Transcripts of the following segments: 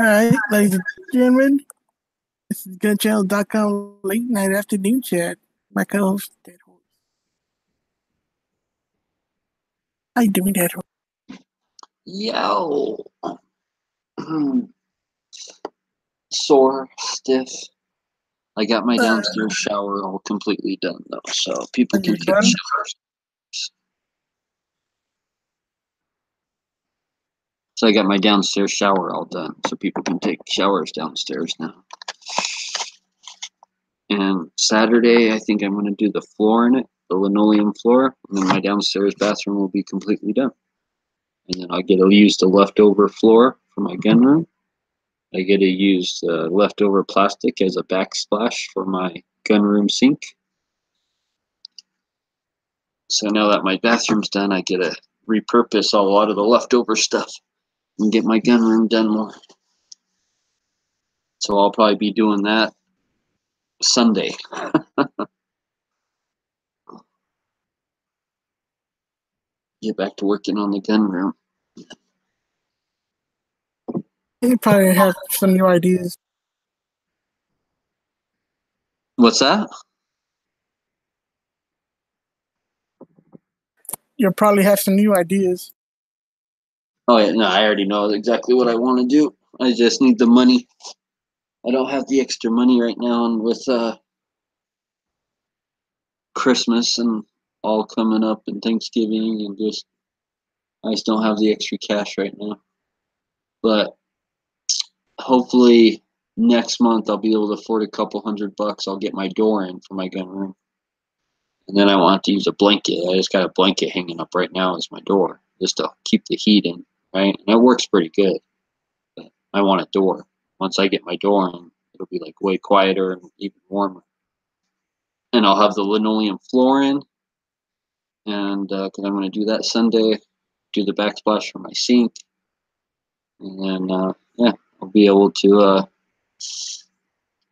All right, ladies and gentlemen, this is GunChannel.com late night afternoon chat. My co-host, Dead Horse. How you doing, Dead Horse? Yo. Sore, stiff. I got my downstairs shower all completely done though, so people can take showers. So I got my downstairs shower all done, so people can take showers downstairs now. And Saturday, I think I'm going to do the floor in it, the linoleum floor, and then my downstairs bathroom will be completely done. And then I get to use the leftover floor for my gun room. I get to use leftover plastic as a backsplash for my gun room sink. So now that my bathroom's done, I get to repurpose a lot of the leftover stuff and get my gun room done more. So I'll probably be doing that Sunday. Get back to working on the gun room. You probably have some new ideas. What's that? You'll probably have some new ideas. Oh yeah, no, I already know exactly what I want to do. I just need the money. I don't have the extra money right now, and with Christmas and all coming up and Thanksgiving, and I just don't have the extra cash right now. But hopefully next month I'll be able to afford a couple $100. I'll get my door in for my gun room, and then I won't have to use a blanket. I just got a blanket hanging up right now as my door, just to keep the heat in, right? And it works pretty good. But I want a door. Once I get my door in, it'll be like way quieter and even warmer. And I'll have the linoleum floor in, and because I'm going to do that Sunday, do the backsplash for my sink, and then yeah, I'll be able to.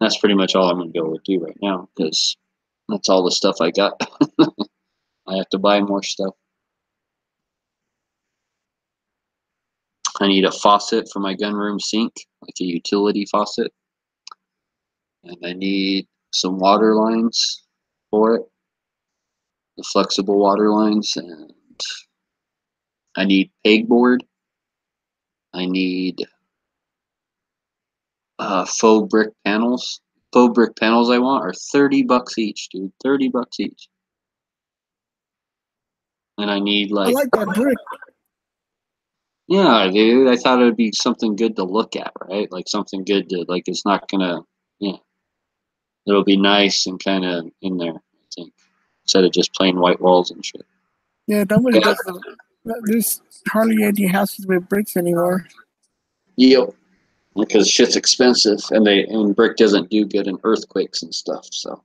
That's pretty much all I'm going to be able to do right now, because that's all the stuff I got. I have to buy more stuff. I need a faucet for my gun room sink, like a utility faucet, and I need some water lines for it, the flexible water lines, and I need pegboard. I need faux brick panels. Faux brick panels I want are $30 each, dude. $30 each. And I need I like that brick. Yeah, dude. I thought it would be something good to look at, right? Like something good to it's not gonna it'll be nice and kind of in there, I think, instead of just plain white walls and shit. Yeah, nobody does them. There's hardly any houses with bricks anymore. Yep. Because shit's expensive, and brick doesn't do good in earthquakes and stuff, so.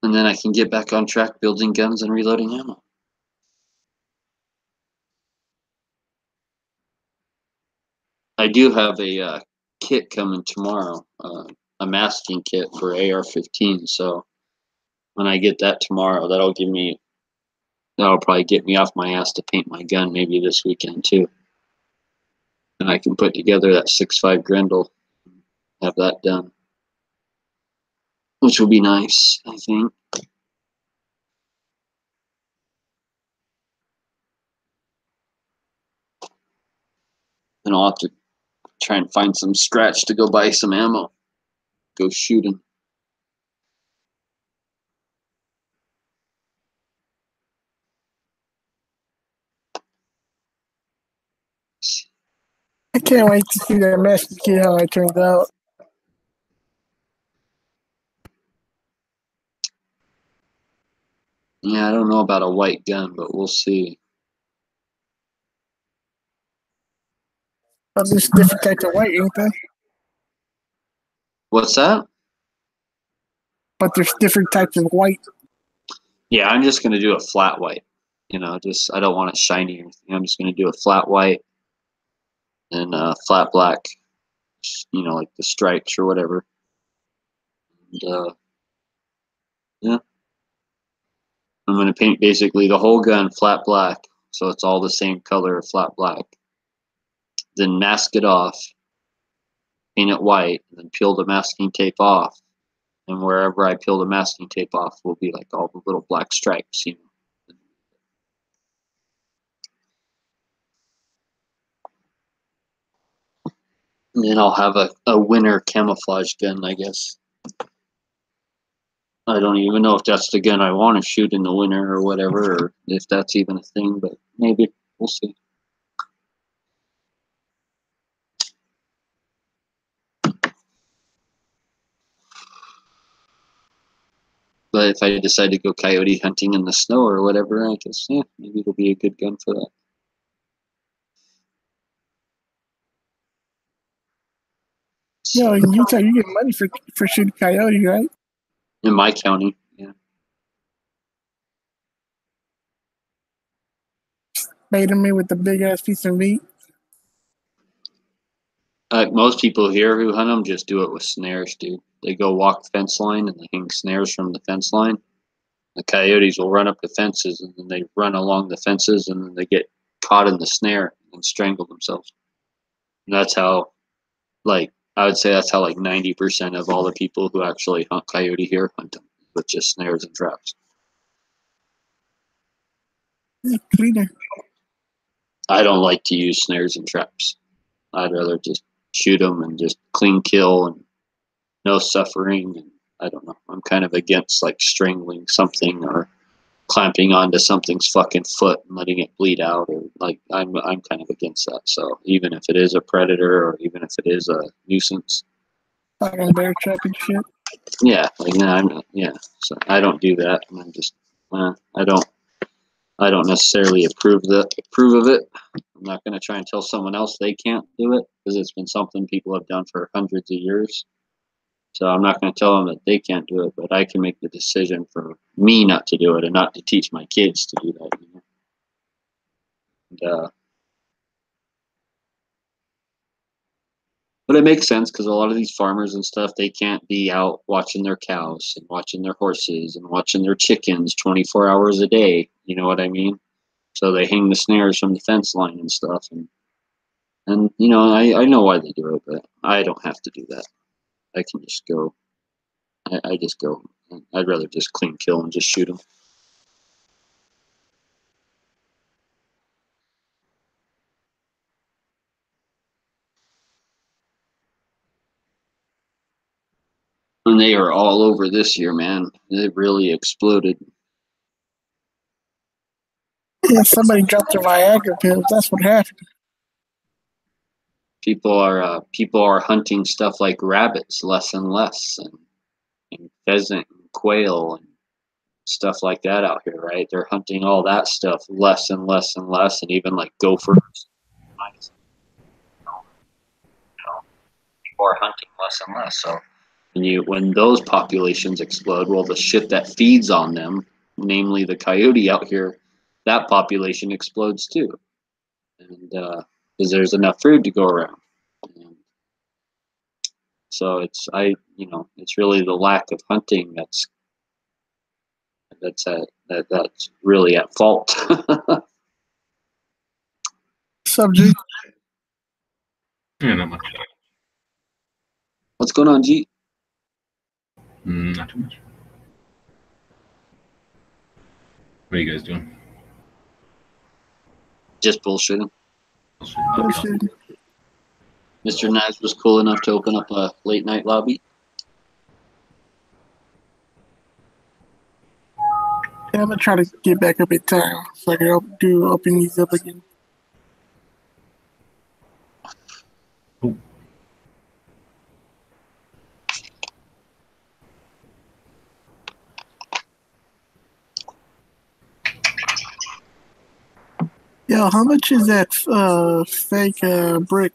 And then I can get back on track building guns and reloading ammo. I do have a kit coming tomorrow, a masking kit for AR-15. So when I get that tomorrow, that'll probably get me off my ass to paint my gun maybe this weekend too. And I can put together that 6.5 Grendel, have that done, which will be nice, I think. And I'll have to try and find some scratch to go buy some ammo, go shooting. I can't wait to see that master kid, how it turns out. Yeah, I don't know about a white gun, but we'll see. But there's different types of white, ain't there? What's that? But there's different types of white. Yeah, I'm just going to do a flat white. I don't want it shiny or anything. I'm just going to do a flat white. and flat black, like the stripes or whatever. And yeah, I'm going to paint basically the whole gun flat black, so it's all the same color of flat black. Then mask it off, paint it white, and then peel the masking tape off. And wherever I peel the masking tape off will be like all the little black stripes, And then I'll have a winter camouflage gun, I guess. I don't even know if that's the gun I want to shoot in the winter or whatever, or if that's even a thing, but maybe. We'll see. But if I decide to go coyote hunting in the snow or whatever, I guess, yeah, maybe it'll be a good gun for that. Yo, in Utah, you get money for shooting coyote, right? In my county, yeah. Baiting me with the big ass piece of meat. Most people here who hunt them just do it with snares, dude. They go walk fence line and they hang snares from the fence line. The coyotes will run up the fences and then they run along the fences and then they get caught in the snare and strangle themselves. And that's how, I would say that's how 90% of all the people who actually hunt coyote here hunt them with just snares and traps. Cleaner. I don't like to use snares and traps. I'd rather just shoot them and just clean kill and no suffering. And I don't know. I'm kind of against strangling something or clamping onto something's fucking foot and letting it bleed out, or I'm kind of against that. So even if it is a predator or even if it is a nuisance, fucking bear trap and shit. Yeah, So I don't do that, and I'm just I don't necessarily approve of it. I'm not going to try and tell someone else they can't do it because it's been something people have done for hundreds of years. So I'm not going to tell them that they can't do it, but I can make the decision for me not to do it and not to teach my kids to do that. And, but it makes sense because a lot of these farmers and stuff, they can't be out watching their cows and watching their horses and watching their chickens 24 hours a day. You know what I mean? So they hang the snares from the fence line and stuff. And I know why they do it, but I don't have to do that. I can just go. I just go. I'd rather just clean kill and just shoot them. And they are all over this year, man. They really exploded. Yeah, somebody dropped their Viagra pills. That's what happened. People are hunting stuff like rabbits less and less, and pheasant and quail and stuff like that out here, right? They're hunting all that stuff less and less and less, and even gophers. People are hunting less and less. So when those populations explode, well, the shit that feeds on them, namely the coyote out here, that population explodes too, and because there's enough food to go around. And so it's really the lack of hunting that's really at fault. Subject. Yeah, not much. What's going on, G? Not too much. What are you guys doing? Just bullshitting. Bullshit. Mr. Knives was cool enough to open up a late night lobby. Yeah, I'm gonna try to get back up in time so I can open these up again. Ooh. Yo, how much is that fake brick?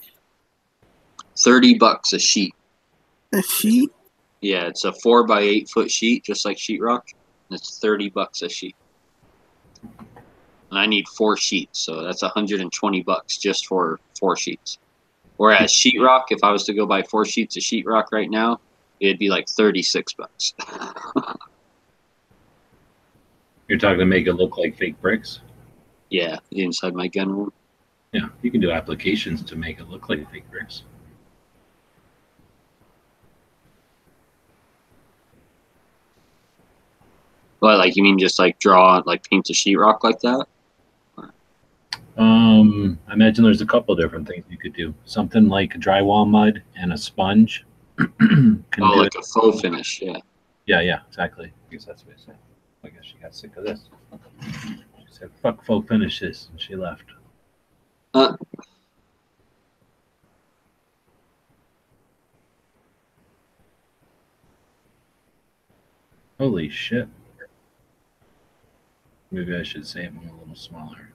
$30 a sheet. A sheet? Yeah, it's a 4x8 foot sheet, just like sheetrock. And it's $30 a sheet. And I need 4 sheets, so that's $120 just for 4 sheets. Whereas sheetrock, if I was to go buy 4 sheets of sheetrock right now, it'd be like $36. You're talking to make it look like fake bricks? Yeah, inside my gun room. Yeah, you can do applications to make it look like fake bricks. But like, you mean just like draw, like paint the sheetrock like that? I imagine there's a couple different things you could do. Something like drywall mud and a sponge. Can Oh, do like it. a faux finish, yeah. Yeah, exactly. I guess that's what I said. I guess she got sick of this. She said, "Fuck faux finishes," and she left. Holy shit. Maybe I should say them a little smaller.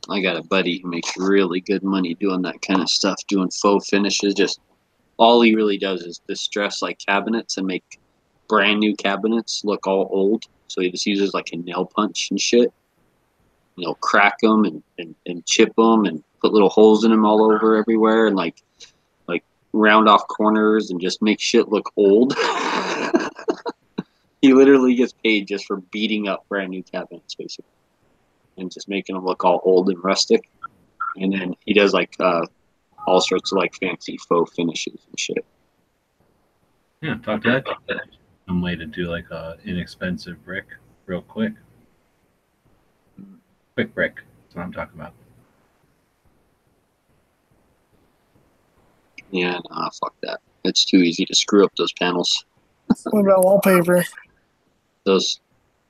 I got a buddy who makes really good money doing that kind of stuff, doing faux finishes. Just all he really does is distress like cabinets and make brand new cabinets look all old. So he just uses like a nail punch and shit. You know, crack them and chip them and put little holes in them all over everywhere and like round off corners and just make shit look old. He literally gets paid just for beating up brand new cabinets, basically, and just making them look all old and rustic. And then he does like all sorts of like fancy faux finishes and shit. Yeah, talk to that. Some way to do like a inexpensive brick real quick. Quick brick. That's what I'm talking about. Yeah, nah, fuck that. It's too easy to screw up those panels. What about wallpaper? Those,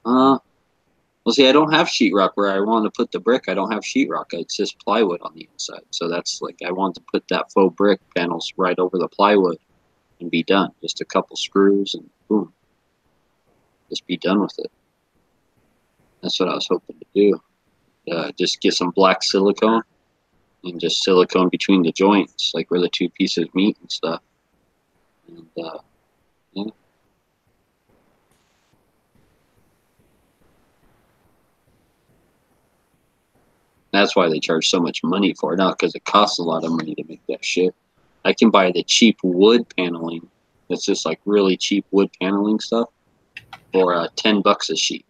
well, see, I don't have sheetrock where I want to put the brick. I don't have sheetrock. It's just plywood on the inside. So that's like, I want to put that faux brick panels right over the plywood and be done. Just a couple screws and boom. Just be done with it. That's what I was hoping to do. Just get some black silicone and just silicone between the joints, like where the two pieces meet and stuff. And, yeah. That's why they charge so much money for it, not because it costs a lot of money to make that shit. I can buy the cheap wood paneling. That's just like really cheap wood paneling stuff for $10 a sheet.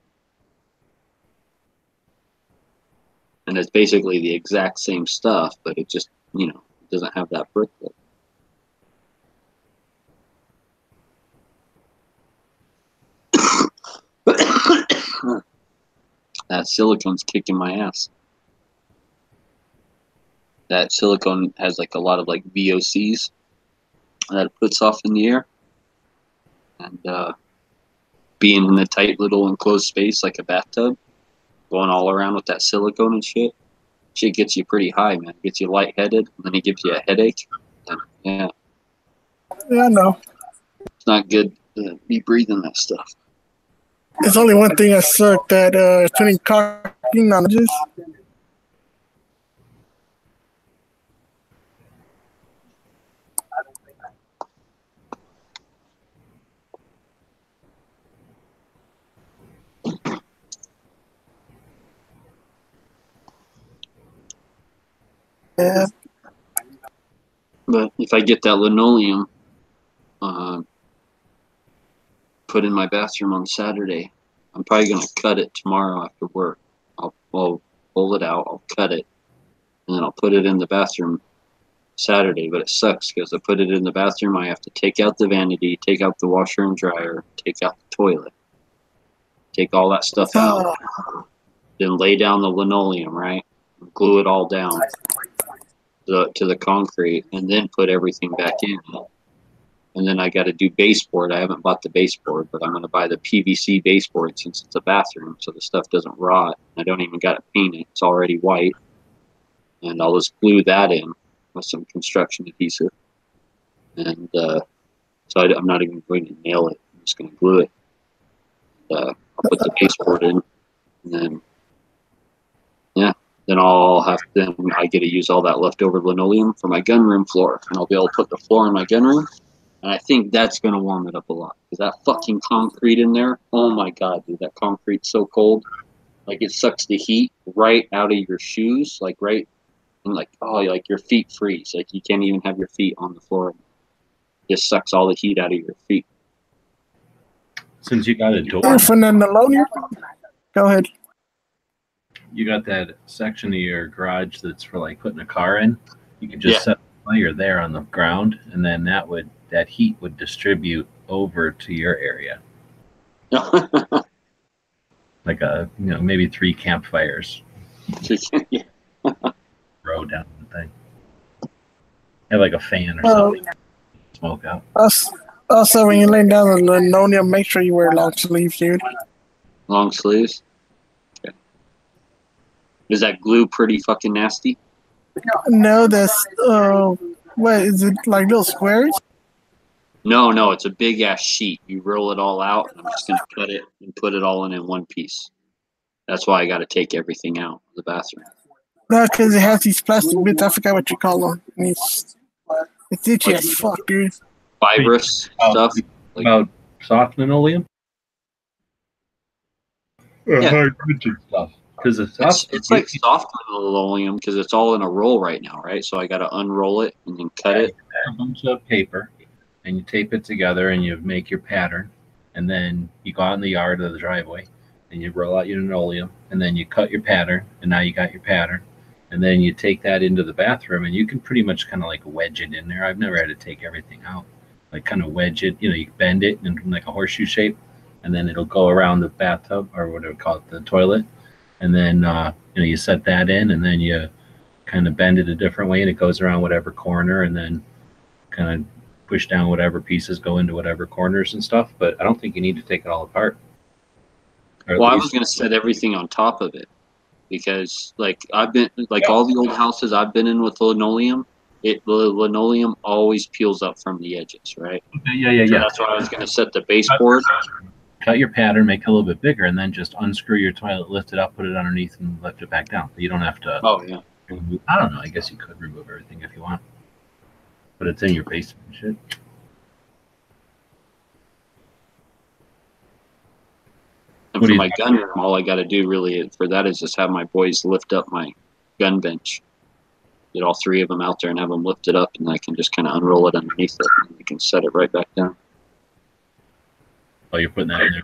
And it's basically the exact same stuff, but it just, you know, doesn't have that brick look. That silicone's kicking my ass. That silicone has like a lot of like VOCs that it puts off in the air. And being in a tight little enclosed space like a bathtub, going all around with that silicone and shit gets you pretty high, man. Gets you lightheaded, and then it gives you a headache. And, yeah. Yeah, I know. It's not good to be breathing that stuff. There's only one thing I suck that putting caulking on edges. Yeah. But if I get that linoleum put in my bathroom on Saturday, I'm probably going to cut it tomorrow after work. I'll pull it out, I'll cut it, and then I'll put it in the bathroom Saturday. But it sucks because I put it in the bathroom, I have to take out the vanity, take out the washer and dryer, take out the toilet, take all that stuff out, then lay down the linoleum, right? Glue it all down to the concrete, and then put everything back in. And then I got to do baseboard. I haven't bought the baseboard, but I'm going to buy the PVC baseboard since it's a bathroom, so the stuff doesn't rot. I don't even got to paint it. It's already white. And I'll just glue that in with some construction adhesive. And so I'm not even going to nail it. I'm just going to glue it. I'll put the baseboard in, and then, yeah. Then I get to use all that leftover linoleum for my gunroom floor, and I'll be able to put the floor in my gunroom, and I think that's gonna warm it up a lot. Cause that fucking concrete in there, oh my god, dude, that concrete's so cold, like it sucks the heat right out of your shoes, like right and like like your feet freeze. Like you can't even have your feet on the floor. It just sucks all the heat out of your feet. Since you got a door, From the pneumonia. Go ahead. you got that section of your garage that's for like putting a car in. You can just set a fire there on the ground, and then that heat would distribute over to your area. Like maybe 3 campfires. Yeah. Row down the thing. Have like a fan or something. Smoke out. Also, when you lay down on the linoleum, make sure you wear long sleeves, dude. Long sleeves. Okay. Is that glue pretty fucking nasty? No, that's what is it, like little squares? No, it's a big ass sheet. You roll it all out, and I'm just gonna cut it and put it all in one piece. That's why I got to take everything out of the bathroom. No, because it has these plastic bits. I forgot what you call them. It's itchy as fuck, dude. Fibrous stuff. About soft linoleum? Yeah. Hard rigid stuff. Because it's like soft linoleum because it's all in a roll right now, right? So I got to unroll it and then cut it. A bunch of paper, and you tape it together, and you make your pattern, and then you go out in the yard or the driveway, and you roll out your linoleum, and then you cut your pattern, and now you got your pattern, and then you take that into the bathroom, and you can pretty much kind of like wedge it in there. I've never had to take everything out. Like kind of wedge it, you bend it in like a horseshoe shape, and then it'll go around the bathtub or whatever call it, the toilet, and then you set that in, and then you kind of bend it a different way, and it goes around whatever corner, and then kind of push down whatever pieces go into whatever corners and stuff. But I don't think you need to take it all apart. Well, I was going to set everything on top of it because, like, I've been like all the old houses I've been in with linoleum. The linoleum always peels up from the edges, right? Yeah. So that's why I was going to set the baseboard. Cut your pattern, make it a little bit bigger, and then just unscrew your toilet, lift it up, put it underneath, and lift it back down. You don't have to. Oh yeah. I don't know. I guess you could remove everything if you want, but it's in your basement and shit. And for my gun room, all I got to do really for that is just have my boys lift up my gun bench. Get all 3 of them out there and have them lift it up, and I can just kind of unroll it underneath it, and we can set it right back down. Oh, you're putting that in there?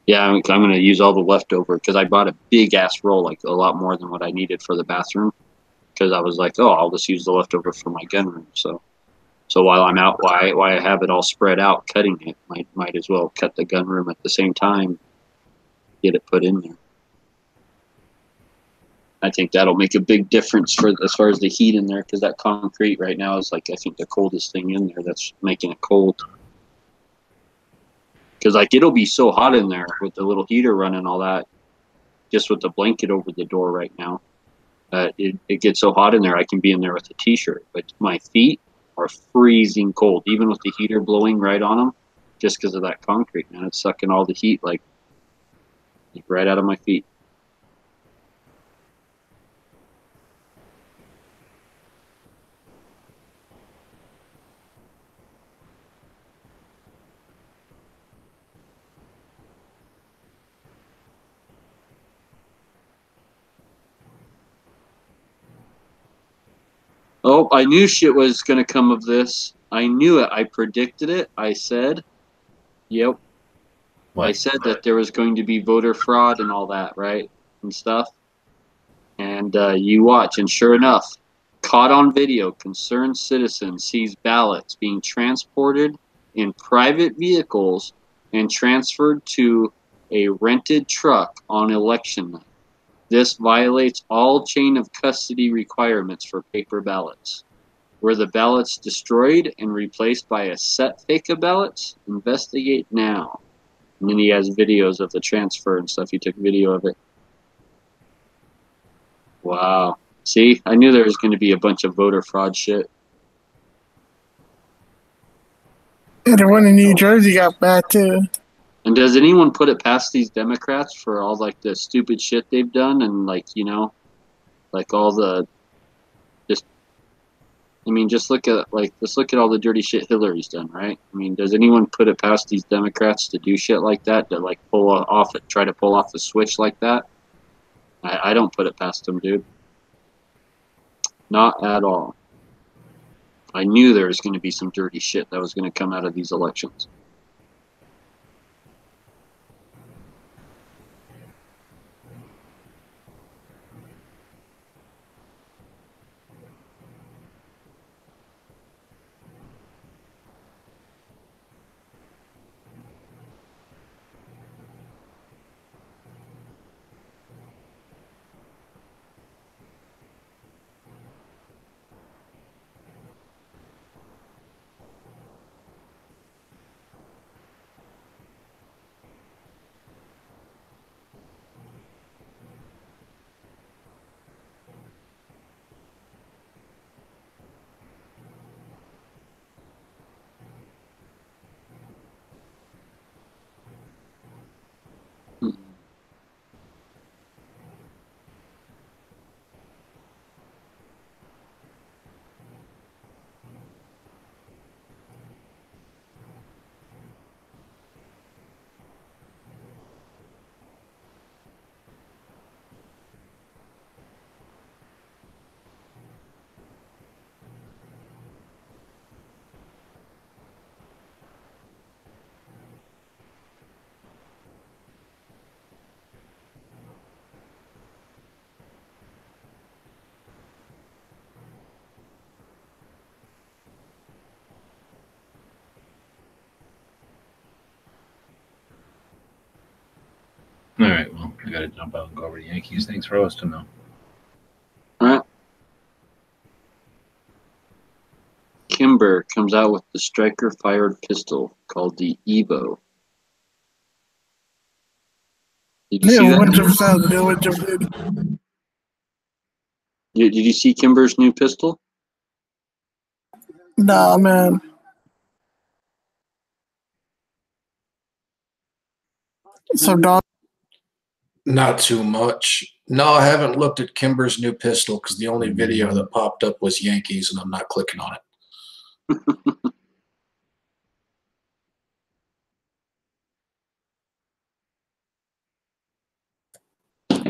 Yeah, I'm going to use all the leftover because I bought a big ass roll, like a lot more than what I needed for the bathroom. Because I was like, I'll just use the leftover for my gun room. So while I'm out, why I have it all spread out, cutting it, might as well cut the gun room at the same time, get it put in there. I think that'll make a big difference as far as the heat in there, because that concrete right now is like I think the coldest thing in there. That's making it cold. Because like it'll be so hot in there with the little heater running, all that, just with the blanket over the door right now. It gets so hot in there, I can be in there with a t-shirt, but my feet are freezing cold, even with the heater blowing right on them, just because of that concrete. Man, it's sucking all the heat like right out of my feet. Oh, I knew shit was going to come of this. I knew it. I predicted it. I said, yep. What? I said that there was going to be voter fraud and all that, right? And stuff. And you watch. And sure enough, caught on video, concerned citizen sees ballots being transported in private vehicles and transferred to a rented truck on election night. This violates all chain of custody requirements for paper ballots. Were the ballots destroyed and replaced by a set fake of ballots? Investigate now. And then he has videos of the transfer and stuff. He took video of it. Wow. See, I knew there was going to be a bunch of voter fraud shit. Yeah, the one in New Jersey got bad too. And does anyone put it past these Democrats for all like the stupid shit they've done and like, like all the just look at all the dirty shit Hillary's done, right? I mean, does anyone put it past these Democrats to do shit like that, to like try to pull off the switch like that? I don't put it past them, dude. Not at all. I knew there was going to be some dirty shit that was going to come out of these elections. Mm. All right, well, I got to jump out and go over to Yankees. Thanks for hosting, though. All right. Kimber comes out with the striker-fired pistol called the Evo. Did you see Yeah, one that? jumps out, the other one jumps in. Did you see Kimber's new pistol? Nah, man. So, dog. Not too much. No, I haven't looked at Kimber's new pistol because the only video that popped up was Yankees, and I'm not clicking on it.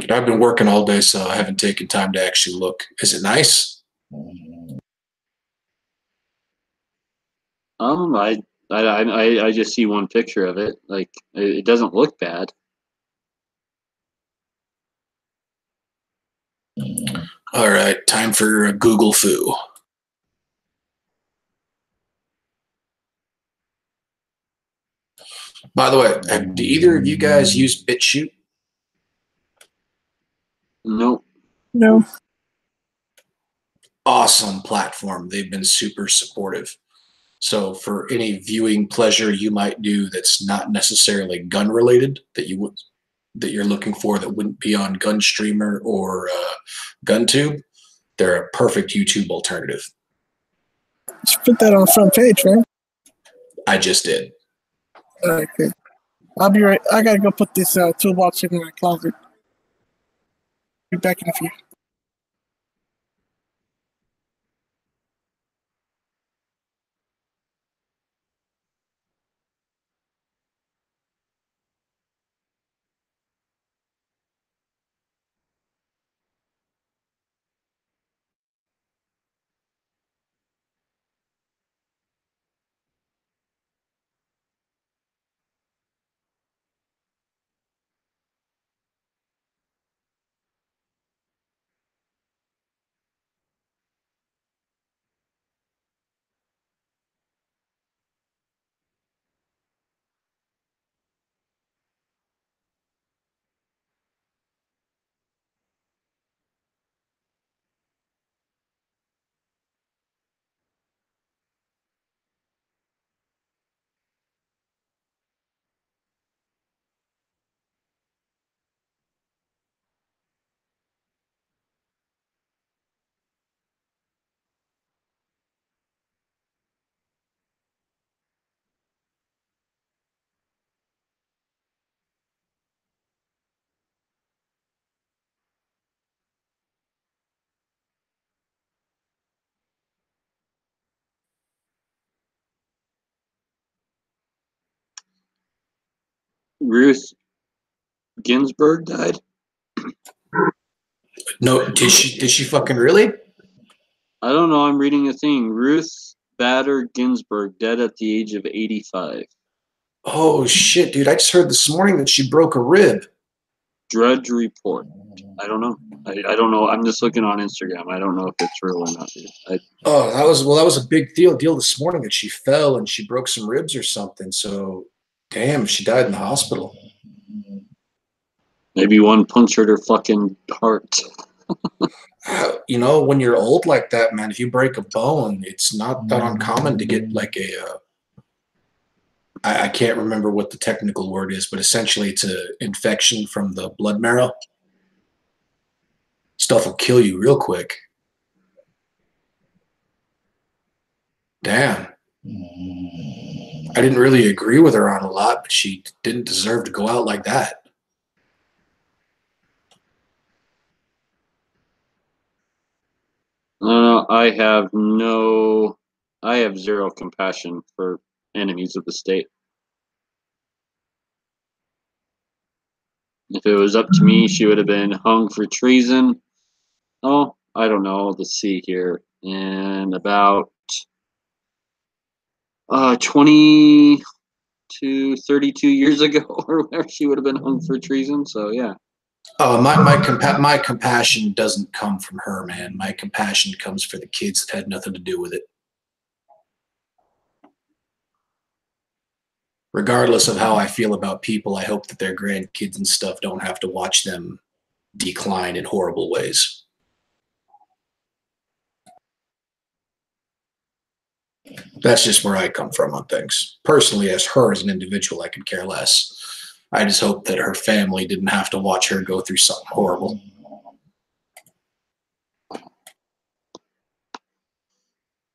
I've been working all day, so I haven't taken time to actually look. Is it nice? I just see one picture of it. Like, it doesn't look bad. All right, time for Google Foo. By the way, do either of you guys use BitChute? Nope. No. Awesome platform. They've been super supportive. So for any viewing pleasure you might do that's not necessarily gun related, that you're looking for that wouldn't be on GunStreamer or GunTube, they're a perfect YouTube alternative. Just put that on the front page, right? I just did. All right, good. I'll be right. I gotta go put this toolbox in my closet. Be back in a few. Ruth Ginsburg died. No, did she fucking really? I don't know. I'm reading a thing. Ruth Bader Ginsburg dead at the age of 85. Oh shit, dude! I just heard this morning that she broke a rib. Drudge Report. I don't know. I don't know. I'm just looking on Instagram. I don't know if it's real or not. Dude. Oh, that was a big deal this morning that she fell and she broke some ribs or something. So, damn, she died in the hospital. Maybe one punctured her fucking heart. You know, when you're old like that, man, if you break a bone, it's not that uncommon to get like a. I can't remember what the technical word is, but essentially it's an infection from the blood marrow. Stuff will kill you real quick. Damn. I didn't really agree with her on a lot, but she didn't deserve to go out like that. I have zero compassion for enemies of the state. If it was up to me, she would have been hung for treason. Oh, I don't know. Let's see here. And about 20 to 32 years ago or whatever, she would have been hung for treason. So, yeah. Oh, my compassion doesn't come from her, man. My compassion comes for the kids that had nothing to do with it. Regardless of how I feel about people, I hope that their grandkids and stuff don't have to watch them decline in horrible ways. That's just where I come from on things. Personally, as her as an individual, I could care less. I just hope that her family didn't have to watch her go through something horrible.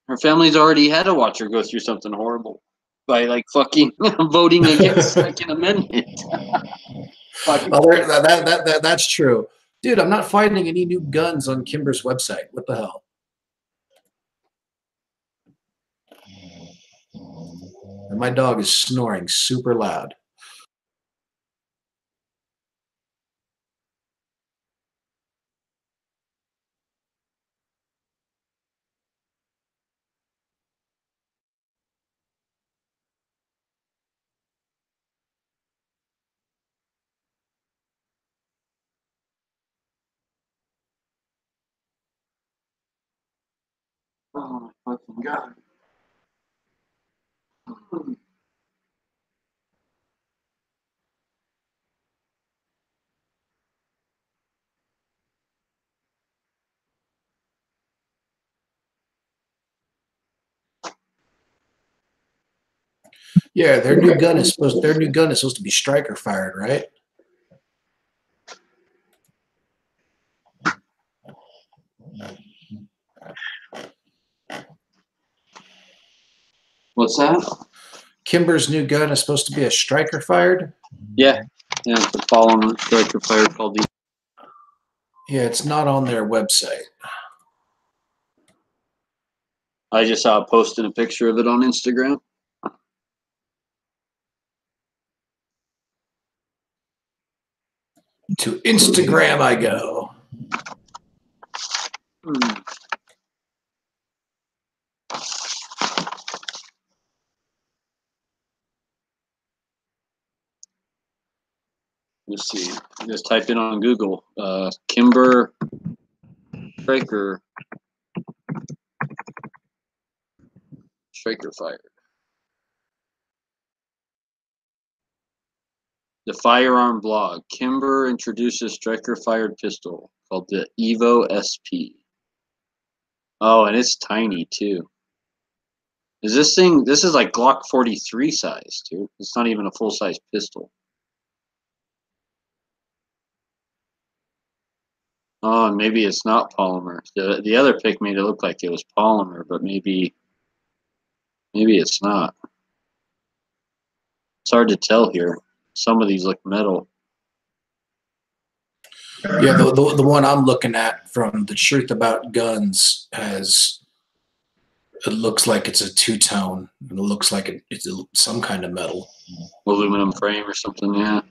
Her family's already had to watch her go through something horrible by like fucking voting against Second Amendment. That's true. Dude, I'm not finding any new guns on Kimber's website. What the hell? And my dog is snoring super loud. Oh my fucking god. Yeah, their new gun is supposed to be striker fired, right? What's that? Kimber's new gun is supposed to be a striker fired? Yeah. Yeah, it's a fallen striker fire called the. Yeah, it's not on their website. I just saw posting a picture of it on Instagram. To Instagram I go. Let's see. Just type in on Google. Kimber striker fire. The firearm blog. Kimber introduces striker-fired pistol called the Evo SP. Oh, and it's tiny too. Is this thing? This is like Glock 43 size, dude. It's not even a full-size pistol. Oh, and maybe it's not polymer. The other pic made it look like it was polymer, but maybe it's not. It's hard to tell here. Some of these look metal. Yeah, the one I'm looking at from The Truth About Guns it looks like it's a two-tone. It looks like it's some kind of metal. Aluminum frame or something, yeah.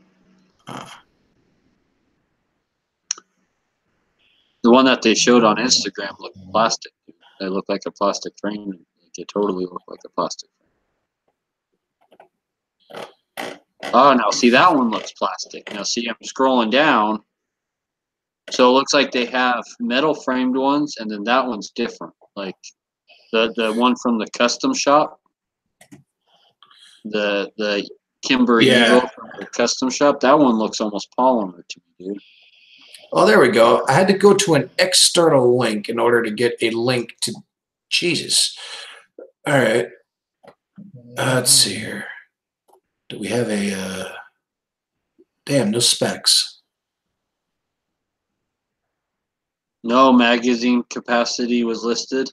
The one that they showed on Instagram looked plastic. They look like a plastic frame. They totally look like a plastic frame. Oh, now see, that one looks plastic. Now see, I'm scrolling down. So it looks like they have metal framed ones, and then that one's different. Like the one from the custom shop, the Kimber Yeah. Evo from the custom shop, that one looks almost polymer to me, dude. Oh, there we go. I had to go to an external link in order to get a link to Jesus. All right. Let's see here. Do we have a damn, no specs. No magazine capacity was listed,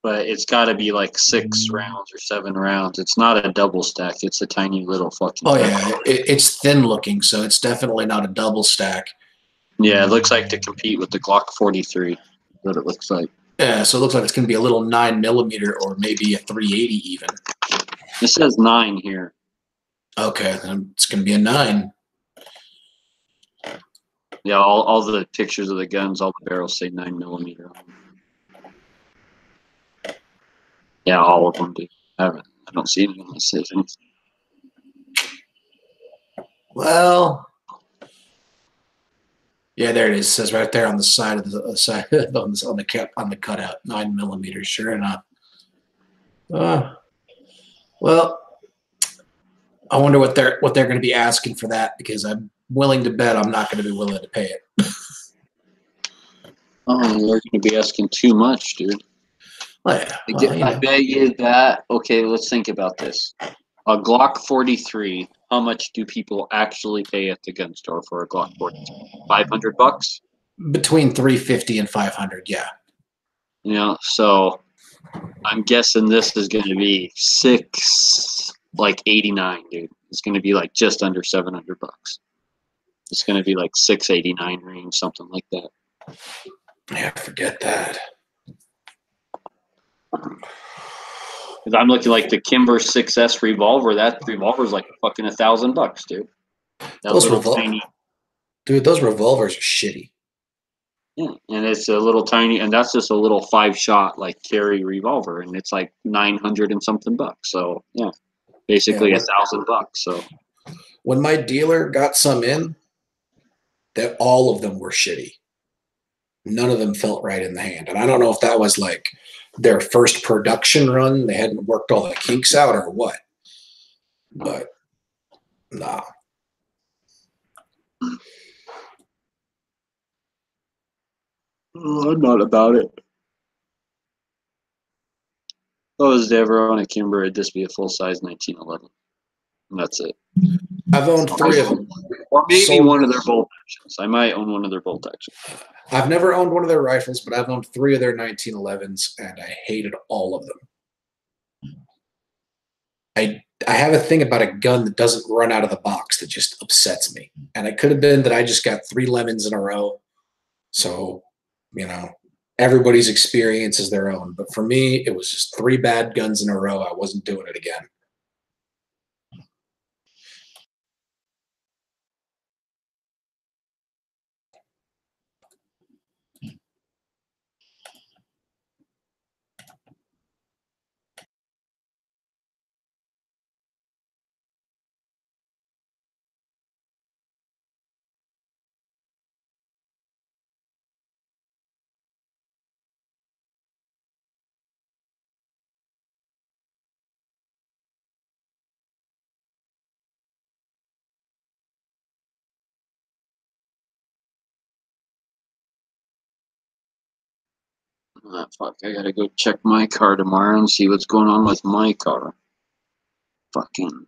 but it's got to be like 6 rounds or 7 rounds. It's not a double stack. It's a tiny little fucking. Oh yeah, it's thin looking, so it's definitely not a double stack. Yeah, it looks like to compete with the Glock 43. What it looks like. Yeah, so it looks like it's going to be a little 9mm or maybe a 380 even. It says 9 here. Okay, then it's going to be a 9. Yeah, all the pictures of the guns, all the barrels say 9mm. Yeah, all of them do. I don't see anything that says anything. Well, yeah, there it is. It says right there on the side of the side on the cutout, 9mm. Sure enough. Well, I wonder what they're going to be asking for that, because I'm willing to bet I'm not going to be willing to pay it. Oh, they're going to be asking too much, dude. Oh, yeah. Well, you I know. bet you that. Okay, let's think about this. A Glock 43. How much do people actually pay at the gun store for a Glock 43? $500? Between 350 and 500, yeah. You know, so I'm guessing this is going to be 689, dude. It's going to be like just under $700. It's going to be like 689 range, something like that. Yeah, forget that. Because I'm looking like the Kimber 6S revolver. That revolver's like fucking $1,000, dude. Those revolvers are shitty. Yeah, and it's a little tiny, and that's just a little 5-shot like carry revolver, and it's like 900 and something bucks. So yeah, basically $1,000. So when my dealer got some in, that all of them were shitty. None of them felt right in the hand, and I don't know if that was like their first production run. They hadn't worked all the kinks out or what, but nah. I'm not about it. If I was to ever own a Kimber, it'd just be a full-size 1911. And that's it. I've owned 3 of them. Or maybe one of their bolt actions. I might own one of their bolt actions. I've never owned one of their rifles, but I've owned 3 of their 1911s, and I hated all of them. I have a thing about a gun that doesn't run out of the box that just upsets me. And it could have been that I just got 3 lemons in a row. So, you know, everybody's experience is their own. But for me, it was just 3 bad guns in a row. I wasn't doing it again. Fuck, I gotta go check my car tomorrow and see what's going on with my car. Fucking.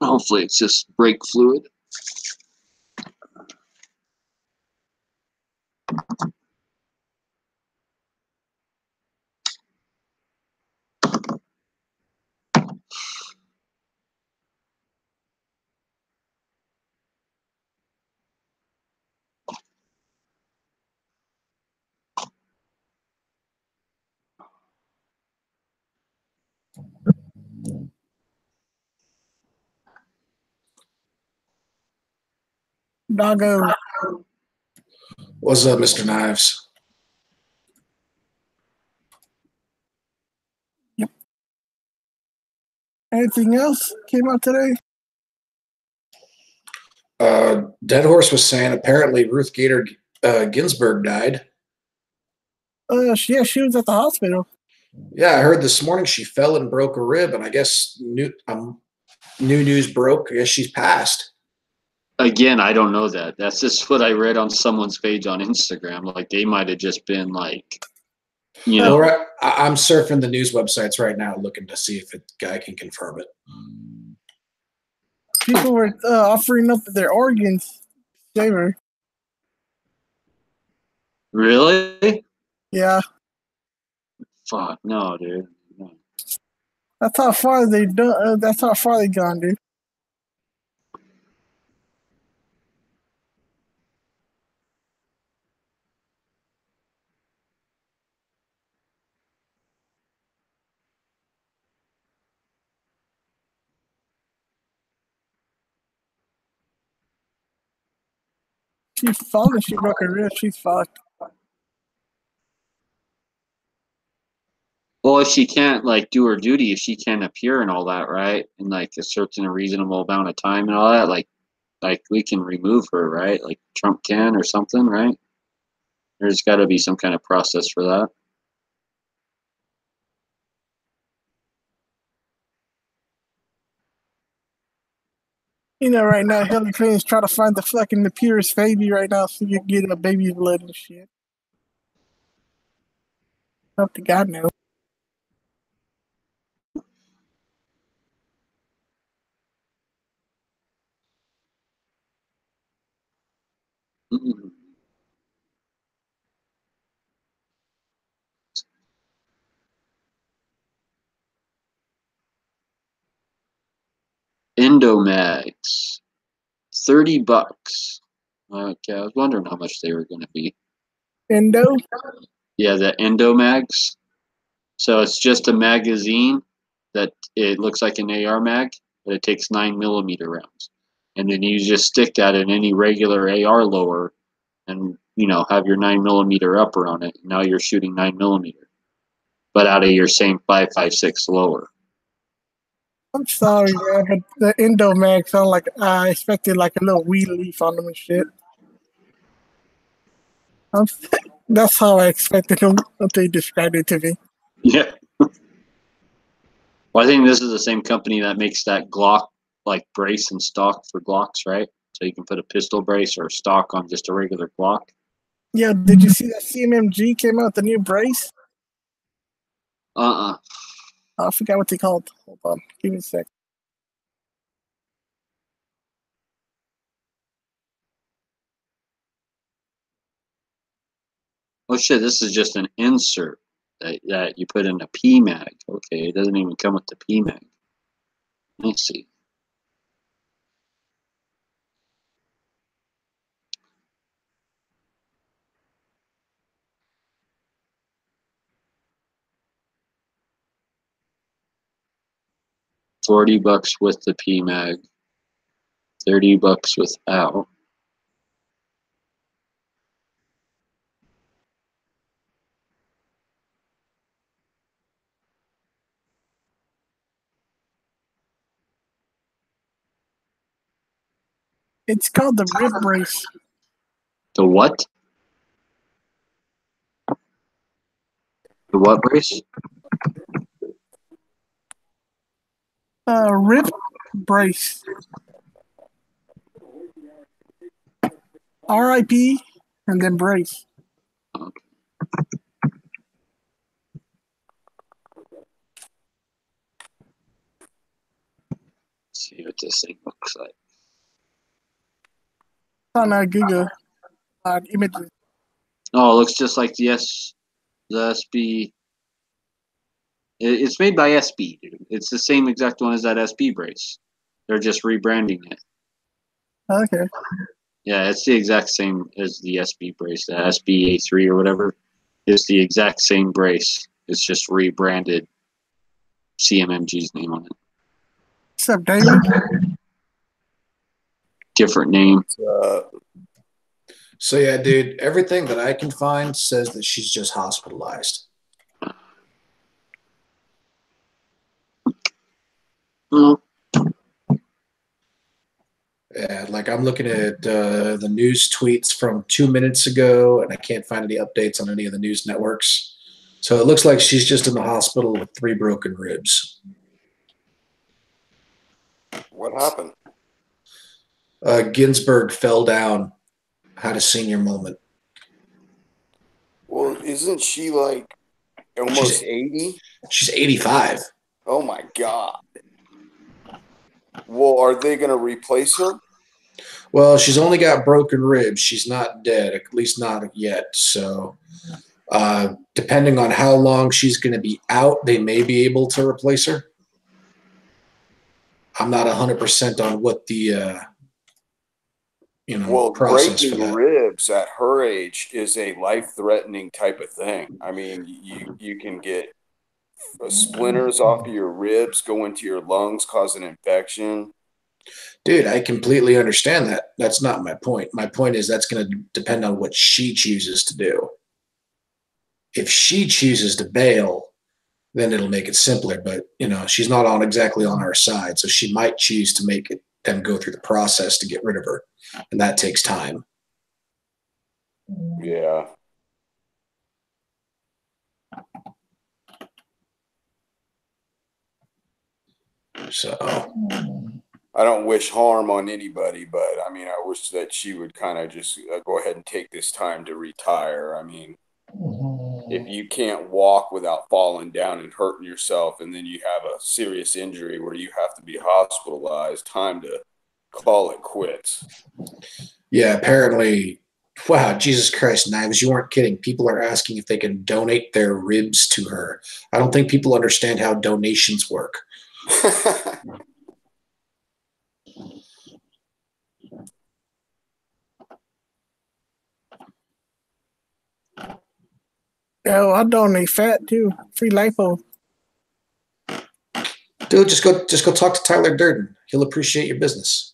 Hopefully it's just brake fluid. Doggo. What's up, Mr. Knives? Anything else came out today? Dead Horse was saying apparently Ruth Gator Ginsburg died. Yeah, she was at the hospital. Yeah, I heard this morning she fell and broke a rib, and I guess new news broke. I guess she's passed. Again, I don't know that. That's just what I read on someone's page on Instagram. Like they might have just been like, you know. Well, I'm surfing the news websites right now looking to see if a guy can confirm it. People were offering up their organs to save her. Really? Yeah. Fuck no, dude. No. That's how far they done. That's how far they gone, dude. She's falling. She broke her wrist. She's fucked. Well, if she can't like do her duty, if she can't appear and all that, right, in like a certain reasonable amount of time and all that, like we can remove her, right? Like Trump can or something, right? There's got to be some kind of process for that. You know, right now Hillary Clinton's trying to find the purest baby right now, so you can get a baby's blood and shit. Up to God knows. Mm. Endomags, $30. Okay, I was wondering how much they were going to be. Endo? Yeah, the Endomags. So it's just a magazine that it looks like an AR mag, but it takes 9mm rounds, and then you just stick that in any regular AR lower, and have your 9mm upper on it. Now you're shooting 9mm, but out of your same 5.56 lower. I'm sorry, man, but the Endo mag sound like I expected like a little weed leaf on them and shit. That's how I expected them what they described it to me. Yeah. Well, I think this is the same company that makes that Glock like brace and stock for Glocks, right? So you can put a pistol brace or a stock on just a regular Glock. Yeah, did you see that CMMG came out with the new brace? Uh-uh. I forgot what they called. Hold on, give me a sec. Oh shit, this is just an insert that you put in a PMag. Okay, it doesn't even come with the PMag. Let's see. $40 with the PMag, $30 without. It's called the rib brace. The what? The what brace? Rib brace. RIP and then brace. Okay. Let's see what this thing looks like. On Google images. Oh, it looks just like the SB. It's made by SB, dude. It's the same exact one as that SB brace. They're just rebranding it. Okay. Yeah, it's the exact same as the SB brace, the SB A3 or whatever. It's the exact same brace. It's just rebranded CMMG's name on it. What's up, David? Different name. So yeah, dude, everything that I can find says that she's just hospitalized. Mm. Yeah, like I'm looking at the news tweets from 2 minutes ago, and I can't find any updates on any of the news networks. So it looks like she's just in the hospital with 3 broken ribs. What happened? Ginsburg fell down, had a senior moment. Well, isn't she like almost 80? She's 85. Oh my God. Well, are they going to replace her? Well, she's only got broken ribs. She's not dead, at least not yet. So, depending on how long she's going to be out, they may be able to replace her. I'm not 100% on what the process for breaking that. ribs at her age is a life-threatening type of thing. I mean, you can get splinters off of your ribs, go into your lungs, cause an infection. Dude, I completely understand that. That's not my point. My point is that's going to depend on what she chooses to do. If she chooses to bail, then it'll make it simpler. But, she's not exactly on our side. So she might choose to make them go through the process to get rid of her. And that takes time. Yeah. So I don't wish harm on anybody, but I mean, I wish that she would kind of just go ahead and take this time to retire. I mean, if you can't walk without falling down and hurting yourself, and then you have a serious injury where you have to be hospitalized, time to call it quits. Yeah, apparently, wow, Jesus Christ, Knives, you weren't kidding. People are asking if they can donate their ribs to her. I don't think people understand how donations work. Oh, I donate fat too. Free lipo. Dude, just go talk to Tyler Durden. He'll appreciate your business.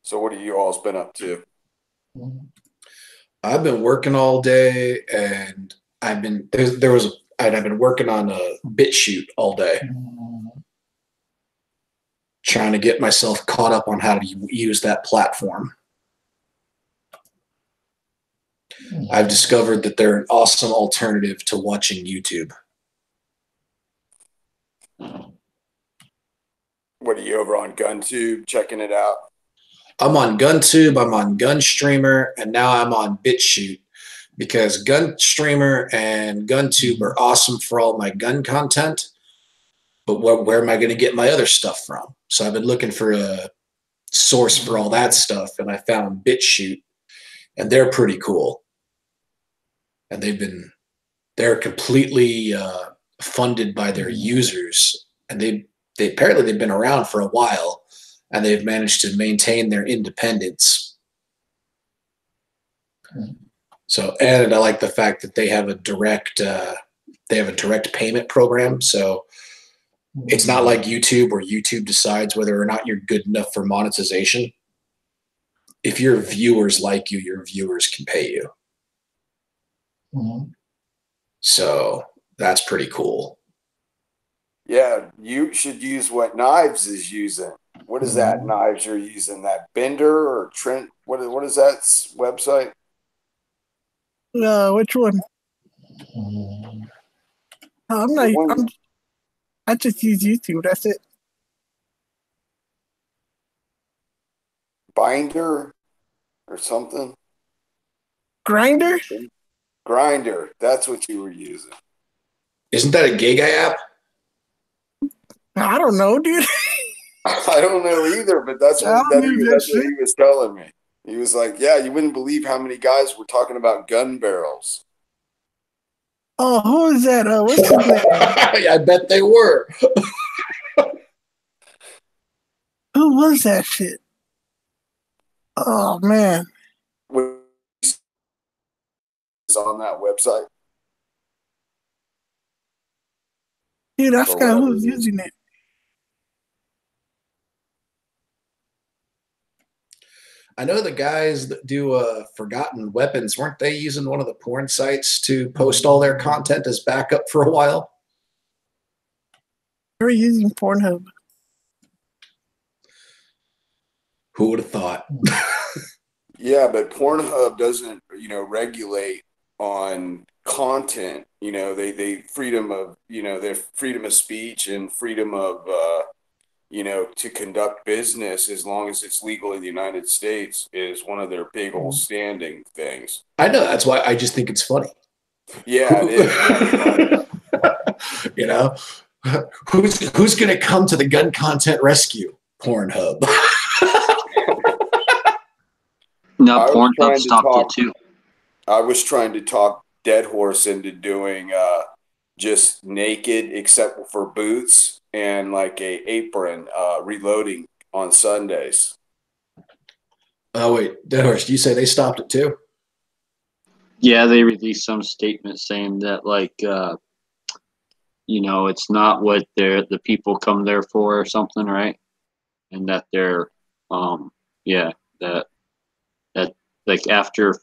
So what have you all been up to? I've been working all day, and I've been working on a BitChute all day, trying to get myself caught up on how to use that platform. I've discovered that they're an awesome alternative to watching YouTube. What are you over on GunTube checking it out? I'm on GunTube, I'm on GunStreamer, and now I'm on BitChute, because GunStreamer and GunTube are awesome for all my gun content, but where am I going to get my other stuff from? So I've been looking for a source for all that stuff, and I found BitChute, and they're pretty cool. And they're completely funded by their users, and they apparently they've been around for a while, and they've managed to maintain their independence. So, and I like the fact that they have a direct payment program. So it's not like YouTube, where YouTube decides whether or not you're good enough for monetization. If your viewers like you, your viewers can pay you. So that's pretty cool. Yeah, you should use what Knives is using. What is that Knives you're using? That Bender or Trent? What is that website? Which one? I'm not. I just use YouTube. That's it. Binder or something? Grinder? Grinder. That's what you were using. Isn't that a gay guy app? I don't know, dude. I don't know either, but that's what he was telling me. He was like, yeah, you wouldn't believe how many guys were talking about gun barrels. Oh, who is that? What's his name? I bet they were. Who was that shit? Oh, man. It's on that website. Dude, I forgot who was using it. I know the guys that do Forgotten Weapons, weren't they using one of the porn sites to post all their content as backup for a while? They're using Pornhub. Who would have thought? Yeah, but Pornhub doesn't, regulate on content. They freedom of, their freedom of speech and freedom of, to conduct business as long as it's legal in the United States is one of their big old standing things. I know. That's why I just think it's funny. Yeah, it is. Who's going to come to the gun content rescue? Pornhub. No, Pornhub stopped it too. I was trying to talk Dead Horse into doing just naked except for boots and like a apron reloading on Sundays. Oh wait, Dead Horse, you say they stopped it too? Yeah, they released some statement saying that it's not what the people come there for or something, right? And that they're that like after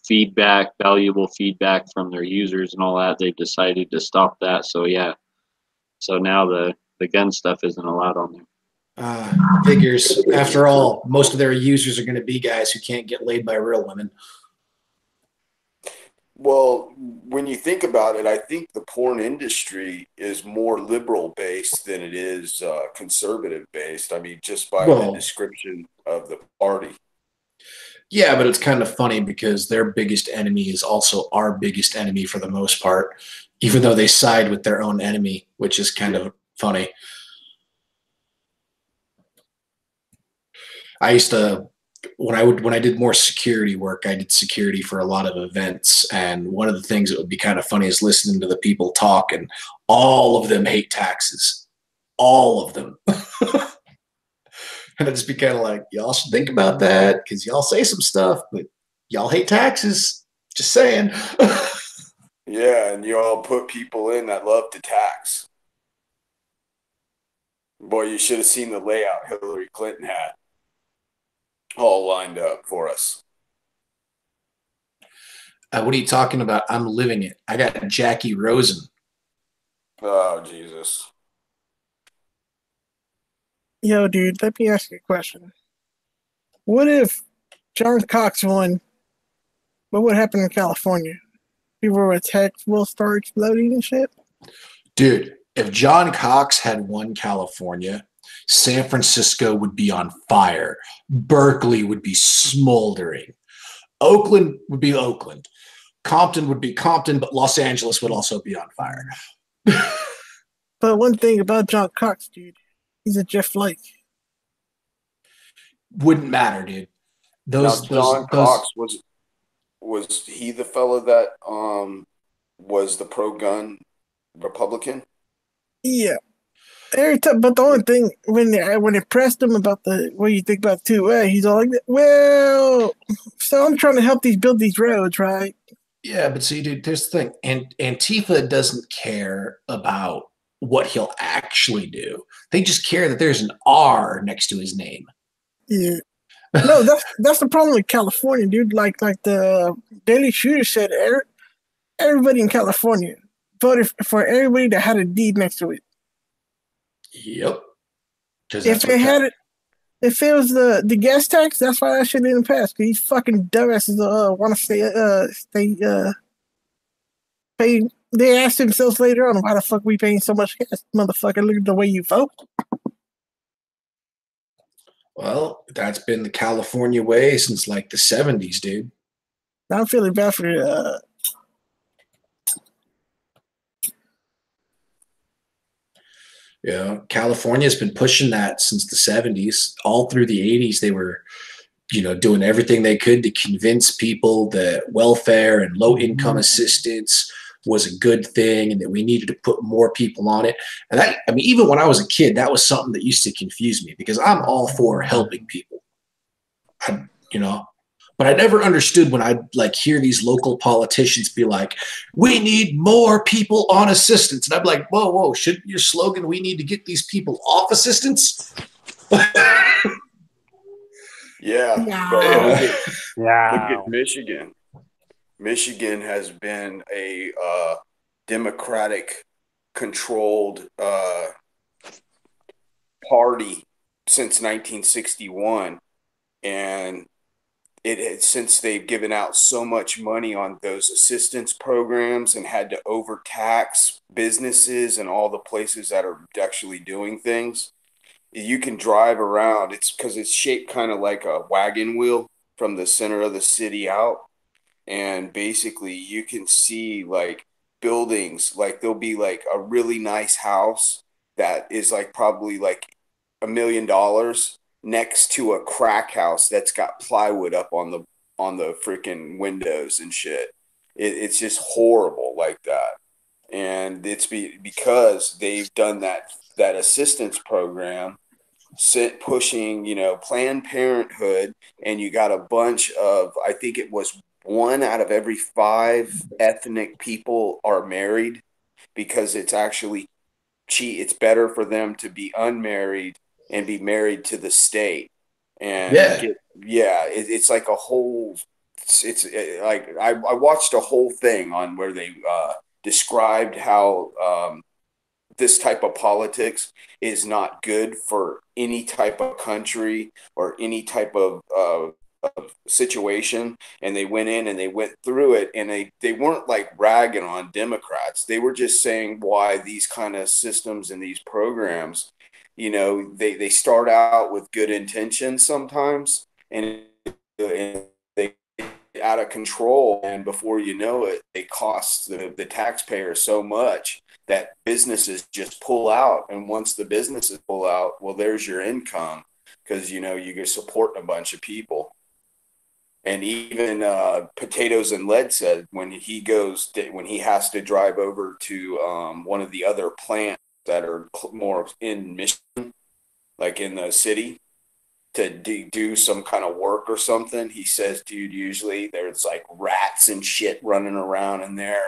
valuable feedback from their users and all that, they decided to stop that. So yeah. So now the gun stuff isn't allowed on there. Figures. After all, most of their users are going to be guys who can't get laid by real women. Well, when you think about it, I think the porn industry is more liberal based than it is conservative based. I mean, just by the description of the party. Yeah, but it's kind of funny because their biggest enemy is also our biggest enemy for the most part, even though they side with their own enemy, which is kind of funny. I used to, when I did more security work, I did security for a lot of events. And one of the things that would be kind of funny is listening to the people talk, and all of them hate taxes. All of them. And I'd just be kind of like, y'all should think about that because y'all say some stuff, but y'all hate taxes. Just saying. Yeah, and you all put people in that love to tax. Boy, you should have seen the layout Hillary Clinton had all lined up for us. What are you talking about? I'm living it. I got Jackie Rosen. Oh, Jesus. Yo, dude, let me ask you a question. What if John Cox won? What would happen in California? People with techs will start exploding and shit? Dude, if John Cox had won California, San Francisco would be on fire. Berkeley would be smoldering. Oakland would be Oakland. Compton would be Compton, but Los Angeles would also be on fire. But one thing about John Cox, dude, he's a Jeff Flake. Wouldn't matter, dude. John Cox was he the fellow that was the pro-gun Republican? Yeah. But the only thing when they pressed him about what you think about 2A, he's all like, well, so I'm trying to help build these roads, right? Yeah, but see, dude, here's the thing. And Antifa doesn't care about what he'll actually do. They just care that there's an R next to his name. Yeah. No, that's the problem with California, dude. Like the Daily Shooter said, everybody in California voted for everybody that had a D next to it. Yep. If it was the gas tax, that's why that shit didn't pass. Because these fucking dumbasses want to stay pay. They asked themselves later on, why the fuck we paying so much gas, motherfucker? Look at the way you vote. Well, that's been the California way since like the 70s, dude. I'm feeling bad for Yeah, California's been pushing that since the 70s. All through the 80s, they were, doing everything they could to convince people that welfare and low-income assistance was a good thing and that we needed to put more people on it. And even when I was a kid, that was something that used to confuse me because I'm all for helping people. But I never understood when I'd hear these local politicians be like, we need more people on assistance. And I'm like, whoa, shouldn't your slogan, we need to get these people off assistance? Yeah, but Yeah. look at Michigan. Michigan has been a Democratic controlled party since 1961, and since they've given out so much money on those assistance programs and had to overtax businesses and all the places that are actually doing things. You can drive around. It's because it's shaped kind of like a wagon wheel from the center of the city out. And basically, you can see like buildings, like there'll be like a really nice house that is like probably like $1 million next to a crack house that's got plywood up on the freaking windows and shit. It's just horrible like that, and because they've done that assistance program, pushing, Planned Parenthood, and you got a bunch of, I think it was 1 out of every 5 ethnic people are married because it's actually it's better for them to be unmarried and be married to the state and it's like a whole like I watched a whole thing on where they described how this type of politics is not good for any type of country or any type of situation. And they went in and they went through it, and they weren't like ragging on Democrats. They were just saying why these kind of systems and these programs, they start out with good intentions sometimes, and they out of control, and before you know it, they cost the taxpayer so much that businesses just pull out. And once the businesses pull out, well, there's your income, because you're supporting a bunch of people. And even Potatoes and Lead said when he has to drive over to one of the other plants that are more in Michigan, like in the city, to do some kind of work or something, he says, dude, usually there's like rats and shit running around in there.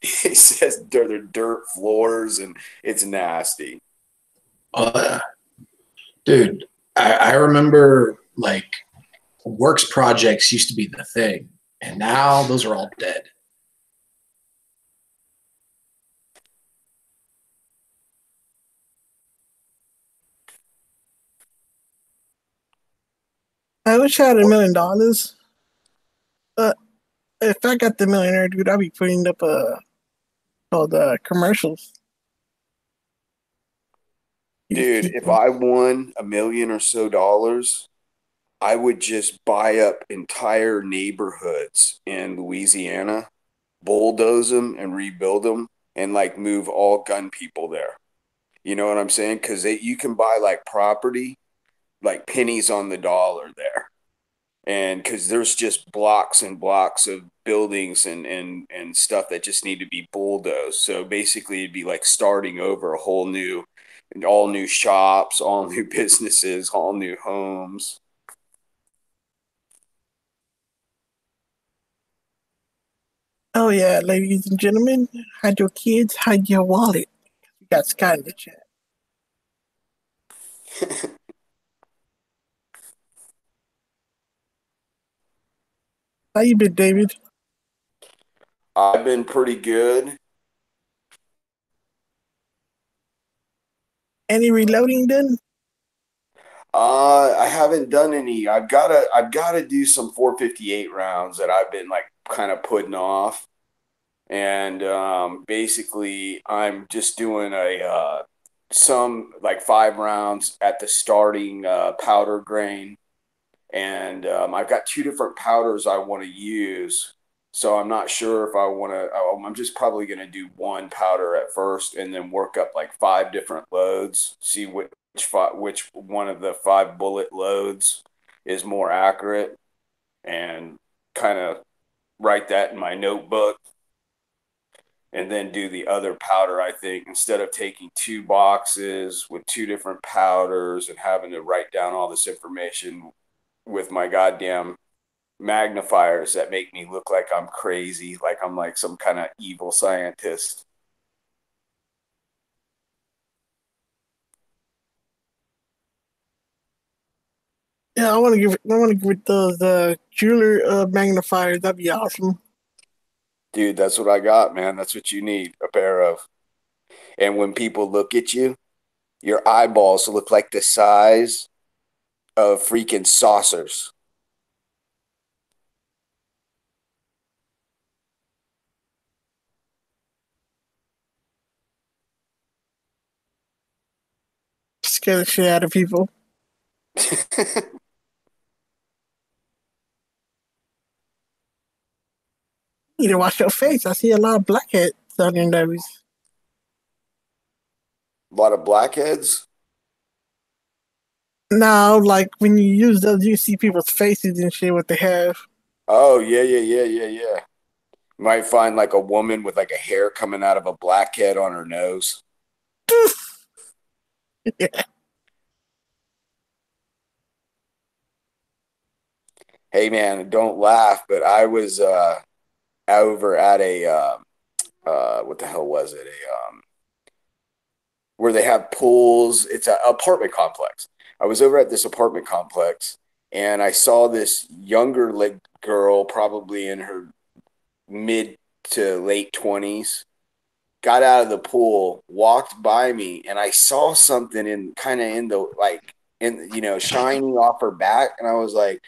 He says they're dirt floors and it's nasty. Dude, I remember like works projects used to be the thing, and now those are all dead. I wish I had $1 million. If I got the millionaire, dude, I'd be putting up all the commercials. Dude, if I won $1 million or so, I would just buy up entire neighborhoods in Louisiana, bulldoze them and rebuild them, and like move all gun people there. You know what I'm saying? Because you can buy like property like pennies on the dollar there. And because there's just blocks and blocks of buildings and stuff that just need to be bulldozed. So basically, it'd be like starting over all new shops, all new businesses, all new homes. Oh yeah, ladies and gentlemen, hide your kids, hide your wallet. We got Scott in the chat. How you been, David? I've been pretty good. Any reloading done? I haven't done any. I've gotta do some 458 rounds that I've been like kind of putting off. And basically I'm just doing some like 5 rounds at the starting powder grain, and I've got 2 different powders I want to use. So I'm not sure if I want to. I'm just probably going to do one powder at first, and then work up like 5 different loads. See which one of the 5 bullet loads is more accurate, and kind of write that in my notebook, and then do the other powder. I think instead of taking 2 boxes with 2 different powders and having to write down all this information with my goddamn magnifiers that make me look like I'm crazy, like I'm like some kind of evil scientist. Yeah, I want to give it those jeweler magnifiers. That'd be awesome. Dude, that's what I got, man. That's what you need, a pair of. And when people look at you, your eyeballs look like the size of freaking saucers. Scare the shit out of people. You need to wash your face. I see a lot of blackheads on your nose. A lot of blackheads. No, like when you use those, you see people's faces and shit, what they have. Oh, yeah. You might find like a woman with like a hair coming out of a blackhead on her nose. Yeah. Hey, man, don't laugh, but I was over at a what the hell was it? Where they have pools. It's an apartment complex. I was over at this apartment complex, and I saw this younger girl, probably in her mid to late 20s, got out of the pool, walked by me, and I saw something in shining off her back, and I was like,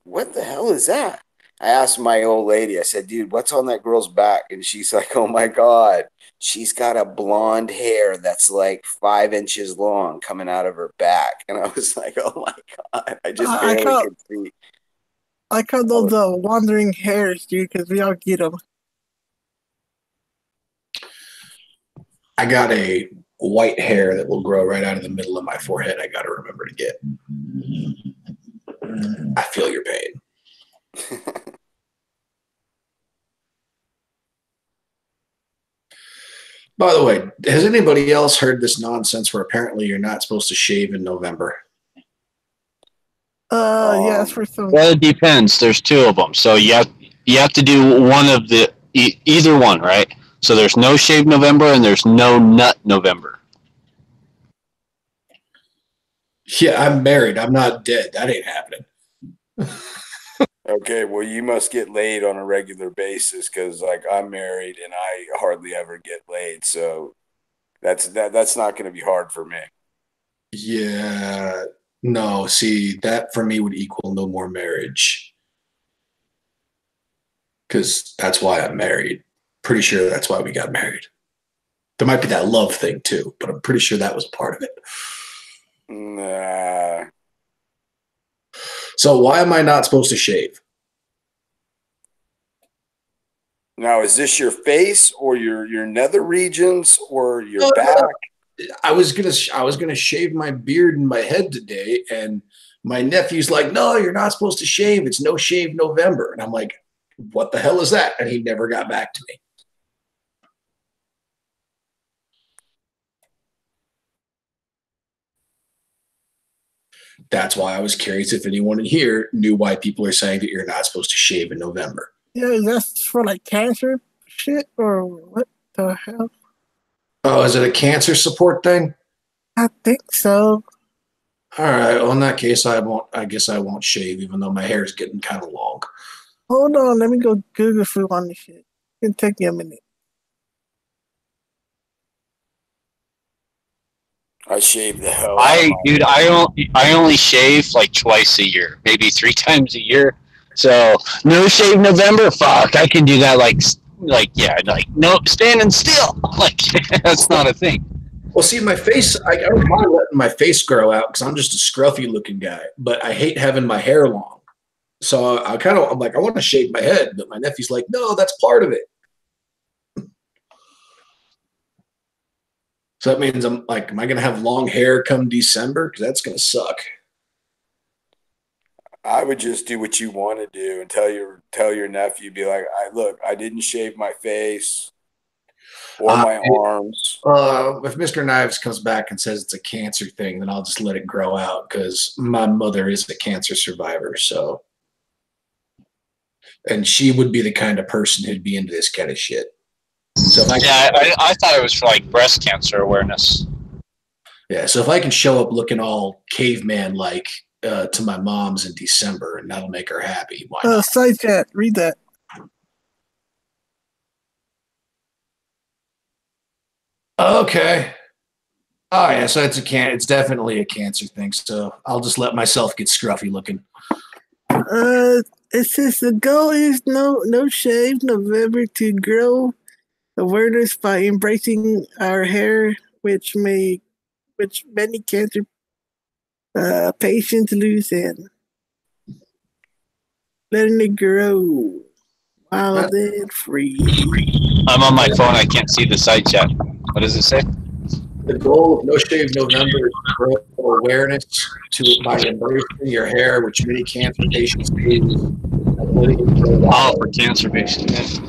what the hell is that? I asked my old lady, I said, dude, what's on that girl's back? And she's like, oh my God, she's got a blonde hair that's like 5 inches long coming out of her back. And I was like, oh my God, I just barely could see. I call those wandering hairs, dude, because we all get them. I got a white hair that will grow right out of the middle of my forehead. I got to remember to get. I feel your pain. By the way, has anybody else heard this nonsense where apparently you're not supposed to shave in November? Yeah, that's for some. Well, it depends. There's two of them, so you have to do one of the either one, right? So there's no shave November and there's no nut November. Yeah, I'm married. I'm not dead. That ain't happening. Okay, well, you must get laid on a regular basis because, like, I'm married and I hardly ever get laid, so that's not going to be hard for me. Yeah, no. See, that for me would equal no more marriage because that's why I'm married. Pretty sure that's why we got married. There might be that love thing too, but I'm pretty sure that was part of it. Nah. So why am I not supposed to shave? Now, is this your face or your nether regions or your back? I was gonna shave my beard and my head today, and my nephew's like, "No, you're not supposed to shave. It's no shave November." And I'm like, "What the hell is that?" And he never got back to me. That's why I was curious if anyone in here knew why people are saying that you're not supposed to shave in November. Yeah, that's for like cancer shit or what the hell? Oh, is it a cancer support thing? I think so. All right. Well, in that case, I guess I won't shave, even though my hair is getting kind of long. Hold on, let me go Google food on this shit. It can take you a minute. I shave the hell. I only shave like twice a year, maybe 3 times a year. So no shave November. Fuck, I can do that. Like no standing still. Like that's not a thing. Well, see, my face, I don't mind letting my face grow out because I'm just a scruffy looking guy, but I hate having my hair long. So I'm like, I want to shave my head, but my nephew's like, no, that's part of it. So that means I'm like, am I going to have long hair come December? Because that's going to suck. I would just do what you want to do and tell your nephew, be like, I didn't shave my face or my arms. If Mr. Knives comes back and says it's a cancer thing, then I'll just let it grow out because my mother is a cancer survivor. So, and she would be the kind of person who'd be into this kind of shit. So I thought it was for like breast cancer awareness. Yeah, so if I can show up looking all caveman like to my mom's in December, and that'll make her happy. Why not? Side chat, read that. Okay. Oh yeah, so it's definitely a cancer thing. So I'll just let myself get scruffy looking. It says the goal is no shave November to grow awareness by embracing our hair, which many cancer patients lose and letting it grow wild and free. I'm on my phone. I can't see the side chat. What does it say? The goal of No Shave November is to grow awareness by embracing your hair, which many cancer patients lose. Oh, for cancer patients.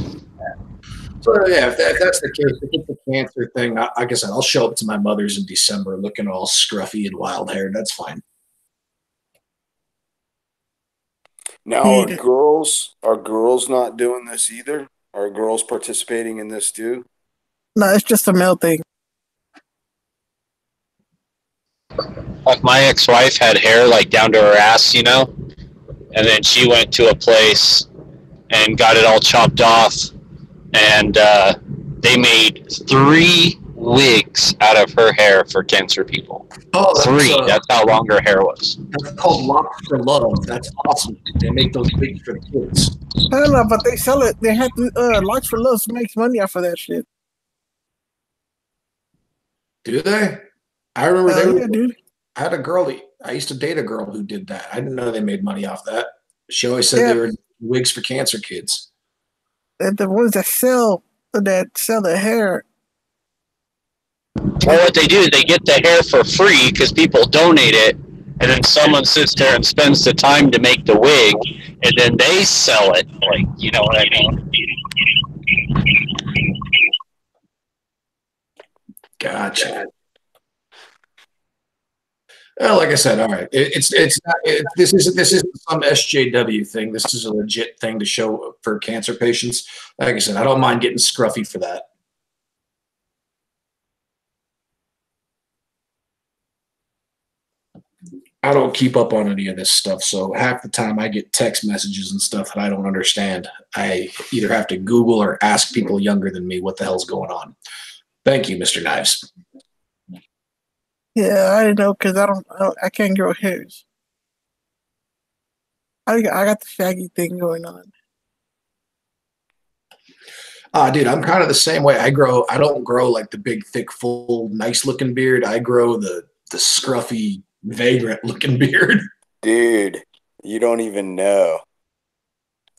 So yeah, if that's the case, if it's a cancer thing, like I said, I'll show up to my mother's in December looking all scruffy and wild hair. That's fine. Now, are girls not doing this either? Are girls participating in this too? No, it's just a male thing. Like my ex-wife had hair like down to her ass, you know, and then she went to a place and got it all chopped off, and they made 3 wigs out of her hair for cancer people. Oh, 3. That's how long her hair was. That's called Locks for Love. That's awesome. They make those wigs for the kids. I don't know, but they sell it. They have to. Locks for Love makes money off of that shit. Do they? I remember Yeah, dude. I had a girl. I used to date a girl who did that. I didn't know they made money off that. She always said they were wigs for cancer kids. And the ones that sell the hair. Well, what they do is they get the hair for free because people donate it, and then someone sits there and spends the time to make the wig, and then they sell it. Like, you know what I mean? Gotcha. Well, like I said, all right. This isn't some SJW thing. This is a legit thing to show for cancer patients. Like I said, I don't mind getting scruffy for that. I don't keep up on any of this stuff, so half the time I get text messages and stuff that I don't understand. I either have to Google or ask people younger than me what the hell's going on. Thank you, Mr. Knives. Yeah, I didn't know because I can't grow hairs. I got the shaggy thing going on. Dude, I'm kind of the same way. I don't grow like the big, thick, full, nice-looking beard. I grow the scruffy, vagrant-looking beard. Dude, you don't even know.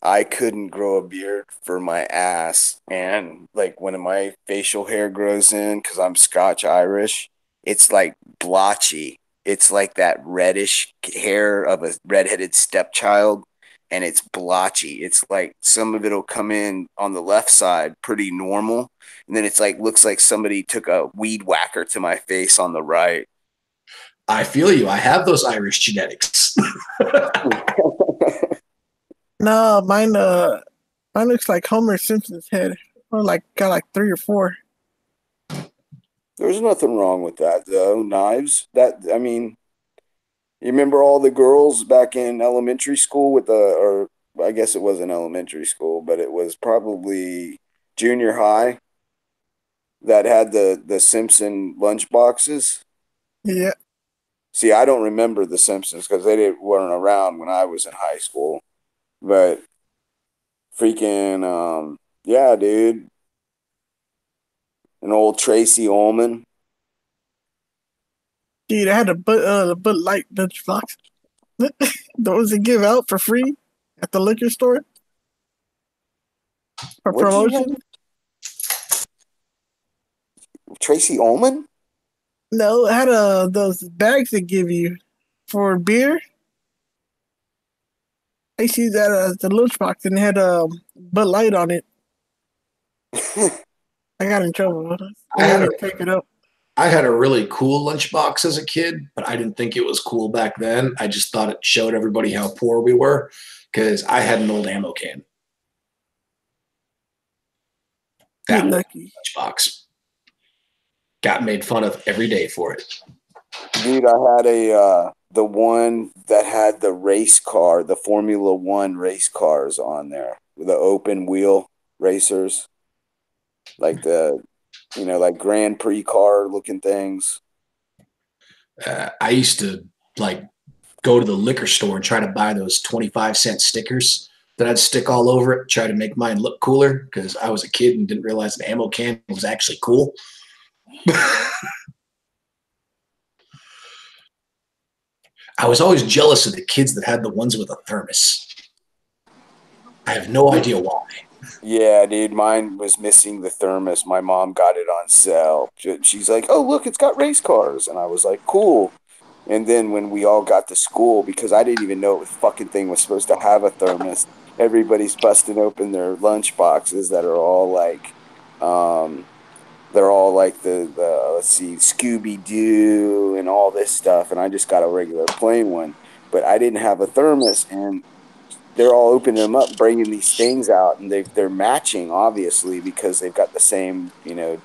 I couldn't grow a beard for my ass. And like when my facial hair grows in, because I'm Scotch Irish, it's like blotchy. It's like that reddish hair of a redheaded stepchild, and it's blotchy. It's like some of it'll come in on the left side pretty normal, and then it's like looks like somebody took a weed whacker to my face on the right. I feel you. I have those Irish genetics. No, mine looks like Homer Simpson's head. Or got like 3 or 4. There's nothing wrong with that, though. Knives. I mean, you remember all the girls back in elementary school or I guess it wasn't elementary school, but it was probably junior high that had the Simpson lunch boxes? Yeah. See, I don't remember the Simpsons because weren't around when I was in high school. But freaking, yeah, dude. An old Tracy Ullman. Dude, I had the Bud Light lunchbox. Those they give out for free at the liquor store for promotion. Tracy Ullman? No, it had those bags they give you for beer. I see that as the lunchbox and it had Bud Light on it. I got in trouble. I had to pick it up. I had a really cool lunchbox as a kid, but I didn't think it was cool back then. I just thought it showed everybody how poor we were because I had an old ammo can. That lucky lunchbox got made fun of every day for it. Dude, I had the one that had the race car, the Formula One race cars on there, the open wheel racers, like like Grand Prix car looking things. I used to like go to the liquor store and try to buy those 25-cent stickers that I'd stick all over it, try to make mine look cooler because I was a kid and didn't realize an ammo can was actually cool. I was always jealous of the kids that had the ones with a thermos. I have no idea why. Yeah, dude, mine was missing the thermos. My mom got it on sale. She's like, "Oh, look, it's got race cars," and I was like, "Cool." And then when we all got to school, because I didn't even know the fucking thing was supposed to have a thermos, everybody's busting open their lunch boxes that are all like, they're all like the let's see, Scooby Doo and all this stuff, and I just got a regular plain one, but I didn't have a thermos, and they're all opening them up, bringing these things out, and they're matching obviously because they've got the same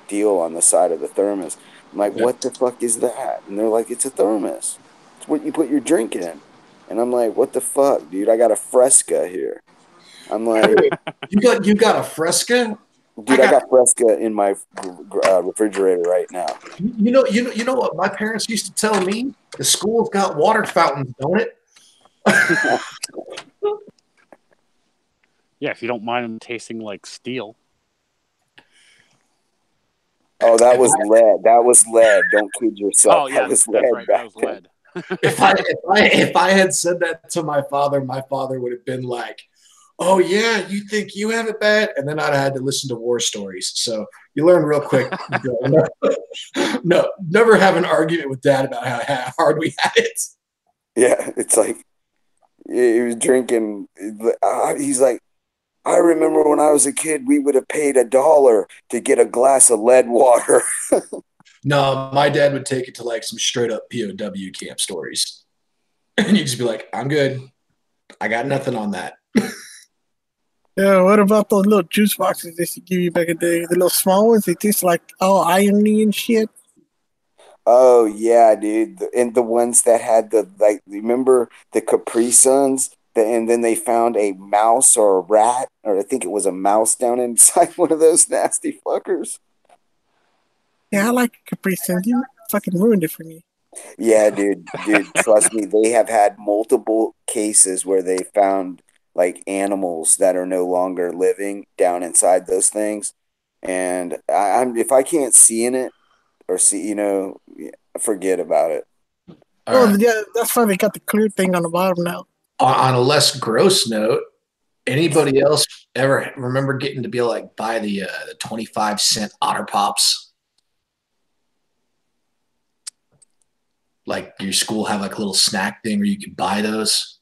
deal on the side of the thermos. I'm like, what the fuck is that? And they're like, it's a thermos. It's what you put your drink in. And I'm like, what the fuck, dude? I got a Fresca here. I'm like, you got a Fresca? dude, I got Fresca in my refrigerator right now. You know what my parents used to tell me? The school's got water fountains, don't it? Yeah, if you don't mind them tasting like steel. Oh, that was lead. That was lead. Don't kid yourself. Oh, yeah, that's right. That was lead. If I had said that to my father would have been like, "Oh yeah, you think you have it bad?" And then I'd have had to listen to war stories. So you learn real quick. No, never have an argument with Dad about how hard we had it. Yeah, it's like he was drinking. He's like, I remember when I was a kid, we would have paid $1 to get a glass of lead water. No, my dad would take it to like some straight up POW camp stories. And you'd just be like, I'm good. I got nothing on that. Yeah, what about those little juice boxes they used to give you back in the day? The little small ones, they taste like all irony and shit. Oh yeah, dude. And the ones that had remember the Capri Suns? And then they found a mouse or a rat, or I think it was a mouse down inside one of those nasty fuckers. Yeah, I like Capri Sun. You fucking ruined it for me. Yeah, dude, trust me, they have had multiple cases where they found like animals that are no longer living down inside those things. And I'm if I can't see in it or see, forget about it. Oh, yeah, that's why they got the clear thing on the bottom now. On a less gross note, anybody else ever remember getting to be like buy the 25-cent Otter Pops? Like your school have like a little snack thing where you could buy those.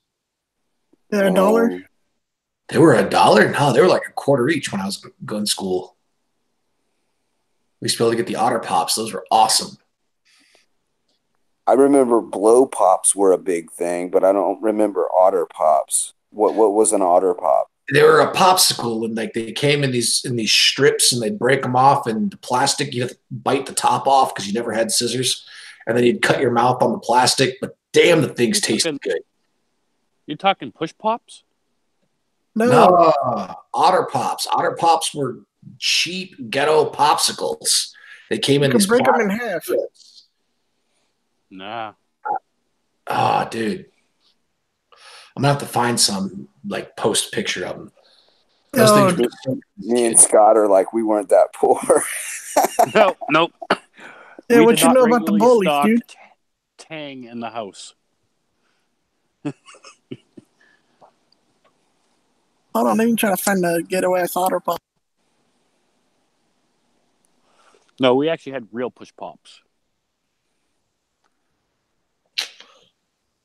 They're $1. They were $1? No, they were like a quarter each when I was going to school. We used to be able to get the Otter Pops. Those were awesome. I remember Blow Pops were a big thing, but I don't remember Otter Pops. What was an Otter Pop? They were a popsicle, and like they came in these strips, and they'd break them off, and the plastic you have to bite the top off because you never had scissors, and then you'd cut your mouth on the plastic. But damn, the things tasted good. You talking Push Pops? No, Otter Pops. Otter Pops were cheap ghetto popsicles. They came in these. Break them in half. Nah. Ah, dude. I'm gonna have to find some like post picture of them. Me and Scott are like we weren't that poor. Nope. Yeah, what you know about the bullies, dude? Tang in the house. Hold on, let me try to find the ghetto ass Otter Pop. No, we actually had real Push Pops.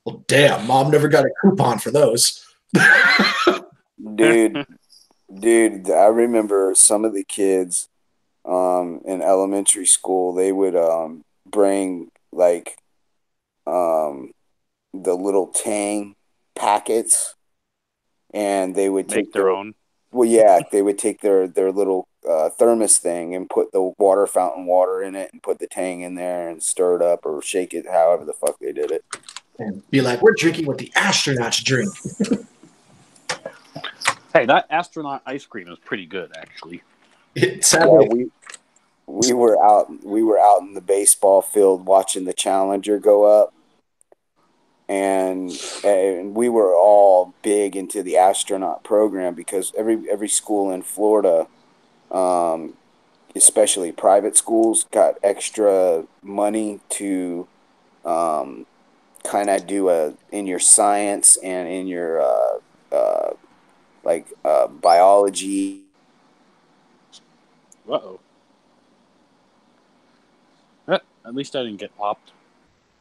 Well, damn, Mom never got a coupon for those. Dude, I remember some of the kids in elementary school, they would bring like the little Tang packets, and they would take their own. Well, yeah, they would take their little thermos thing and put the water fountain water in it and put the tang in there and stir it up or shake it, however the fuck they did it. And be like, we're drinking what the astronauts drink. Hey, that astronaut ice cream is pretty good, actually. We were out in the baseball field watching the Challenger go up, and we were all big into the astronaut program because every school in Florida, especially private schools, got extra money to kind of do in your science and in your biology. Uh-oh. At least I didn't get popped.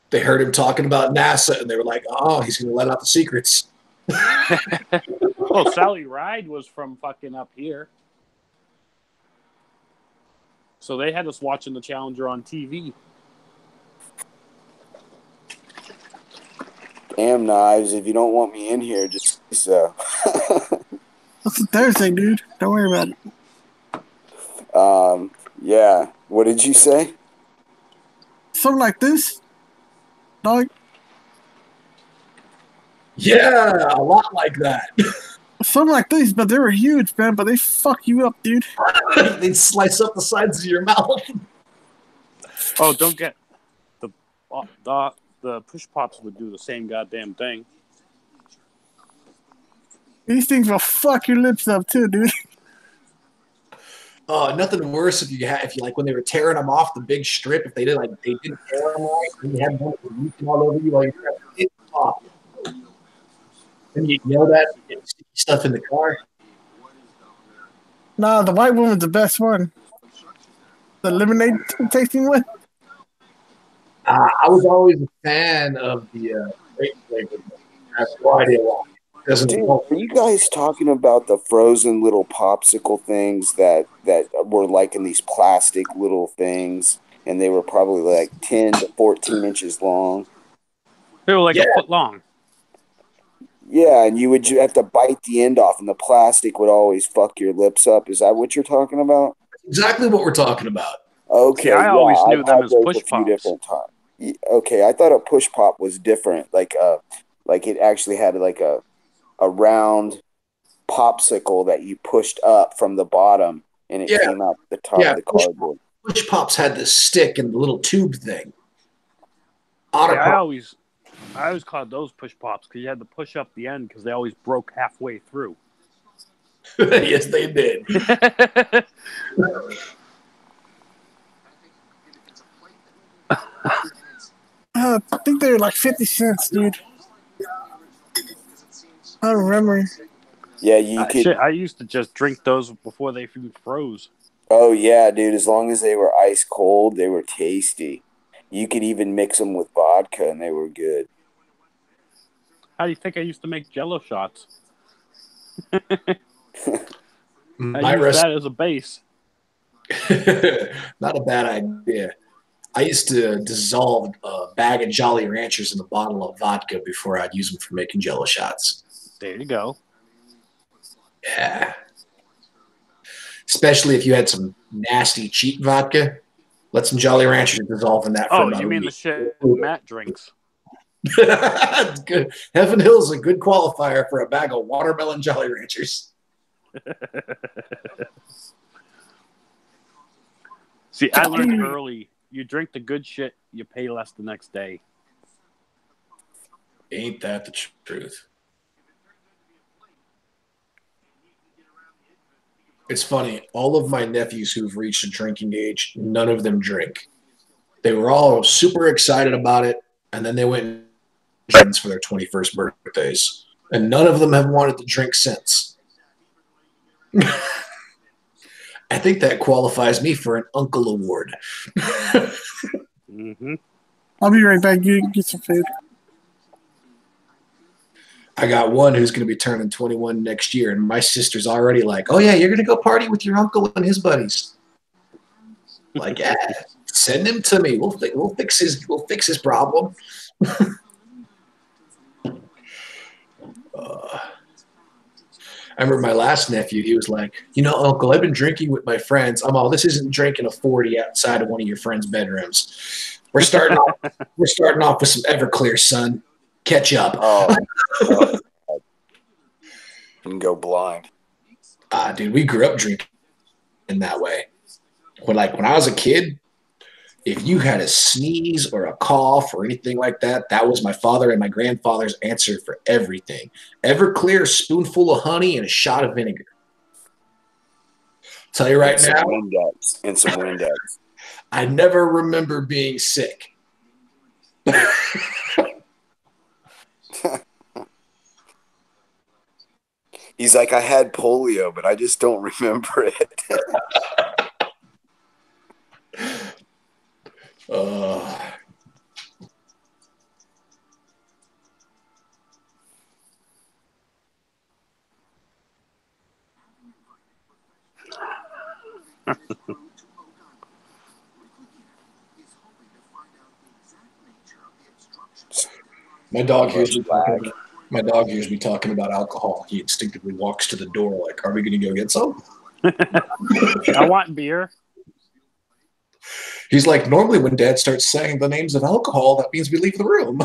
They heard him talking about NASA, and they were like, oh, he's going to let out the secrets. Oh, Sally Ride was from fucking up here. So they had us watching the Challenger on TV. Damn, Knives, if you don't want me in here, just so. It's a Thursday, dude. Don't worry about it. Yeah. What did you say? Something like this, dog. Yeah, a lot like that. Something like this, but they were huge, man. But they fuck you up, dude. They'd slice up the sides of your mouth. Oh, don't get the push pops would do the same goddamn thing. These things will fuck your lips up too, dude. Oh, nothing worse if you like when they were tearing them off the big strip. If they didn't tear them right, and you had one leaking all over you while you're trying to get them off. Then you yell at and get sticky stuff in the car. Nah, the white one was the best one. The lemonade tasting one. I was always a fan of the grape flavor. I have no idea why. Dude, are you guys talking about the frozen little popsicle things that were like in these plastic little things, and they were probably like 10 to 14 inches long? They were like a foot long. Yeah, and you would have to bite the end off, and the plastic would always fuck your lips up. Is that what you're talking about? Exactly what we're talking about. Okay, I always knew them as push pops. Different times. Okay, I thought a push pop was different. Like it actually had like a round popsicle that you pushed up from the bottom, and it came out the top of the cardboard. Push pops had this stick and the little tube thing. I always called those push pops because you had to push up the end because they always broke halfway through. Yes, they did. I think they were like 50 cents, dude. I don't remember. Yeah, you could. Shit, I used to just drink those before they froze. Oh yeah, dude! As long as they were ice cold, they were tasty. You could even mix them with vodka, and they were good. How do you think I used to make Jello shots? I used that as a base. Not a bad idea. I used to dissolve a bag of Jolly Ranchers in a bottle of vodka before I'd use them for making Jello shots. There you go. Yeah. Especially if you had some nasty cheap vodka. Let some Jolly Ranchers dissolve in that. Oh, you mean the shit Matt drinks? That's good. Heaven Hill's a good qualifier for a bag of watermelon Jolly Ranchers. See, I learned early. You drink the good shit, you pay less the next day. Ain't that the truth? It's funny. All of my nephews who've reached a drinking age, none of them drink. They were all super excited about it, and then they went and for their 21st birthdays. And none of them have wanted to drink since. I think that qualifies me for an uncle award. Mm-hmm. I'll be right back. Get some food. I got one who's going to be turning 21 next year, and my sister's already like, "Oh yeah, you're going to go party with your uncle and his buddies." Like, yeah, send him to me. We'll fix his problem. I remember my last nephew, he was like, Uncle, I've been drinking with my friends. I'm all, this isn't drinking a 40 outside of one of your friends' bedrooms. We're starting off with some Everclear, son. Catch up. Oh, you can go blind. Dude, we grew up drinking in that way. When I was a kid, if you had a sneeze or a cough or anything like that, that was my father and my grandfather's answer for everything. Everclear, a spoonful of honey, and a shot of vinegar. Tell you right now. And some Windex. I never remember being sick. He's like, I had polio, but I just don't remember it. My dog hears me talking about alcohol. He instinctively walks to the door like, are we going to go get some? I want beer. He's like, normally when Dad starts saying the names of alcohol, that means we leave the room.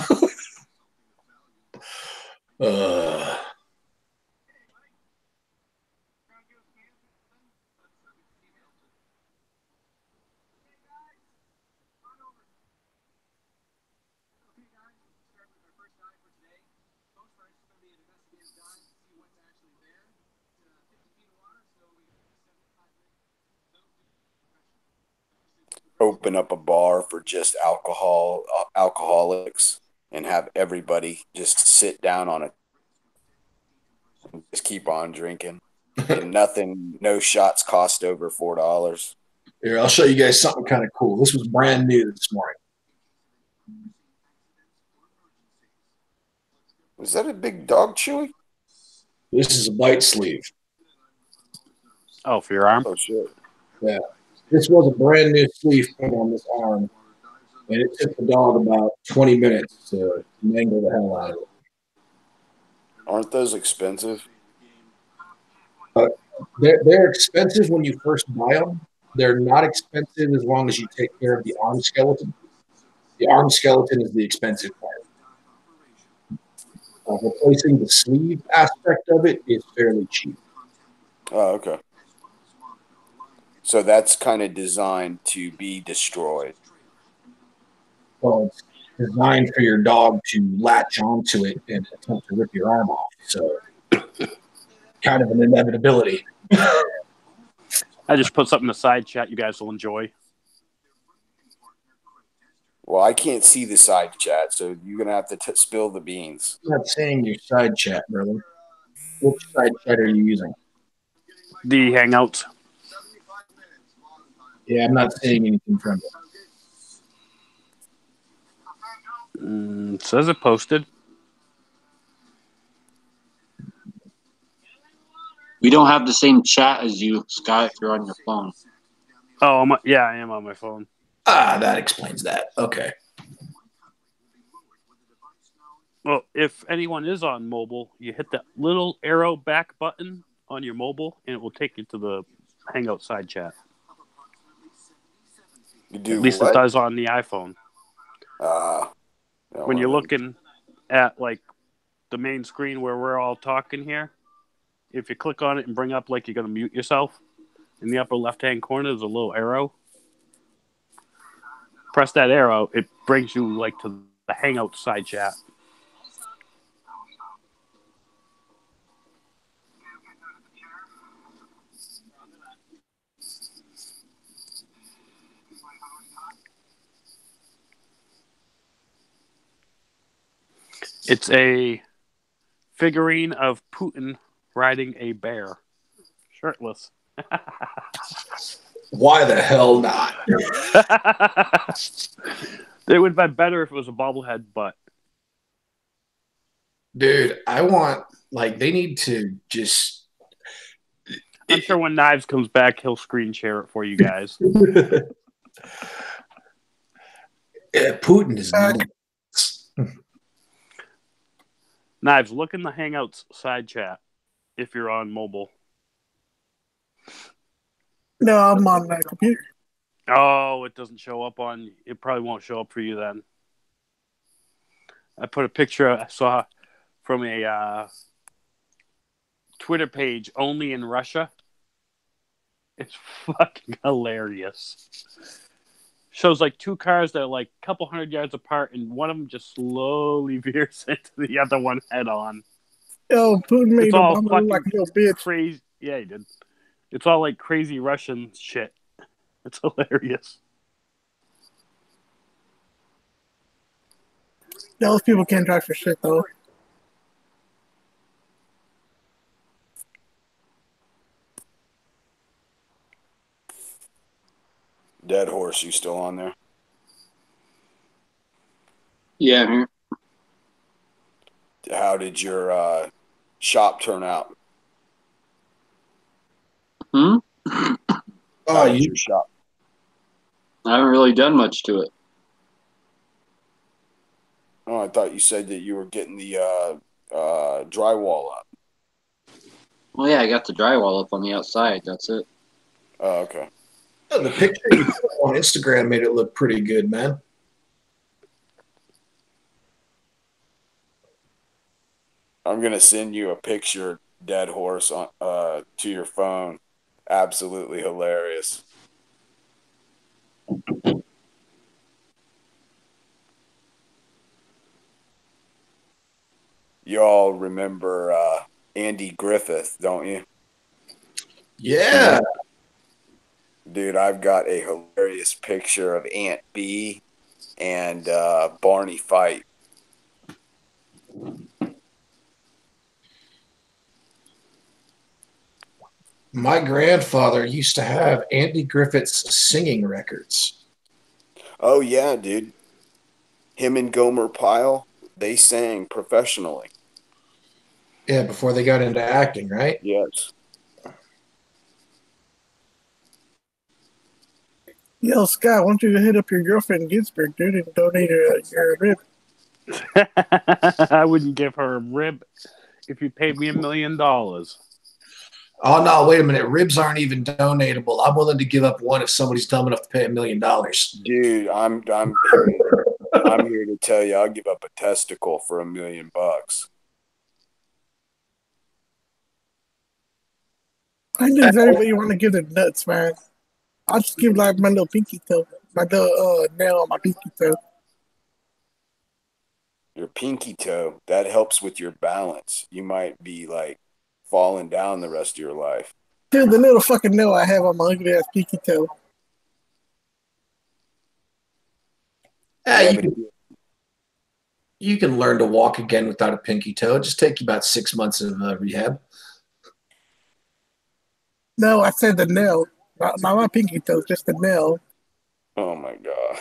Open up a bar for just alcoholics, and have everybody just sit down on it and just keep on drinking. And no shots cost over $4. Here, I'll show you guys something kind of cool. This was brand new this morning. Is that a big dog chewy? This is a bite sleeve. Oh, for your arm? Oh, shit. Yeah. This was a brand new sleeve put on this arm, and it took the dog about 20 minutes to mangle the hell out of it. Aren't those expensive? They're expensive when you first buy them. They're not expensive as long as you take care of the arm skeleton. The arm skeleton is the expensive part. Replacing the sleeve aspect of it is fairly cheap. Oh, okay. So that's kind of designed to be destroyed. Well, it's designed for your dog to latch onto it and attempt to rip your arm off. So, kind of an inevitability. I just put something in the side chat you guys will enjoy. Well, I can't see the side chat, so you're going to have to spill the beans. I'm not saying your side chat, brother. Which side chat are you using? The Hangouts. Yeah, I'm not saying anything from it. Says it posted. We don't have the same chat as you, Scott, if you're on your phone. Oh, yeah, I am on my phone. That explains that. Okay. Well, if anyone is on mobile, you hit that little arrow back button on your mobile, and it will take you to the Hangout side chat. You do At least what? it does on the iPhone. When you're looking at like the main screen where we're all talking here, if you click on it and bring up like you're going to mute yourself, in the upper left-hand corner there's a little arrow. Press that arrow, it brings you like to the Hangout side chat. It's a figurine of Putin riding a bear, shirtless. Why the hell not? It would have been better if it was a bobblehead butt. Dude, I want, they need to just... I'm sure when Knives comes back, he'll screen share it for you guys. Yeah, Putin is nuts. Knives, look in the Hangouts side chat. if you're on mobile. No, I'm on my computer. Oh, it doesn't show up on. It probably won't show up for you then. I put a picture I saw from a Twitter page only in Russia. It's fucking hilarious. Shows like two cars that are like a couple hundred yards apart, and one of them just slowly veers into the other one head on. Yo, Putin made It's all Obama look like a little bitch. crazy. Yeah, he did. It's all like crazy Russian shit. It's hilarious. Those people can't drive for shit, though. Dead Horse, you still on there? Yeah, I'm here. How did your shop turn out? How did your shop? I haven't really done much to it. Oh, I thought you said that you were getting the drywall up. Well, yeah, I got the drywall up on the outside. That's it. Oh, okay. Oh, the picture you put on Instagram made it look pretty good, man. I'm gonna send you a picture, Dead Horse, on to your phone. Absolutely hilarious. You all remember Andy Griffith, don't you? Yeah. Dude, I've got a hilarious picture of Aunt B and Barney Fight. My grandfather used to have Andy Griffith's singing records. Oh, yeah, dude. Him and Gomer Pyle, they sang professionally. Yeah, before they got into acting, right? Yes. Yo, Scott, why don't you hit up your girlfriend in Ginsburg, dude, and donate her your rib? I wouldn't give her a rib if you paid me $1 million. Oh, no, wait a minute. Ribs aren't even donatable. I'm willing to give up one if somebody's dumb enough to pay $1 million. Dude, I'm here to tell you, I'll give up a testicle for $1 million. I think if everybody want to give their nuts, man. I'll just give like my little pinky toe, my little nail on my pinky toe. Your pinky toe, that helps with your balance. You might be like falling down the rest of your life. Dude, the little fucking nail I have on my ugly ass pinky toe. You can learn to walk again without a pinky toe. It just take you about 6 months of rehab. No, I said the nail. Not my pinky toe, just the nail. Oh my god.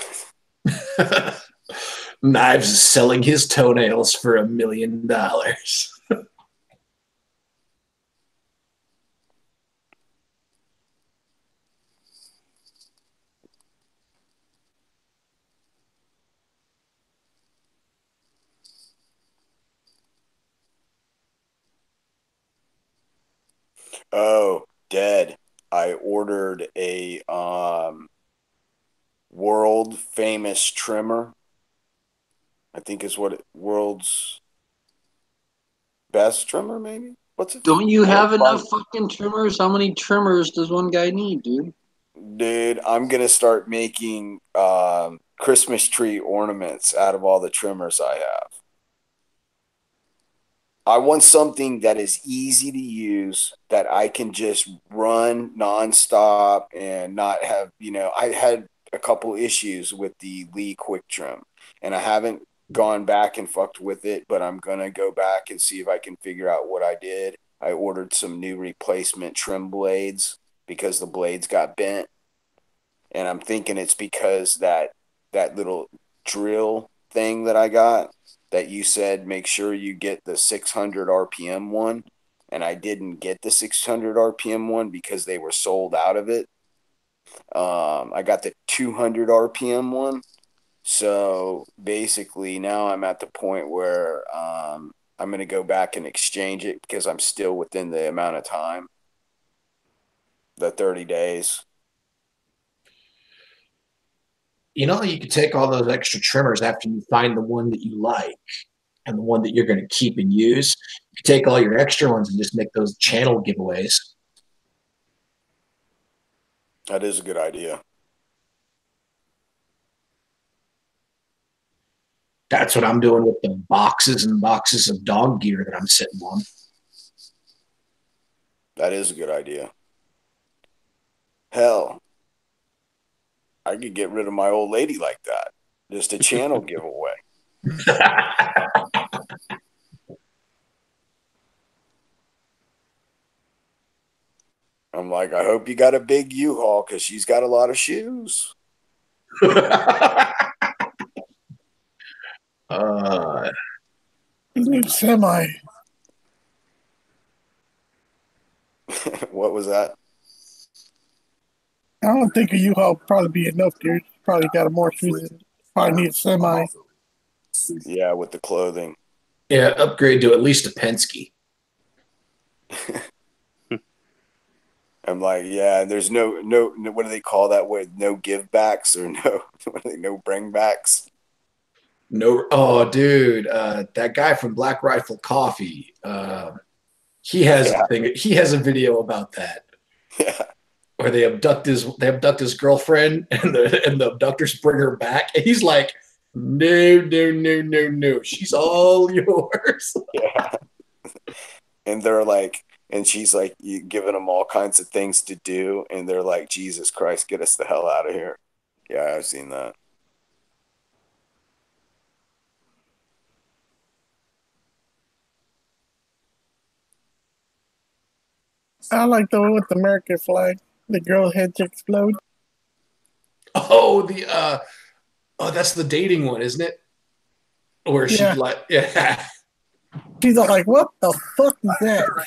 Knives is selling his toenails for $1 million. Oh, dead. I ordered a world famous trimmer. I think is what world's best trimmer, maybe? What's it? Don't you have enough fucking trimmers? How many trimmers does one guy need, dude? Dude, I'm gonna start making Christmas tree ornaments out of all the trimmers I have. I want something that is easy to use, that I can just run nonstop and not have, I had a couple issues with the Lee Quick Trim, and I haven't gone back and fucked with it, but I'm going to go back and see if I can figure out what I did. I ordered some new replacement trim blades because the blades got bent, and I'm thinking it's because that little drill thing that I got, that you said make sure you get the 600 RPM one, and I didn't get the 600 RPM one because they were sold out of it. I got the 200 RPM one. So basically now I'm at the point where I'm going to go back and exchange it because I'm still within the amount of time, the 30 days. You know, you could take all those extra trimmers after you find the one that you like and the one that you're going to keep and use. You could take all your extra ones and just make those channel giveaways. That is a good idea. That's what I'm doing with the boxes and boxes of dog gear that I'm sitting on. That is a good idea. Hell, I could get rid of my old lady like that. Just a channel giveaway. I'm like, I hope you got a big U-Haul because she's got a lot of shoes. Semi. What was that? I don't think a U-Haul would probably be enough, dude. Probably got a more shoes. Probably need a semi. Yeah, with the clothing. Yeah, upgrade to at least a Penske. I'm like, yeah, there's no, what do they call that word? No give backs or no bring backs? No, oh, dude, that guy from Black Rifle Coffee, he has a thing. He has a video about that. Yeah. Where they abduct his girlfriend, and the abductors bring her back, and he's like, no, she's all yours. Yeah. And they're like, and she's like, you giving them all kinds of things to do, and they're like, Jesus Christ, get us the hell out of here. Yeah, I've seen that. I like the one with the American flag. The girl head to explode. Oh, that's the dating one, isn't it? Where she yeah. She's like, what the fuck is that?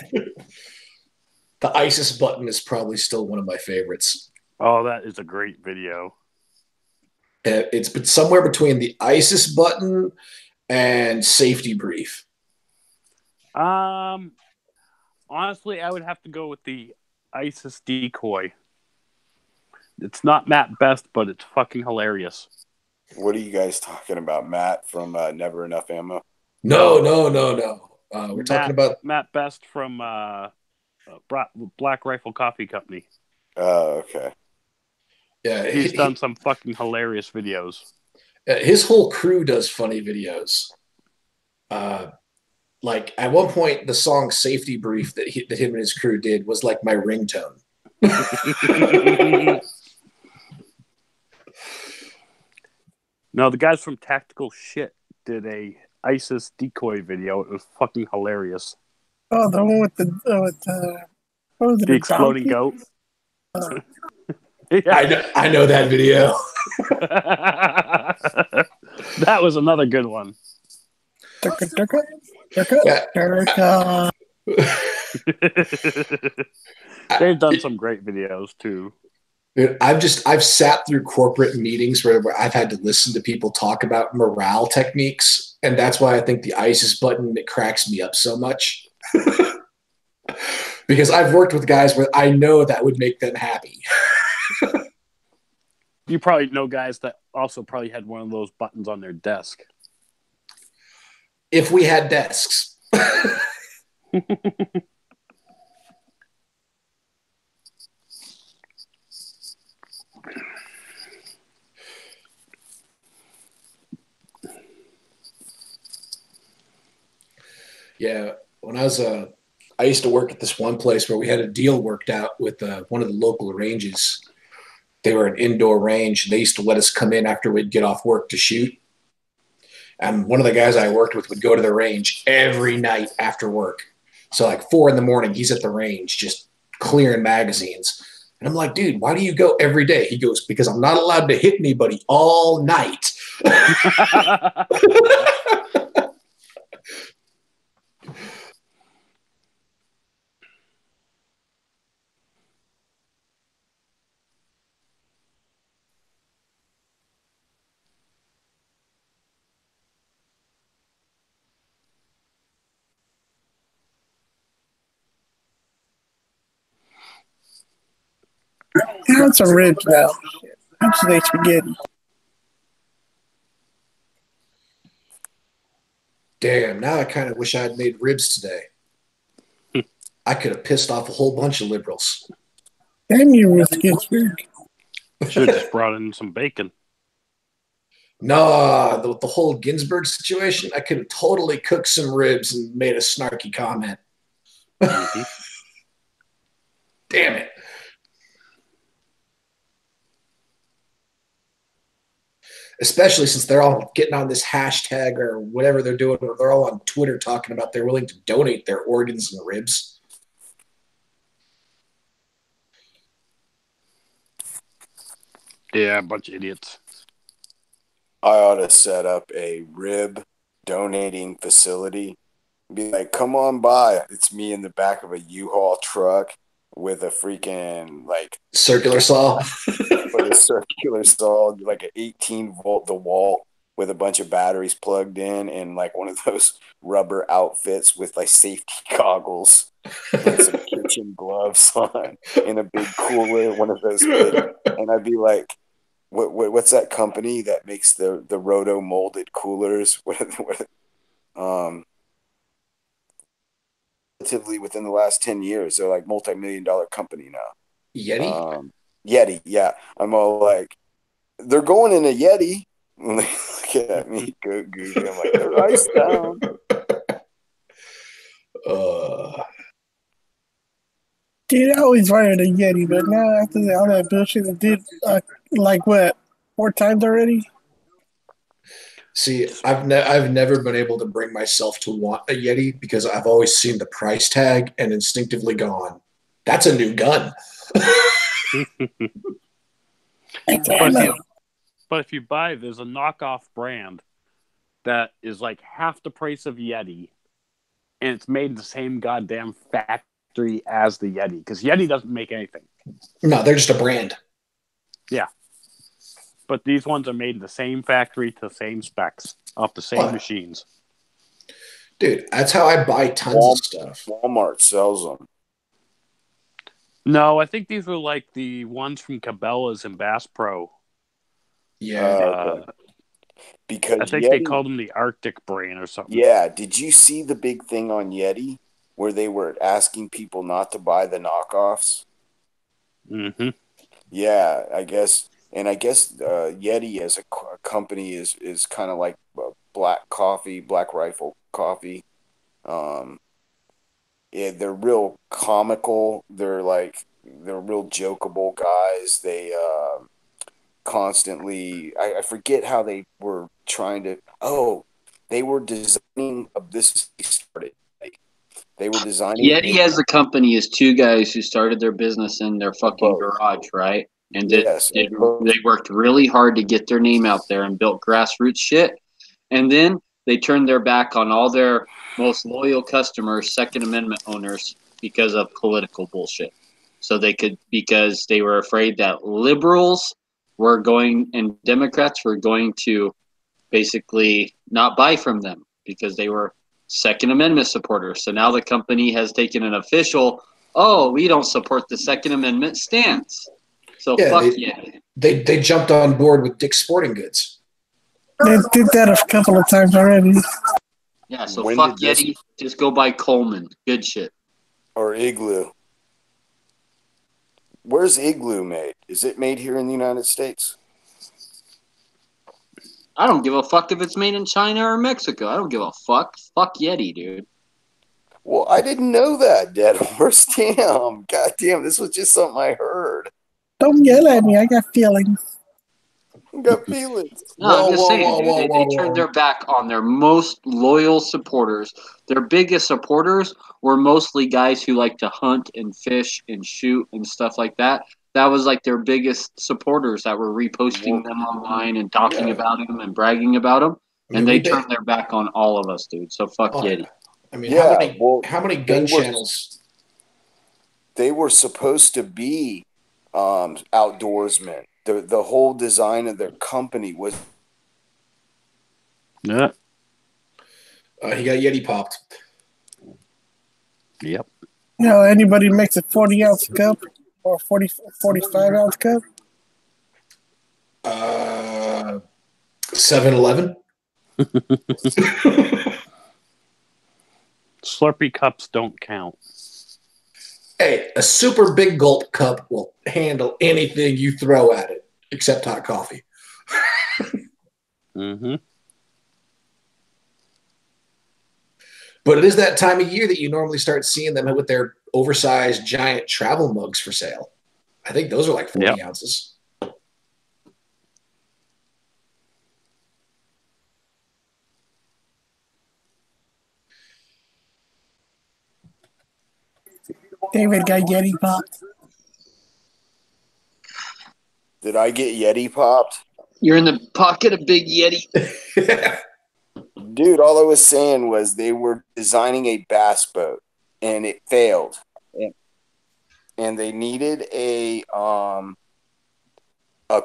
The ISIS button is probably still one of my favorites. Oh, that is a great video. It's been somewhere between the ISIS button and safety brief. Honestly, I would have to go with the ISIS decoy. It's not Matt Best, but it's fucking hilarious. What are you guys talking about, Matt from Never Enough Ammo? No. We're talking about Matt Best from Black Rifle Coffee Company. Oh, okay. Yeah, he's done some fucking hilarious videos. His whole crew does funny videos. Like at one point, the song "Safety Brief" that him and his crew did was like my ringtone. No, the guys from Tactical Shit did a ISIS decoy video. It was fucking hilarious. Oh, the one with what was it? The exploding goat. Yeah. I know that video. That was another good one. They've done some great videos too. I've sat through corporate meetings where I've had to listen to people talk about morale techniques, and that's why I think the ISIS button, it cracks me up so much. Because I've worked with guys where I know that would make them happy. You probably know guys that also probably had one of those buttons on their desk. If we had desks. Yeah, when I used to work at this one place where we had a deal worked out with one of the local ranges. They were an indoor range. They used to let us come in after we'd get off work to shoot. And one of the guys I worked with would go to the range every night after work. So like 4 a.m, he's at the range just clearing magazines. And I'm like, dude, why do you go every day? He goes, because I'm not allowed to hit anybody all night. want some ribs now. I'm today spaghetti. Damn, now I kind of wish I had made ribs today. I could have pissed off a whole bunch of liberals. Damn you, Ruth Ginsburg. Should have just brought in some bacon. No, the whole Ginsburg situation, I could have totally cooked some ribs and made a snarky comment. Mhm. Damn it. Especially since they're all getting on this hashtag or whatever they're doing, or they're all on Twitter talking about they're willing to donate their organs and ribs. Yeah, a bunch of idiots. I ought to set up a rib donating facility. Be like, come on by. It's me in the back of a U-Haul truck with a freaking like Circular saw. with a circular saw, like an 18-volt DeWalt with a bunch of batteries plugged in, and like one of those rubber outfits with like safety goggles and some kitchen gloves on, in a big cooler, one of those big. And I'd be like, what's that company that makes the roto molded coolers? Relatively within the last 10 years, they're like multi-million-dollar company now. Yeti? Yeti, yeah. I'm all like, they're going in a Yeti. And they look at me, go googly. I'm like, they're ice down. Dude, I always wanted a Yeti, but now after all that bullshit I did, like what, 4 times already? See, I've never been able to bring myself to want a Yeti because I've always seen the price tag and instinctively gone, that's a new gun. But if you buy, there's a knockoff brand that is like half the price of Yeti, and it's made in the same goddamn factory as the Yeti, because Yeti doesn't make anything. No, they're just a brand. Yeah. But these ones are made in the same factory to the same specs, off the same machines. Dude, that's how I buy tons of stuff. Walmart sells them. No, I think these were like the ones from Cabela's and Bass Pro. Yeah. Because I think they called them the Arctic brand or something. Yeah. Did you see the big thing on Yeti where they were asking people not to buy the knockoffs? Mm-hmm. Yeah, I guess. And I guess Yeti as a company is kind of like Black Rifle Coffee. Yeah, they're real comical. They're real jokeable guys. They constantly, I forget how they were trying to. Oh, they were designing. They were designing. Yeti as a company is 2 guys who started their business in their fucking garage, right? And they worked really hard to get their name out there and built grassroots shit. And then they turned their back on all their most loyal customers, Second Amendment owners, because of political bullshit. So because they were afraid that liberals were going and Democrats were going to basically not buy from them because they were Second Amendment supporters. So now the company has taken an official, we don't support the Second Amendment stance. So They jumped on board with Dick's Sporting Goods. They did that a couple of times already. Yeah, so fuck Yeti. Just go buy Coleman. Good shit. Or Igloo. Where's Igloo made? Is it made here in the United States? I don't give a fuck if it's made in China or Mexico. I don't give a fuck. Fuck Yeti, dude. Well, I didn't know that, Dead Horse. Damn. God damn, this was just something I heard. Don't yell at me. I got feelings. Got feelings. No, I'm just saying, dude, they turned their back on their most loyal supporters. Their biggest supporters were mostly guys who like to hunt and fish and shoot and stuff like that. That was like their biggest supporters that were reposting them online and talking about them and bragging about them. And they turned their back on all of us, dude. So fuck Yeti. I mean, how many gun channels? They were supposed to be outdoorsmen. The whole design of their company was. Yeah. He got Yeti popped. Yep. Anybody makes a 40-ounce cup, or 45-ounce cup? 7-Eleven. Slurpee cups don't count. Hey, a super big gulp cup will handle anything you throw at it, except hot coffee. Mm-hmm. But it is that time of year that you normally start seeing them with their oversized giant travel mugs for sale. I think those are like 40 ounces. David got Yeti popped. Did I get Yeti popped? You're in the pocket of Big Yeti. Dude, all I was saying was they were designing a bass boat and it failed. And they needed a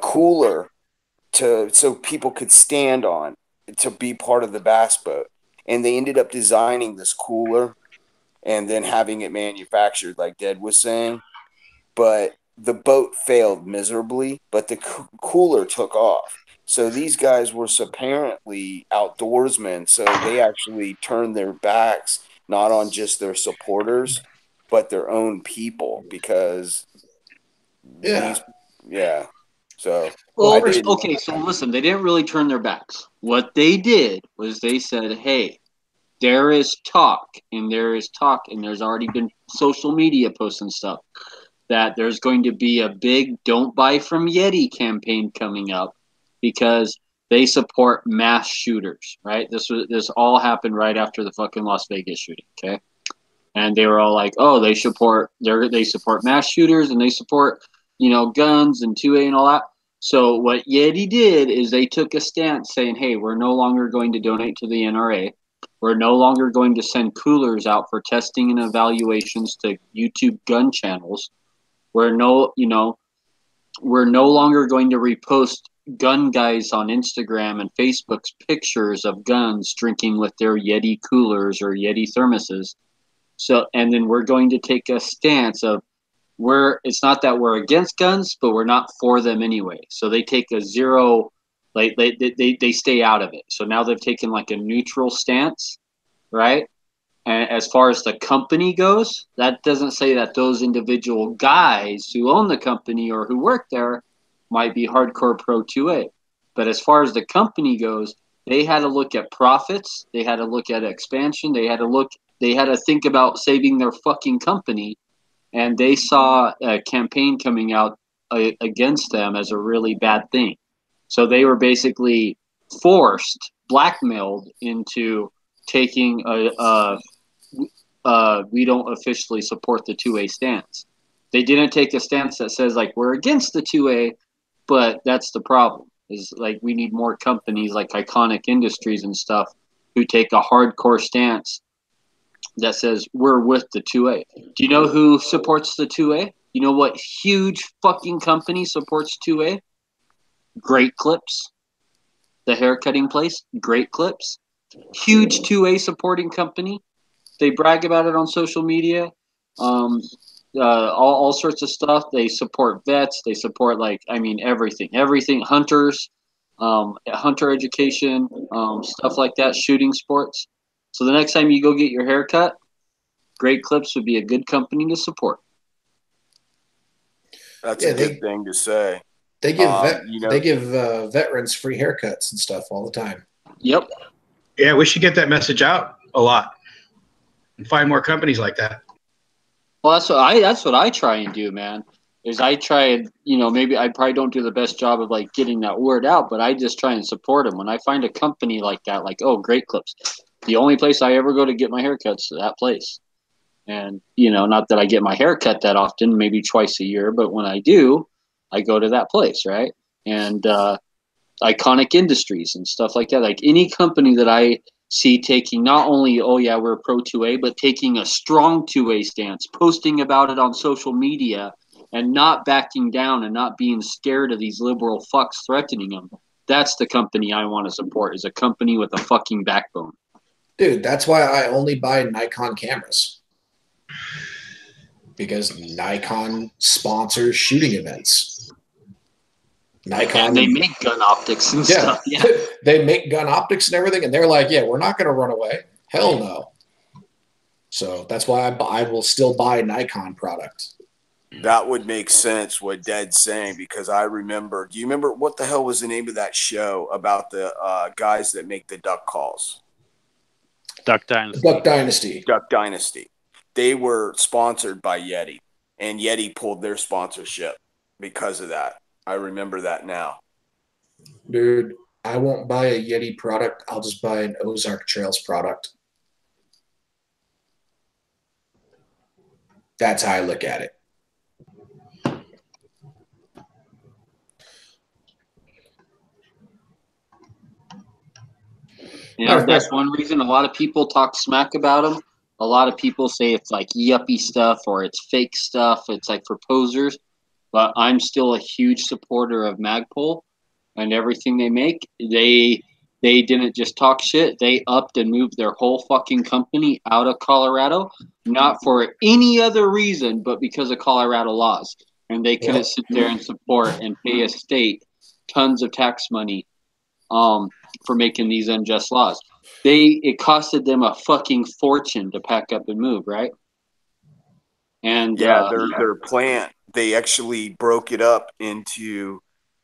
cooler so people could stand on to be part of the bass boat. And they ended up designing this cooler and then having it manufactured, like Ded was saying. But the boat failed miserably, but the cooler took off. So these guys were apparently outdoorsmen, so they actually turned their backs not on just their supporters, but their own people because So Well, okay, so listen, they didn't really turn their backs. What they did was they said, hey, there is talk, and there's already been social media posts and stuff, that there's going to be a big Don't Buy From Yeti campaign coming up because they support mass shooters, right? This all happened right after the fucking Las Vegas shooting, okay? And they were all like, oh, they support mass shooters and they support, guns and 2A and all that. So what Yeti did is they took a stance saying, hey, we're no longer going to donate to the NRA. We're no longer going to send coolers out for testing and evaluations to YouTube gun channels. We're no longer going to repost gun guys on Instagram and Facebook's pictures of guns drinking with their Yeti coolers or Yeti thermoses. So, and then we're going to take a stance of it's not that we're against guns, but we're not for them anyway. So they take a zero, like they stay out of it. So now they've taken like a neutral stance, right? And as far as the company goes, that doesn't say that those individual guys who own the company or who work there might be hardcore pro 2A. But as far as the company goes, they had to look at profits. They had to look at expansion. They had to think about saving their fucking company. And they saw a campaign coming out against them as a really bad thing. So they were basically blackmailed into taking we don't officially support the 2A stance. They didn't take a stance that says like we're against the 2A, but that's the problem. Is like we need more companies like Iconic Industries and stuff who take a hardcore stance that says we're with the 2A. Do you know who supports the 2A? You know what huge fucking company supports 2A? Great Clips. The haircutting place, Great Clips. Huge 2A supporting company. They brag about it on social media. All sorts of stuff. They support vets. They support everything. Hunters, hunter education, stuff like that. Shooting sports. So the next time you go get your hair cut, Great Clips would be a good company to support. That's a good thing to say. They give veterans free haircuts and stuff all the time. Yep. Yeah, we should get that message out a lot and find more companies like that. Well, that's what I try and do, man. Is I try and maybe I probably don't do the best job of like getting that word out, but I just try and support them. When I find a company like that, like Great Clips, the only place I ever go to get my haircuts is that place. And not that I get my hair cut that often, maybe twice a year, but when I do, I go to that place, right? And Iconic Industries and stuff like that. Like any company that I see taking not only, we're pro 2A, but taking a strong 2A stance, posting about it on social media and not backing down and not being scared of these liberal fucks threatening them. That's the company I want to support, is a company with a fucking backbone. Dude, that's why I only buy Nikon cameras. because Nikon sponsors shooting events. Nikon, and they make gun optics and yeah, stuff. Yeah, they make gun optics and everything, and they're like, yeah, we're not going to run away. Hell no. So that's why I will still buy Nikon product. That would make sense what Dead's saying, because I remember. Do you remember what the hell was the name of that show about the guys that make the duck calls? Duck Dynasty. Duck Dynasty. Duck Dynasty. They were sponsored by Yeti, and Yeti pulled their sponsorship because of that. I remember that now. Dude, I won't buy a Yeti product. I'll just buy an Ozark Trails product. That's how I look at it. you know, that's one reason a lot of people talk smack about them. A lot of people say it's like yuppie stuff or it's fake stuff. It's like for posers. But I'm still a huge supporter of Magpul and everything they make. They didn't just talk shit. They upped and moved their whole fucking company out of Colorado, not for any other reason, but because of Colorado laws. And they couldn't sit there and support and pay a state tons of tax money for making these unjust laws. It costed them a fucking fortune to pack up and move, right? And yeah, their plant, they actually broke it up into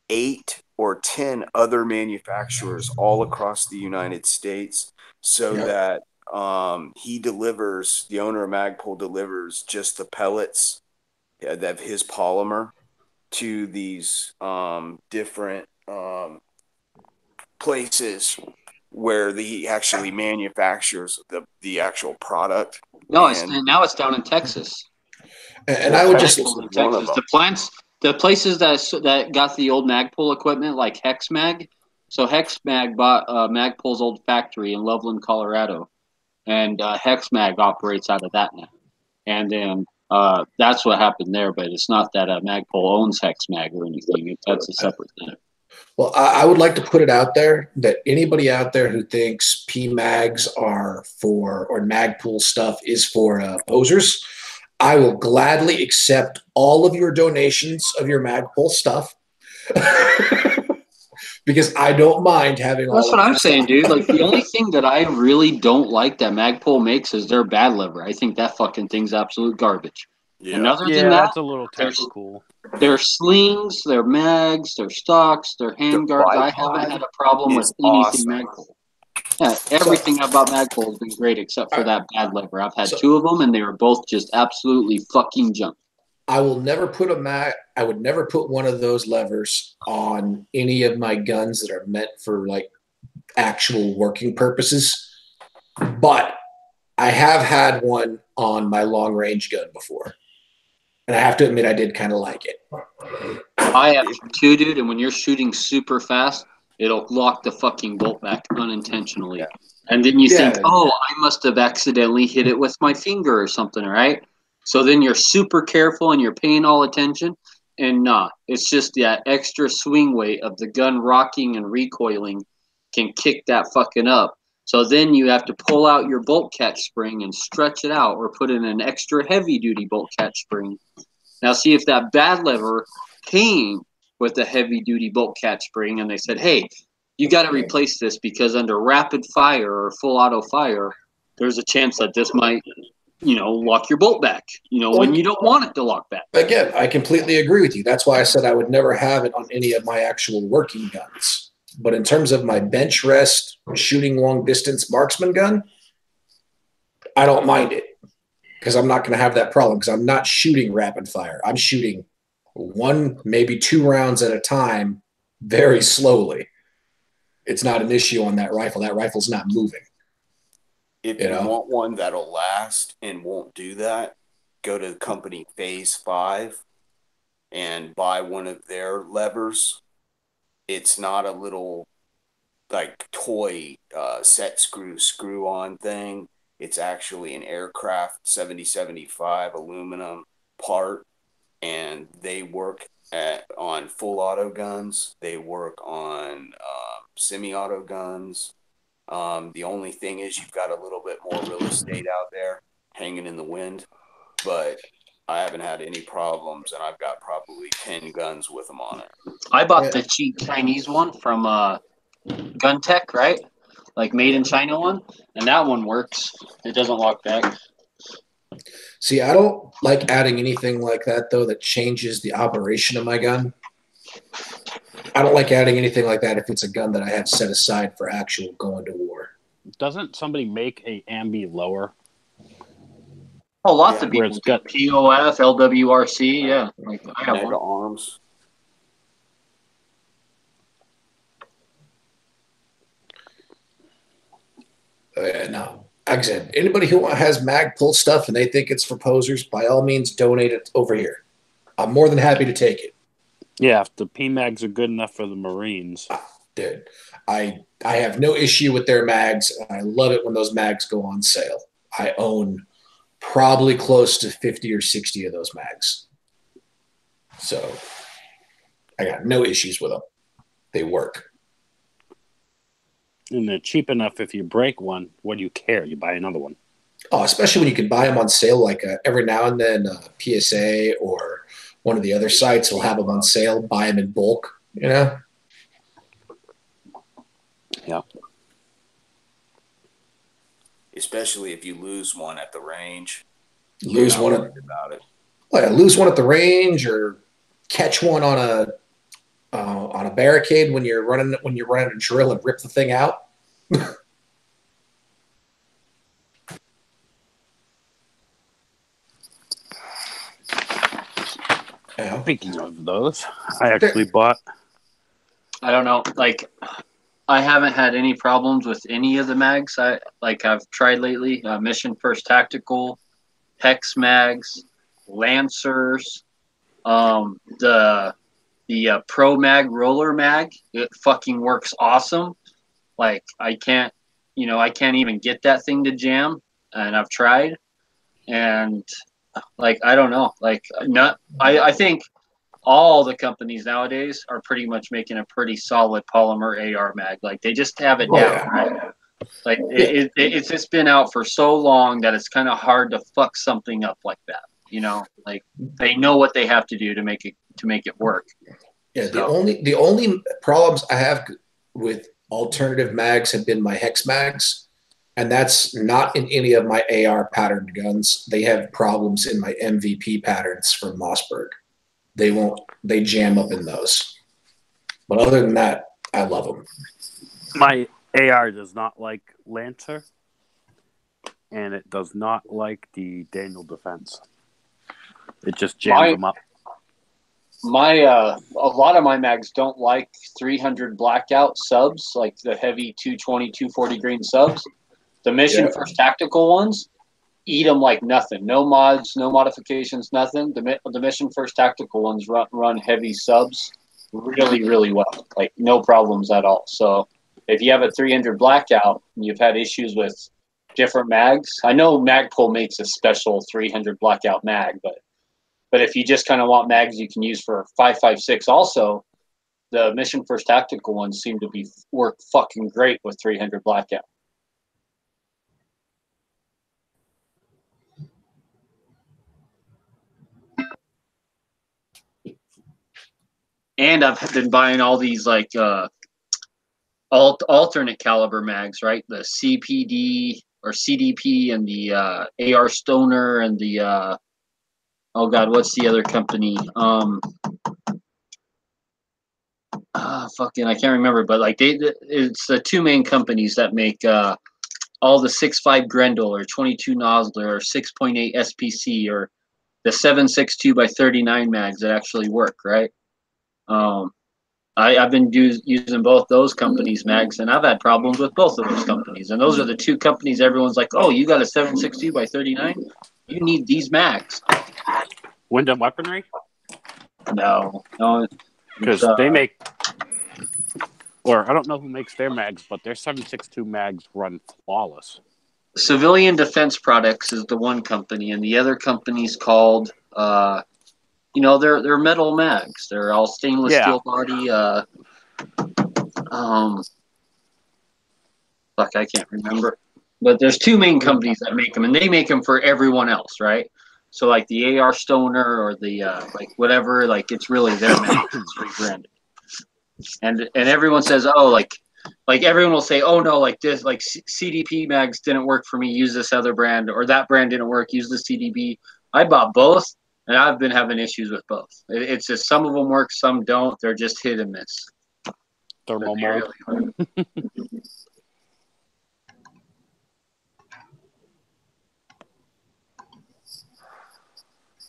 8 or 10 other manufacturers all across the United States, so that he delivers, the owner of Magpul delivers just the pellets of his polymer to these different places where he actually manufactures the actual product. No, now it's down in Texas. And I would just Texas. The places that got the old Magpul equipment, like HexMag. So HexMag bought Magpul's old factory in Loveland, Colorado, and HexMag operates out of that now. And then that's what happened there. But it's not that Magpul owns HexMag or anything. That's a separate thing. Well, I would like to put it out there that anybody out there who thinks PMags are for, or Magpul stuff is for posers, I will gladly accept all of your donations of your Magpul stuff because I don't mind having all. That's what I'm saying, dude. Like, the only thing that I really don't like that Magpul makes is their bad liver. I think that fucking thing's absolute garbage. Yeah. And other than that, that's a little cool. Their slings, their mags, their stocks, their handguards. I haven't had a problem with anything Magpul. Yeah, everything about Magpul has been great except for that bad lever. I've had 2 of them, and they were both just absolutely fucking junk. I will never put I would never put one of those levers on any of my guns that are meant for like actual working purposes. But I have had one on my long range gun before. And I have to admit, I did kind of like it. I have 2, dude, and when you're shooting super fast, it'll lock the fucking bolt back unintentionally. Yeah. And then you think, oh, I must have accidentally hit it with my finger or something, right? So then you're super careful and you're paying all attention. And nah, it's just that extra swing weight of the gun rocking and recoiling can kick that fucking up. So then you have to pull out your bolt catch spring and stretch it out or put in an extra heavy-duty bolt catch spring. Now see if that bad lever came with a heavy-duty bolt catch spring and they said, hey, you got to replace this because under rapid fire or full auto fire, there's a chance that this might, lock your bolt back, when you don't want it to lock back. Again, I completely agree with you. That's why I said I would never have it on any of my actual working guns. But in terms of my bench rest, shooting long distance marksman gun, I don't mind it because I'm not going to have that problem because I'm not shooting rapid fire. I'm shooting 1, maybe 2 rounds at a time very slowly. It's not an issue on that rifle. That rifle's not moving. If you want one that'll last and won't do that, go to the company Phase 5 and buy one of their levers. It's not a little like toy set screw-on thing. It's actually an aircraft 7075 aluminum part, and they work on full auto guns. They work on semi-auto guns. The only thing is you've got a little bit more real estate out there hanging in the wind, but I haven't had any problems, and I've got probably 10 guns with them on it. I bought the cheap Chinese one from Gun Tech, right? Like made in China one, and that one works. It doesn't lock back. See, I don't like adding anything like that though that changes the operation of my gun. I don't like adding anything like that if it's a gun that I have set aside for actual going to war. Doesn't somebody make a ambi lower? Oh, lots of Where people. it's got POF, LWRC, yeah. Like I have Mega one. arms. No, like I said, anybody who has mag pull stuff and they think it's for posers, by all means, donate it over here. I'm more than happy to take it. yeah. If the PMags are good enough for the Marines, Dude, I have no issue with their mags. I love it when those mags go on sale. I own probably close to 50 or 60 of those mags. So I got no issues with them. They work. and they're cheap enough. If you break one, what do you care? You buy another one. Oh, especially when you can buy them on sale, like every now and then PSA or one of the other sites will have them on sale, buy them in bulk, you know? Yeah. Especially if you lose one at the range. Lose You're not one worried about it. Well, lose one at the range or catch one on a barricade when you're running a drill and rip the thing out. Yeah. Speaking of those, I actually bought. I don't know. Like, I haven't had any problems with any of the mags. I've tried lately. Mission First Tactical, Hex mags, Lancers, the Pro Mag Roller Mag. It fucking works awesome. Like I can't even get that thing to jam, and I've tried, and like I don't know. Like I think all the companies nowadays are pretty much making a pretty solid polymer AR mag. Like they just have it down, right? Like it's just been out for so long that it's kind of hard to fuck something up like that. You know, like they know what they have to do to make it work. Yeah, the only problems I have with alternative mags have been my hex mags, and that's not in any of my AR patterned guns. They have problems in my MVP patterns from Mossberg. They jam up in those. But other than that, I love them. My AR does not like Lancer, and it does not like the Daniel Defense. It just jams them up. A lot of my mags don't like 300 blackout subs, like the heavy 220, 240 grain subs. The Mission First Tactical ones eat them like nothing. No mods, no modifications, nothing. The Mission First Tactical ones run heavy subs really, really well. Like no problems at all. So if you have a 300 blackout and you've had issues with different mags, I know Magpul makes a special 300 blackout mag, but if you just kind of want mags you can use for 5.56 also, the Mission First Tactical ones seem to work fucking great with 300 blackout. And I've been buying all these like alternate caliber mags, right? The CPD or CDP and the AR Stoner and the oh god, what's the other company? Fucking I can't remember, but like it's the two main companies that make all the 6.5 Grendel or 22 Nosler or 6.8 SPC or the 7.62 by 39 mags that actually work, right? I've been using both those companies' mags, and I've had problems with both of those companies. And those are the two companies everyone's like, oh, you got a 7.62 by 39? You need these mags. Wyndham Weaponry? No. Because they make, or I don't know who makes their mags, but their 7.62 mags run flawless. Civilian Defense Products is the one company, and the other company's called, they're metal mags. They're all stainless steel body. I can't remember. But there's two main companies that make them, and they make them for everyone else, right? So like the AR Stoner or the like whatever, like it's really their mag. It's rebranded. And everyone says, oh, like everyone will say, oh no, like this, like CDP mags didn't work for me. Use this other brand, or that brand didn't work. Use the CDP. I bought both, and I've been having issues with both. It's just some of them work, some don't. They're just hit and miss. Thermal mold.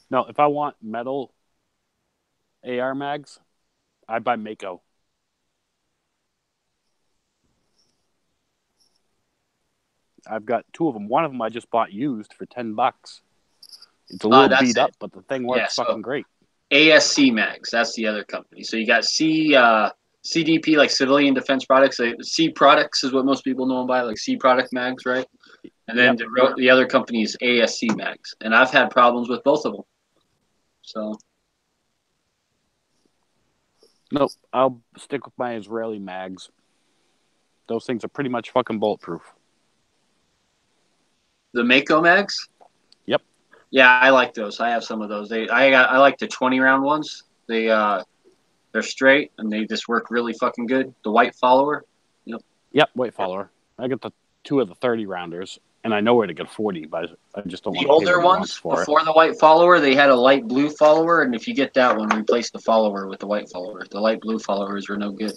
No, if I want metal AR mags, I buy Mako. I've got 2 of them. One of them I just bought used for $10. It's a little beat up, but the thing works fucking great. ASC Mags, that's the other company. So you got CDP, like Civilian Defense Products. C Products is what most people know them by, like C Product Mags, right? And then the other company is ASC Mags. And I've had problems with both of them. So. Nope, I'll stick with my Israeli mags. Those things are pretty much fucking bulletproof. The Mako mags? Yep. Yeah, I like those. I have some of those. I like the 20-round ones. They're straight and they just work really fucking good. The white follower. Yep, white follower. I got the 2 of the 30-rounders, and I know where to get 40, but I just don't want the to pay older ones for before the white follower. They had a light blue follower, and if you get that one, replace the follower with the white follower. The light blue followers are no good.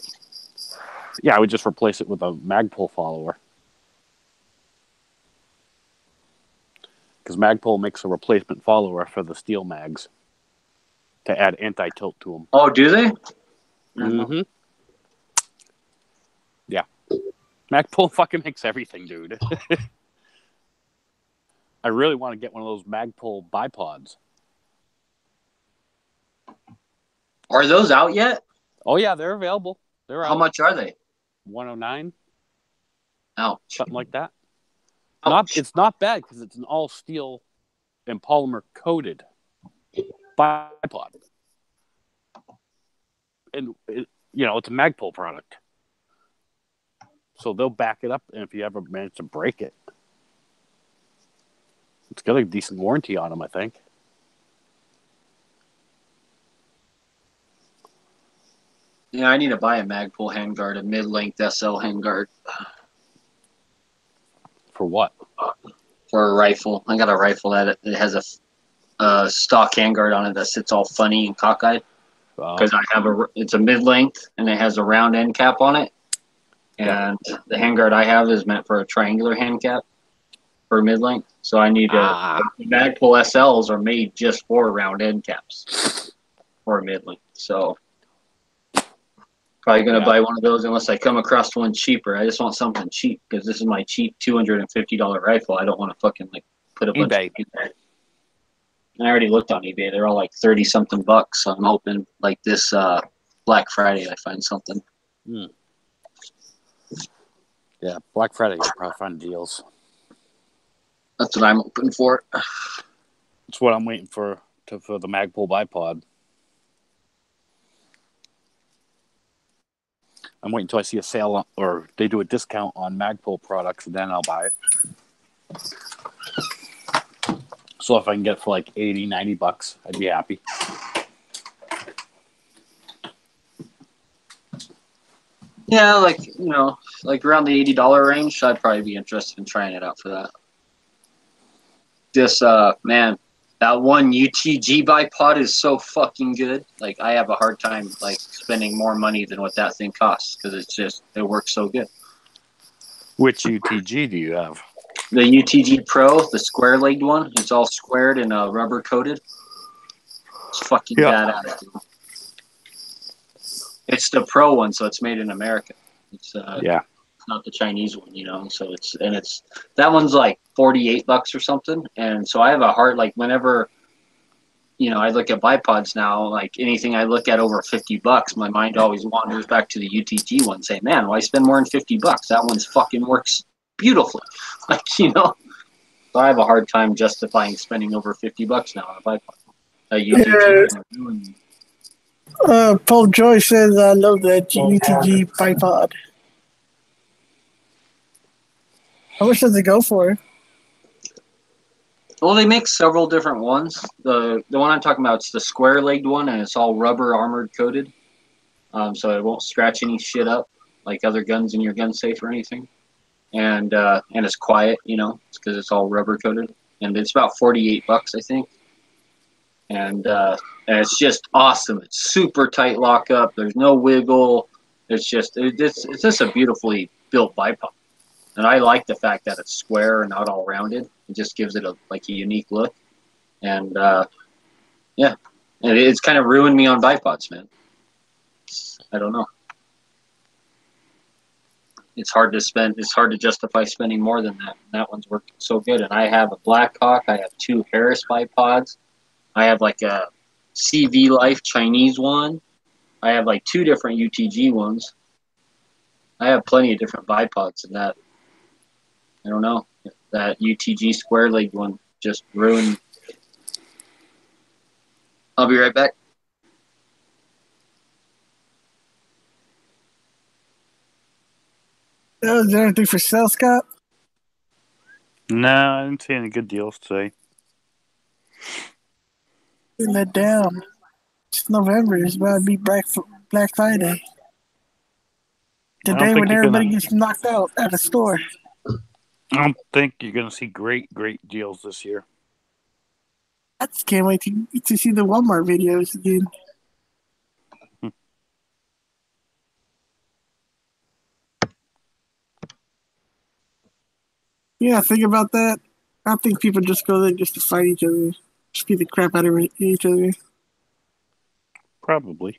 Yeah, I would just replace it with a Magpul follower. Because Magpul makes a replacement follower for the steel mags to add anti-tilt to them. Oh, do they? Mm-hmm. Yeah. Magpul fucking makes everything, dude. I really want to get one of those Magpul bipods. Are those out yet? Oh, yeah, they're available. They're out. How much are they? $109. Ouch. Something like that. Ouch. It's not bad because it's an all steel and polymer coated bipod. And, it's a Magpul product. So they'll back it up, and if you ever manage to break it, it's got a decent warranty on them, I think. Yeah, I need to buy a Magpul handguard, a mid-length SL handguard. For what? For a rifle. I got a rifle that it has a stock handguard on it that sits all funny and cockeyed. Because it's a mid-length, and it has a round end cap on it. And the handguard I have is meant for a triangular hand cap for mid-length. So I need the Magpul SLs are made just for round end caps for mid-length. So probably going to buy one of those unless I come across one cheaper. I just want something cheap because this is my cheap $250 rifle. I don't want to fucking put a bunch of eBay. And I already looked on eBay. They're all like 30-something bucks. So I'm hoping like this Black Friday I find something. Yeah, Black Friday you'll probably find deals. That's what I'm hoping for. That's what I'm waiting for the Magpul bipod. I'm waiting until I see a sale or they do a discount on Magpul products, and then I'll buy it. So if I can get it for like $80, $90, I'd be happy. Yeah, like around the $80 range, I'd probably be interested in trying it out for that. This man, that one UTG bipod is so fucking good. Like I have a hard time spending more money than what that thing costs because it works so good. Which UTG do you have? The UTG Pro, the square-legged one. It's all squared and rubber coated. It's fucking badass. It's the Pro one, so it's made in America. It's not the Chinese one, So it's that one's like $48 or something. And so I have a hard whenever I look at bipods now, like anything I look at over $50, my mind always wanders back to the UTG one, saying, "Man, why spend more than $50? That one's fucking works beautifully." So I have a hard time justifying spending over $50 now on a bipod. UTG. Paul Joy says, "I love that UTG bipod." How much does it go for? Well, they make several different ones. The one I'm talking about is the square-legged one, and it's all rubber armored coated, so it won't scratch any shit up like other guns in your gun safe or anything. And it's quiet, because it's all rubber coated, and it's about $48, I think. And it's just awesome. It's super tight lockup. There's no wiggle. It's just a beautifully built bipod. And I like the fact that it's square and not all rounded. It just gives it a unique look. And yeah, and it's kind of ruined me on bipods, man. I don't know. It's hard to justify spending more than that. That one's working so good. And I have a Blackhawk. I have 2 Harris bipods. I have like a CV Life Chinese one. I have like 2 different UTG ones. I have plenty of different bipods, and that, I don't know, that UTG square leg one just ruined. I'll be right back. Is there anything for sale, Scott? No, I didn't see any good deals today. Getting that down. It's November. It's about to be Black Friday. The day when everybody gets knocked out at the store. I don't think you're going to see great deals this year. I just can't wait to see the Walmart videos again. Yeah, think about that. I think people just go there just to fight each other. Just beat the crap out of each other. Probably.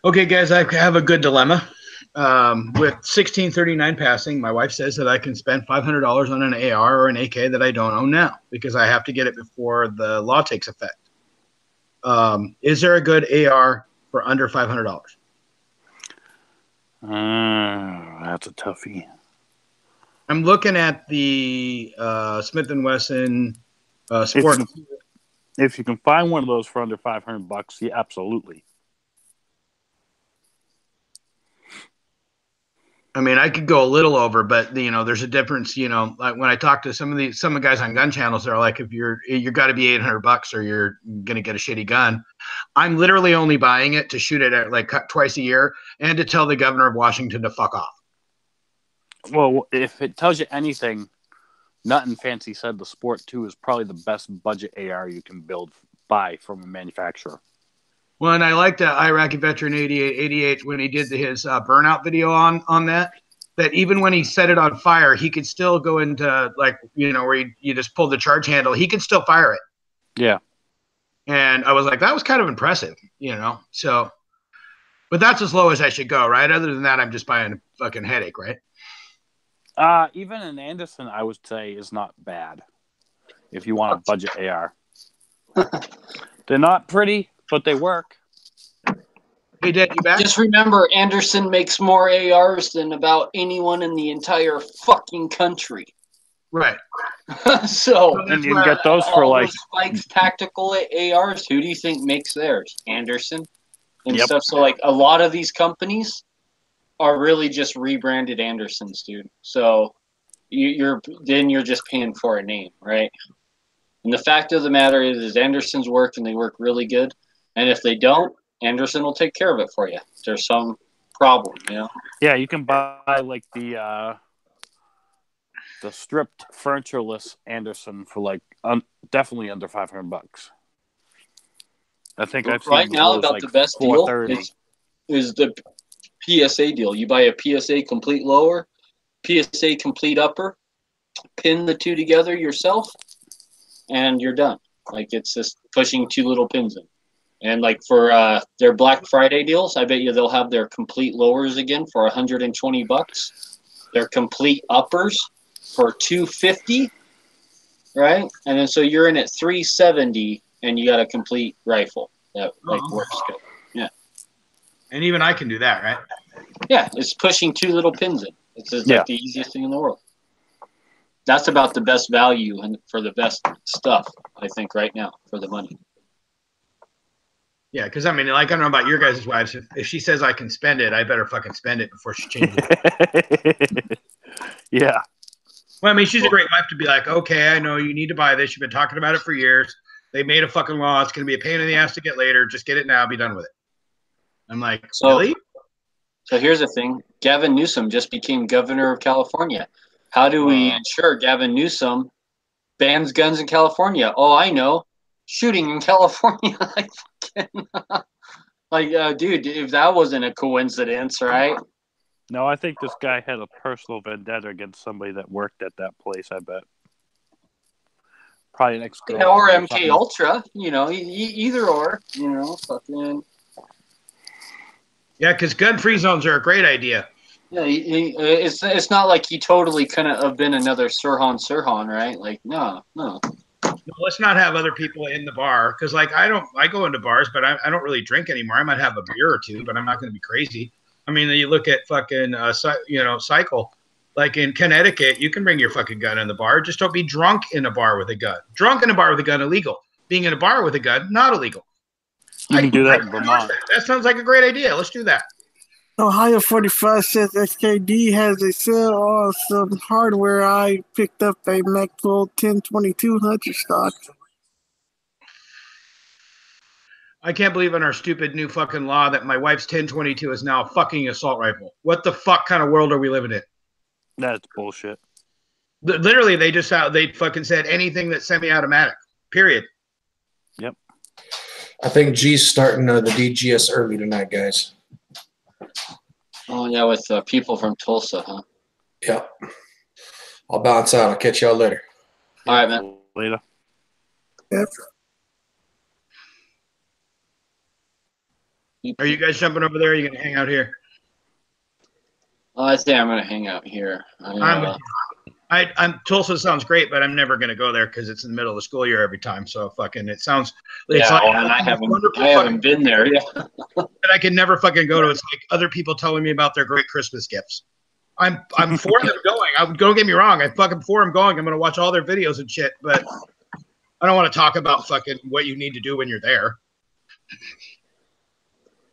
Okay, guys, I have a good dilemma. With 1639 passing, my wife says that I can spend $500 on an AR or an AK that I don't own now because I have to get it before the law takes effect. Is there a good AR for under $500? That's a toughie. I'm looking at the Smith & Wesson Sport. If you can find one of those for under $500, yeah, absolutely. I mean, I could go a little over, but there's a difference. Like when I talk to some of the guys on gun channels, they're like, if you got to be $800 or you're gonna get a shitty gun. I'm literally only buying it to shoot it at like twice a year and to tell the governor of Washington to fuck off. Well, if it tells you anything, Nothing Fancy said the Sport 2 is probably the best budget AR you can buy from a manufacturer. Well, and I liked Iraqi veteran 88 when he did his burnout video on that even when he set it on fire, he could still go into where you just pull the charge handle. He could still fire it. Yeah. And I was like, that was kind of impressive, So, but that's as low as I should go, right? Other than that, I'm just buying a fucking headache, right? Even an Anderson, I would say, is not bad if you want a budget AR. They're not pretty, but they work. Hey, Dad, you back? Just remember, Anderson makes more ARs than about anyone in the entire fucking country. Right. So, and you can get those for like Spike's tactical ARs. Who do you think makes theirs? Anderson and Yep. stuff. So, like, a lot of these companies are really just rebranded Andersons, dude. So, you're just paying for a name, right? And the fact of the matter is Andersons work and they work really good. And if they don't, Anderson will take care of it for you. There's some problem, Yeah, you can buy like the stripped furnitureless Anderson for like definitely under $500. I think I've seen right now about like the best deal is the PSA deal. You buy a PSA complete lower, PSA complete upper, pin the two together yourself, and you're done. Like, it's just pushing 2 little pins in. And like for their Black Friday deals, I bet you they'll have their complete lowers again for $120. Their complete uppers for $250, right? And then so you're in at $370, and you got a complete rifle that like Oh. works good. Yeah. And even I can do that, right? Yeah, it's pushing 2 little pins in. It's just Yeah. like the easiest thing in the world. That's about the best value and for the best stuff, I think, right now for the money. Yeah, because I mean, like, I don't know about your guys' wives. If she says I can spend it, I better fucking spend it before she changes it. Yeah. Well, I mean, she's a great wife to be like, okay, I know you need to buy this. You've been talking about it for years. They made a fucking law. It's going to be a pain in the ass to get later. Just get it now. Be done with it. I'm like, So- really? So here's the thing. Gavin Newsom just became governor of California. How do we ensure Gavin Newsom bans guns in California? Oh, I know. Shooting in California. Dude, if that wasn't a coincidence, right? No, I think this guy had a personal vendetta against somebody that worked at that place, I bet. Probably an ex-girlfriend. Or something. MK Ultra, either or, fucking. Yeah, because gun-free zones are a great idea. Yeah, it's not like he totally couldn't have been another Sirhan, right? Like, no. No, let's not have other people in the bar because, like, I go into bars, but I don't really drink anymore. I might have a beer or two, but I'm not going to be crazy. I mean, you look at fucking, Cycle. Like in Connecticut, you can bring your fucking gun in the bar. Just don't be drunk in a bar with a gun. Drunk in a bar with a gun, illegal. Being in a bar with a gun, not illegal. You can do that in Vermont. That sounds like a great idea. Let's do that. Ohio 45 says SKD has a sale on some hardware. I picked up a Maxwell 1022 Hunter stock. I can't believe in our stupid new fucking law that my wife's 1022 is now a fucking assault rifle. What the fuck kind of world are we living in? That's bullshit. Literally, they fucking said anything that's semi-automatic. Period. Yep. I think G's starting the DGS early tonight, guys. Oh, yeah, with people from Tulsa, huh? Yeah. I'll bounce out. I'll catch y'all later. All right, man. Later. Yep. Are you guys jumping over there? Or are you going to hang out here? I think I'm going to hang out here. Tulsa sounds great, but I'm never going to go there because it's in the middle of the school year every time. So fucking, it sounds. Yeah, like, and I haven't been there. Yeah. That I can never fucking go to. It's like other people telling me about their great Christmas gifts. I'm for them going. Don't get me wrong. I'm fucking for them going. I'm going to watch all their videos and shit, but I don't want to talk about fucking what you need to do when you're there.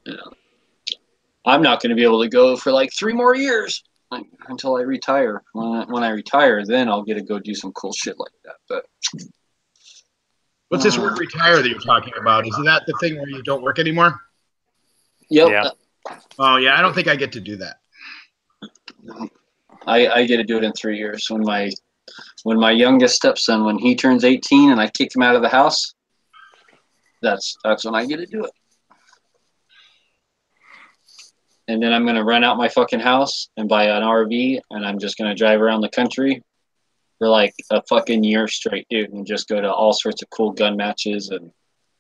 Yeah. I'm not going to be able to go for like 3 more years until I retire. When I retire, then I'll get to go do some cool shit like that. But what's this word retire that you're talking about? Is that the thing where you don't work anymore? yep, Yeah. Oh yeah, I don't think I get to do that. I get to do it in 3 years. When my youngest stepson, when he turns 18 and I kick him out of the house, that's when I get to do it. And then I'm going to rent out my fucking house and buy an RV, and I'm just going to drive around the country for like a fucking year straight, dude, and just go to all sorts of cool gun matches and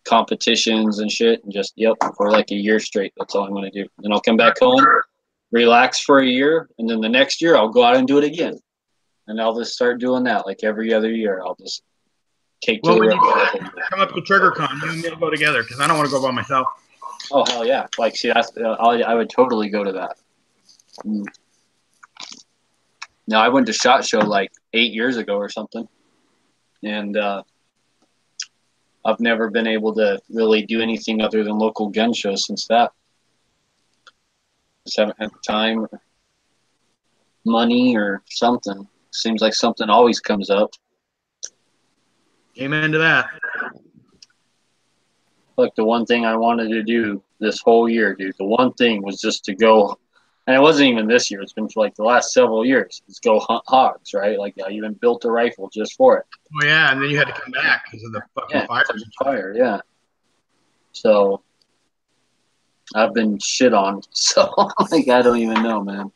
competitions and shit, and just, for like a year straight. That's all I'm going to do. Then I'll come back home, relax for a year, and then the next year I'll go out and do it again. And I'll just start doing that like every other year. I'll just take to Well, the when road. you come up to TriggerCon, you and me will go together because I don't want to go by myself. Oh, hell yeah. Like, see, that's, I would totally go to that. No, I went to SHOT Show like 8 years ago or something. And I've never been able to really do anything other than local gun shows since that. Just haven't had time or money or something. Seems like something always comes up. Amen to that. Like the one thing I wanted to do this whole year, dude, the one thing was just to go, and it wasn't even this year, it's been for like the last several years, is go hunt hogs, right? Like I even built a rifle just for it. Oh yeah, and then you had to come back because of the fucking Fire, yeah. So I've been shit on, so like I don't even know, man.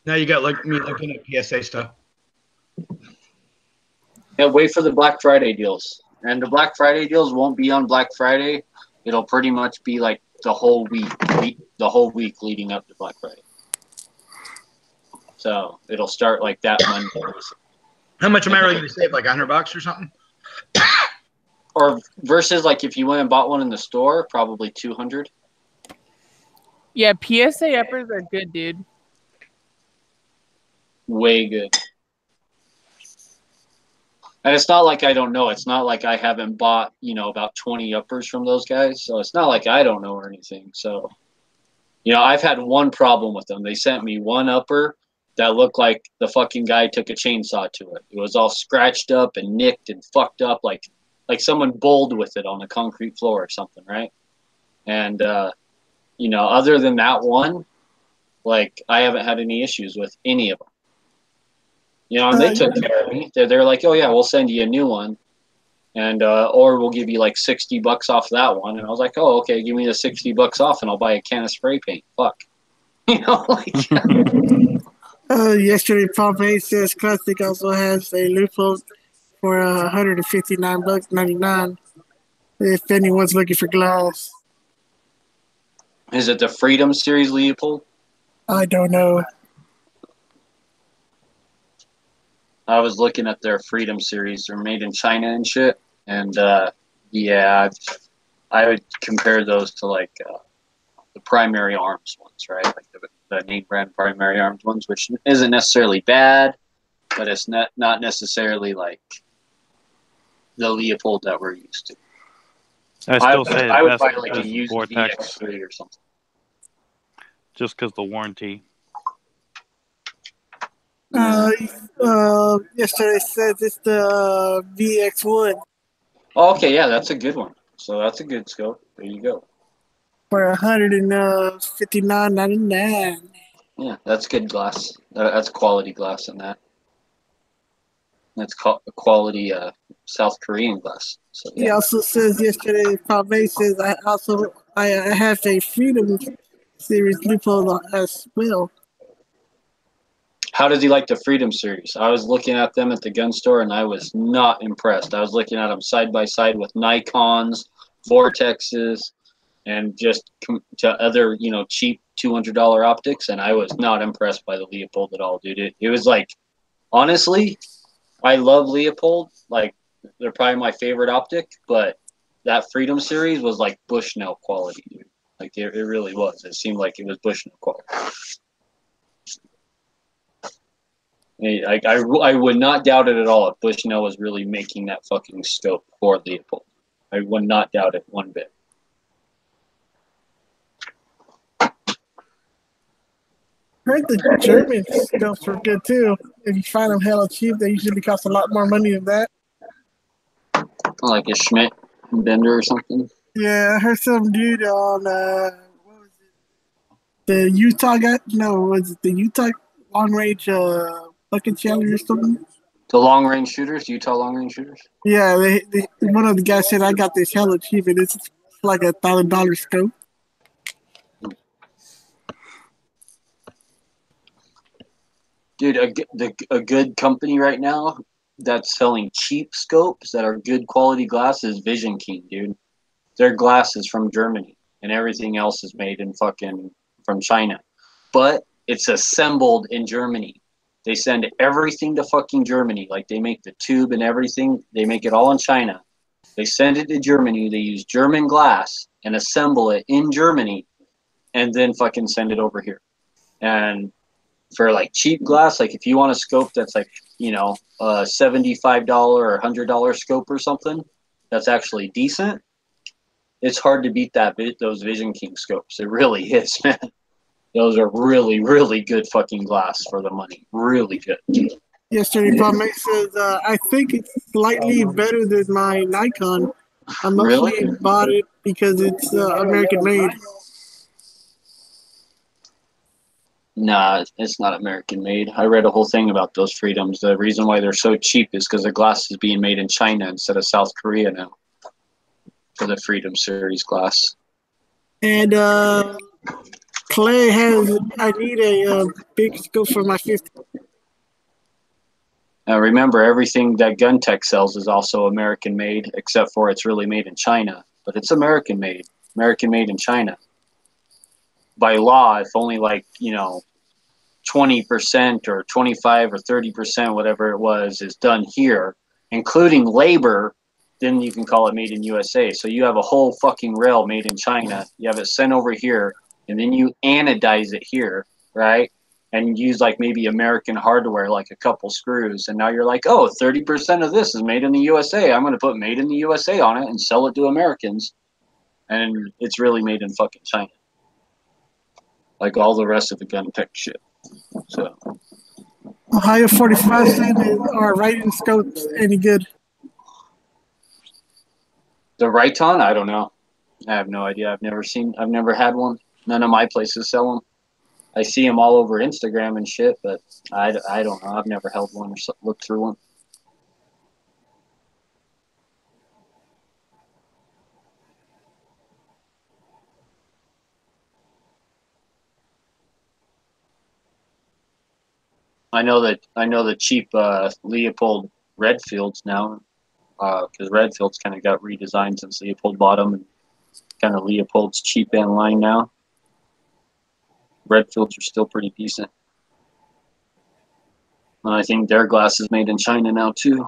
Now you got like me looking at PSA stuff. Yeah, wait for the Black Friday deals. And the Black Friday deals won't be on Black Friday. It'll pretty much be like the whole week leading up to Black Friday. So it'll start like that Monday. How much am I really going to save? Like $100 or something? Or versus like if you went and bought one in the store, probably 200. Yeah, PSA uppers are good, dude. Way good. And it's not like I don't know. It's not like I haven't bought, about 20 uppers from those guys. So it's not like I don't know or anything. So, I've had one problem with them. They sent me one upper that looked like the fucking guy took a chainsaw to it. It was all scratched up and nicked and fucked up like someone bowled with it on a concrete floor or something, right? And, other than that one, like, I haven't had any issues with any of them. And they took care of me. They're like, oh, yeah, we'll send you a new one. And, or we'll give you like $60 off that one. And I was like, oh, okay, give me the $60 off and I'll buy a can of spray paint. Fuck. Yesterday, Pompeii says Classic also has a loophole for $159.99 if anyone's looking for glass. Is it the Freedom Series, Leopold? I don't know. I was looking at their Freedom Series. They're made in China and shit. And, yeah, I would compare those to, like, the Primary Arms ones, right? Like the name brand Primary Arms ones, which isn't necessarily bad, but it's not necessarily, like, the Leopold that we're used to. I would buy, like, a used Vortex VX3 or something. just because the warranty. Yesterday says it's the VX1 Oh, okay, yeah, that's a good one. So that's a good scope. There you go. for $159.99. Yeah, that's good glass. That's quality glass in that. That's quality South Korean glass. So, yeah. He also says yesterday, Pompeii says I have a Freedom Series loophole as well. How does he like the Freedom Series? I was looking at them at the gun store, and I was not impressed. I was looking at them side by side with Nikons, Vortexes, and just to other, cheap $200 optics, and I was not impressed by the Leopold at all, dude. It was like, honestly, I love Leopold. Like, they're probably my favorite optic, but that Freedom Series was like Bushnell quality, dude. Like, it really was. It seemed like it was Bushnell quality. I would not doubt it at all if Bushnell was really making that fucking scope for Leopold. I would not doubt it one bit. Heard the German scopes were good too. If you find them hella cheap, they usually cost a lot more money than that. Like a Schmidt Bender or something. Yeah, I heard some dude on what was it? The Utah guy? No, was it the Utah long range bucket challenge or something? The long range shooters, Utah long range shooters. Yeah, they one of the guys said I got this hella cheap and it's like $1,000 scope. Dude, a good company right now that's selling cheap scopes that are good quality glass is Vision King, dude. Their glass is from Germany, and everything else is made in from China. But it's assembled in Germany. They send everything to fucking Germany. Like, they make the tube and everything. They make it all in China. They send it to Germany. They use German glass and assemble it in Germany and then fucking send it over here. And for like cheap glass, like if you want a scope that's like, a $75 or $100 scope or something, that's actually decent. It's hard to beat those Vision King scopes. It really is, man. Those are really, really good fucking glass for the money. Really good. Yesterday, Pompeii says I think it's slightly better than my Nikon. I mostly bought it because it's American made. Nah, it's not American made. I read a whole thing about those Freedoms. The reason why they're so cheap is because the glass is being made in China instead of South Korea now for the Freedom Series glass. And Clay I need a big scope for my 50. Remember, everything that Gun Tech sells is also American made, except for it's really made in China. but it's American made in China. By law, if only 20% or 25 or 30%, whatever it was, is done here, including labor, then you can call it made in USA. So you have a whole fucking rail made in China. You have it sent over here, and then you anodize it here, right? And use maybe American hardware, like a couple screws. And now you're like, oh, 30% of this is made in the USA. I'm going to put made in the USA on it and sell it to Americans. And it's really made in fucking China. Like all the rest of the gun tech shit. So Ohio 45 said our writing scopes any good? The Riton, I don't know. I have no idea. I've never had one. None of my places sell them. I see them all over Instagram and shit, but I don't know. I've never held one or looked through one. I know the cheap Leopold Redfields now, because Redfield's kind of got redesigned since Leopold bought them, and kind of Leopold's cheap end line now. Redfields are still pretty decent. And I think their glass is made in China now too.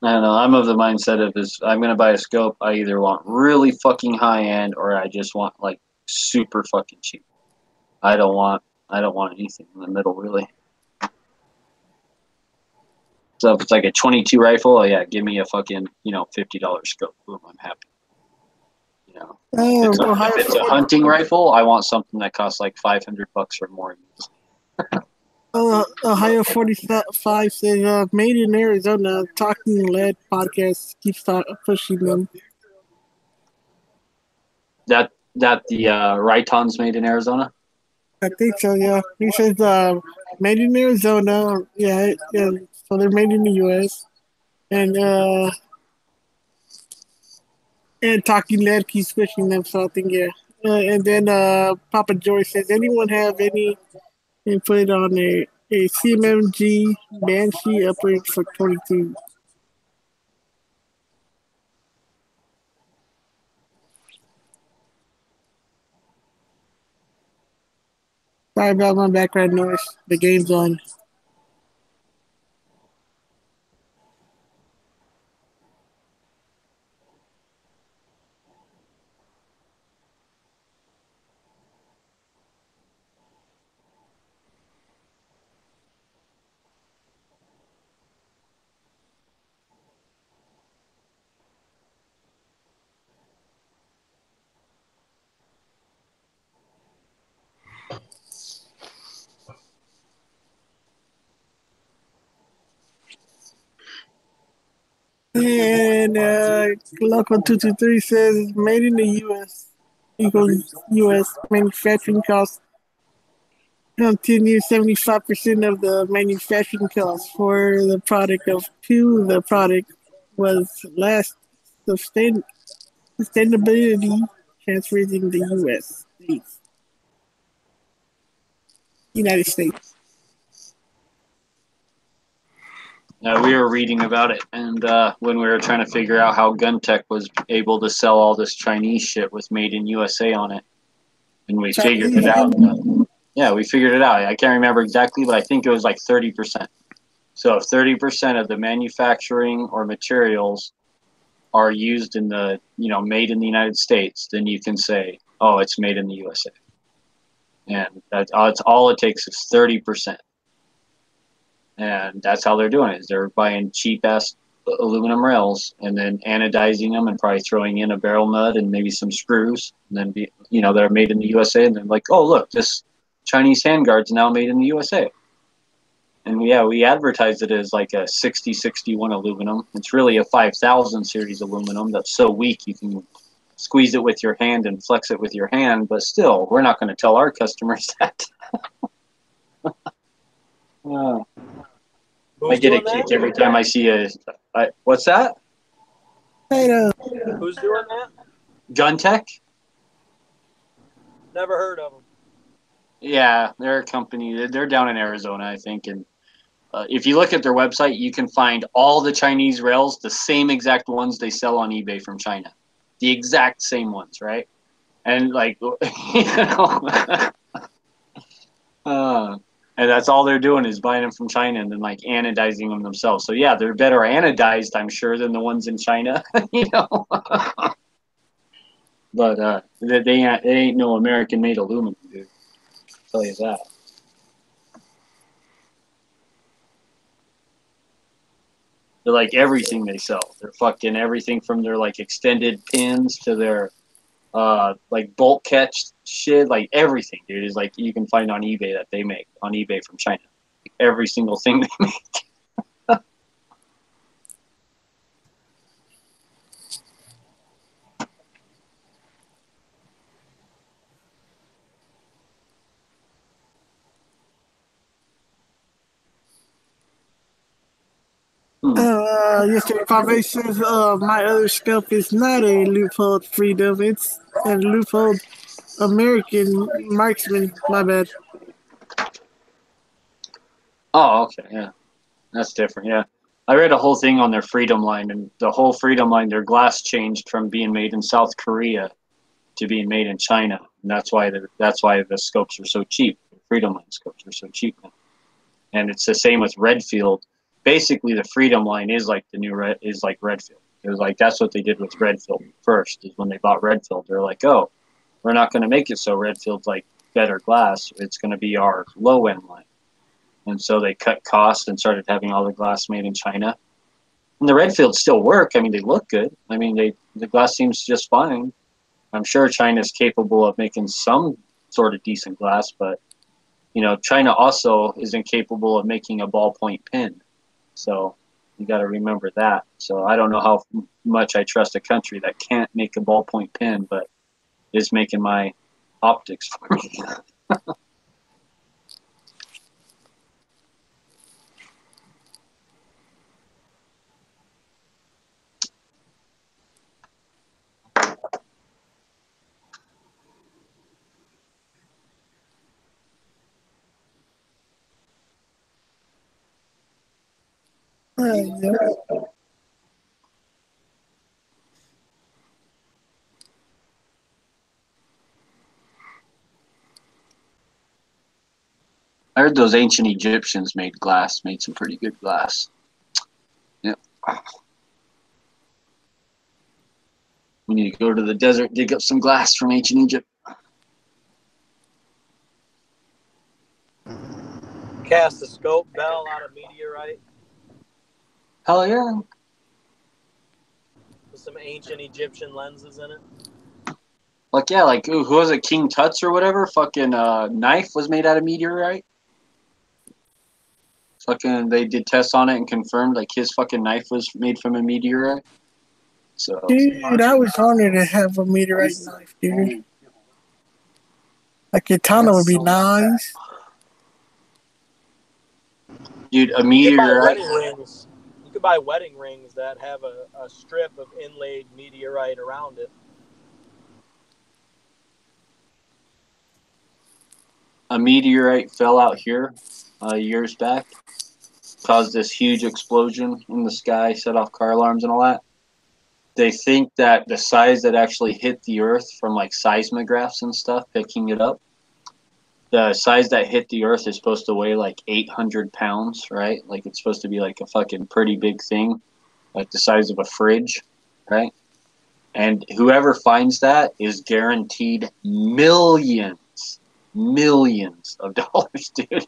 I don't know. I'm of the mindset of I'm gonna buy a scope. I either want really fucking high end or I just want super fucking cheap. I don't want anything in the middle really. So if it's like a 22 rifle, oh yeah, give me a fucking $50 scope. Boom, I'm happy. If it's a hunting rifle, I want something that costs like $500 or more. Ohio 45 says, made in Arizona, Talking Lead podcast keeps pushing them. That the Riton's made in Arizona? I think so, yeah. He says made in Arizona, yeah, so they're made in the U.S. And Talking Lead keeps pushing them, so I think, yeah. And then Papa George says, anyone have any input on a CMMG Banshee upgrade for 22? Sorry about my background noise. The game's on. And Local 223 says made in the U.S. equals U.S. manufacturing costs continue 75% of the manufacturing costs for the product of two. The product was last sustainability transferred in the U.S. United States. We were reading about it, and when we were trying to figure out how Gun Tech was able to sell all this Chinese shit with made in USA on it, and we figured it out. Yeah, we figured it out. I can't remember exactly, but I think it was like 30%. So if 30% of the manufacturing or materials are used in the, made in the United States, then you can say, oh, it's made in the USA. And that's all it takes is 30%. And that's how they're doing it. Is they're buying cheap-ass aluminum rails and then anodizing them and probably throwing in a barrel nut and maybe some screws. And then, they're made in the USA. And then like, oh, look, this Chinese handguard's now made in the USA. And yeah, we advertise it as like a 6061 aluminum. It's really a 5000 series aluminum that's so weak you can squeeze it with your hand and flex it with your hand. But still, we're not going to tell our customers that. I get a kick every time I see what's that? Who's doing that? Gun Tech? Never heard of them. Yeah, they're a company. They're down in Arizona, I think, and if you look at their website, you can find all the Chinese rails, the same exact ones they sell on eBay from China, the exact same ones, right? And like, you know, and that's all they're doing is buying them from China and then like anodizing them themselves. So yeah, they're better anodized, I'm sure, than the ones in China, you know. But they ain't no American-made aluminum, dude. I'll tell you that. They're like everything they sell. They're fucking everything from their like extended pins to their like bolt catch shit. Like everything, dude, is like you can find on eBay that they make on eBay from China. Every single thing they make. Yesterday, Pave says, my other stuff is not a loophole freedom. It's a loophole American marksman. My bad. Oh, okay, yeah, that's different. Yeah, I read a whole thing on their Freedom line, and the whole Freedom line, their glass changed from being made in South Korea to being made in China, and that's why the scopes are so cheap. The Freedom line scopes are so cheap now, and it's the same with Redfield. Basically, the Freedom line is like the new Redfield. It was like that's what they did with Redfield first. Is when they bought Redfield, they're like, oh, we're not going to make it so Redfield's like better glass. It's going to be our low end line. And so they cut costs and started having all the glass made in China. And the Redfields still work. I mean, they look good. I mean, the glass seems just fine. I'm sure China's capable of making some sort of decent glass, but you know, China also isn't capable of making a ballpoint pen. So you got to remember that. So I don't know how much I trust a country that can't make a ballpoint pen, but is making my optics for me. Yeah. I heard those ancient Egyptians made some pretty good glass. Yep. We need to go to the desert, dig up some glass from ancient Egypt. Cast a scope bell out of meteorite Hell yeah. with some ancient Egyptian lenses in it. Like, yeah, like, who was it? King Tut's or whatever? Fucking knife was made out of meteorite. Fucking, they did tests on it and confirmed, like, his fucking knife was made from a meteorite. So, Dude, I was honored to have a meteorite knife, dude. A katana would be nice. dude, a You could buy meteorite. wedding rings. You could buy wedding rings that have a strip of inlaid meteorite around it. A meteorite fell out here years back, caused this huge explosion in the sky, set off car alarms and all that. They think that the size that actually hit the Earth from like seismographs and stuff, picking it up, the size that hit the Earth is supposed to weigh like 800 pounds, right? Like it's supposed to be like a fucking pretty big thing, like the size of a fridge, right? And whoever finds that is guaranteed millions of dollars, dude.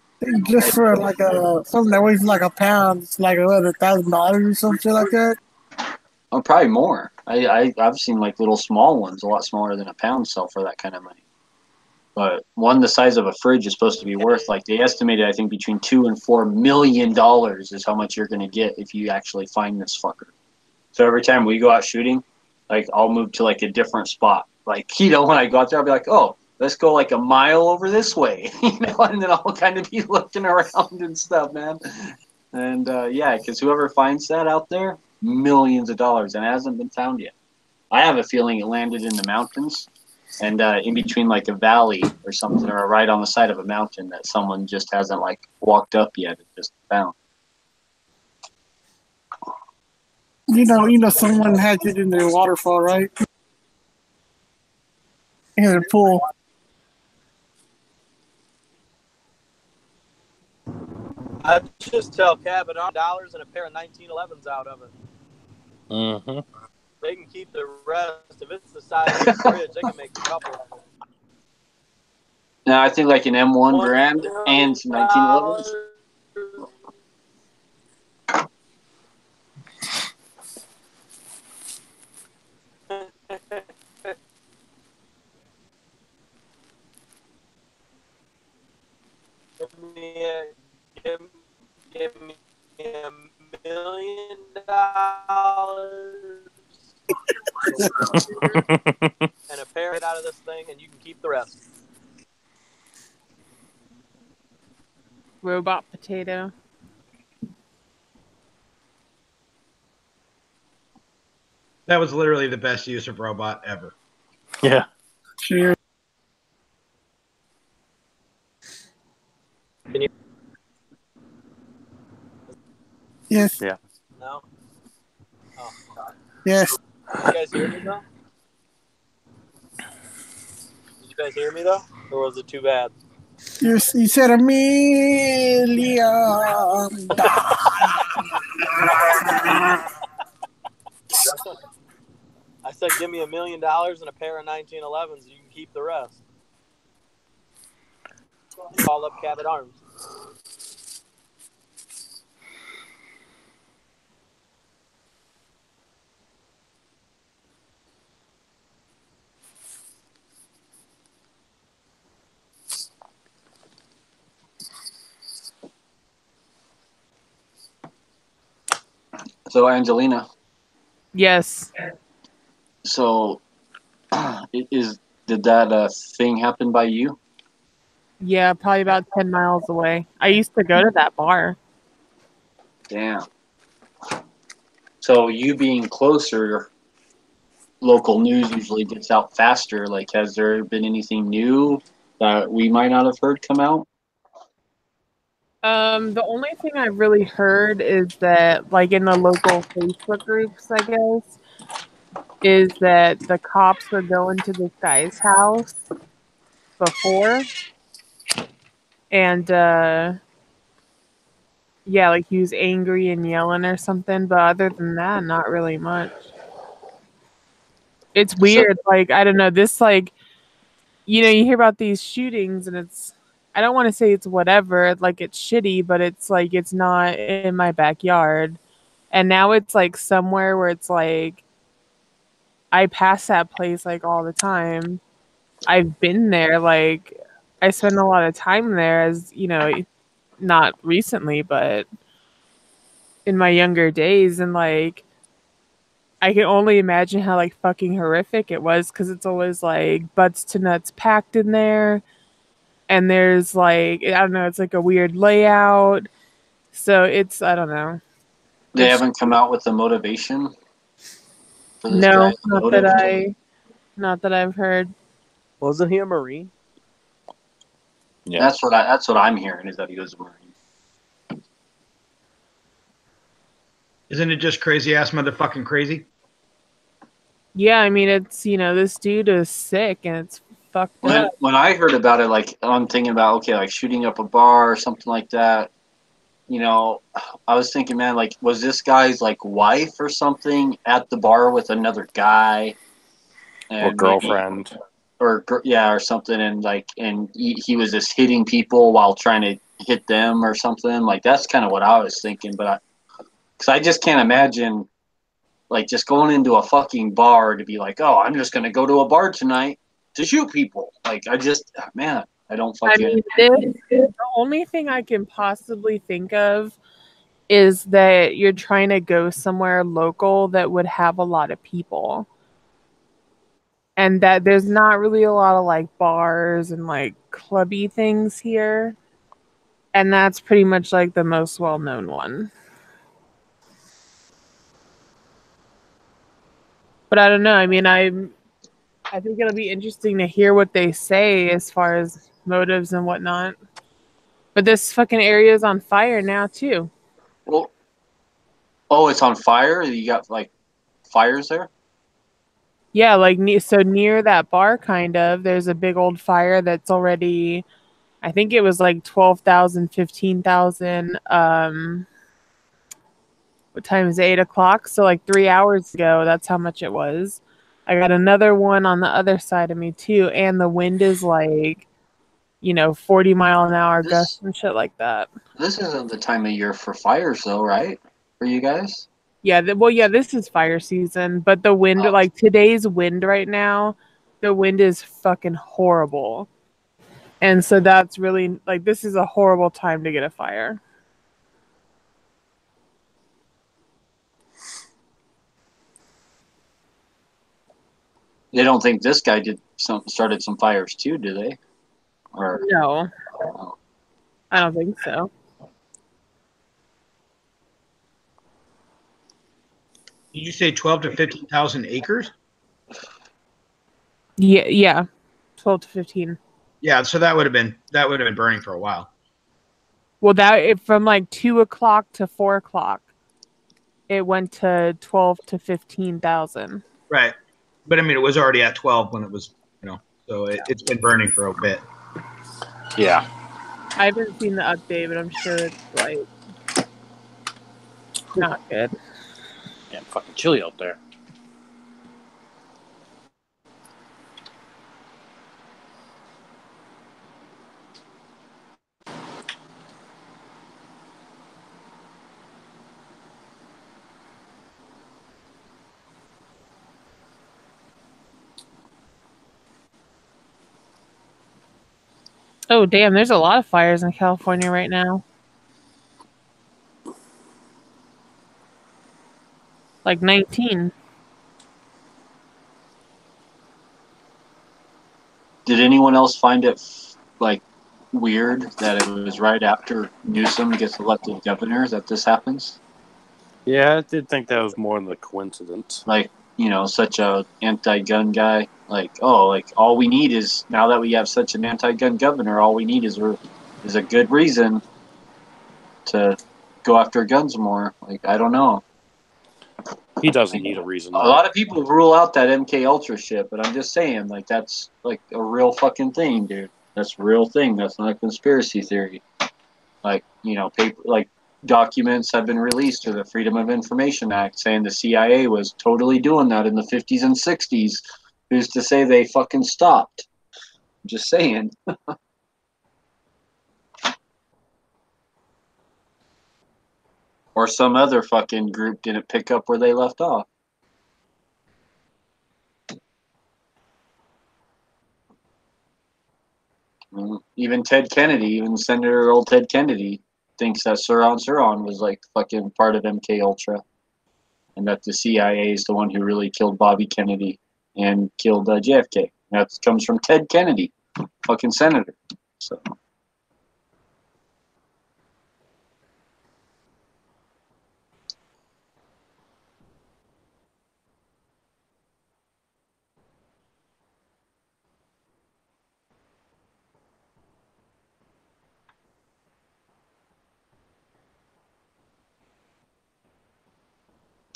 Just for like something that weighs like a pound, it's like $1,000 or something like that. Oh, probably more. I've seen like little small ones, a lot smaller than a pound, sell for that kind of money. But one the size of a fridge is supposed to be worth, like they estimated, I think between $2 and $4 million is how much you're gonna get if you actually find this fucker. So every time we go out shooting, like I'll move to like a different spot. Like, you know, when I go out there, I'll be like, oh, let's go like a mile over this way, you know, and then I'll kind of be looking around and stuff, man. And yeah, because whoever finds that out there, millions of dollars, and it hasn't been found yet. I have a feeling it landed in the mountains and in between like a valley or something, or right on the side of a mountain that someone just hasn't like walked up yet and just found. You know, someone has it in their waterfall, right? In their pool. I just tell Cabot $100 and a pair of 1911s out of it. Mm-hmm. They can keep the rest. If it's the size of the fridge, they can make a couple of them. No, I think like an M1 brand and some 1911s. Give me $1 million and a pair out of this thing, and you can keep the rest. Robot potato. That was literally the best use of robot ever. Yeah. Cheers. Can you? Yes. Yeah. No? Oh. Yes. You guys hear me, though? Did you guys hear me, though? Or was it too bad? You said $1 million. I said, give me $1 million and a pair of 1911s. You can keep the rest. Call up Cabot Arms. So Angelina, Yes. so did that thing happen by you? Yeah, probably about 10 miles away. I used to go to that bar. Damn. So you being closer, local news usually gets out faster. Like, has there been anything new that we might not have heard come out? The only thing I've really heard is that, like in the local Facebook groups, I guess, is that the cops were going to this guy's house before. And, yeah, like he was angry and yelling or something. But other than that, not really much. It's weird. Like, I don't know. This, like, you hear about these shootings and it's, I don't want to say it's whatever, like it's shitty, but it's like it's not in my backyard. And now it's like somewhere where it's like I pass that place like all the time. I've been there, like I spend a lot of time there as, not recently, but in my younger days, and like I can only imagine how like fucking horrific it was because it's always like butts to nuts packed in there. And there's like, I don't know, it's like a weird layout. So it's, I don't know. They haven't come out with the motivation for this No, guy's not motive that I've heard. Wasn't he a Marine? Yeah. That's what I'm hearing is that he was a Marine. Isn't it just crazy ass motherfucking crazy? Yeah, I mean, it's, this dude is sick and it's fucked up. When I heard about it, like I'm thinking about, okay, like shooting up a bar or something like that. I was thinking, man, like, was this guy's like wife or something at the bar with another guy, Or girlfriend, or something, and he was just hitting people while trying to hit them or something. Like that's kind of what I was thinking, but because I just can't imagine, like, just going into a fucking bar to be like, oh, I'm just gonna go to a bar tonight to shoot people. Like, I don't fucking. I mean, the only thing I can possibly think of is that you're trying to go somewhere local that would have a lot of people. And that there's not really a lot of like bars and like clubby things here. And that's pretty much like the most well-known one. But I don't know. I mean, I think it'll be interesting to hear what they say as far as motives and whatnot. But this fucking area is on fire now too. Well, Oh, it's on fire? You got, like, fires there? Yeah, like so near that bar, kind of. There's a big old fire that's already, I think it was like 12,000, 15,000. What time is it? 8 o'clock? So like 3 hours ago, that's how much it was. I got another one on the other side of me too, and the wind is like, 40-mile-an-hour gusts and shit like that. This isn't the time of year for fires, though, right? For you guys? Yeah, this is fire season, but the wind, like today's wind right now, the wind is fucking horrible. And so that's really, like, this is a horrible time to get a fire. They don't think this guy started some fires too, do they? Or no, I don't think so. Did you say 12 to 15,000 acres? Yeah, 12 to 15. Yeah, so that would have been burning for a while. Well, from like 2 o'clock to 4 o'clock, it went to 12 to 15,000. Right, but I mean, it was already at 12 when it was, so it's been burning for a bit. Yeah. I haven't seen the update, but I'm sure it's like not good. Yeah, fucking chilly out there. Oh, damn, there's a lot of fires in California right now. Like 19. did anyone else find it, like, weird that it was right after Newsom gets elected governor that this happens? Yeah, I did think that was more than a coincidence. Like, such a anti-gun guy. Like, all we need is, now that we have such an anti-gun governor, all we need is a good reason to go after guns more. Like, I don't know. He doesn't need a reason. A lot of people rule out that MK Ultra shit, but I'm just saying, like, that's like a real fucking thing, dude. That's a real thing. That's not a conspiracy theory. Like, paper, like, documents have been released through the Freedom of Information Act saying the CIA was totally doing that in the 50s and 60s. Who's to say they fucking stopped? I'm just saying. Or some other fucking group didn't pick up where they left off. Even Ted Kennedy, even Senator old Ted Kennedy, thinks that Saran was like fucking part of MK Ultra, and that the CIA is the one who really killed Bobby Kennedy and killed JFK. That comes from Ted Kennedy, fucking senator. So.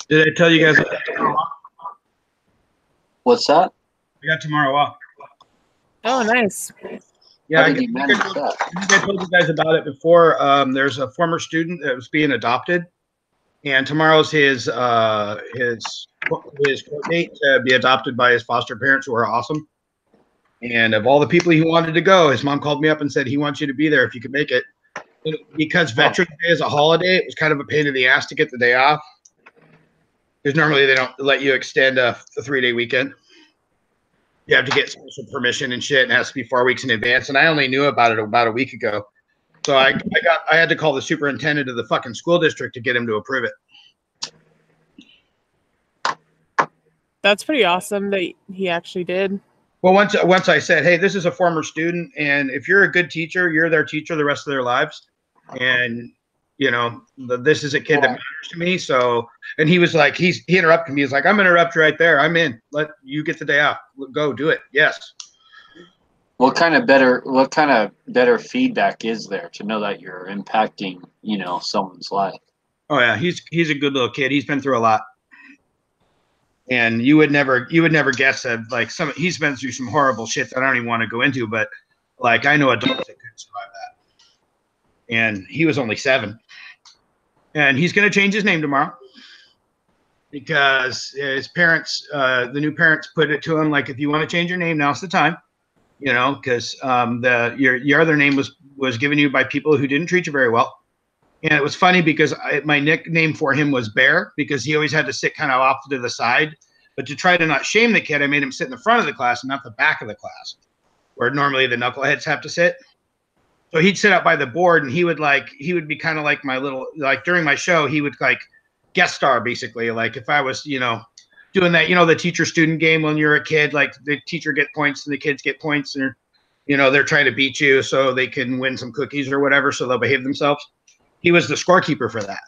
Did I tell you guys? What's that? I got tomorrow off. Oh, nice. Yeah, I think I told you guys about it before. There's a former student that was being adopted, and tomorrow's his court date to be adopted by his foster parents, who are awesome. And of all the people he wanted to go, his mom called me up and said he wants you to be there if you could make it. Because Veterans Day is a holiday, it was kind of a pain in the ass to get the day off. Because normally they don't let you extend a 3-day weekend. You have to get special permission and shit, and it has to be 4 weeks in advance. And I only knew about it about a week ago, so I had to call the superintendent of the fucking school district to get him to approve it. That's pretty awesome that he actually did. Well, once I said, hey, this is a former student, and if you're a good teacher, you're their teacher the rest of their lives, and this is a kid that matters to me. So, and he was like, he interrupted me. He's like, I'm interrupt right there. I'm in. Let you get the day off. Go do it. Yes. What kind of better feedback is there to know that you're impacting, someone's life? Oh yeah, he's a good little kid. He's been through a lot, and you would never guess that. Like he's been through some horrible shit that I don't even want to go into. But like I know adults that couldn't survive that, and he was only 7, and he's going to change his name tomorrow because his parents, the new parents, put it to him like, if you want to change your name, now's the time. You know, because your other name was given you by people who didn't treat you very well. And it was funny because my nickname for him was Bear because he always had to sit kind of off to the side. But to try to not shame the kid, I made him sit in the front of the class and not the back of the class, where normally the knuckleheads have to sit. So he'd sit up by the board, and he would be kind of like my little, like during my show, he would like guest star basically. Like if I was, you know, doing that, you know, the teacher-student game when you're a kid, like the teacher get points and the kids get points, and you know they're trying to beat you so they can win some cookies or whatever, so they'll behave themselves. He was the scorekeeper for that,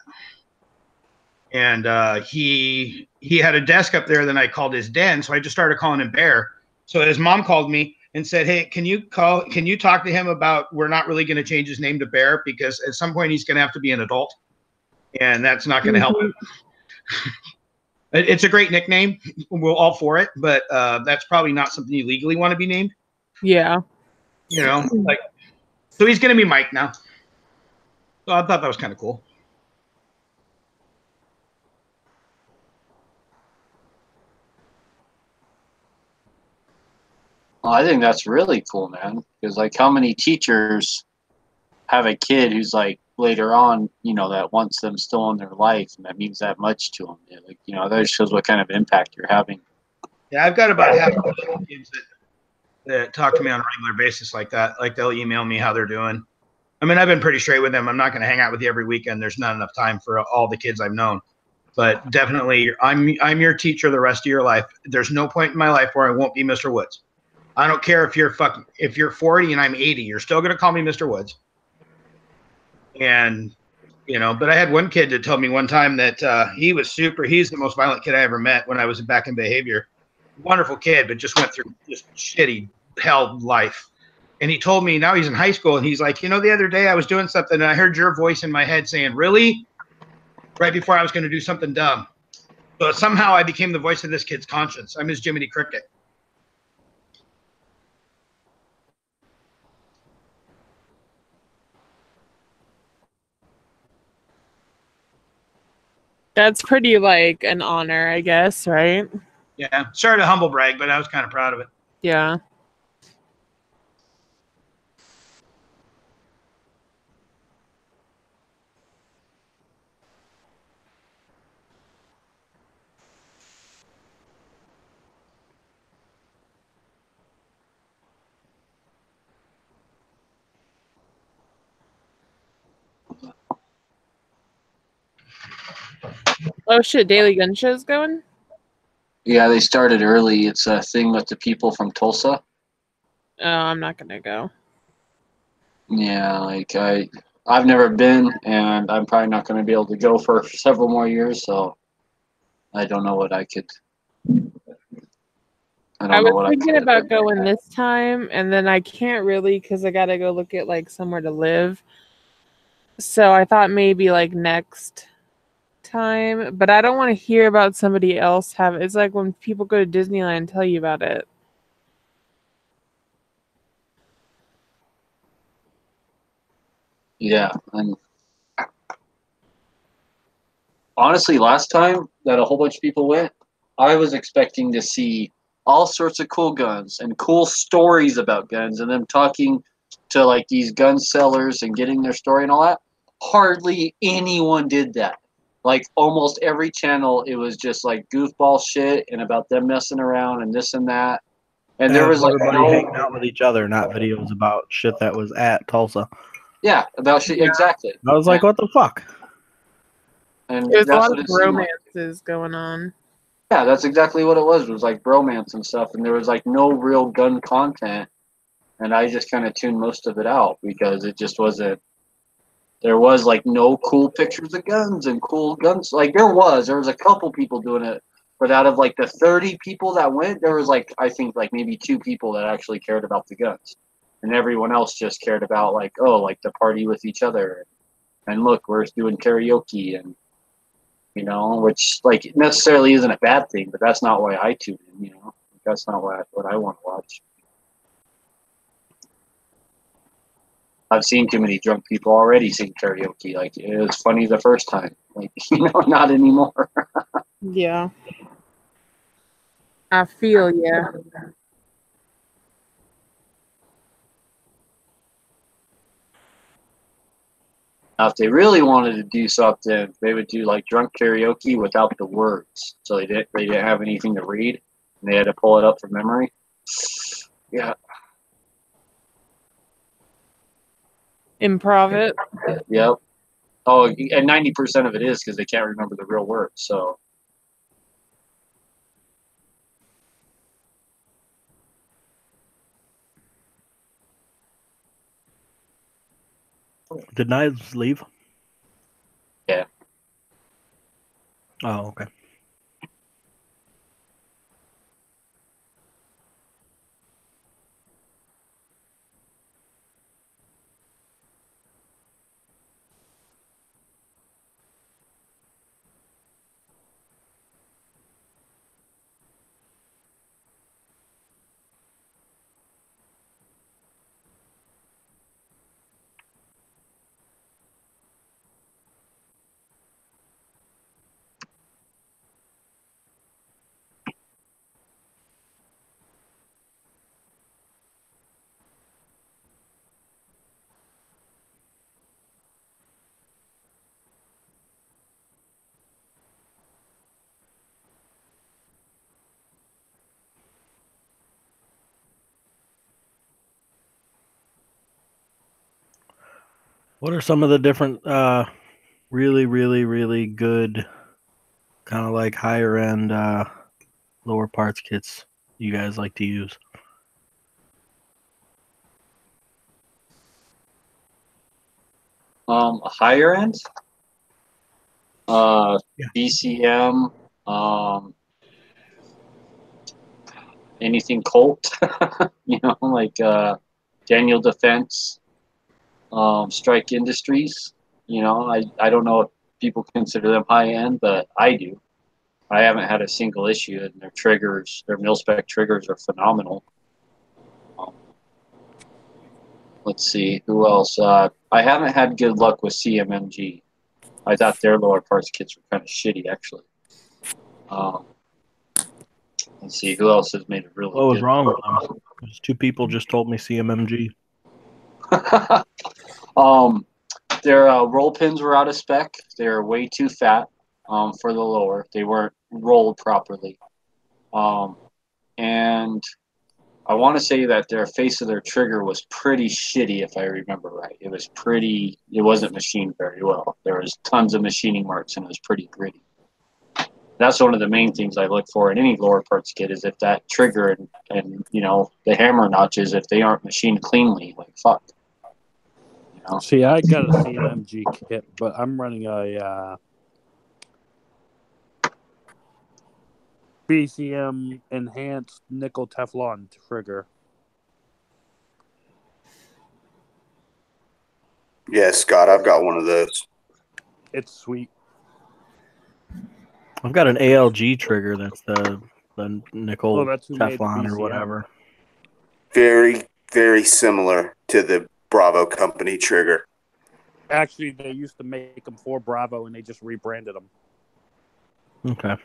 and he had a desk up there that I called his den, so I just started calling him Bear. So his mom called me and said, "Hey, can you talk to him about we're not really going to change his name to Bear because at some point he's going to have to be an adult, and that's not going to help him." It's a great nickname. We're all for it, but that's probably not something you legally want to be named. Yeah. You know, like, so he's going to be Mike now. So I thought that was kind of cool. Well, I think that's really cool, man. Because like, how many teachers have a kid who's like later on, you know, that wants them still in their life, and that means that much to them. Yeah, like, you know, that shows what kind of impact you're having. Yeah, I've got about half of the kids that talk to me on a regular basis like that. Like they'll email me how they're doing. I mean, I've been pretty straight with them. I'm not going to hang out with you every weekend. There's not enough time for all the kids I've known. But definitely, I'm your teacher the rest of your life. There's no point in my life where I won't be Mr. Woods. I don't care if you're 40 and I'm 80. You're still going to call me Mr. Woods. And, you know, but I had one kid that told me one time that he's the most violent kid I ever met when I was back in behavior. Wonderful kid, but just went through just shitty hell life. And he told me now he's in high school and he's like, you know, the other day I was doing something and I heard your voice in my head saying, "Really?" right before I was going to do something dumb. So somehow I became the voice of this kid's conscience. I'm his Jiminy Cricket. That's pretty like an honor, I guess, right? Yeah. Sorry to humble brag, but I was kind of proud of it. Yeah. Oh shit, Daily Gun Show's going? Yeah, they started early. It's a thing with the people from Tulsa. Oh, I'm not gonna go. Yeah, like I've never been, and I'm probably not going to be able to go for several more years, so I don't know what I could. I was thinking about going this time, and then I can't really because I gotta go look at like somewhere to live. So I thought maybe like next time, but I don't want to hear about somebody else have. It's like when people go to Disneyland and tell you about it. Yeah, and honestly, last time that a whole bunch of people went, I was expecting to see all sorts of cool guns and cool stories about guns and them talking to like these gun sellers and getting their story and all that. Hardly anyone did that. Like almost every channel, it was just like goofball shit and about them messing around and this and that. And there was like everybody hanging out with each other, not videos about shit that was at Tulsa. Yeah, about shit, exactly. I was like, what the fuck? And There's a that's lot what of it seemed like. romances going on. Yeah, that's exactly what it was. It was like bromance and stuff, and there was like no real gun content. And I just kind of tuned most of it out because it just wasn't. There was like no cool pictures of guns and cool guns. Like there was a couple people doing it, but out of like the 30 people that went, there was like I think like maybe 2 people that actually cared about the guns, and everyone else just cared about like the party with each other, and look, we're doing karaoke and You know, which like necessarily isn't a bad thing, but that's not why I tune in. You know, that's not what I want to watch. I've seen too many drunk people already sing karaoke. Like it was funny the first time. Like not anymore. Yeah. I feel yeah. Now, if they really wanted to do something, they would do like drunk karaoke without the words, so they didn't have anything to read, and they had to pull it up from memory. Yeah. Improv it. Yep. Oh, and 90% of it is because they can't remember the real words. So. Did Knives leave? Yeah. Oh, okay. What are some of the different, really, really, really good, kind of like higher end, lower parts kits you guys like to use? Higher end. BCM. Anything Colt. Like Daniel Defense. Strike Industries. I don't know if people consider them high end, but I do. I haven't had a single issue, and their triggers, their mil spec triggers, are phenomenal. Let's see who else. I haven't had good luck with CMMG. I thought their lower parts kits were kind of shitty, actually. Let's see who else has made it really. What was good. wrong with them? Because 2 people just told me CMMG. Their roll pins were out of spec. They're way too fat for the lower. They weren't rolled properly. And I want to say that their face of their trigger was pretty shitty, if I remember right. It wasn't machined very well. There was tons of machining marks, and it was pretty gritty. That's one of the main things I look for in any lower parts kit, is if that trigger and the hammer notches, if they aren't machined cleanly, like fuck. See, I got a CMMG kit, but I'm running a BCM enhanced nickel Teflon trigger. Yeah, Scott, I've got one of those. It's sweet. I've got an ALG trigger that's the nickel that's who made the Teflon or BCM. whatever. Very, very similar to the Bravo company trigger. Actually, they used to make them for Bravo, and they just rebranded them. Okay.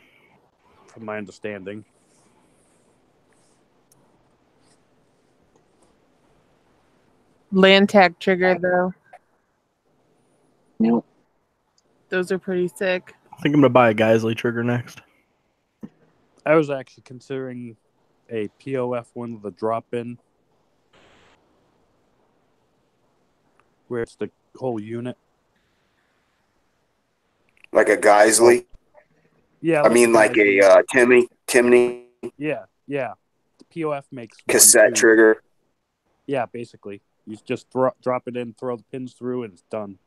From my understanding. Landtac trigger though. Nope. Those are pretty sick. I think I'm gonna buy a Geisley trigger next. I was actually considering a POF one with a drop-in, where it's the whole unit. Like a Geisley? Yeah. I mean, like a Timney Yeah. The POF makes cassette one, too. trigger. Yeah, basically. You just drop it in, throw the pins through, and it's done.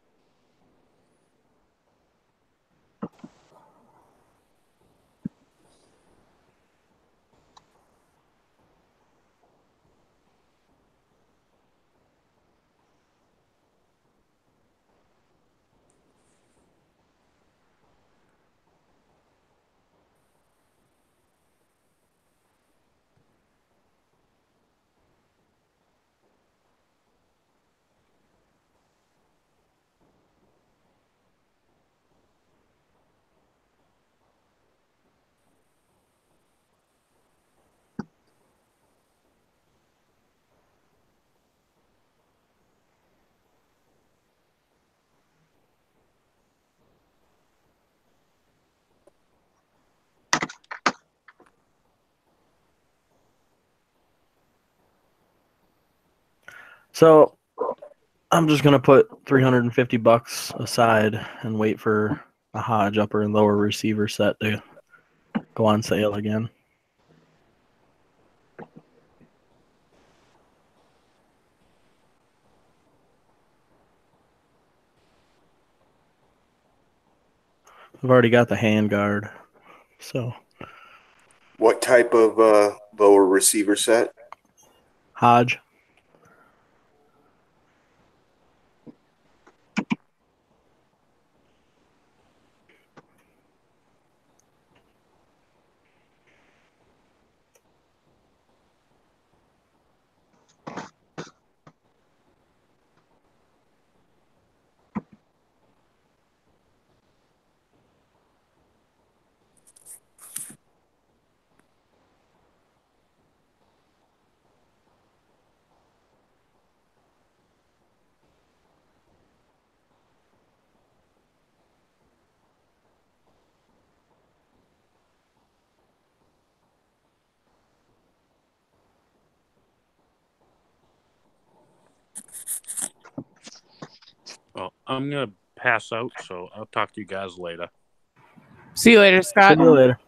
So I'm just gonna put $350 aside and wait for a Hodge upper and lower receiver set to go on sale again. I've already got the handguard, so What type of lower receiver set? Hodge. Well, I'm gonna pass out, so I'll talk to you guys later. See you later, Scott. See you later.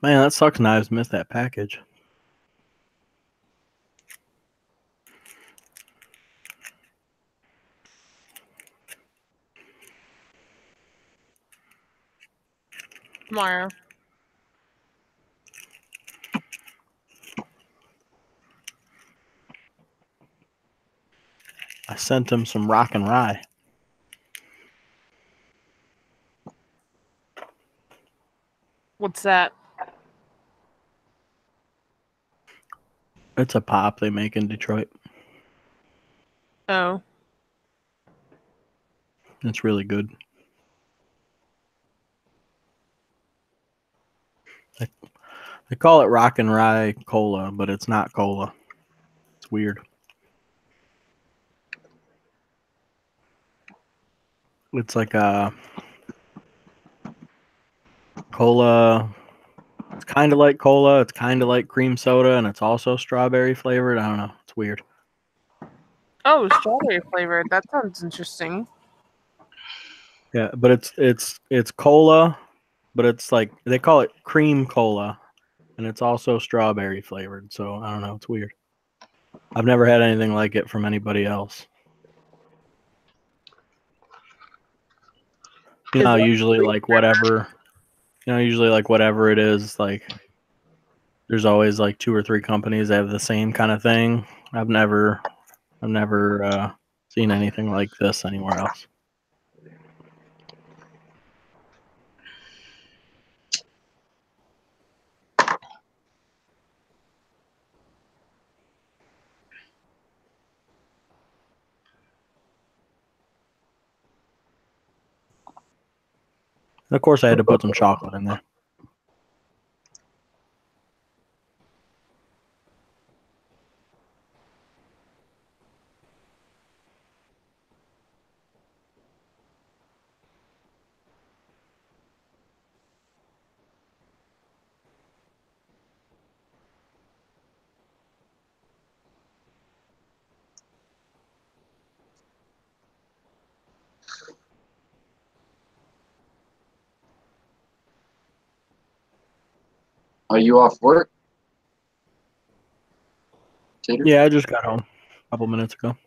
Man, that sucks. Knives missed that package. Tomorrow. I sent him some rock and rye. What's that? It's a pop they make in Detroit. Oh. It's really good. They call it rock and rye cola, but it's not cola. It's weird. It's like a cola. It's kind of like cola. It's kind of like cream soda, and it's also strawberry flavored. I don't know. It's weird. Oh, strawberry flavored. That sounds interesting. Yeah, but it's cola, but it's like they call it cream cola, and it's also strawberry flavored. So I don't know. It's weird. I've never had anything like it from anybody else. You know, usually like whatever it is, like there's always like 2 or 3 companies that have the same kind of thing. I've never seen anything like this anywhere else. And of course, I had to put some chocolate in there. Are you off work? Tater? Yeah, I just got home a couple minutes ago.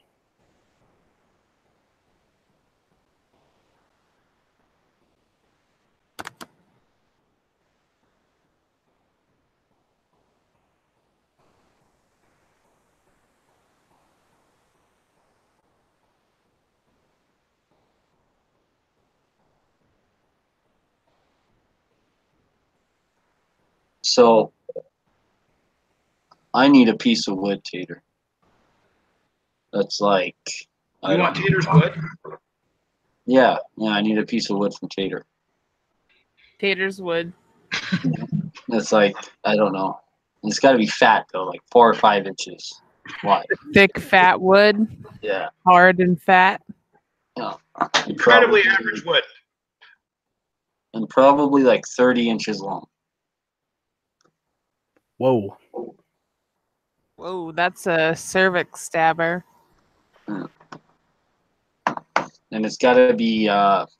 So I need a piece of wood, Tater. That's like You want Tater's wood? Yeah, I need a piece of wood from Tater. Tater's wood. It's like, I don't know. It's got to be fat though, like 4 or 5 inches wide. Thick, fat wood. Yeah. Hard and fat. Yeah. Incredibly average wood. And probably like 30 inches long. Whoa. Whoa, that's a cervix stabber. And it's got to be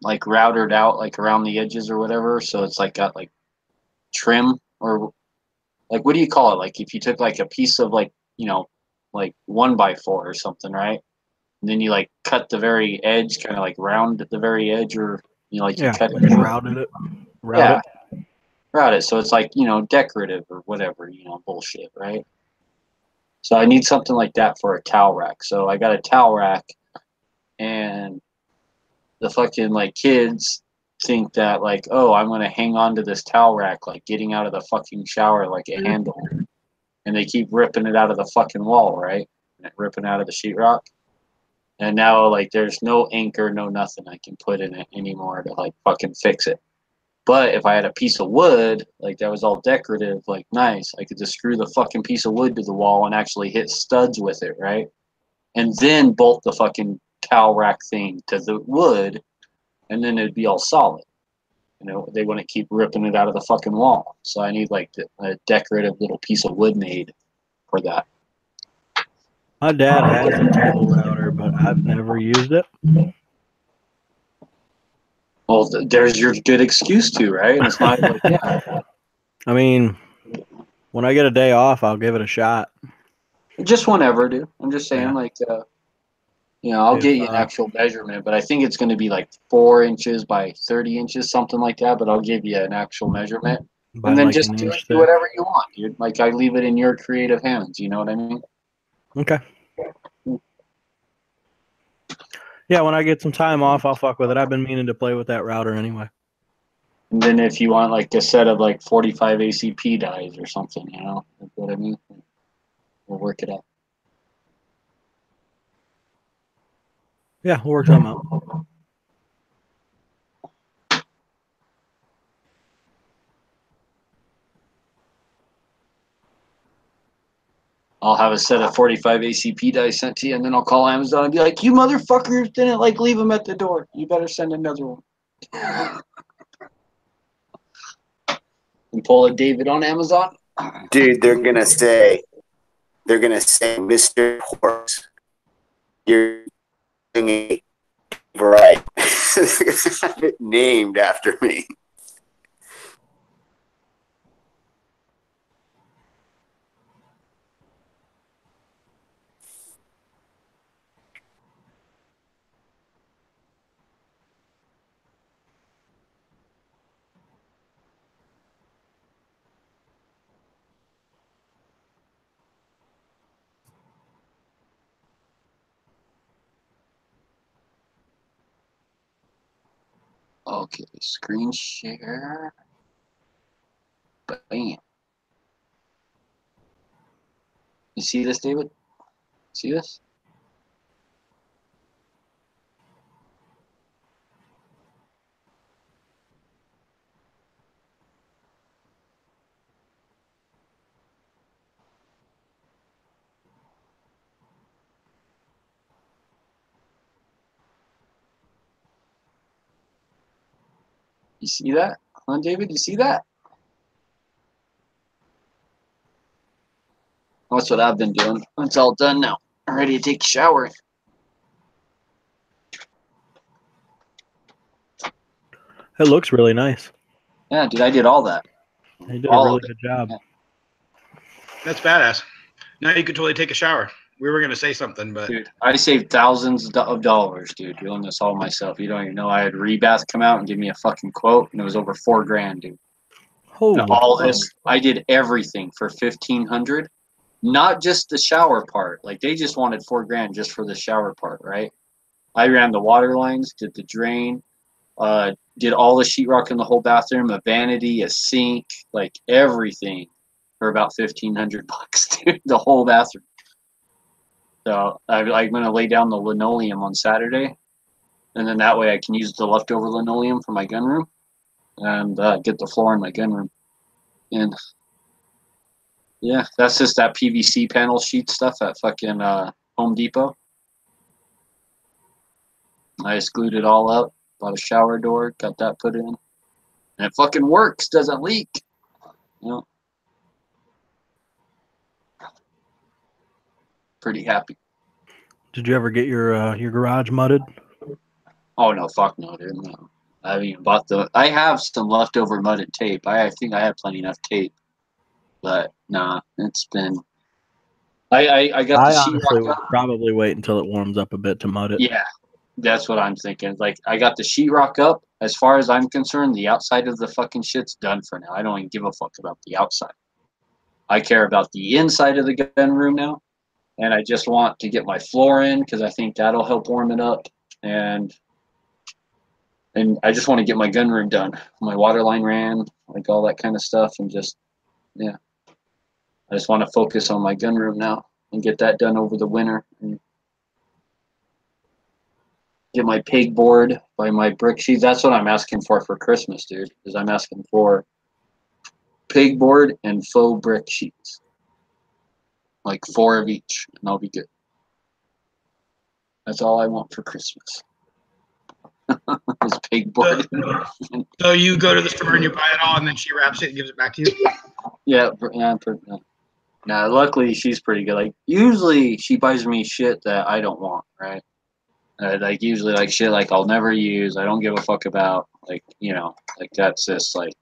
like routed out like around the edges or whatever, so it's like got like trim, or like, what do you call it? Like if you took like a piece of like, you know, like 1x4 or something, right? And then you like cut the very edge, kind of like round at the very edge, or you know, like you cut it, routed it. Route it, so it's like, you know, decorative or whatever, you know, bullshit, right? So I need something like that for a towel rack. So I got a towel rack, and the fucking like kids think that like, oh, I'm gonna hang on to this towel rack like getting out of the fucking shower like a handle, and they keep ripping it out of the fucking wall, right? Ripping out of the sheetrock, and now like there's no anchor, no nothing I can put in it anymore to like fucking fix it. But if I had a piece of wood like that was all decorative, like nice, I could just screw the fucking piece of wood to the wall and actually hit studs with it, right? And then bolt the fucking towel rack thing to the wood, and then it'd be all solid. You know, they wouldn't keep ripping it out of the fucking wall. So I need like a decorative little piece of wood made for that. My dad has a table router, but I've never used it. Well, there's your good excuse to, right? And it's not like, yeah. I mean, when I get a day off, I'll give it a shot. Just whenever, dude. I'm just saying, like, you know, I'll get you an actual measurement, but I think it's going to be like 4 inches by 30 inches, something like that. But I'll give you an actual measurement, and then like just do whatever you want, dude. Like, I leave it in your creative hands. You know what I mean? Okay. Yeah, when I get some time off, I'll fuck with it. I've been meaning to play with that router anyway. And then if you want like a set of like 45 ACP dies or something, you know, that's what I mean. We'll work it out. Yeah, we'll work something out. I'll have a set of 45 ACP dice sent to you, and then I'll call Amazon and be like, you motherfuckers didn't like leave them at the door. You better send another one. And pull a David on Amazon. Dude, they're gonna say, Mr. Horse, you're doing it right. Named after me. Okay, screen share. Bam. You see this, David? See this? You see that? Huh, David? You see that? That's what I've been doing. It's all done now. I'm ready to take a shower. It looks really nice. Yeah, dude, I did all that. He did a All really of it. good job. That's badass. Now you could totally take a shower. We were gonna say something, but Dude, I saved thousands of dollars, dude, doing this all myself. You don't even know. I had Rebath come out and give me a fucking quote, and it was over $4,000, dude. Holy And all fuck. this, I did everything for $1,500, not just the shower part. Like they just wanted $4,000 just for the shower part, right? I ran the water lines, did the drain, did all the sheetrock in the whole bathroom, a vanity, a sink, like everything for about $1,500, dude. The whole bathroom. So I'm gonna lay down the linoleum on Saturday, and then that way I can use the leftover linoleum for my gun room, and get the floor in my gun room. And yeah, that's just that PVC panel sheet stuff at fucking Home Depot. I just glued it all up, bought a shower door, got that put in, and it fucking works, doesn't leak. You know, pretty happy. Did you ever get your garage mudded? Oh no, fuck no, dude. No. I haven't even bought I have some leftover mudded tape. I think I have plenty enough tape, but nah, it's been. I got I the honestly sheetrock would up. probably wait until it warms up a bit to mud it. Yeah, that's what I'm thinking. Like I got the sheetrock up. As far as I'm concerned, the outside of the fucking shit's done for now. I don't even give a fuck about the outside. I care about the inside of the gun room now, and I just want to get my floor in because I think that'll help warm it up, and I just want to get my gun room done. My water line ran, like all that kind of stuff, and just yeah, I just want to focus on my gun room now and get that done over the winter. And get my peg board, buy my brick sheets. That's what I'm asking for Christmas, dude. Is I'm asking for peg board and faux brick sheets, like 4 of each, and I'll be good. That's all I want for Christmas. Is peg board. So you go to the store and you buy it all, and then she wraps it and gives it back to you. Yeah. Now, luckily, she's pretty good. Like, usually, she buys me shit that I don't want, right? Like, usually, like, shit like I'll never use, I don't give a fuck about. Like, you know, like, that's just like,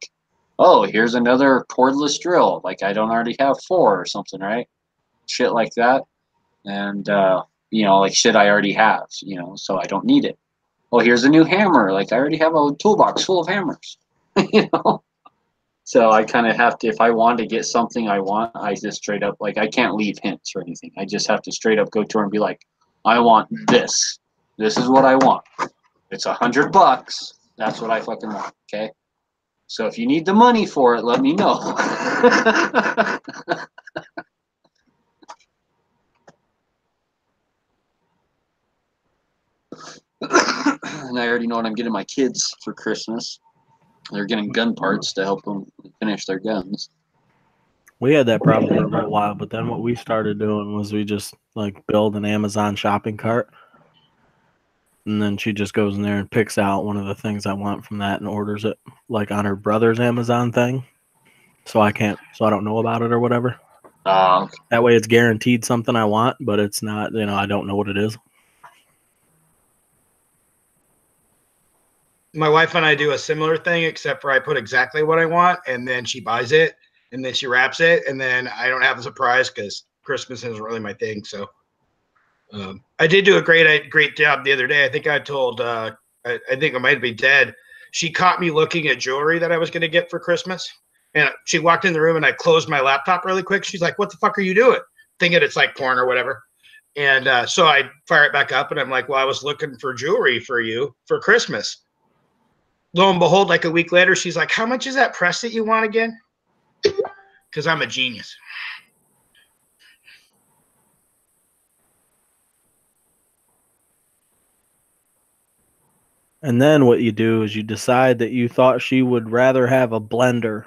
oh, here's another cordless drill. Like, I don't already have 4 or something, right? Shit like that. And, you know, like, shit I already have, you know, so I don't need it. Oh, here's a new hammer. Like, I already have a toolbox full of hammers, you know? So I kind of have to, if I want to get something I want, I just straight up, like, I can't leave hints or anything. I just have to straight up go to her and be like, I want this. This is what I want. It's $100. That's what I fucking want, okay? So if you need the money for it, let me know. And I already know what I'm getting my kids for Christmas. They're getting gun parts to help them finish their guns. We had that problem for a little while, but then what we started doing was we just like build an Amazon shopping cart, and then she just goes in there and picks out one of the things I want from that and orders it like on her brother's Amazon thing. So I don't know about it or whatever. That way it's guaranteed something I want, but it's not, you know, I don't know what it is. My wife and I do a similar thing, except for I put exactly what I want, and then she buys it, and then she wraps it, and then I don't have a surprise because Christmas isn't really my thing. So I did do a great job the other day. I think I told, I think I might be dead. She caught me looking at jewelry that I was going to get for Christmas, and she walked in the room, and I closed my laptop really quick. She's like, "What the fuck are you doing?" Thinking it's like porn or whatever. And so I fire it back up, and I'm like, "Well, I was looking for jewelry for you for Christmas." Lo and behold, like a week later, she's like, "How much is that press that you want again?" Because I'm a genius. And then what you do is you decide that you thought she would rather have a blender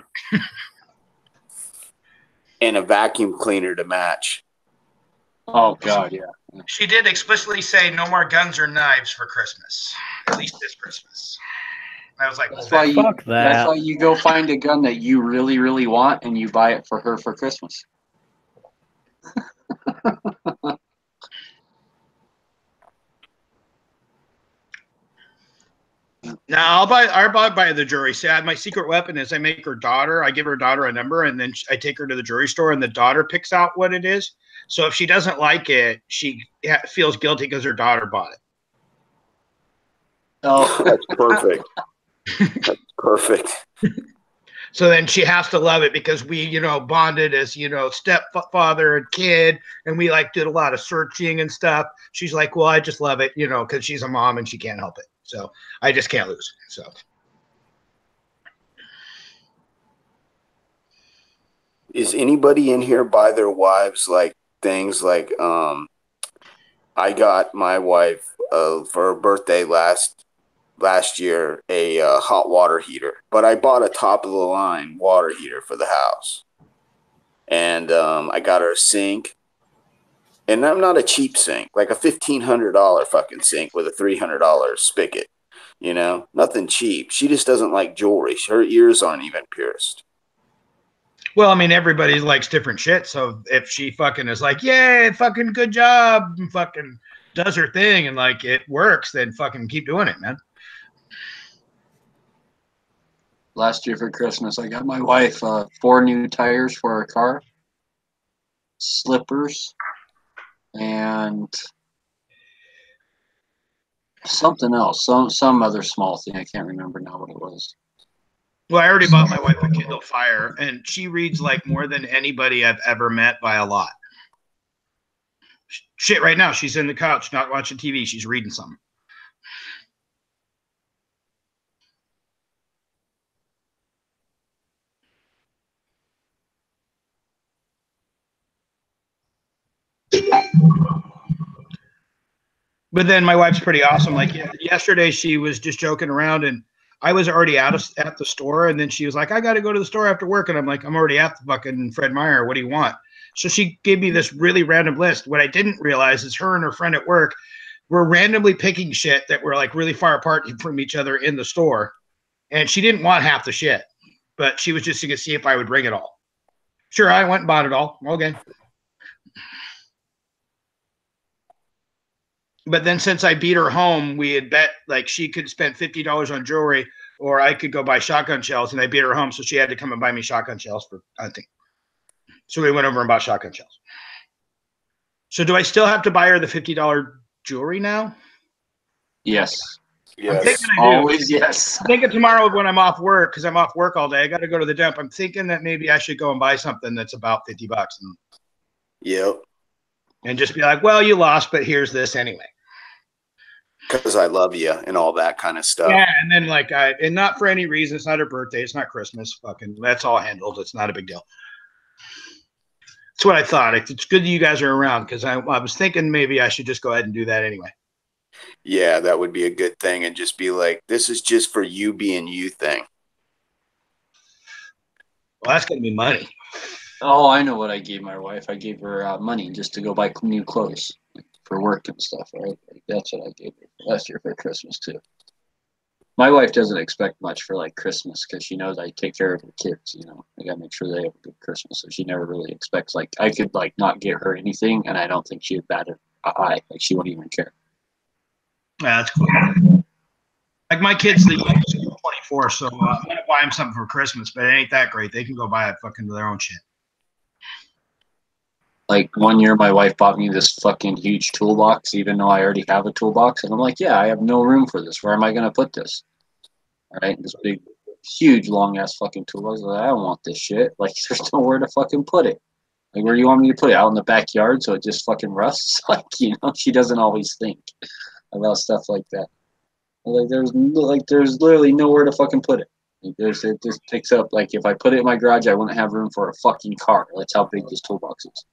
and a vacuum cleaner to match. Oh, God, yeah. She did explicitly say no more guns or knives for Christmas, at least this Christmas. I was like, That's why you go find a gun that you really, really want and you buy it for her for Christmas. No, I'll buy the jewelry. See, my secret weapon is I make I give her daughter a number, and then I take her to the jewelry store, and the daughter picks out what it is. So if she doesn't like it, she feels guilty because her daughter bought it. Oh, That's perfect. That's perfect. So then she has to love it because we, bonded as, stepfather and kid, and we did a lot of searching and stuff. She's like, well, I just love it, because she's a mom and she can't help it. So I just can't lose. So. Is anybody in here buy their wives things like I got my wife for her birthday last year a hot water heater, but I bought a top of the line water heater for the house, and I got her a sink, and I'm not a cheap sink, like a $1,500 fucking sink with a $300 spigot, nothing cheap. She just doesn't like jewelry. Her ears aren't even pierced. Well, I mean, everybody likes different shit. So if she fucking is like, yeah, fucking good job, and fucking does her thing and it works, then fucking keep doing it, man. Last year for Christmas, I got my wife 4 new tires for her car, slippers, and something else, some other small thing. I can't remember now what it was. Well, I already bought my wife a Kindle Fire, and she reads more than anybody I've ever met by a lot. Shit, right now she's in the couch, not watching TV. She's reading something. But then my wife's pretty awesome. Yesterday, she was just joking around, and I was already at the store, and then she was like, I got to go to the store after work. And I'm like, I'm already at the fucking Fred Meyer. What do you want? So she gave me this really random list. What I didn't realize is her and her friend at work were randomly picking shit that were really far apart from each other in the store. And she didn't want half the shit, but she was just going to see if I would bring it all. Sure, I went and bought it all. Okay. But then since I beat her home, we had bet she could spend $50 on jewelry, or I could go buy shotgun shells, and I beat her home, so she had to come and buy me shotgun shells for hunting. So we went over and bought shotgun shells. So do I still have to buy her the $50 jewelry now? Yes. Yes. Always yes. I'm thinking tomorrow when I'm off work, because I'm off work all day, I got to go to the dump. I'm thinking that maybe I should go and buy something that's about $50. Yep. And just be like, well, you lost, but here's this anyway. Because I love you and all that kind of stuff. Yeah, and then and not for any reason. It's not her birthday. It's not Christmas. Fucking, that's all handled. It's not a big deal. That's what I thought. It's good that you guys are around, because I was thinking maybe I should just go ahead and do that anyway. Yeah, that would be a good thing, and just be like, this is just for you being you thing. Well, that's going to be money. Oh, I know what I gave my wife. I gave her money just to go buy new clothes for work and stuff, right? That's what I gave her last year for Christmas too. My wife doesn't expect much for Christmas, because she knows I take care of her kids. I gotta make sure they have a good Christmas, so she never really expects. I could not get her anything, and I don't think she'd bat an eye. She wouldn't even care. Yeah, that's cool. My kids, they're 24, so I'm gonna buy them something for Christmas, but it ain't that great. They can go buy it fucking their own shit. 1 year, my wife bought me this fucking huge toolbox, even though I already have a toolbox. And I'm like, yeah, I have no room for this. Where am I going to put this? All right, this big, huge, long-ass fucking toolbox. I don't want this shit. There's nowhere to fucking put it. Where do you want me to put it? Out in the backyard so it just fucking rusts? She doesn't always think about stuff like that. There's literally nowhere to fucking put it. It just takes up, if I put it in my garage, I wouldn't have room for a fucking car. That's how big this toolbox is.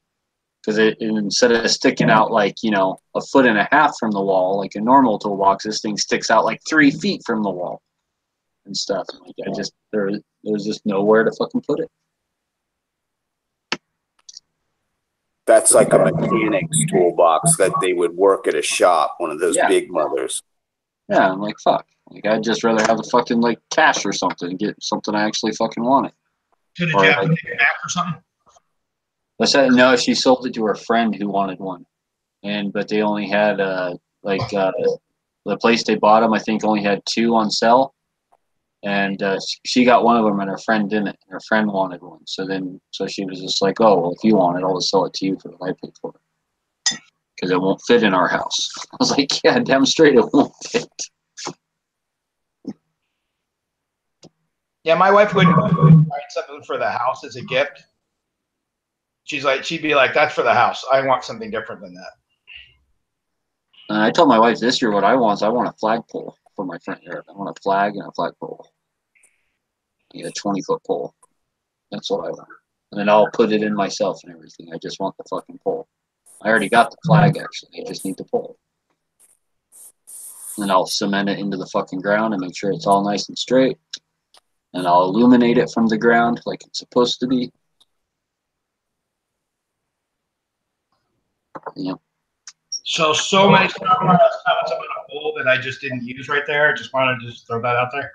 Because instead of sticking out a 1.5 feet from the wall, like a normal toolbox, this thing sticks out 3 feet from the wall and stuff. There's just nowhere to fucking put it. That's like a mechanic's toolbox that they would work at a shop, one of those big mothers. Yeah, I'm like, fuck. I'd just rather have the fucking cash or something and get something I actually fucking wanted. Did you have to take it back or something? No, she sold it to her friend who wanted one, but they only had The place they bought them, I think, only had 2 on sale, and she got one of them, and her friend didn't. Her friend wanted one, so she was just like, "Oh, well, if you want it, I'll just sell it to you for what I paid for it, because it won't fit in our house." I was like, "Yeah, damn straight, it won't fit." Yeah, my wife wouldn't write something for the house as a gift. She'd be like, "That's for the house. I want something different than that." And I told my wife this year what I want is I want a flagpole for my front yard. I want a flag and a flagpole. I need a 20-foot pole. That's what I want. And then I'll put it in myself and everything. I just want the fucking pole. I already got the flag, actually. I just need the pole. And I'll cement it into the fucking ground and make sure it's all nice and straight. And I'll illuminate it from the ground like it's supposed to be. Yeah. So many comments about a poll that I just didn't use right there. I just wanted to just throw that out there.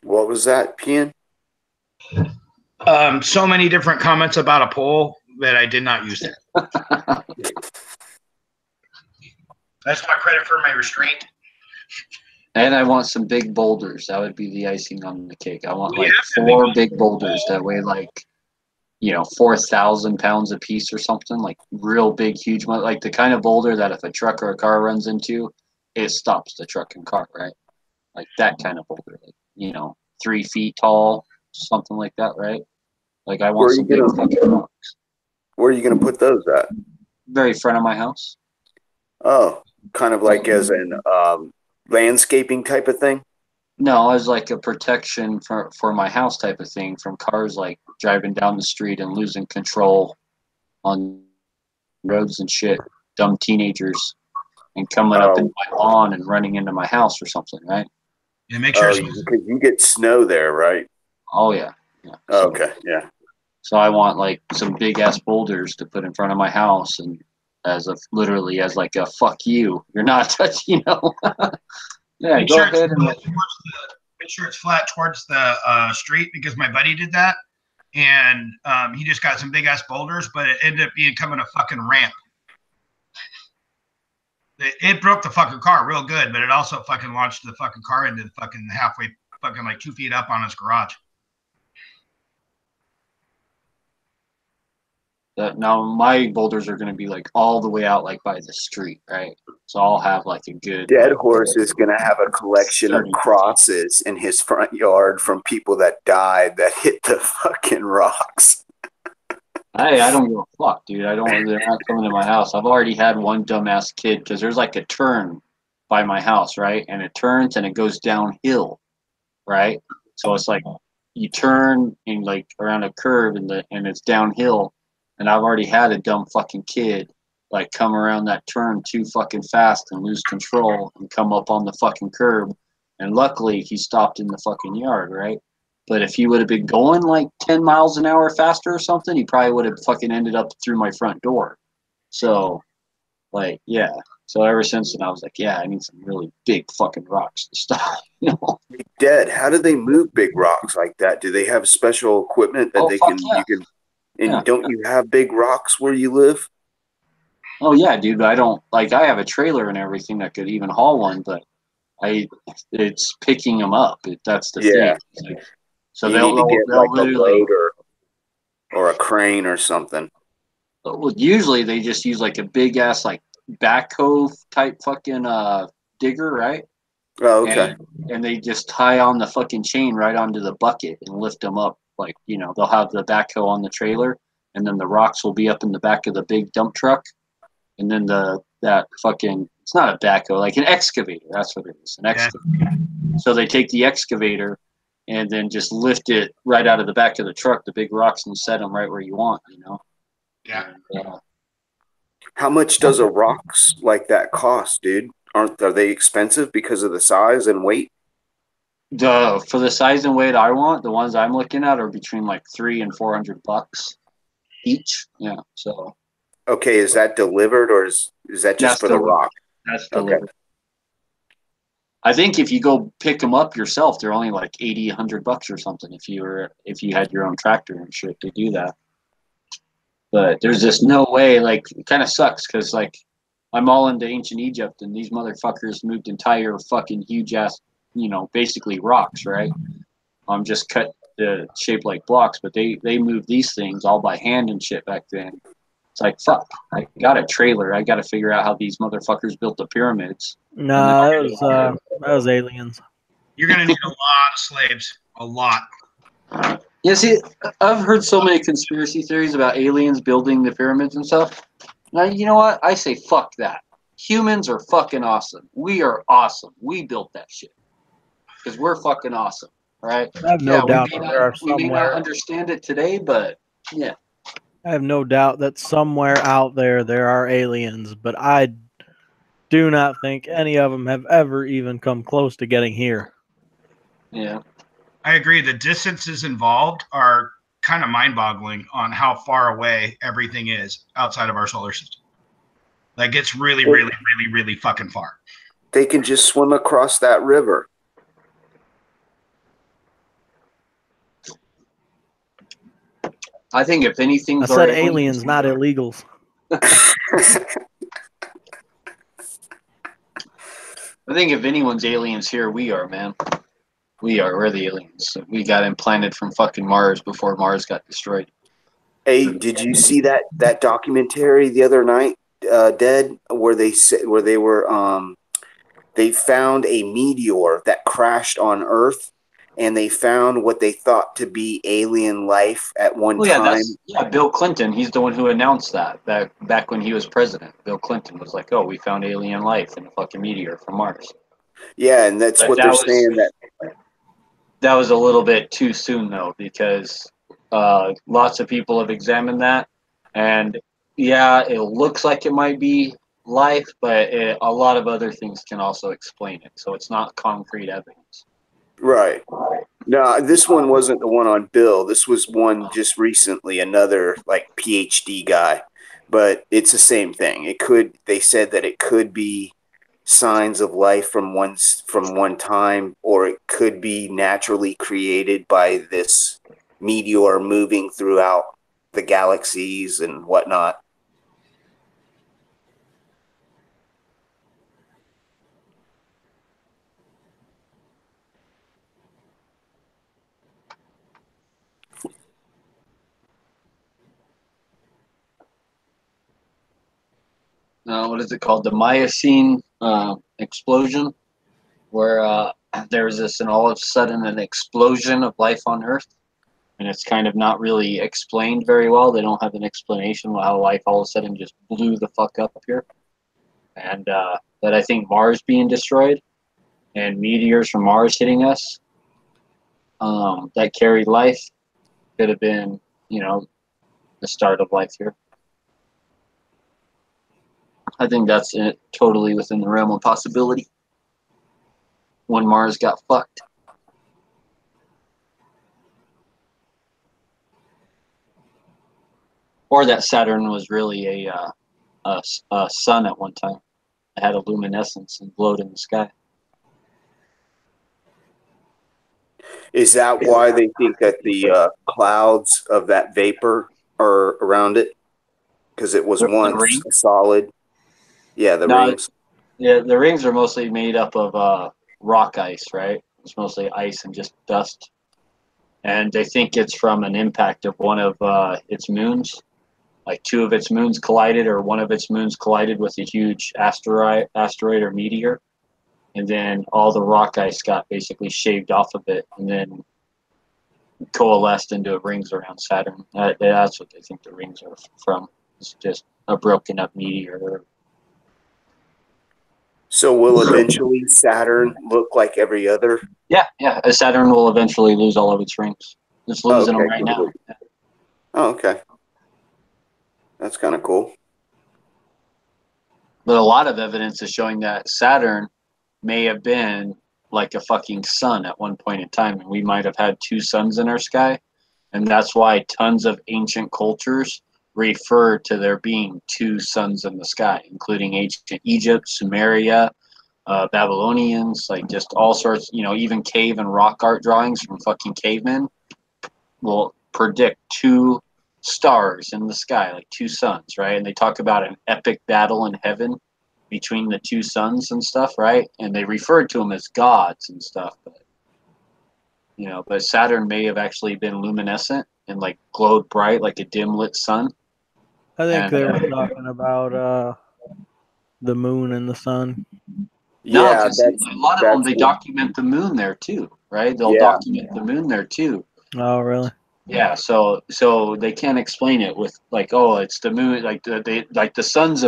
What was that, Pian? So many different comments about a poll that I did not use there. That's my credit for my restraint. And I want some big boulders. That would be the icing on the cake. I want like 4 big boulders that weigh like, 4,000 pounds a piece or something. Like real big, huge, like the kind of boulder that if a truck or a car runs into, it stops the truck and car, right? Like that kind of boulder, like, 3 feet tall, something like that, right? Like I want some big fucking rocks. Where are you going to put those at? Very front of my house. Oh, kind of like as an landscaping type of thing? No, as like a protection for my house type of thing from cars like driving down the street and losing control on roads and shit, dumb teenagers, and coming up in my lawn and running into my house or something, right? Yeah, make sure because you get snow there, right? Oh yeah. Okay, yeah. So I want like some big ass boulders to put in front of my house, and literally as like a fuck you, you're not touching, Yeah, make go sure ahead and make sure it's flat towards the street, because my buddy did that, and he just got some big ass boulders, but it ended up becoming a fucking ramp. It broke the fucking car real good, but it also fucking launched the fucking car into the fucking halfway, fucking like 2 feet up on his garage. now my boulders are going to be like all the way out like by the street, right? So I'll have like a good Dead Horse is going to have a collection of crosses in his front yard from people that died that hit the fucking rocks. I don't give a fuck, dude. They're not coming to my house. I've already had one dumbass kid, because there's like a turn by my house, right? And it turns and it goes downhill, right? So it's like you turn in like around a curve and it's downhill. And I've already had a dumb fucking kid like come around that turn too fucking fast and lose control and come up on the fucking curb. And luckily he stopped in the fucking yard, right? But if he would have been going like 10 miles an hour faster or something, he probably would have fucking ended up through my front door. So, like, yeah. So ever since then, I was like, yeah, I need some really big fucking rocks to stop. Dead. How do they move big rocks like that? Do they have special equipment that you can? And don't you have big rocks where you live? Oh yeah, dude. I don't like. I have a trailer and everything that could even haul one, but it's picking them up. That's the thing. Like, so they'll get like a load or a crane or something. Well, usually they just use like a big ass like backhoe type fucking digger, right? Oh, okay. And they just tie on the fucking chain right onto the bucket and lift them up. Like, they'll have the backhoe on the trailer, and then the rocks will be up in the back of the big dump truck, and then it's not a backhoe, like an excavator. That's what it is, an excavator. So they take the excavator and then just lift it right out of the back of the truck, the big rocks, and set them right where you want, Yeah. How much does a rocks like that cost, dude? Are they expensive because of the size and weight? For the size and weight I want, the ones I'm looking at are between like $300 and $400 each. Yeah. So. Okay, is that delivered, or is that just for the rock? That's delivered. Okay. I think if you go pick them up yourself, they're only like $80, $100 or something. If you had your own tractor and shit to do that. But there's just no way. Like, it kind of sucks because like I'm all into ancient Egypt, and these motherfuckers moved entire fucking huge ass, basically rocks, right? Just cut shaped like blocks, but they moved these things all by hand and shit back then. It's like, fuck, I got a trailer. I got to figure out how these motherfuckers built the pyramids. No, that was aliens. You're gonna need a lot of slaves. A lot. Yeah, see, I've heard so many conspiracy theories about aliens building the pyramids and stuff. Now, you know what? I say fuck that. Humans are fucking awesome. We are awesome. We built that shit. Because we're fucking awesome, right? I have no doubt that there are we may not somewhere. understand it today, but yeah. I have no doubt that somewhere out there are aliens, but I do not think any of them have ever even come close to getting here. Yeah. I agree. The distances involved are kind of mind-boggling on how far away everything is outside of our solar system. Like, it's really, really, really, really fucking far. They can just swim across that river. I think if anything, I said aliens, not illegals. I think if anyone's aliens here, we are, man. We are. We're the aliens. We got implanted from fucking Mars before Mars got destroyed. Hey, did you see that documentary the other night, Dead, where they found a meteor that crashed on Earth, and they found what they thought to be alien life at one time? Bill Clinton. He's the one who announced that back when he was president. Bill Clinton was like, "Oh, we found alien life in a fucking meteor from Mars." Yeah, and that's what they're saying. That was a little bit too soon, though, because lots of people have examined that, and yeah, it looks like it might be life, but a lot of other things can also explain it. So it's not concrete evidence. Right. No, this one wasn't the one on Bill. This was one just recently, another like PhD guy, but it's the same thing. They said that it could be signs of life from one time, or it could be naturally created by this meteor moving throughout the galaxies and whatnot. What is it called? The Miocene explosion, where there was and all of a sudden an explosion of life on Earth, and it's kind of not really explained very well. They don't have an explanation of how life all of a sudden just blew the fuck up here, and that I think Mars being destroyed and meteors from Mars hitting us that carried life could have been, the start of life here. I think that's totally within the realm of possibility. When Mars got fucked. Or that Saturn was really a sun at one time. It had a luminescence and glowed in the sky. Is that why they think that the clouds of that vapor are around it? Because it was once solid. Yeah, the rings. Yeah, the rings are mostly made up of rock ice, right? It's mostly ice and just dust. And they think it's from an impact of one of its moons. Like two of its moons collided, or one of its moons collided with a huge asteroid or meteor. And then all the rock ice got basically shaved off of it and then coalesced into rings around Saturn. That's what they think the rings are from. It's just a broken up meteor. So will eventually Saturn look like every other? Yeah. Saturn will eventually lose all of its rings. It's losing them right now. Oh, okay. That's kind of cool. But a lot of evidence is showing that Saturn may have been like a fucking sun at one point in time, and we might have had two suns in our sky. And that's why tons of ancient cultures refer to there being two suns in the sky, including ancient Egypt, Sumeria, Babylonians, like just all sorts, even cave and rock art drawings from fucking cavemen will predict two stars in the sky, like two suns, right? And they talk about an epic battle in heaven between the two suns and stuff, right? And they referred to them as gods and stuff, but but Saturn may have actually been luminescent and like glowed bright like a dim lit sun. I think And, they were talking about the moon and the sun. No, Yeah, 'cause a lot of them, they what- document the moon there too, right? They'll Yeah. document the moon there too. Oh, really? Yeah, so they can't explain it with like, oh, it's the moon, like the sun's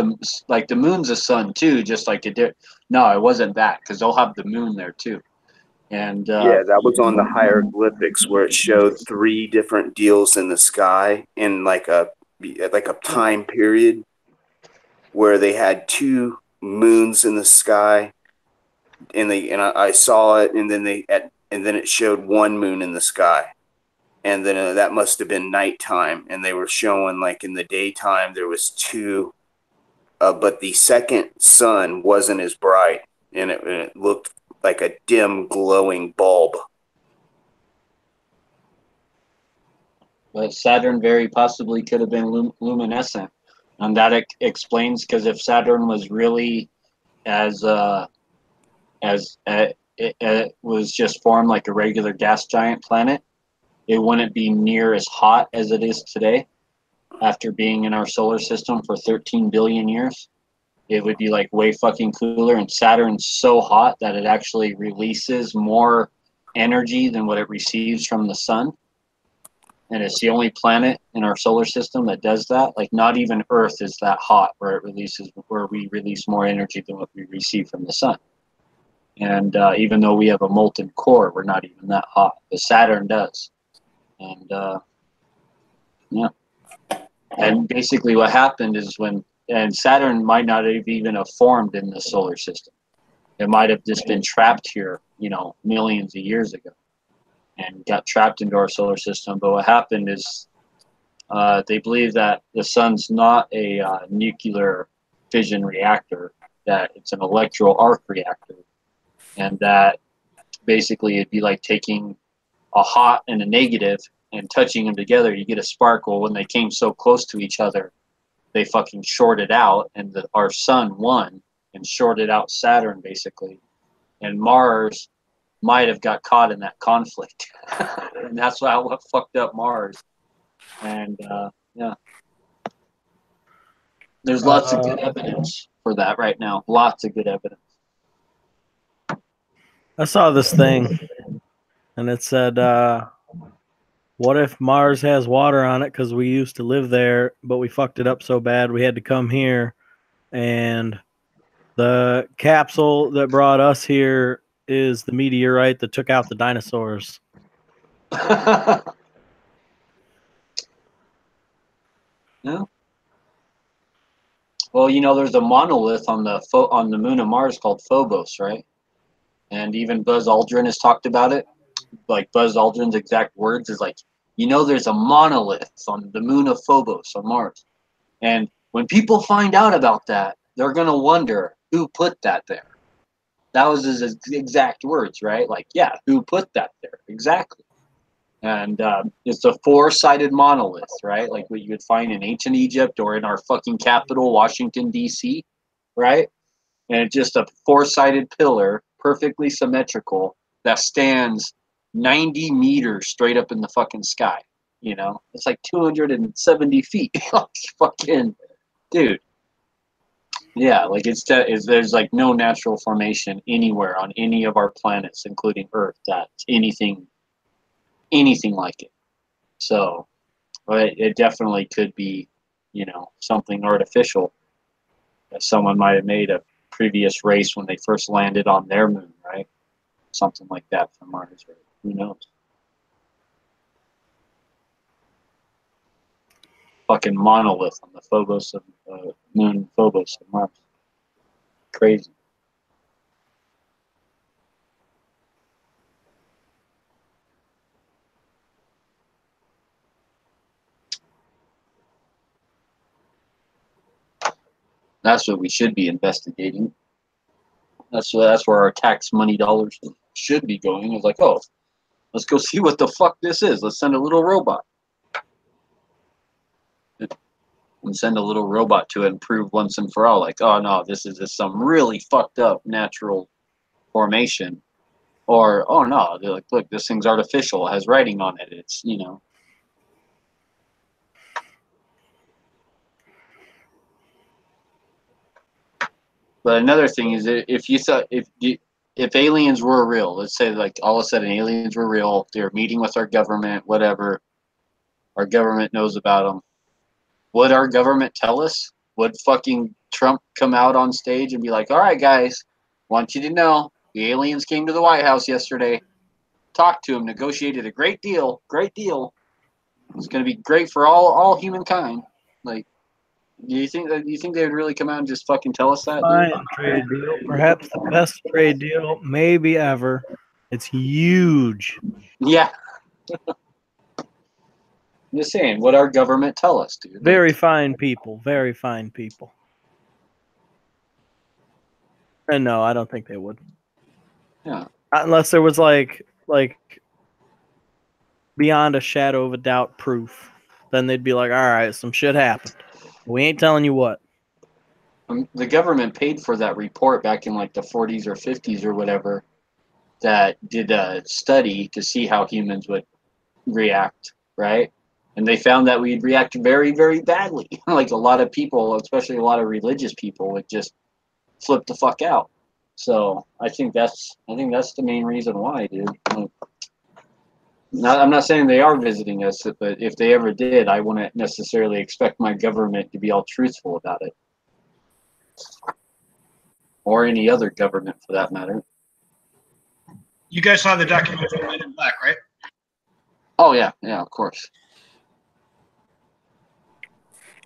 like the moon's a sun too, just like it did. No, it wasn't that, because they'll have the moon there too. And Yeah, that was on the hieroglyphics where it showed 3 different deals in the sky in like a time period where they had 2 moons in the sky, and I saw it, and then it showed 1 moon in the sky, and then that must have been nighttime, and they were showing like in the daytime there was 2, but the second sun wasn't as bright, and it looked like a dim glowing bulb. But Saturn very possibly could have been luminescent, and that explains, because if Saturn was really as it was just formed like a regular gas giant planet, it wouldn't be near as hot as it is today. After being in our solar system for 13 billion years, it would be like way fucking cooler. And Saturn's so hot that it actually releases more energy than what it receives from the sun. And it's the only planet in our solar system that does that. Like, not even Earth is that hot where we release more energy than what we receive from the sun. And even though we have a molten core, we're not even that hot. But Saturn does. And yeah. And basically what happened is and Saturn might not have even have formed in the solar system. It might have just been trapped here, millions of years ago, and got trapped into our solar system. But what happened is they believe that the sun's not a nuclear fission reactor, that it's an electro arc reactor, and that basically it'd be like taking a hot and a negative and touching them together, you get a sparkle. When they came so close to each other, they fucking shorted out, and our sun won and shorted out Saturn, basically. And Mars might have got caught in that conflict. And that's what fucked up Mars. And yeah. There's lots of good evidence for that right now. Lots of good evidence. I saw this thing, and it said, what if Mars has water on it because we used to live there, but we fucked it up so bad we had to come here, and the capsule that brought us here is the meteorite that took out the dinosaurs. No. Well, there's a monolith on the moon of Mars called Phobos, right? And even Buzz Aldrin has talked about it. Like, Buzz Aldrin's exact words is like, there's a monolith on the moon of Phobos on Mars. And when people find out about that, they're going to wonder who put that there. That was his exact words, right? Like, yeah, who put that there? Exactly. And it's a 4-sided monolith, right? Like what you would find in ancient Egypt or in our fucking capital, Washington, D.C., right? And it's just a 4-sided pillar, perfectly symmetrical, that stands 90 meters straight up in the fucking sky. It's like 270 feet. Fucking dude. Yeah, like there's like no natural formation anywhere on any of our planets, including Earth, that's anything like it. So, but it definitely could be, something artificial that someone might have made a previous race when they first landed on their moon, right? Something like that from Mars, or who knows? Fucking monolith on the Phobos of moon Phobos of Mars. Crazy. That's what we should be investigating. That's where our tax money dollars should be going. It's like, oh, let's go see what the fuck this is. Let's send a little robot. and send a little robot to it and prove once and for all, like, oh no, this is just some really fucked up natural formation, or oh no, they're like, look, this thing's artificial, it has writing on it, it's, you know. But another thing is that if you thought if aliens were real, let's say like all of a sudden aliens were real, they're meeting with our government, whatever, our government knows about them. Would our government tell us? Would fucking Trump come out on stage and be like, all right, guys, want you to know the aliens came to the White House yesterday, talked to them, negotiated a great deal. It's going to be great for all humankind. Like, do you think they would really come out and just fucking tell us that? Fine trade deal, perhaps the best trade deal maybe ever. It's huge. Yeah. I'm just saying, what our government tell us, dude. Very fine people. Very fine people. And no, I don't think they would. Yeah. Unless there was like beyond a shadow of a doubt proof. Then they'd be like, all right, some shit happened. We ain't telling you what. The government paid for that report back in like the 40s or 50s or whatever that did a study to see how humans would react, right? And they found that we'd react very, very badly. Like a lot of people, especially a lot of religious people, would just flip the fuck out. So I think that's the main reason why, dude. Like, I'm not saying they are visiting us, but if they ever did, I wouldn't necessarily expect my government to be all truthful about it. Or any other government for that matter. You guys saw the documentary Men in Black, right? Oh yeah, of course.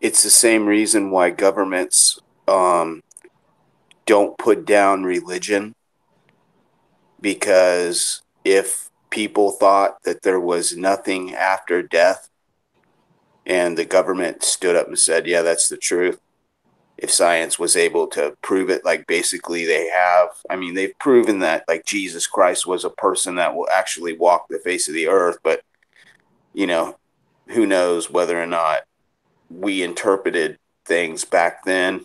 It's the same reason why governments don't put down religion, because if people thought that there was nothing after death and the government stood up and said, yeah, that's the truth, if science was able to prove it, like basically they have, I mean, they've proven that like Jesus Christ was a person that will actually walk the face of the earth, but you know, who knows whether or not we interpreted things back then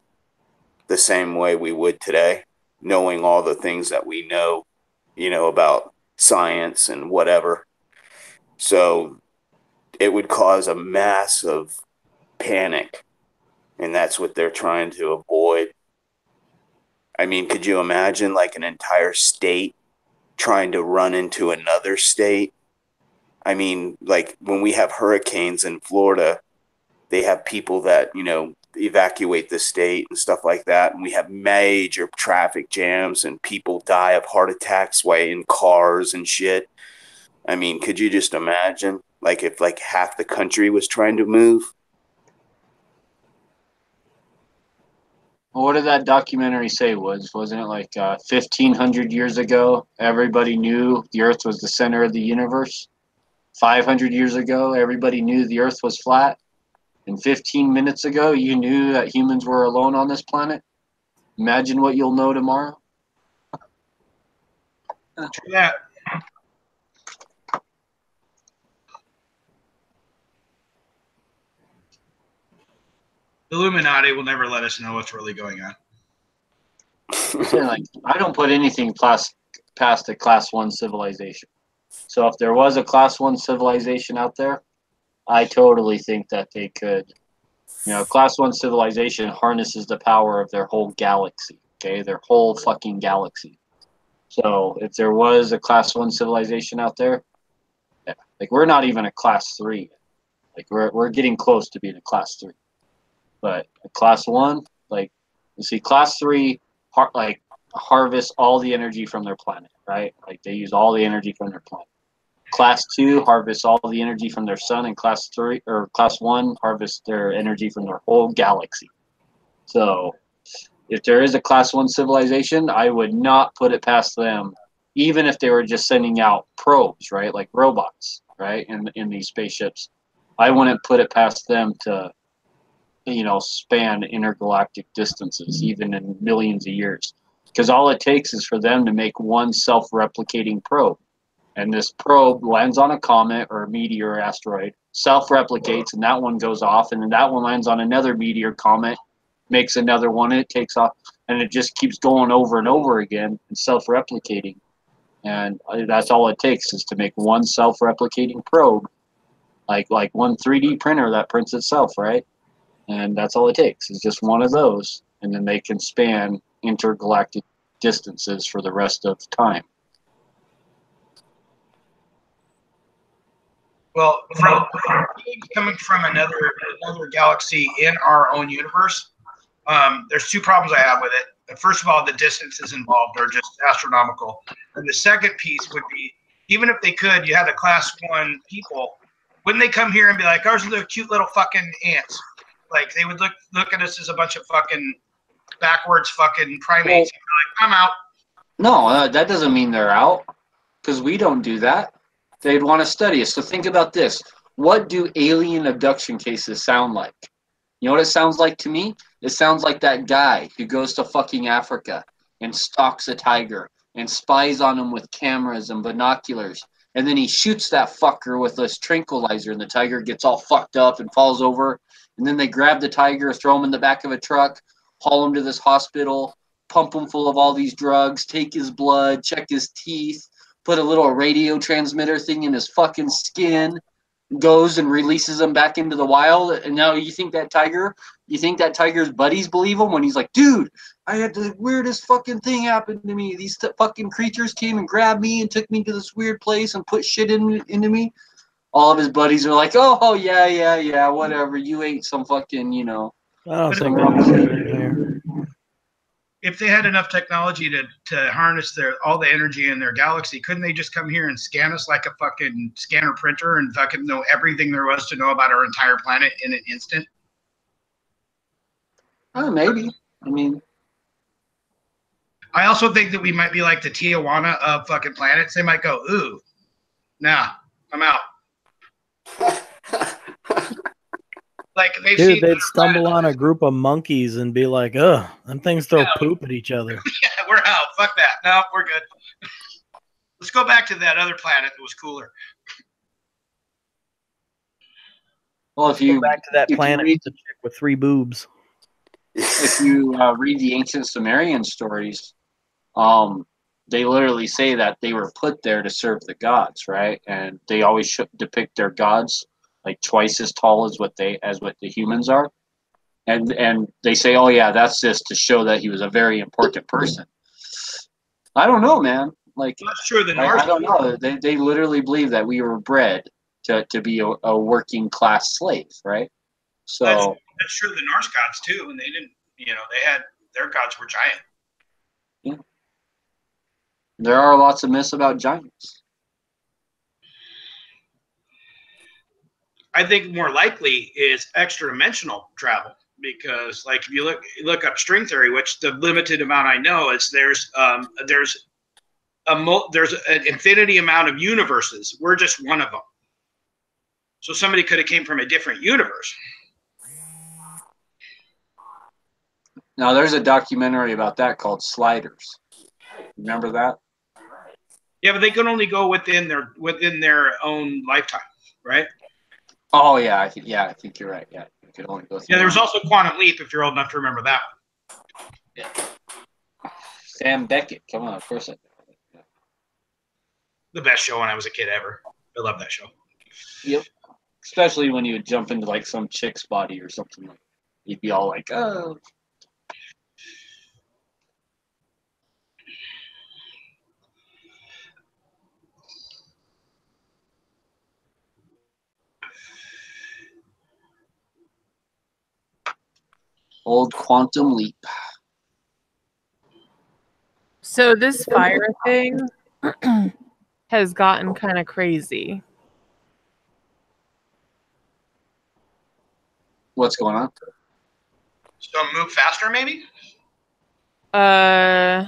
the same way we would today, knowing all the things that we know, you know, about science and whatever. So it would cause a massive panic, and that's what they're trying to avoid. I mean, could you imagine like an entire state trying to run into another state? I mean, like when we have hurricanes in Florida, they have people that, you know, evacuate the state and stuff like that. And we have major traffic jams and people die of heart attacks while in cars and shit. I mean, could you just imagine like if like half the country was trying to move? Well, what did that documentary say? Wasn't it like 1,500 years ago, everybody knew the Earth was the center of the universe? 500 years ago, everybody knew the Earth was flat. And 15 minutes ago, you knew that humans were alone on this planet. Imagine what you'll know tomorrow. True that. The Illuminati will never let us know what's really going on. Yeah, like, I don't put anything past a class 1 civilization. So if there was a class 1 civilization out there, I totally think that they could, you know, class 1 civilization harnesses the power of their whole galaxy, okay? Their whole fucking galaxy. So if there was a class 1 civilization out there, yeah, like we're not even a class 3. Like we're getting close to being a class 3. But a class 1, like, you see, class 3, harvest all the energy from their planet, right? Like they use all the energy from their planet. Class 2 harvests all the energy from their sun, and class 1 harvests their energy from their whole galaxy. So if there is a class 1 civilization, I would not put it past them, even if they were just sending out probes, right? Like robots, right? In these spaceships. I wouldn't put it past them to, you know, span intergalactic distances, even in millions of years. Because all it takes is for them to make one self-replicating probe. And this probe lands on a comet or a meteor or asteroid, self-replicates, and that one goes off, and then that one lands on another meteor comet, makes another one, it takes off, and it just keeps going over and over again and self-replicating. And that's all it takes is to make one self-replicating probe, like one 3D printer that prints itself, right? And that's all it takes is just one of those, and then they can span intergalactic distances for the rest of time. Well, coming from another galaxy in our own universe, there's two problems I have with it. First of all, the distances involved are just astronomical. And the second piece would be, even if they could, you had a class 1 people, wouldn't they come here and be like, ours are the cute little fucking ants? Like, they would look at us as a bunch of fucking backwards fucking primates and be like, I'm out. No, that doesn't mean they're out, because we don't do that. They'd want to study us. So think about this. What do alien abduction cases sound like? You know what it sounds like to me? It sounds like that guy who goes to fucking Africa and stalks a tiger and spies on him with cameras and binoculars. And then he shoots that fucker with this tranquilizer, and the tiger gets all fucked up and falls over. And then they grab the tiger, throw him in the back of a truck, haul him to this hospital, pump him full of all these drugs, take his blood, check his teeth, put a little radio transmitter thing in his fucking skin, goes and releases him back into the wild. And now you think that tiger's buddies believe him when he's like, dude, I had the weirdest fucking thing happen to me. These fucking creatures came and grabbed me and took me to this weird place and put shit into me. All of his buddies are like, oh yeah, whatever. You ate some fucking, I don't think I'm here. If they had enough technology to harness all the energy in their galaxy, couldn't they just come here and scan us like a fucking scanner printer and fucking know everything there was to know about our entire planet in an instant? Oh, maybe. I mean, I also think that we might be like the Tijuana of fucking planets. They might go, ooh, nah, I'm out. Like they'd stumble on a group of monkeys and be like, ugh, them things throw poop at each other. Yeah, we're out. Fuck that. No, we're good. Let's go back to that other planet that was cooler. Well, if you go back to that planet with the chick with 3 boobs. If you read the ancient Sumerian stories, they literally say that they were put there to serve the gods, right? And they always depict their gods like twice as tall as what the humans are, and they say, oh yeah, that's just to show that he was a very important person. I don't know, man. Like, that's true. I don't know. They literally believe that we were bred to be a working class slave, right? So that's true. The Norse gods too, and they didn't. They had their gods were giant. Yeah. There are lots of myths about giants. I think more likely is extra-dimensional travel, because, like, if you look up string theory, which the limited amount I know is there's an infinity amount of universes. We're just one of them. So somebody could have came from a different universe. Now, there's a documentary about that called Sliders. Remember that? Yeah, but they can only go within their own lifetime, right? Oh yeah, I think you're right. Yeah, you could only go through. Yeah, there was also Quantum Leap, if you're old enough to remember that one. Yeah. Sam Beckett, come on, of course I know. Yeah. The best show when I was a kid ever. I love that show. Yep. Especially when you would jump into like some chick's body or something like. You'd be all like, oh. Old Quantum Leap. So this fire thing has gotten kind of crazy. What's going on? So move faster, maybe? Yeah,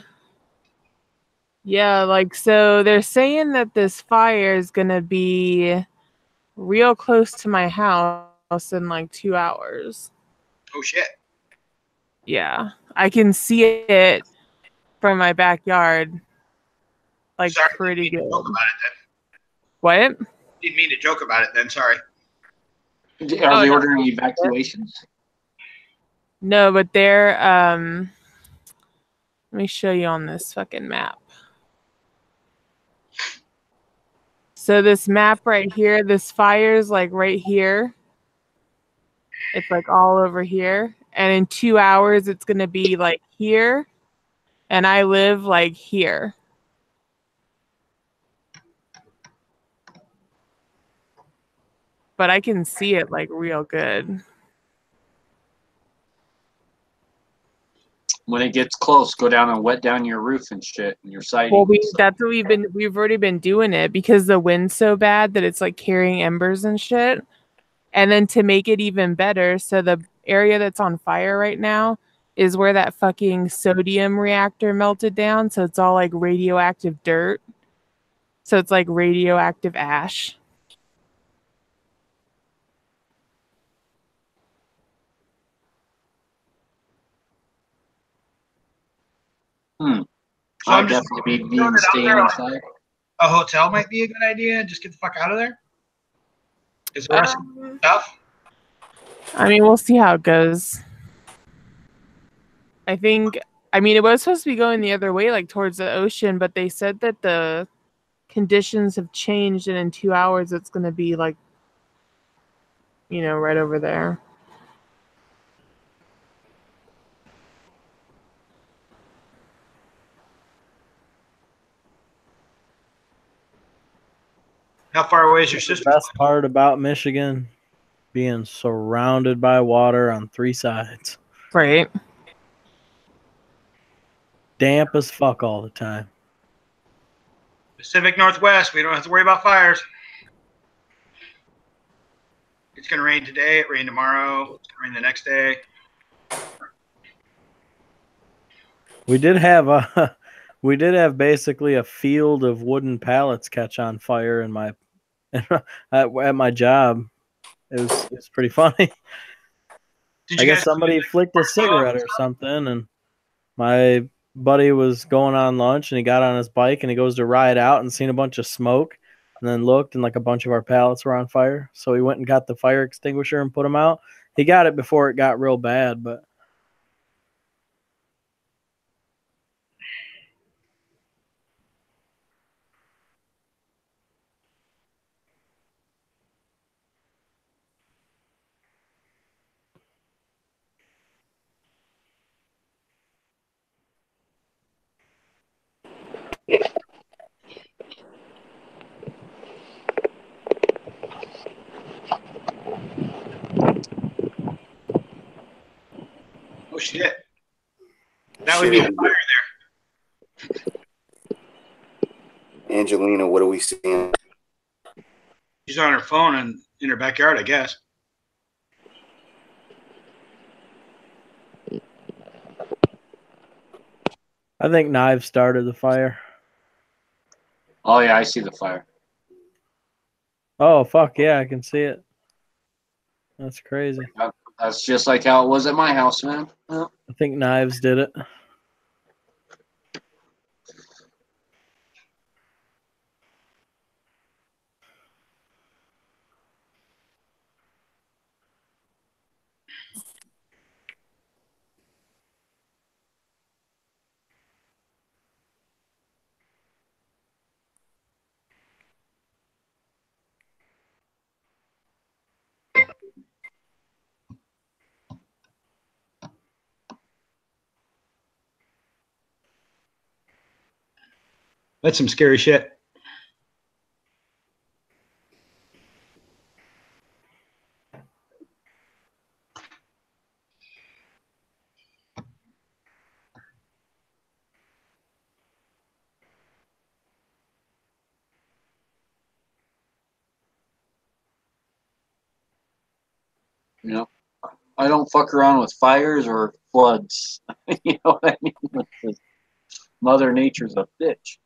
like, so they're saying that this fire is gonna be real close to my house in like 2 hours. Oh shit. Yeah, I can see it from my backyard, like, pretty good. Joke about it, then. What? Didn't mean to joke about it then, sorry. Are Oh, they no. ordering evacuations? No, but they're let me show you on this fucking map. So this map right here, this fire's like right here. It's like all over here. And in 2 hours, it's going to be like here. And I live like here. But I can see it like real good. When it gets close, go down and wet down your roof and shit and your siding. Well, and stuff. that's what we've already been doing it because the wind's so bad that it's like carrying embers and shit. And then to make it even better, so the area that's on fire right now is where that fucking sodium reactor melted down. So it's all like radioactive dirt. So it's like radioactive ash. So I'm I'd just definitely be throwing it out staying there, like, inside. a hotel might be a good idea. Just get the fuck out of there. Is the rest of the stuff? I mean, we'll see how it goes. I mean, it was supposed to be going the other way, like towards the ocean, but they said that the conditions have changed and in 2 hours it's going to be like, right over there. How far away is your sister? The best part about Michigan, being surrounded by water on 3 sides. Right. Damp as fuck all the time. Pacific Northwest. We don't have to worry about fires. It's going to rain today. It rained tomorrow. It's going to rain the next day. We did have basically a field of wooden pallets catch on fire in my at my job. It was pretty funny. I guess somebody flicked a cigarette or something, and my buddy was going on lunch, and he got on his bike, and he goes to ride out and seen a bunch of smoke, and then looked, and like a bunch of our pallets were on fire. So he went and got the fire extinguisher and put them out. He got it before it got real bad, but Oh, shit. That would be a fire there. Angelina, what are we seeing? She's on her phone and in her backyard, I guess. I think knives started the fire. Oh yeah, I see the fire. Oh fuck yeah, I can see it. That's crazy. That's just like how it was at my house, man. Yeah. I think knives did it. That's some scary shit. You know, I don't fuck around with fires or floods. You know what I mean? Mother Nature's a bitch.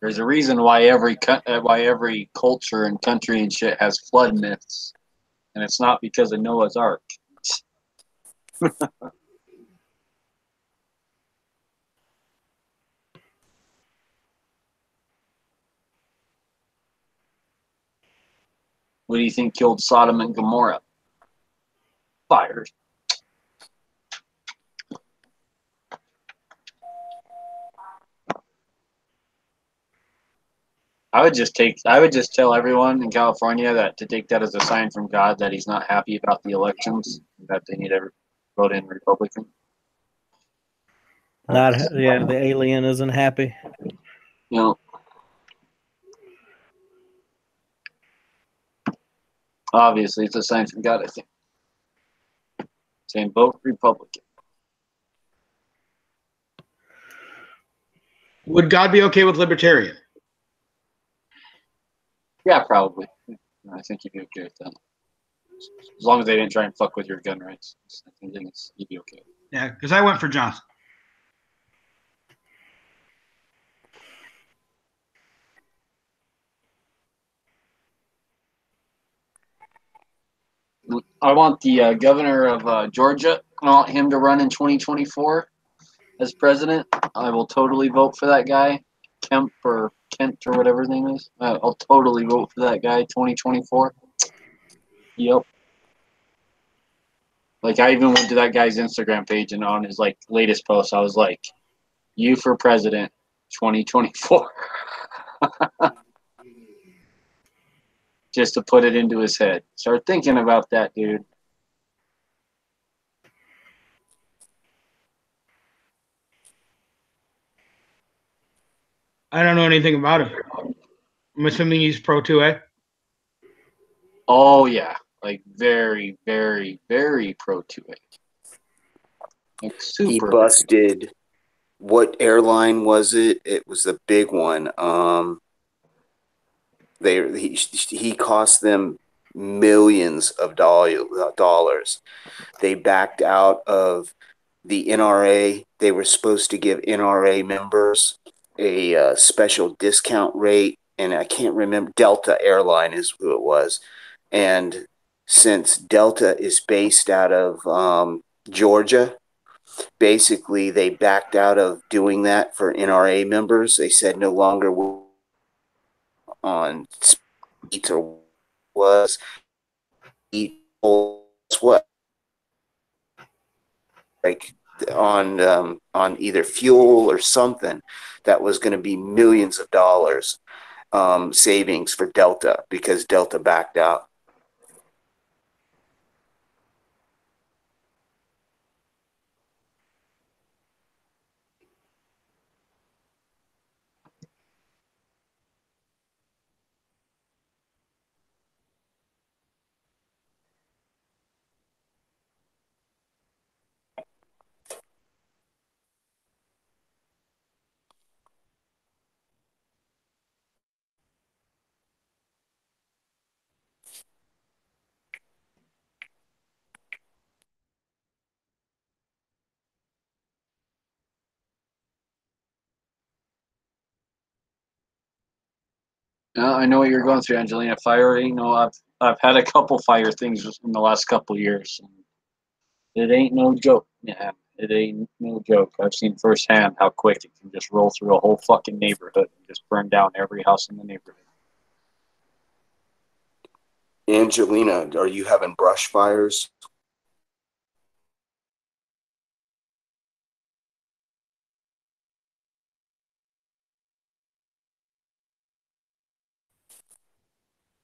There's a reason why every culture and country and shit has flood myths, and it's not because of Noah's Ark. What do you think killed Sodom and Gomorrah? Fires. I would just tell everyone in California that to take that as a sign from God that he's not happy about the elections, that they need to vote in Republican. The alien isn't happy. You know, obviously it's a sign from God, I think. Saying vote Republican. Would God be okay with libertarian? Yeah, probably. I think you'd be okay with that. As long as they didn't try and fuck with your gun rights. I think you'd be okay. Yeah, because I went for Johnson. I want the governor of Georgia. I want him to run in 2024 as president. I will totally vote for that guy, Kent or whatever his name is. I'll totally vote for that guy 2024. Yep. Like I even went to that guy's Instagram page and on his like latest post, I was like, "You for president, 2024." Just to put it into his head. Start thinking about that, dude. I don't know anything about him. I'm assuming he's pro 2A. Oh yeah, like very, very, very pro 2A. Like super. He busted. What airline was it? It was the big one. He cost them millions of dollars. They backed out of the NRA. They were supposed to give NRA members a special discount rate, and I can't remember. Delta Airline is who it was. And since Delta is based out of Georgia, basically they backed out of doing that for NRA members. They said no longer on seats or was what like on either fuel or something that was going to be millions of dollars savings for Delta because Delta backed out. I know what you're going through, Angelina. Fire, I've had a couple fire things in the last couple years. It ain't no joke. Yeah, it ain't no joke. I've seen firsthand how quick it can just roll through a whole fucking neighborhood and just burn down every house in the neighborhood. Angelina, are you having brush fires?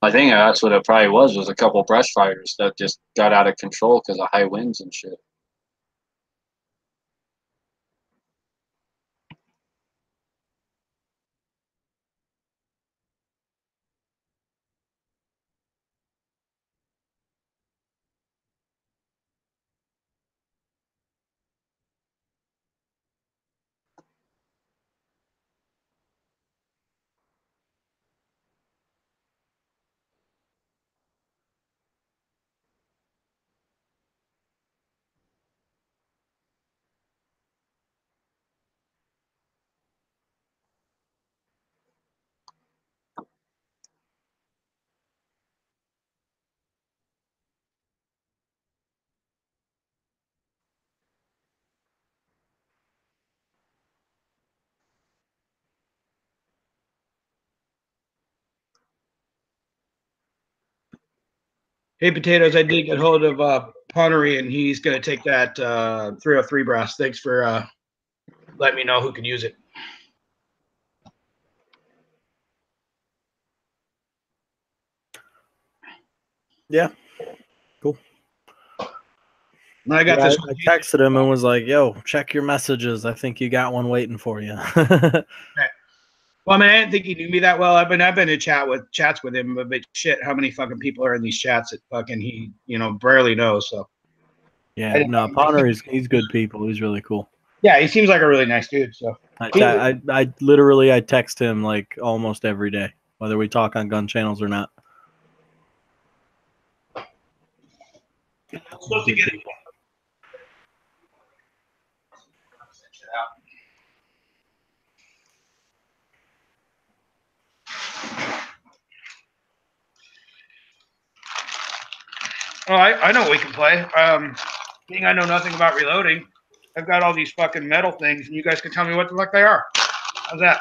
I think that's what it probably was a couple brush fires that just got out of control because of high winds and shit. Hey, Potatoes, I did get hold of Ponnery, and he's going to take that 303 brass. Thanks for letting me know who can use it. Yeah. Cool. And I got this. I texted him and was like, yo, check your messages. I think you got one waiting for you. Well, I mean, I didn't think he knew me that well. I've been in chats with him, but shit, how many fucking people are in these chats that fucking he, barely knows. So yeah, no, Ponner he's good people. He's really cool. Yeah, he seems like a really nice dude. So I literally text him like almost every day, whether we talk on gun channels or not. I'm supposed to get it. Oh, I know what we can play. Being I know nothing about reloading, I've got all these fucking metal things, and you guys can tell me what the fuck they are. How's that?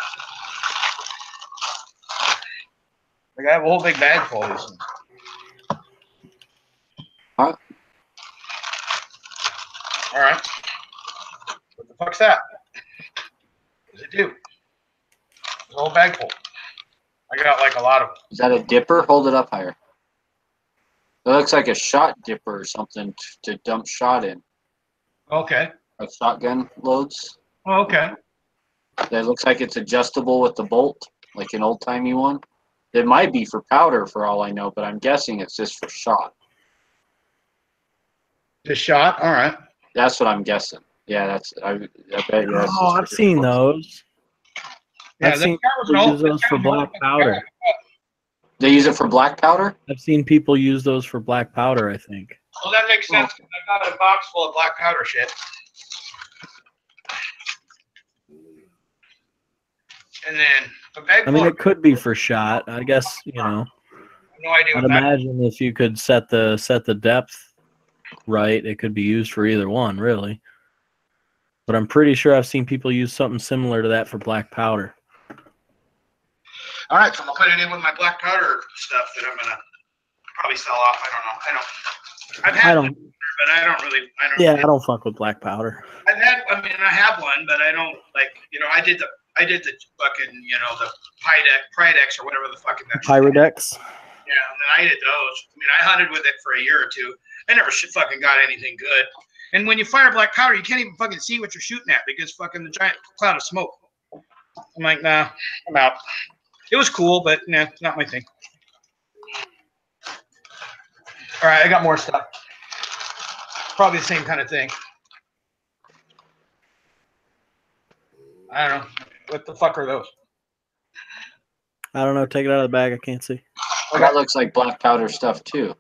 Like, I have a whole big bag full of these things. Huh? All right. What the fuck's that? What does it do? It's a whole bag full. I got like a lot of them. Is that a dipper? Hold it up higher. It looks like a shot dipper or something to dump shot in. Okay. Like shotgun loads. Oh, okay. That looks like it's adjustable with the bolt, like an old-timey one. It might be for powder for all I know, but I'm guessing it's just for shot. Just shot? All right. That's what I'm guessing. Yeah, I bet you that's Oh, I've seen those. Yeah, I've seen people use those for black powder. They use it for black powder? I've seen people use those for black powder, I think. Well, that makes sense. I've got a box full of black powder shit. And then a bag I mean, full it could be for shot. I guess, no idea I'd what that imagine if you could set the depth right, it could be used for either one, really. But I'm pretty sure I've seen people use something similar to that for black powder. All right, so I'm gonna put it in with my black powder stuff that I'm gonna probably sell off. I don't. But I don't really. Yeah, I don't fuck with black powder. I have one, but I don't like. I did the fucking the Pyrex or whatever the fucking that. Pyrex. Yeah, and then I did those. I mean, I hunted with it for a year or two. I never fucking got anything good. And when you fire black powder, you can't even fucking see what you're shooting at because fucking the giant cloud of smoke. I'm like, nah, I'm out. It was cool, but nah, not my thing. All right, I got more stuff. Probably the same kind of thing. I don't know. What the fuck are those? I don't know. Take it out of the bag. I can't see. Well, that looks like black powder stuff, too.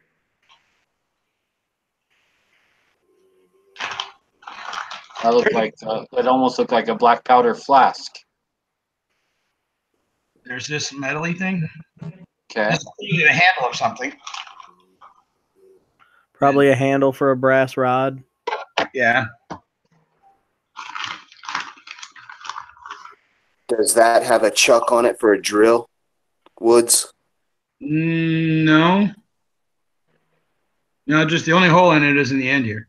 That looked like it almost looked like a black powder flask. There's this metally thing. Okay. You need a handle of something. Probably a handle for a brass rod. Yeah. Does that have a chuck on it for a drill, Woods? No. No, just the only hole in it is in the end here.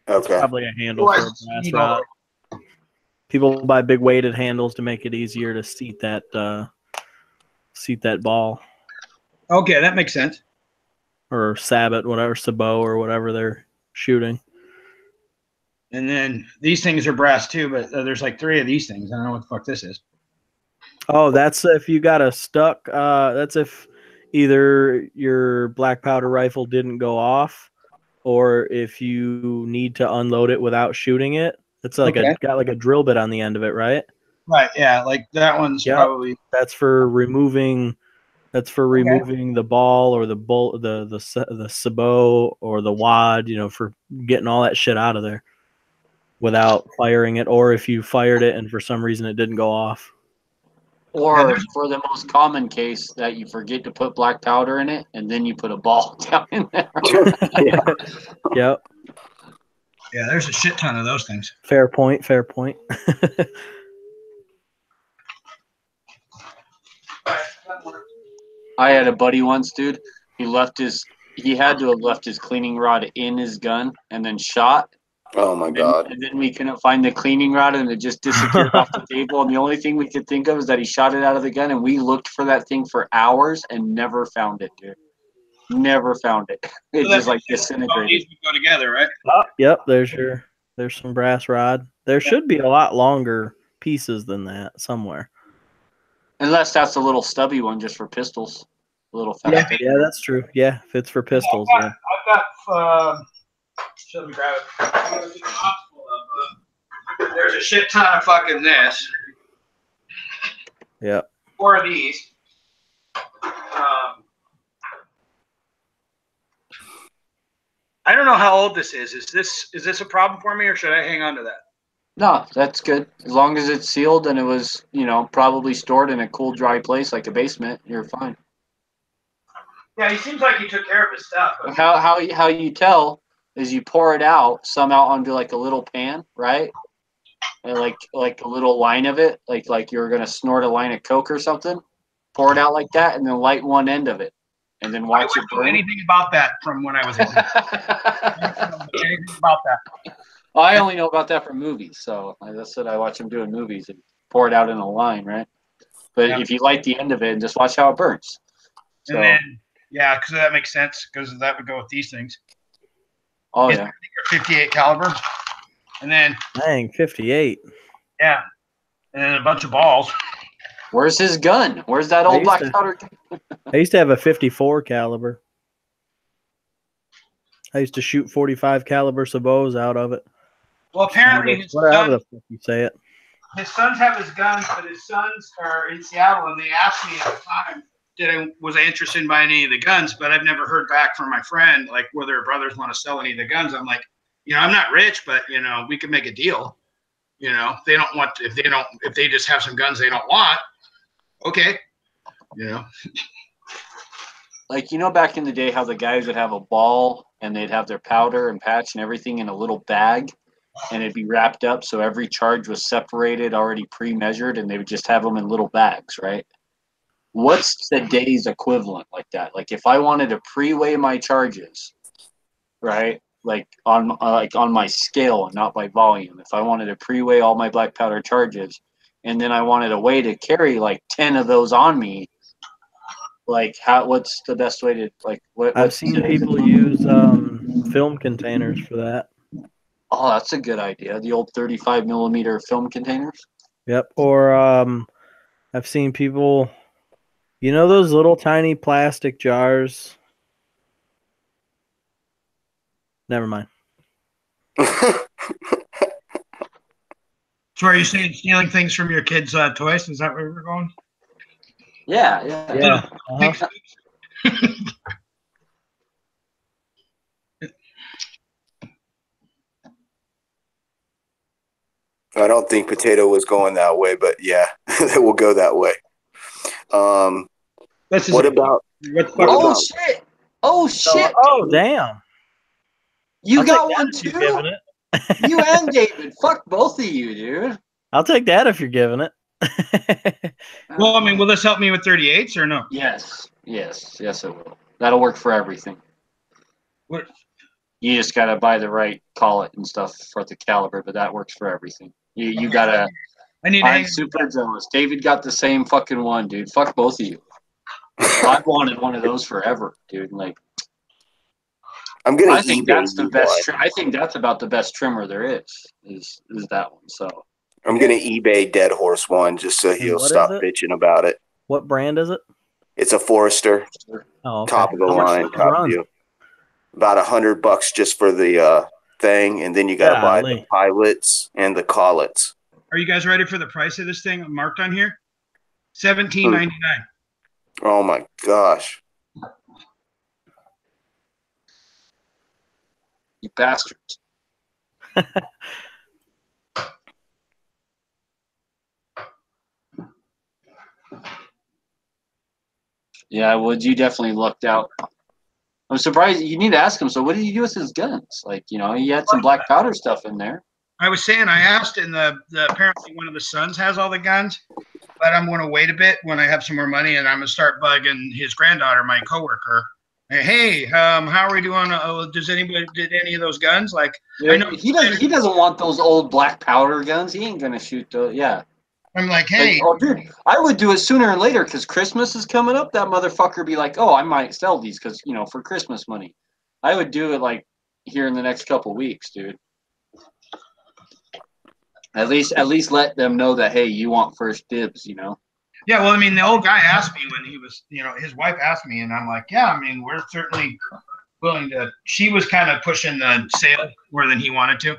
Okay. Probably a handle for a brass rod. People buy big weighted handles to make it easier to seat that ball. Okay, that makes sense. Or sabot, whatever, sabot or whatever they're shooting. And then these things are brass too, but there's like 3 of these things. I don't know what the fuck this is. Oh, that's if you got a stuck. That's if either your black powder rifle didn't go off, or if you need to unload it without shooting it. It's like got like a drill bit on the end of it, right? Right. Yeah. Like that one's probably. That's for removing. That's for removing the ball or the bolt, the sabot or the wad. For getting all that shit out of there without firing it, or if you fired it and for some reason it didn't go off. Or for the most common case that you forget to put black powder in it and then you put a ball down in there. Yeah. Yep. Yeah, there's a shit ton of those things. Fair point. Fair point. I had a buddy once, dude. He left his he had to have left his cleaning rod in his gun and then shot. Oh my God. And then we couldn't find the cleaning rod and it just disappeared off the table. And the only thing we could think of is that he shot it out of the gun. And we looked for that thing for hours and never found it, dude. Never found it. It So just like all disintegrated. these would go together, right? Oh, yep, there's some brass rod. There should be a lot longer pieces than that somewhere. Unless that's a little stubby one just for pistols. A little fast. Yeah, that's true. Yeah, if it's for pistols. Yeah. I've got let me grab it. There's a shit ton of fucking this. Yep. 4 of these. I don't know how old this is. Is this a problem for me, or should I hang on to that? No, that's good. As long as it's sealed and it was, probably stored in a cool, dry place like a basement, you're fine. Yeah, he seems like he took care of his stuff. But How you tell is you pour it out, some out onto like a little pan, right? And like a little line of it, like you're gonna snort a line of Coke or something. Pour it out like that, and then light one end of it, and then watch it burn. Anything about that from when I was little? Anything about that? Well, I only know about that from movies, so that's what I watch them do in movies and pour it out in a line, right? But if you light the end of it and just watch how it burns. So, And then, yeah, because that makes sense, because that would go with these things. oh These yeah. are 58 caliber, and then Dang, 58. yeah, and then a bunch of balls. Where's his gun? Where's that I old used black to- powder? I used to have a 54 caliber. I used to shoot 45 caliber sabots out of it. Well, apparently Whatever the fuck you say it. his sons have his guns, but his sons are in Seattle, and they asked me at the time, was I interested in buying any of the guns? But I've never heard back from my friend, like whether her brothers want to sell any of the guns. I'm like, I'm not rich, but we could make a deal. If they don't want, if they just have some guns they don't want, okay. Like, back in the day how the guys would have a ball and they'd have their powder and patch and everything in a little bag and it'd be wrapped up so every charge was separated, already pre-measured, and they would just have them in little bags, right? What's today's equivalent like that? Like if I wanted to pre-weigh my charges, right? Like on my scale and not by volume. If I wanted to pre-weigh all my black powder charges and then I wanted a way to carry like 10 of those on me, like what's the best way to I've seen people use film containers for that. Oh, that's a good idea. The old 35 millimeter film containers. Yep. Or I've seen people, those little tiny plastic jars. Never mind. So are you saying stealing things from your kids' toys? Is that where we're going? Yeah. Uh-huh. I don't think Potato was going that way, but yeah, it will go that way. What about? Shit! Oh shit! Oh damn! You I'll got take one that if too. you're giving it. You and David. Fuck both of you, dude. I'll take that if you're giving it. Well, I mean, will this help me with 38s or no? Yes, it will. That'll work for everything. What? You just gotta buy the right collet and stuff for the caliber, but that works for everything. You gotta. I'm super jealous. David got the same fucking one, dude. Fuck both of you. I've wanted one of those forever, dude. Like, I think that's the best. I think that's about the best trimmer there is that one. So I'm gonna eBay Dead Horse one just so he'll stop bitching about it. What brand is it? It's a Forester. Oh, okay. Top of the How much line, does it top run? view. About $100 just for the thing, and then you gotta buy the pilots and the collets. Are you guys ready for the price of this thing marked on here? $17.99. Oh my gosh! you bastards. Yeah, Woods, you definitely lucked out. I'm surprised. You need to ask him. So, what did he do with his guns? Like, he had some black powder stuff in there. I was saying, I asked, and the apparently one of the sons has all the guns, but I'm going to wait a bit when I have some more money, and I'm going to start bugging his granddaughter, my coworker, Hey, how are we doing? Did any of those guns? Like, Yeah, I know he doesn't want those old black powder guns. He ain't gonna shoot those. Yeah. I'm like, hey, oh, dude, I would do it sooner or later because Christmas is coming up. That motherfucker be like, oh, I might sell these because for Christmas money. I would do it like here in the next couple weeks, dude. At least let them know that hey, you want first dibs, Yeah, well, I mean, the old guy asked me when he was, his wife asked me, and I'm like, yeah, I mean, we're certainly willing to. She was kind of pushing the sale more than he wanted to,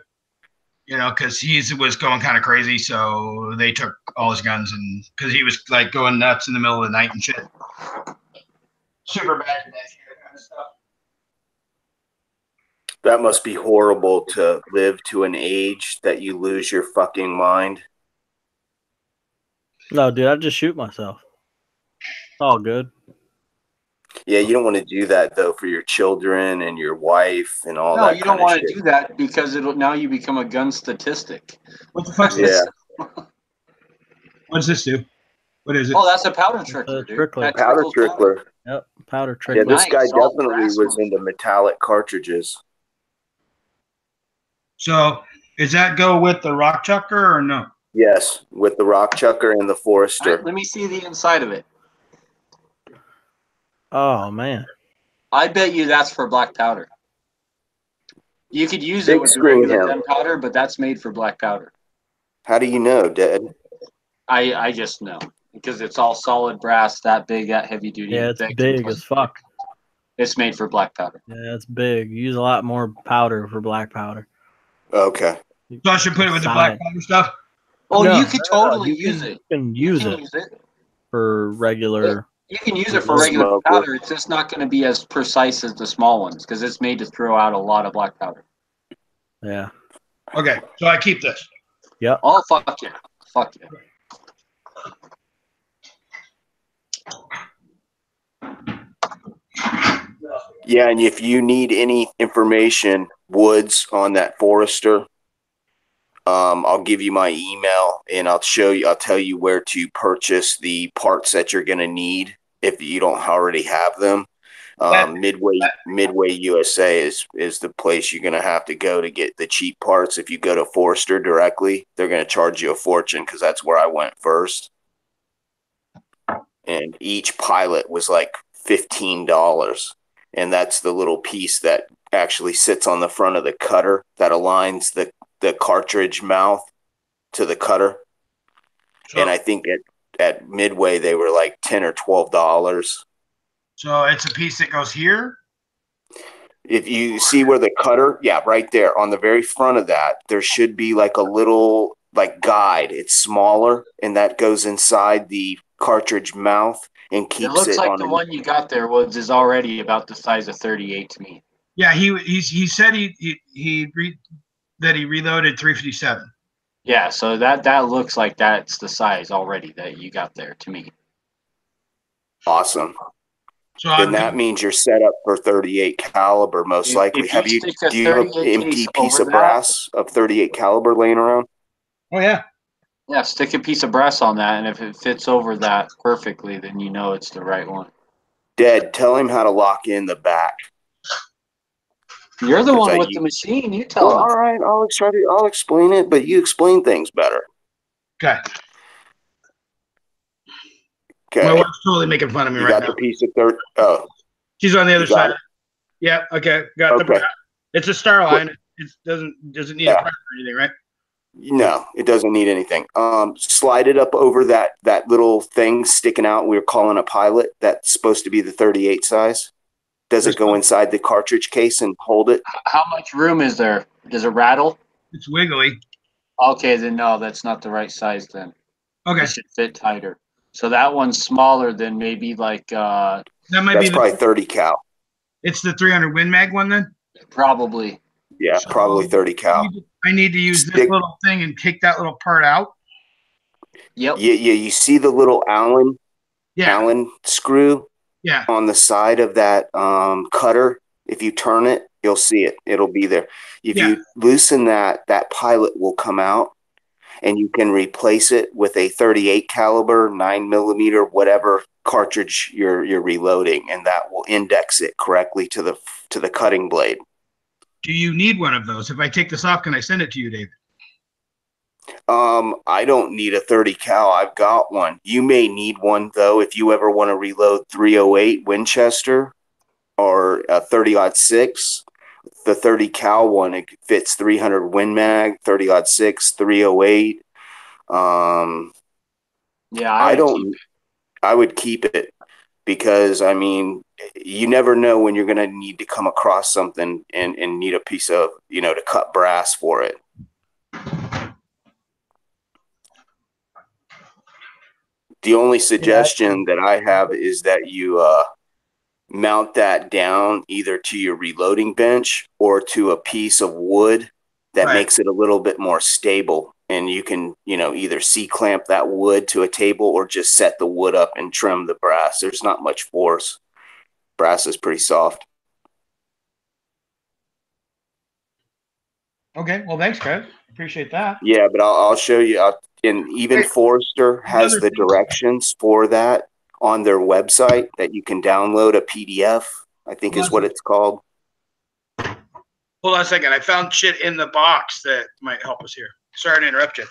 because he was going kind of crazy. So they took all his guns, and because he was like going nuts in the middle of the night and shit. Super bad kind of stuff. That must be horrible to live to an age that you lose your fucking mind. No, dude, I just shoot myself. It's all good. Yeah, you don't want to do that though for your children and your wife and all that. No, you don't want to do that because now you become a gun statistic. What the fuck's this? What's this do? What is it? Oh, that's a powder trickler, dude. Powder trickler. Yep, powder trickler. Yeah, this guy definitely was into metallic cartridges. So, does that go with the rock chucker or no? Yes, with the rock chucker and the Forester. Right, let me see the inside of it. Oh man, I bet you that's for black powder. You could use it with the regular gunpowder, but that's made for black powder. How do you know, Dad? I just know because it's all solid brass, that big, that heavy duty. Yeah, it's big as fuck. It's made for black powder. Yeah, it's big. You use a lot more powder for black powder. Okay. So I should put it with the black powder stuff? Oh, no, you could totally use it. You can use it for regular. You can use it for regular powder. It's just not going to be as precise as the small ones because it's made to throw out a lot of black powder. Yeah. Okay, so I keep this. Yep. Oh, fuck yeah. Fuck yeah. Yeah, and if you need any information, Woods, on that Forester, I'll give you my email and I'll tell you where to purchase the parts that you're going to need if you don't already have them. Midway USA is the place you're going to have to go to get the cheap parts. If you go to Forester directly, they're going to charge you a fortune because that's where I went first. And each pilot was like $15. And that's the little piece that actually sits on the front of the cutter that aligns the cartridge mouth to the cutter. Sure. And I think at Midway they were like $10 or $12. So it's a piece that goes here? If you see where the cutter, yeah, right there on the very front of that, there should be like a little like guide. It's smaller and that goes inside the cartridge mouth and keeps it. It looks like the one you got there is already about the size of 38 to me. Yeah, he said he reloaded 357. Yeah, so that looks like that's the size already that you got there to me. Awesome. So then that means you're set up for 38 caliber most likely. Do you have an empty piece of brass of 38 caliber laying around? Oh yeah. Yeah, stick a piece of brass on that, and if it fits over that perfectly, then you know it's the right one. Dad, tell him how to lock in the back. You're the one with the machine. You tell him. All right, I'll explain it, but you explain things better. Okay. My wife's totally making fun of me right now. You got the piece of third. Oh. She's on the other side. Yeah. Okay. Got the. It's a Starline. It doesn't need a press or anything, right? No, it doesn't need anything. Slide it up over that little thing sticking out. We were calling a pilot. That's supposed to be the 38 size. Does it go inside the cartridge case and hold it? How much room is there? Does it rattle? It's wiggly. Okay, then no, that's not the right size then. Okay. It should fit tighter. So that one's smaller than maybe like that might that's probably 30 cal. It's the 300 Win Mag one then? Probably. Yeah, probably 30 cal. I need to use this little thing and take that little part out. Yep. Yeah, you see the little Allen screw on the side of that cutter. If you turn it, you'll see it. It'll be there. If you loosen that pilot will come out. and you can replace it with a 38 caliber, 9mm, whatever cartridge you're reloading, and that will index it correctly to the cutting blade. Do you need one of those? If I take this off, can I send it to you, David? I don't need a 30 cal. I've got one. You may need one though if you ever want to reload 308 Winchester or a 30-06. The 30 cal one, it fits 300 Win Mag, 30-06, 308. Yeah, I would keep it because I mean, you never know when you're going to need to come across something and need a piece of, to cut brass for it. The only suggestion that I have is that you mount that down either to your reloading bench or to a piece of wood that makes it a little bit more stable. And you can, either C-clamp that wood to a table or just set the wood up and trim the brass. There's not much force. Brass is pretty soft. Okay. Well, thanks, Kev. Appreciate that. Yeah, but I'll show you. And even Forester has the directions for that on their website that you can download a PDF, I think is what it's called. Hold on a second. I found shit in the box that might help us here. Sorry to interrupt you.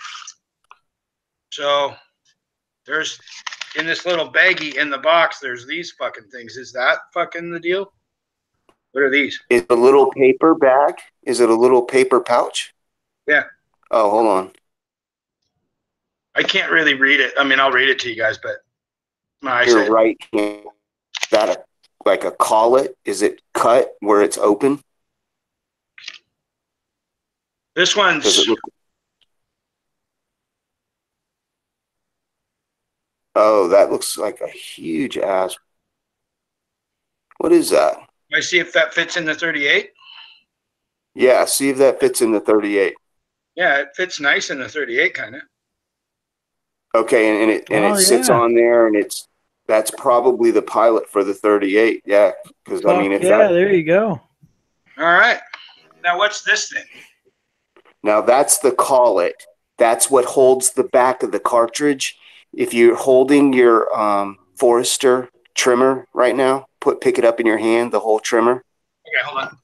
So there's in this little baggie in the box, there's these fucking things. Is that fucking the deal? What are these? Is it a little paper bag? Is it a little paper pouch? Yeah. Oh, hold on. I can't really read it. I mean, I'll read it to you guys, but my eyesight. Your right hand, that like a collet? Is it cut where it's open? This one's. Oh, that looks like a huge ass. What is that? I see if that fits in the 38. Yeah, see if that fits in the 38. Yeah, it fits nice in the 38, kind of. Okay, and it sits on there, and that's probably the pilot for the 38. Yeah, because I mean, there you go. All right. Now, what's this thing? Now that's the collet. That's what holds the back of the cartridge. If you're holding your Forester trimmer right now, pick it up in your hand, the whole trimmer. Okay, hold on.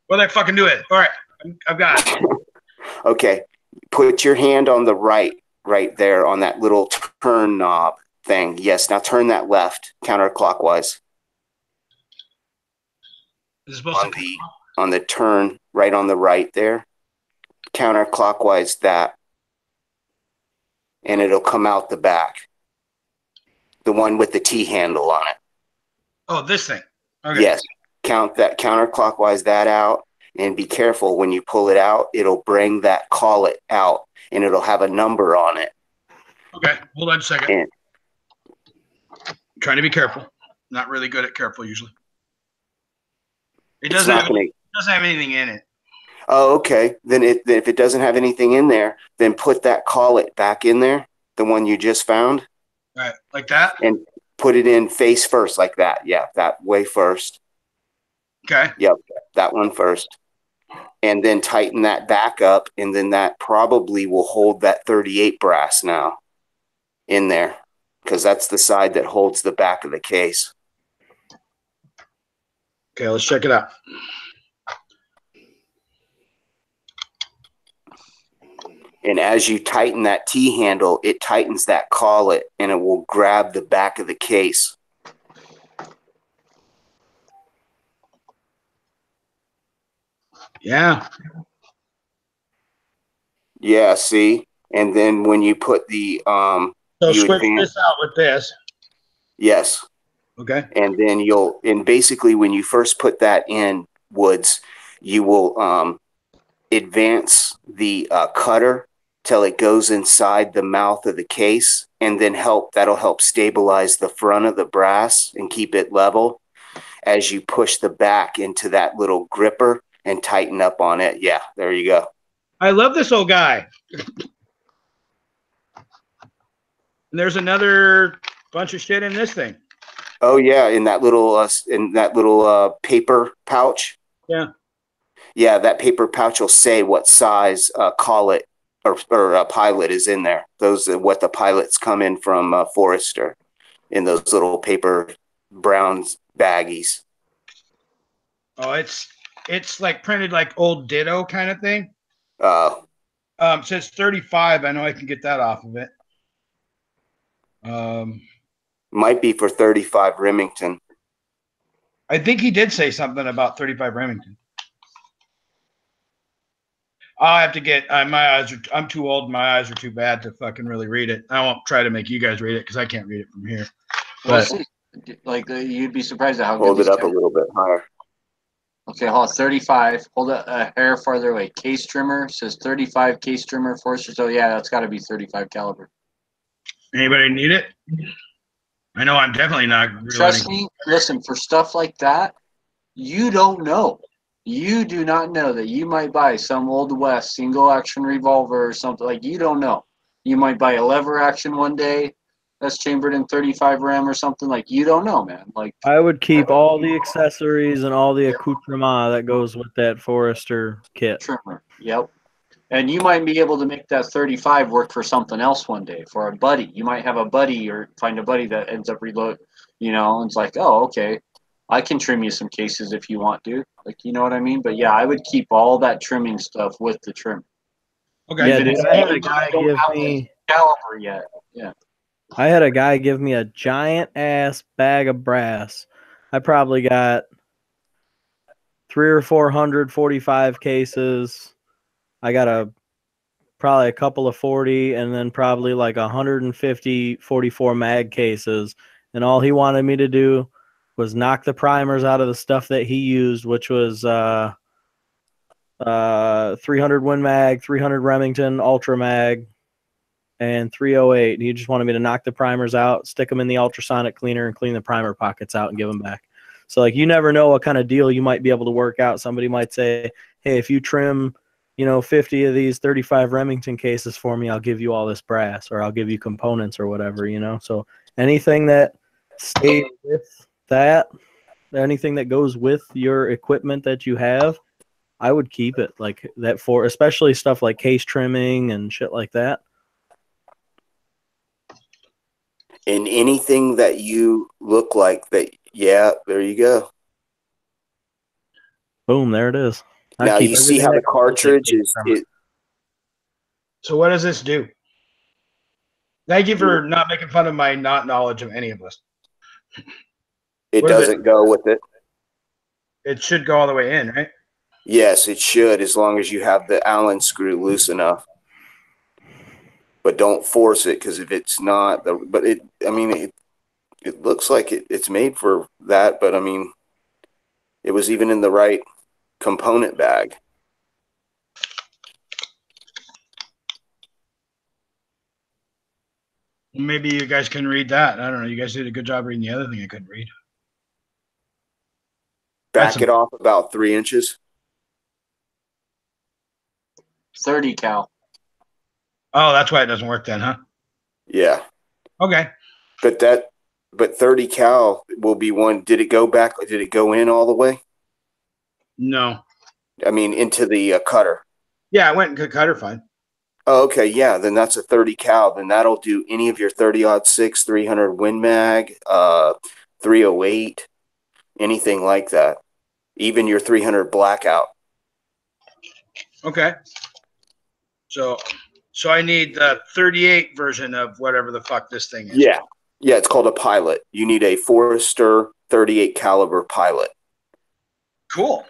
What did I fucking do it? All right, I've got it. Okay, put your hand on the right there on that little turn knob thing. Yes, now turn that left counterclockwise. On the turn right on the right there, counterclockwise that, and it'll come out the back. The one with the T handle on it. Oh, this thing. Okay. Yes, counterclockwise that out, and be careful when you pull it out. It'll bring that collet out, and it'll have a number on it. Okay, hold on a second. I'm trying to be careful. Not really good at careful usually. It doesn't have anything in it. Oh, okay. Then if it doesn't have anything in there, then put that collet back in there, the one you just found. Right, like that? And put it in face first, like that. Yeah, that way first. Okay. Yep, that one first. And then tighten that back up, and then that probably will hold that 38 brass now in there, because that's the side that holds the back of the case. Okay, let's check it out. And as you tighten that T handle, it tightens that collet, and it will grab the back of the case. Yeah. Yeah, see? And then when you put the so switch this out with this. Yes. Okay. And then basically when you first put that in, Woods, you will advance the cutter till it goes inside the mouth of the case, and then that'll help stabilize the front of the brass and keep it level as you push the back into that little gripper and tighten up on it. Yeah, there you go. I love this old guy. And there's another bunch of shit in this thing. Oh yeah, in that little paper pouch. Yeah. Yeah, that paper pouch will say what size collet or Pilot is in there. Those are what the Pilots come in from Forester in those little paper brown baggies. Oh, it's like printed like old Ditto kind of thing. Says 35. I know I can get that off of it. Might be for 35 Remington. I think he did say something about 35 Remington. I'll have to get my eyes. I'm too old. My eyes are too bad to fucking really read it. I won't try to make you guys read it because I can't read it from here. But like you'd be surprised at how hold good it up a little bit higher. Okay, hold on, 35. Hold it a hair farther away. Case trimmer says 35 case trimmer Forster. So yeah, that's got to be 35 caliber. Anybody need it? I know I'm definitely not. Trust me. Listen, for stuff like that, you don't know. You do not know that you might buy some Old West single action revolver or something. Like, you don't know. You might buy a lever action one day that's chambered in 35 Rem or something. Like, you don't know, man. Like, I would keep all the accessories and all the accoutrement that goes with that Forester kit. Trimmer. Yep. And you might be able to make that 35 work for something else one day, for a buddy. You might have a buddy or find a buddy that ends up reload, and it's like, oh, okay, I can trim you some cases if you want to. Like, you know what I mean? But yeah, I would keep all that trimming stuff with the trim. Okay. Yeah, dude, I had a guy give me caliber yet. Yeah. I had a guy give me a giant ass bag of brass. I probably got 300 or 400 45 cases. I got probably a couple of 40 and then probably like 150 44 mag cases. And all he wanted me to do was knock the primers out of the stuff that he used, which was 300 Win Mag, 300 Remington Ultra Mag, and 308. He just wanted me to knock the primers out, stick them in the ultrasonic cleaner, and clean the primer pockets out and give them back. So, like, you never know what kind of deal you might be able to work out. Somebody might say, hey, if you trim 50 of these 35 Remington cases for me, I'll give you all this brass, or I'll give you components or whatever, So anything that stays with that, anything that goes with your equipment that you have, I would keep it like that, for especially stuff like case trimming and shit like that. And anything that you look like that, yeah, there you go. Boom, there it is. Now you see how the cartridge is. So what does this do? Thank you for not making fun of my not knowledge of any of this. It doesn't go with it. It should go all the way in, right? Yes, it should, as long as you have the Allen screw loose enough. But don't force it, because if it's not, but it looks like it's made for that. But I mean, it was even in the right component bag. Maybe you guys can read that. I don't know. You guys did a good job reading the other thing I couldn't read. Back it off about 3 inches. 30 cal. Oh, that's why it doesn't work then, huh? Yeah. Okay. But 30 cal will be one. Did it go back? Did it go in all the way? No. I mean, into the cutter. Yeah, I went and cutter fine. Oh, okay. Yeah. Then that's a 30 cal. Then that'll do any of your 30-06, 300 Win Mag, 308, anything like that. Even your 300 Blackout. Okay. So I need the 38 version of whatever the fuck this thing is. Yeah. Yeah, it's called a Pilot. You need a Forester 38 caliber Pilot. Cool.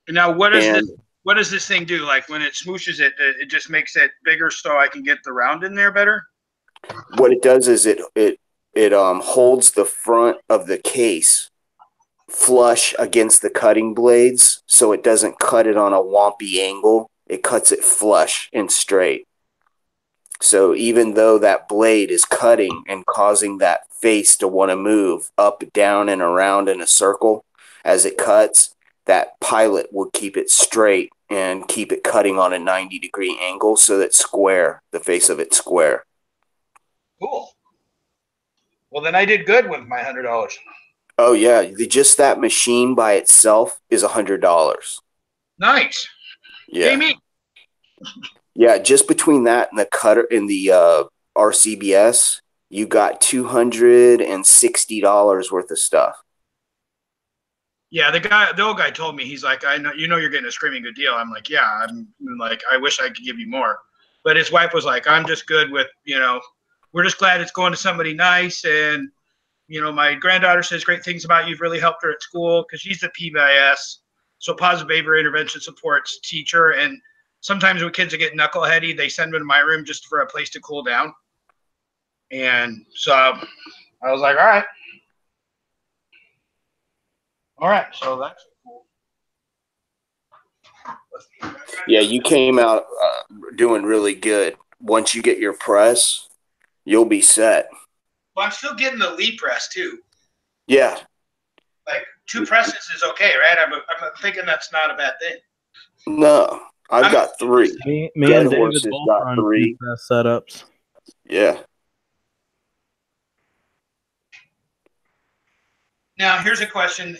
Now, what does this thing do? Like, when it smooshes it, it just makes it bigger so I can get the round in there better? What it does is it holds the front of the case flush against the cutting blades, so it doesn't cut it on a wompy angle. It cuts it flush and straight. So even though that blade is cutting and causing that face to want to move up, down, and around in a circle as it cuts, that Pilot will keep it straight and keep it cutting on a 90-degree angle so that the face of it's square. Cool. Well, then I did good with my $100. Oh, yeah. Just that machine by itself is $100. Nice. Yeah. Jamie. Yeah, just between that and the cutter and the RCBS, you got $260 worth of stuff. Yeah, the old guy told me, he's like, I know you're getting a screaming good deal. I'm like, yeah, I'm like, I wish I could give you more. But his wife was like, I'm just good with, we're just glad it's going to somebody nice. And, my granddaughter says great things about you. You've really helped her at school because she's the PBIS. So positive behavior intervention supports teacher. And sometimes when kids are getting knuckleheady, they send them to my room just for a place to cool down. And so I was like, all right. All right, so that's cool. Yeah, you came out doing really good. Once you get your press, you'll be set. Well, I'm still getting the Lee press too. Yeah. Like 2 presses is okay, right? I'm thinking that's not a bad thing. No, I've got 3. Me Dead and David Horse has both got run 3 press setups. Yeah. Now, here's a question.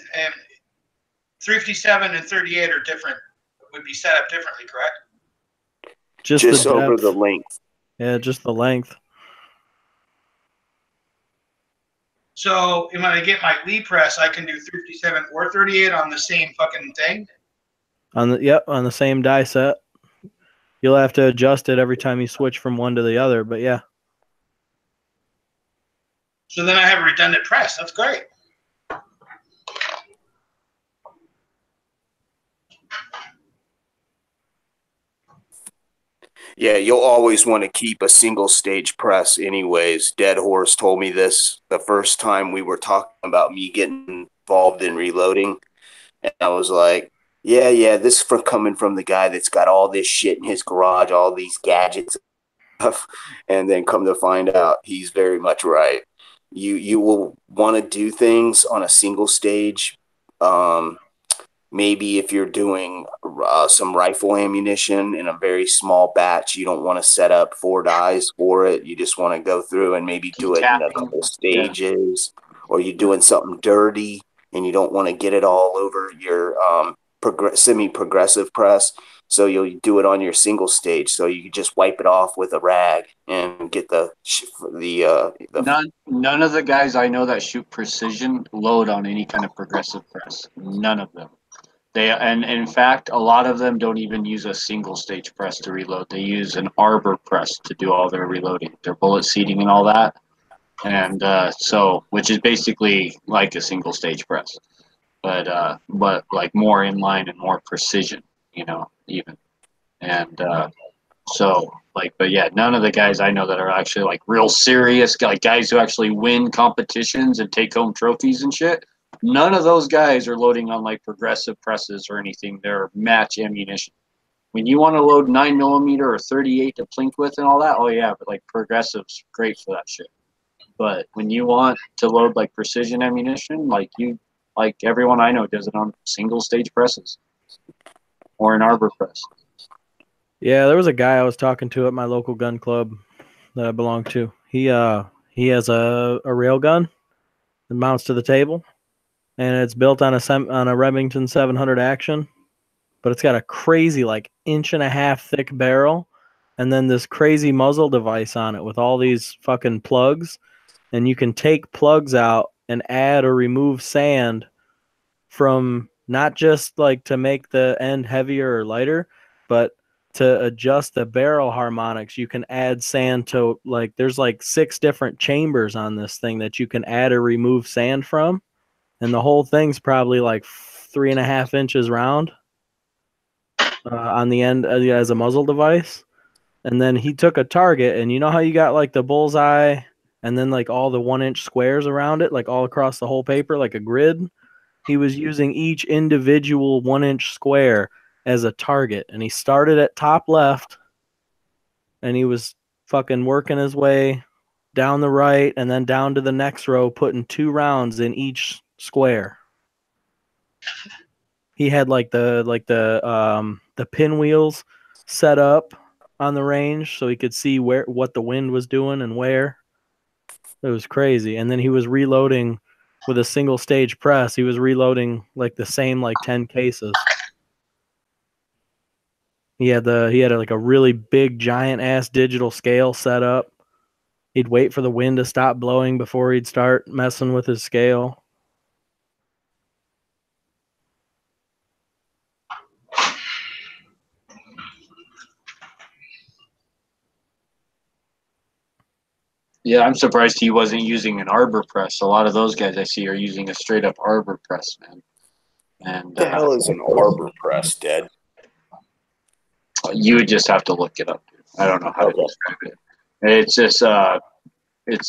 357 and 38 are different, would be set up differently, correct? Just the over depth. the length. Yeah, just the length. So when I get my Lee press, I can do 357 or 38 on the same fucking thing? On the same die set. You'll have to adjust it every time you switch from one to the other, but yeah. So then I have a redundant press. That's great. Yeah, you'll always want to keep a single stage press anyways. Dead Horse told me this the first time we were talking about me getting involved in reloading. And I was like, yeah, this is coming from the guy that's got all this shit in his garage, all these gadgets and stuff. And then come to find out, he's very much right. You will want to do things on a single stage. Maybe if you're doing some rifle ammunition in a very small batch, you don't want to set up 4 dies for it. You just want to go through and maybe do it in a couple stages. Or you're doing something dirty and you don't want to get it all over your semi-progressive press. So you'll do it on your single stage. So you just wipe it off with a rag and get None of the guys I know that shoot precision load on any kind of progressive press. None of them. And in fact, a lot of them don't even use a single stage press to reload. They use an arbor press to do all their reloading, their bullet seating and all that. And which is basically like a single stage press, but like more inline and more precision, even. And but yeah, none of the guys I know that are actually like real serious, like guys who actually win competitions and take home trophies and shit. None of those guys are loading on like progressive presses or anything. They're match ammunition. When you want to load 9mm or 38 to plink with and all that, oh yeah, but like progressive's great for that shit. But when you want to load like precision ammunition, like everyone I know does it on single stage presses or an arbor press. Yeah, there was a guy I was talking to at my local gun club that I belong to. He has a rail gun that mounts to the table, and it's built on a Remington 700 Action, but it's got a crazy like 1.5 inch thick barrel, and then this crazy muzzle device on it with all these fucking plugs, and you can take plugs out and add or remove sand from not just like to make the end heavier or lighter, but to adjust the barrel harmonics. You can add sand to there's like 6 different chambers on this thing that you can add or remove sand from. And the whole thing's probably like 3.5 inches round on the end as a muzzle device. And then he took a target, and you know how you got like the bullseye and then like all the 1-inch squares around it, like all across the whole paper, like a grid? He was using each individual 1-inch square as a target, and he started at top left, and he was fucking working his way down the right and then down to the next row, putting 2 rounds in each square. He had like the pinwheels set up on the range so he could see what the wind was doing and where. It was crazy. And then he was reloading with a single stage press. He was reloading like the same like 10 cases. He had like a really big, giant ass digital scale set up. He'd wait for the wind to stop blowing before he'd start messing with his scale. Yeah, I'm surprised he wasn't using an arbor press. A lot of those guys I see are using a straight up arbor press, man. And What the hell is an arbor press, Dad? you would just have to look it up. I don't know how to describe it. It's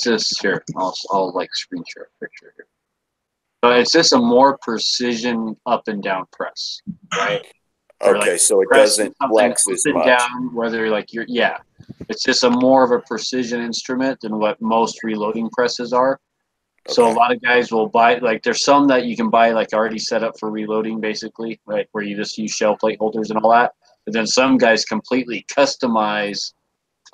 just here. I'll like screen share a picture here. But it's just a more precision up and down press, right? Okay, like so it pressing doesn't something flex up as and much. down, whether like it's just a more of a precision instrument than what most reloading presses are. So a lot of guys will buy, like, there's some that you can buy like already set up for reloading, basically, right, where you just use shell plate holders and all that. But then some guys completely customize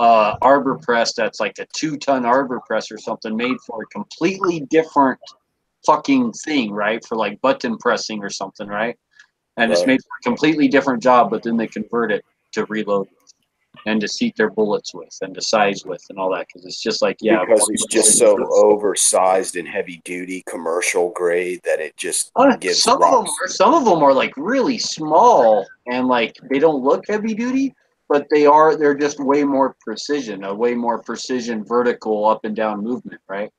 arbor press that's like a 2-ton arbor press or something made for a completely different fucking thing, right? For like button pressing or something, right? And it's made for a completely different job, but then they convert it to reload and to seat their bullets with and to size with and all that, because it's just like, because it's just so oversized and heavy duty commercial grade that it just gives some of them are like really small and like they don't look heavy duty, but they're just way more precision, a way more precision vertical up and down movement, right?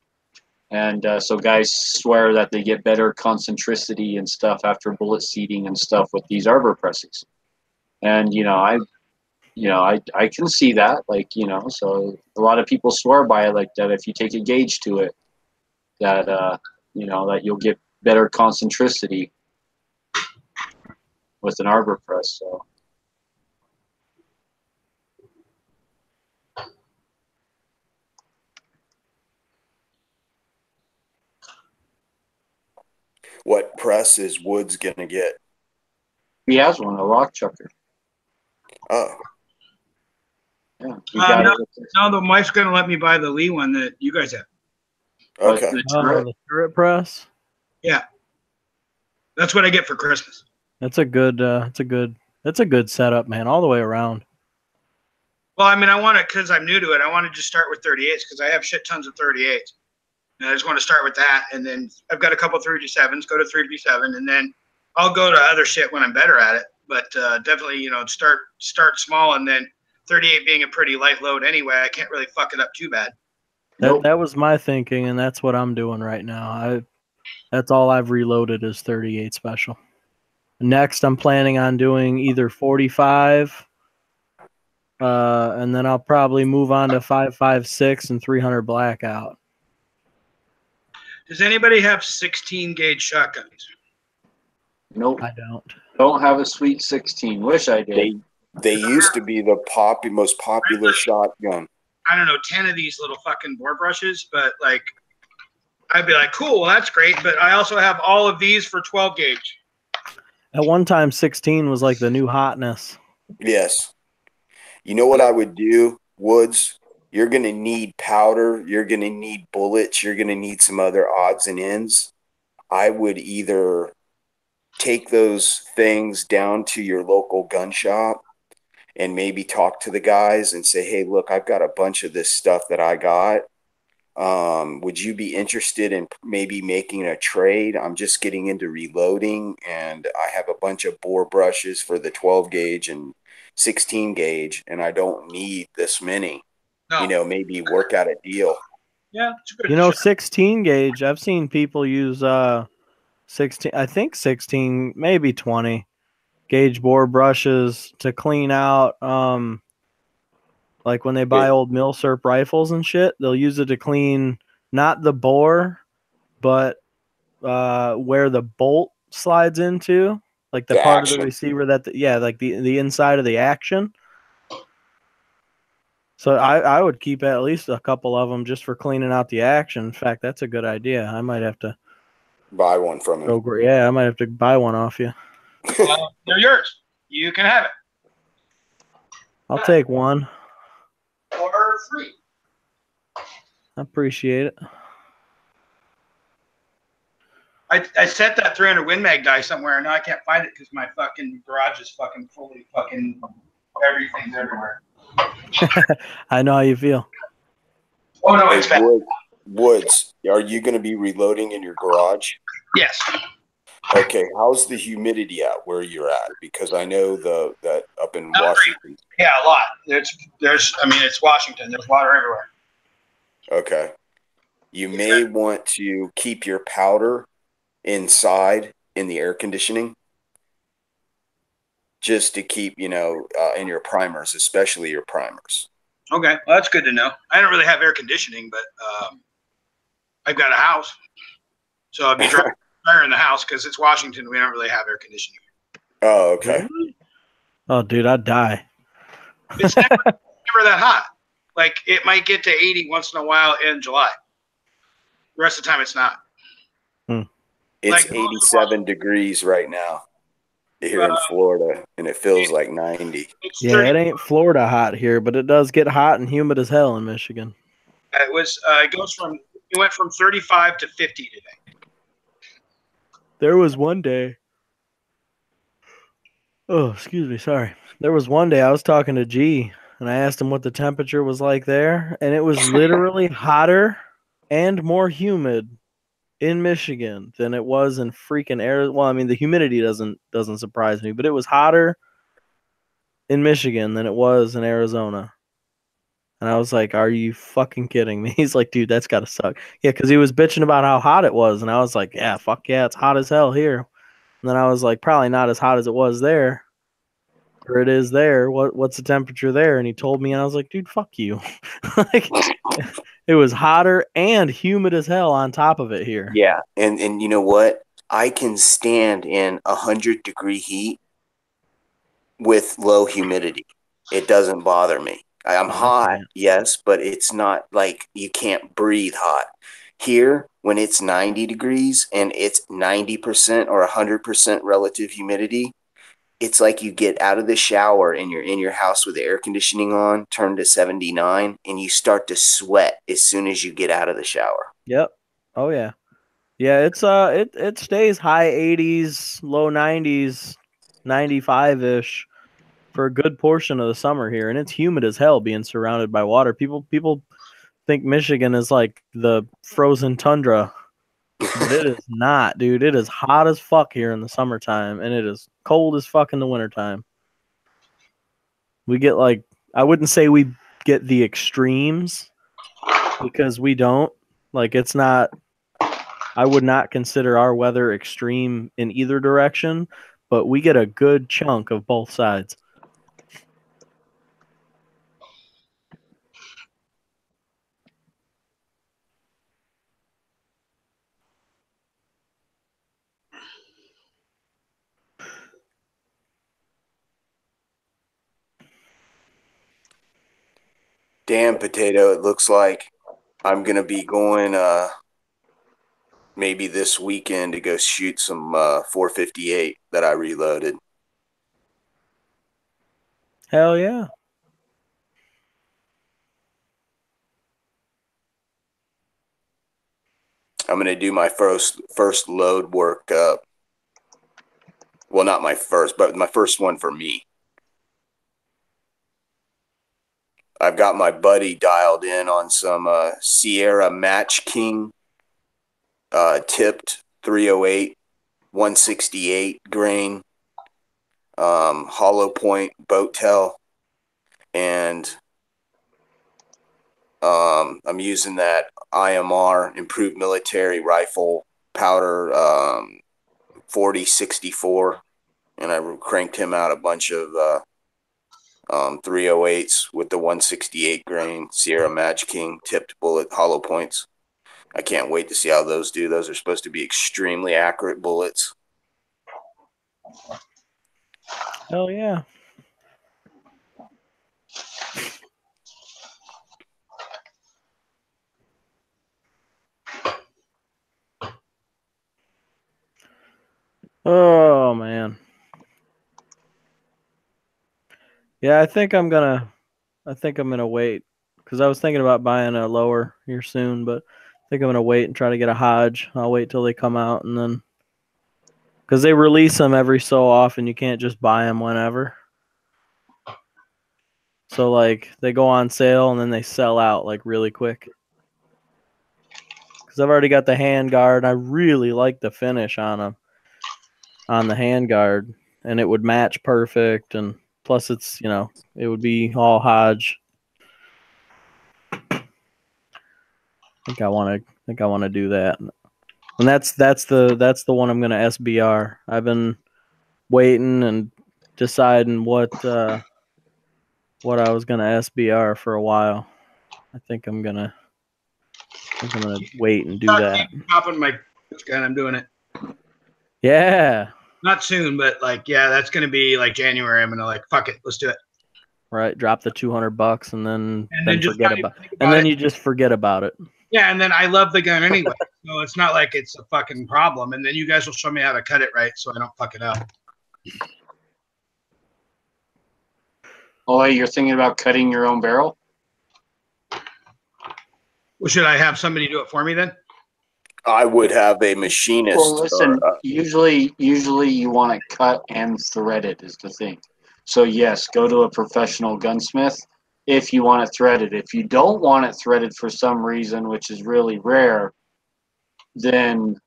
And so guys swear that they get better concentricity and stuff after bullet seating and stuff with these arbor presses. And I can see that, like, so a lot of people swear by it, like that if you take a gauge to it, that that you'll get better concentricity with an arbor press. So what press is Woods gonna get? he has one, a rock chucker. Oh. Yeah. No, the wife's gonna let me buy the Lee one that you guys have. Okay. The turret press. Yeah, that's what I get for Christmas. That's a good setup, man, all the way around. Well, I mean, I want it because I'm new to it. I want to just start with 38s because I have shit tons of 38s, and I just want to start with that. And then I've got a couple 357s. Go to 357, and then I'll go to other shit when I'm better at it. But definitely, start small, and then 38 being a pretty light load anyway, I can't really fuck it up too bad. That was my thinking, and that's what I'm doing right now. That's all I've reloaded is 38 special. Next, I'm planning on doing either 45, and then I'll probably move on to 5.56 and 300 blackout. Does anybody have 16 gauge shotguns? Nope. I don't. Don't have a sweet 16. Wish I did. They used to be the most popular shotgun. I don't know, 10 of these little fucking bore brushes, but like, I'd be like, cool, well, that's great. But I also have all of these for 12 gauge. At one time, 16 was like the new hotness. Yes. You know what I would do, Woods? You're going to need powder. You're going to need bullets. You're going to need some other odds and ends. I would either take those things down to your local gun shop and maybe talk to the guys and say, hey, look, I've got a bunch of this stuff that I got. Would you be interested in maybe making a trade? I'm just getting into reloading, and I have a bunch of bore brushes for the 12 gauge and 16 gauge, and I don't need this many. No. Maybe work out a deal. Yeah, it's a good 16 gauge. I've seen people use 16. I think 16, maybe 20 gauge bore brushes to clean out. Like when they buy old Milsurp rifles and shit, they'll use it to clean not the bore, but where the bolt slides into, like the part of the receiver that, like the inside of the action. So I would keep at least a couple of them just for cleaning out the action. In fact, that's a good idea. I might have to buy one from him. Yeah, I might have to buy one off you. They're yours. You can have it. I'll take one. Or 3. I appreciate it. I set that 300 Win Mag die somewhere, and now I can't find it because my fucking garage is fucking fully fucking everything's everywhere. I know how you feel. Oh no, Hey, it's bad. Woods, are you going to be reloading in your garage? Yes. Okay, how's the humidity at where you're at? Because I know that up in Washington. Yeah, a lot. I mean, it's Washington. There's water everywhere. Okay. You may want to keep your powder inside in the air conditioning just to keep, in your primers, especially your primers. Okay, well, that's good to know. I don't really have air conditioning, but I've got a house, so I'll be driving fire in the house because it's Washington. We don't really have air conditioning. Oh, okay. Oh, dude, I'd die. It's never that hot. Like, it might get to 80 once in a while in July. The rest of the time, it's not. It's 87 degrees right now here in Florida, and it feels like 90. Yeah, it ain't Florida hot here, but it does get hot and humid as hell in Michigan. It went from 35 to 50 today. There was one day. Oh, excuse me, sorry. There was one day I was talking to G, and I asked him what the temperature was like there, and it was literally hotter and more humid in Michigan than it was in freaking Arizona. Well, I mean, the humidity doesn't surprise me, but it was hotter in Michigan than it was in Arizona. And I was like, are you fucking kidding me? He's like, dude, that's got to suck. Yeah, because he was bitching about how hot it was. And I was like, yeah, fuck yeah, it's hot as hell here. And then I was like, probably not as hot as it was there. Or it is there. What's the temperature there? And he told me, and I was like, dude, fuck you. Like, it was hotter and humid as hell on top of it here. Yeah, and you know what? I can stand in 100-degree heat with low humidity. It doesn't bother me. I'm hot, yes, but it's not like you can't breathe hot. Here, when it's 90 degrees and it's 90% or 100% relative humidity, it's like you get out of the shower and you're in your house with the air conditioning on, turn to 79, and you start to sweat as soon as you get out of the shower. Yep. Oh yeah. Yeah, it's it stays high 80s, low 90s, 95-ish for a good portion of the summer here, and it's humid as hell being surrounded by water. People think Michigan is like the frozen tundra. But it is not, dude. It is hot as fuck here in the summertime, and it is cold as fuck in the wintertime. We get like, I wouldn't say we get the extremes because we don't. Like, it's not, I would not consider our weather extreme in either direction, but we get a good chunk of both sides. Damn, Potato, it looks like I'm going to be going maybe this weekend to go shoot some 458 that I reloaded. Hell yeah. I'm going to do my first load work. Well, not my first, but my first one for me. I've got my buddy dialed in on some Sierra Match King tipped 308, 168 grain, hollow point boat tail, and I'm using that IMR improved military rifle powder 4064, and I cranked him out a bunch of 308s with the 168 grain Sierra Match King tipped bullet hollow points. I can't wait to see how those do. Those are supposed to be extremely accurate bullets. Hell yeah. Oh man. Yeah, I think I'm gonna wait because I was thinking about buying a lower here soon, but I think I'm gonna wait and try to get a Hodge. I'll wait till they come out and then because they release them every so often, you can't just buy them whenever. So like they go on sale and then they sell out like really quick. Because I've already got the handguard. I really like the finish on them, on the handguard, and it would match perfect. And plus, it's it would be all Hodge. I think I want to do that, and that's the one I'm gonna SBR. I've been waiting and deciding what I was gonna SBR for a while. I think I'm gonna wait and do that. Popping my gun. I'm doing it. Yeah. Not soon, but like, yeah, that's going to be like January. I'm going to like, fuck it. Let's do it. Right. Drop the $200 and then just forget about it. And then you just forget about it. Yeah. And then I love the gun anyway. So it's not like it's a fucking problem. And then you guys will show me how to cut it right so I don't fuck it up. Oh, you're thinking about cutting your own barrel? Well, should I have somebody do it for me then? I would have a machinist. Well, listen, usually you want it cut and threaded is the thing. So yes, go to a professional gunsmith if you want it threaded. If you don't want it threaded for some reason, which is really rare, then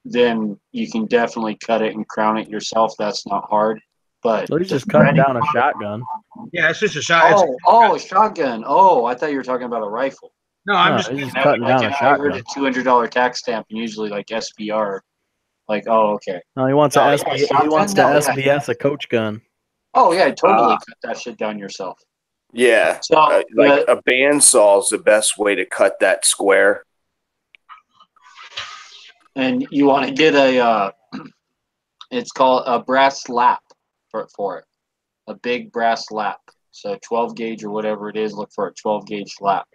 you can definitely cut it and crown it yourself. That's not hard. But so he's just cutting down a shotgun. Yeah, it's just a shot. Oh, a shotgun. Oh, I thought you were talking about a rifle. No, I'm just cutting down a shotgun. A $200 tax stamp and usually like SBR. Like, oh, okay. No, he wants to SBS a coach gun. Oh yeah, totally cut that shit down yourself. Yeah, so like a bandsaw is the best way to cut that square. And you want to get a, it's called a brass lap for it, a big brass lap. So 12 gauge or whatever it is, look for a 12 gauge lap.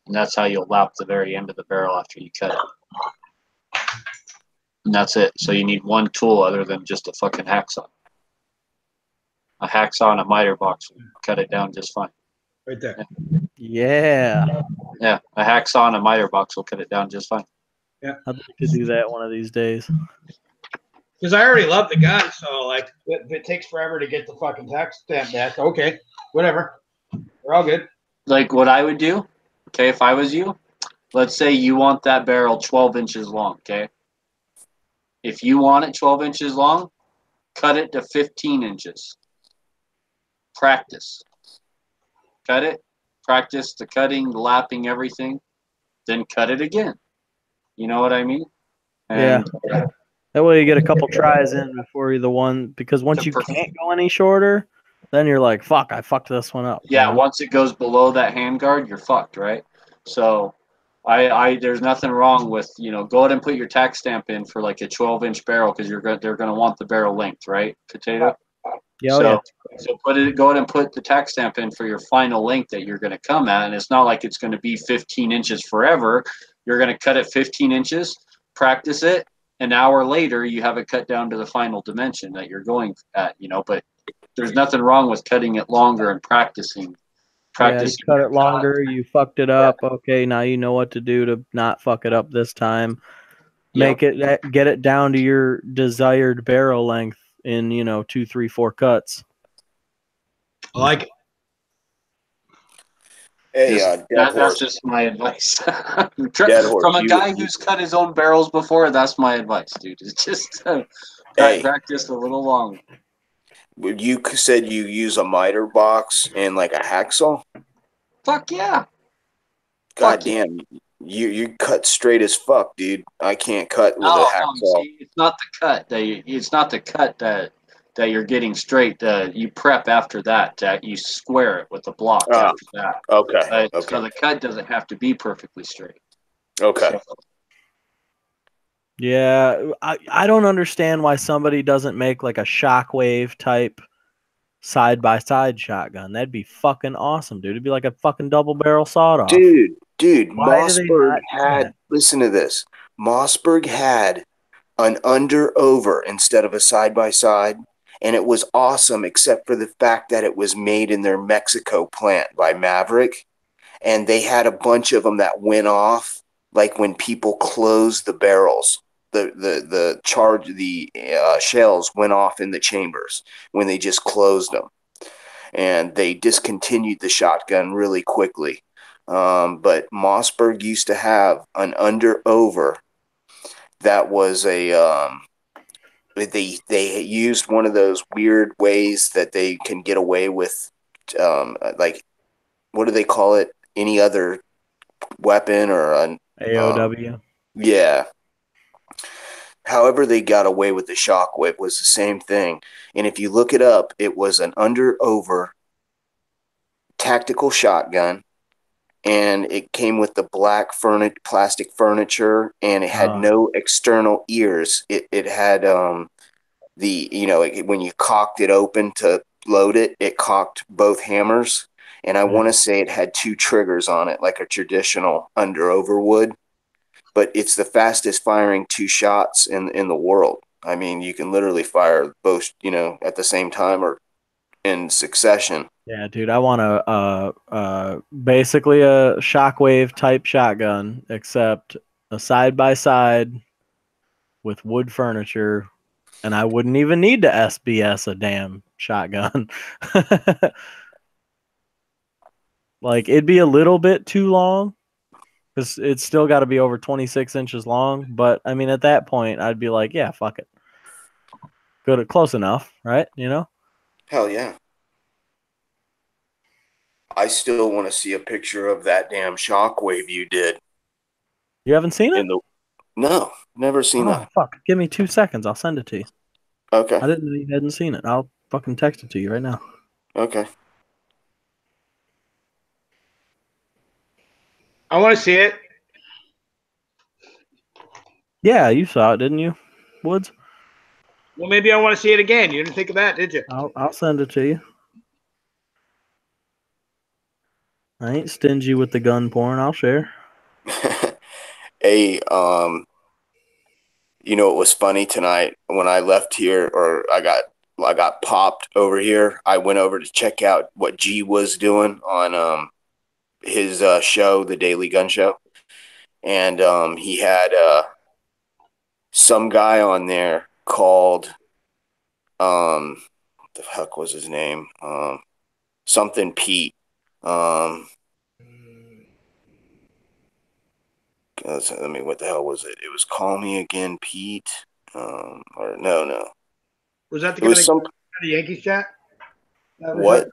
And that's how you'll lap the very end of the barrel after you cut it. And that's it. So you need one tool other than just a fucking hacksaw. A hacksaw and a miter box will cut it down just fine. Right there. Yeah. Yeah, a hacksaw and a miter box will cut it down just fine. Yeah. I'd like to do that one of these days. Because I already love the gun, so like if it takes forever to get the fucking tax stamp back, okay, whatever. We're all good. Like what I would do, okay, if I was you, let's say you want that barrel 12 inches long, okay? If you want it 12 inches long, cut it to 15 inches. Practice. Cut it, practice the cutting, the lapping, everything, then cut it again. You know what I mean? And, yeah. That way you get a couple tries in before you're the one, because once you can't go any shorter, then you're like, fuck, I fucked this one up. Yeah, once it goes below that handguard, you're fucked, right? So I there's nothing wrong with, go ahead and put your tax stamp in for like a 12-inch barrel because they're going to want the barrel length, right? Potato? Yeah, so go ahead and put the tax stamp in for your final length that you're going to come at, and it's not like it's going to be 15 inches forever. You're going to cut it 15 inches, practice it. An hour later, you have it cut down to the final dimension that you're going at, but there's nothing wrong with cutting it longer and practicing. Yeah, you cut it longer, you fucked it up. Yeah. Okay, now you know what to do to not fuck it up this time. Get it down to your desired barrel length in, 2, 3, 4 cuts. I like it. Hey, that's just my advice. From a guy who's cut his own barrels before, that's my advice, dude. It's just practice a little longer. You said you use a miter box and like a hacksaw? Fuck yeah. God damn. You cut straight as fuck, dude. I can't cut with a hacksaw. See, it's not the cut that you're getting straight. You prep after that. You square it with the block after that. Okay. So the cut doesn't have to be perfectly straight. Okay. So, yeah, I don't understand why somebody doesn't make like a Shockwave type side-by-side shotgun. That'd be fucking awesome, dude. It'd be like a fucking double barrel sawed-off. Dude, Mossberg had, listen to this. Mossberg had an under-over instead of a side-by-side, and it was awesome except for the fact that it was made in their Mexico plant by Maverick, and they had a bunch of them that went off like when people closed the barrels. The shells went off in the chambers when they just closed them. and they discontinued the shotgun really quickly. But Mossberg used to have an under-over that was a they used one of those weird ways that they can get away with, like, what do they call it? Any other weapon or an AOW. Yeah. However they got away with the Shockwave was the same thing. And if you look it up, it was an under-over tactical shotgun, and it came with the black plastic furniture, and it had no external ears. It had when you cocked it open to load it, it cocked both hammers. And I want to say it had 2 triggers on it, like a traditional under-over would. But it's the fastest firing 2 shots in the world. I mean, you can literally fire both, at the same time or in succession. Yeah, dude, I want basically a Shockwave type shotgun, except a side-by-side with wood furniture, and I wouldn't even need to SBS a damn shotgun. Like, it'd be a little bit too long, because it's still got to be over 26 inches long. But, I mean, at that point, I'd be like, yeah, fuck it. Good, close enough, right? Hell yeah. I still want to see a picture of that damn Shockwave you did. You haven't seen it? No, never seen that. Fuck. Give me 2 seconds. I'll send it to you. Okay. I didn't know you hadn't seen it. I'll fucking text it to you right now. Okay. I want to see it. Yeah, you saw it, didn't you, Woods? Well, maybe I want to see it again. You didn't think of that, did you? I'll send it to you. I ain't stingy with the gun porn. I'll share. Hey, it was funny tonight when I left here, or I got popped over here. I went over to check out what G was doing on his show, the Daily Gun Show, and he had some guy on there called what the heck was his name? Something Pete. What the hell was it? It was Call Me Again, Pete. Or no. Was that the guy that got kicked out of Yankees chat? What?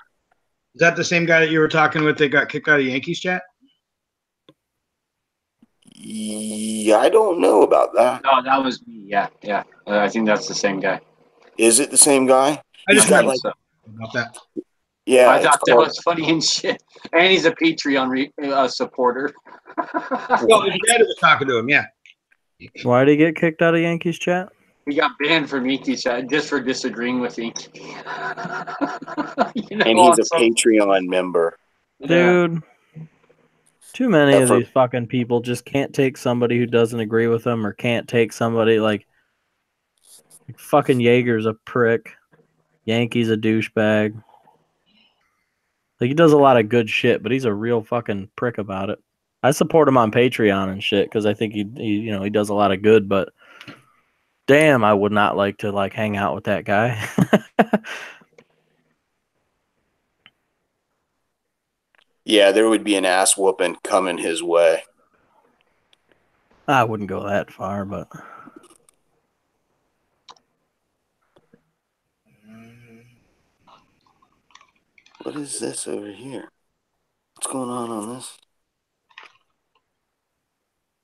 Is that the same guy that you were talking with that got kicked out of Yankees chat? Yeah, I don't know about that. No, that was me. Yeah. I think that's the same guy. Is it the same guy? I just got about that. Yeah, I thought that was funny and shit. And he's a Patreon supporter. Well, his dad was talking to him, yeah. Why did he get kicked out of Yankees chat? He got banned from Yankees chat just for disagreeing with Yankee. And he's a Patreon member. Dude, too many of these fucking people just can't take somebody who doesn't agree with them, or can't take somebody like fucking Yeager's a prick. Yankee's a douchebag. Like, he does a lot of good shit, but he's a real fucking prick about it. I support him on Patreon and shit because I think he does a lot of good, but damn, I would not like to hang out with that guy. Yeah, there would be an ass whooping coming his way. I wouldn't go that far, but what is this over here? What's going on this?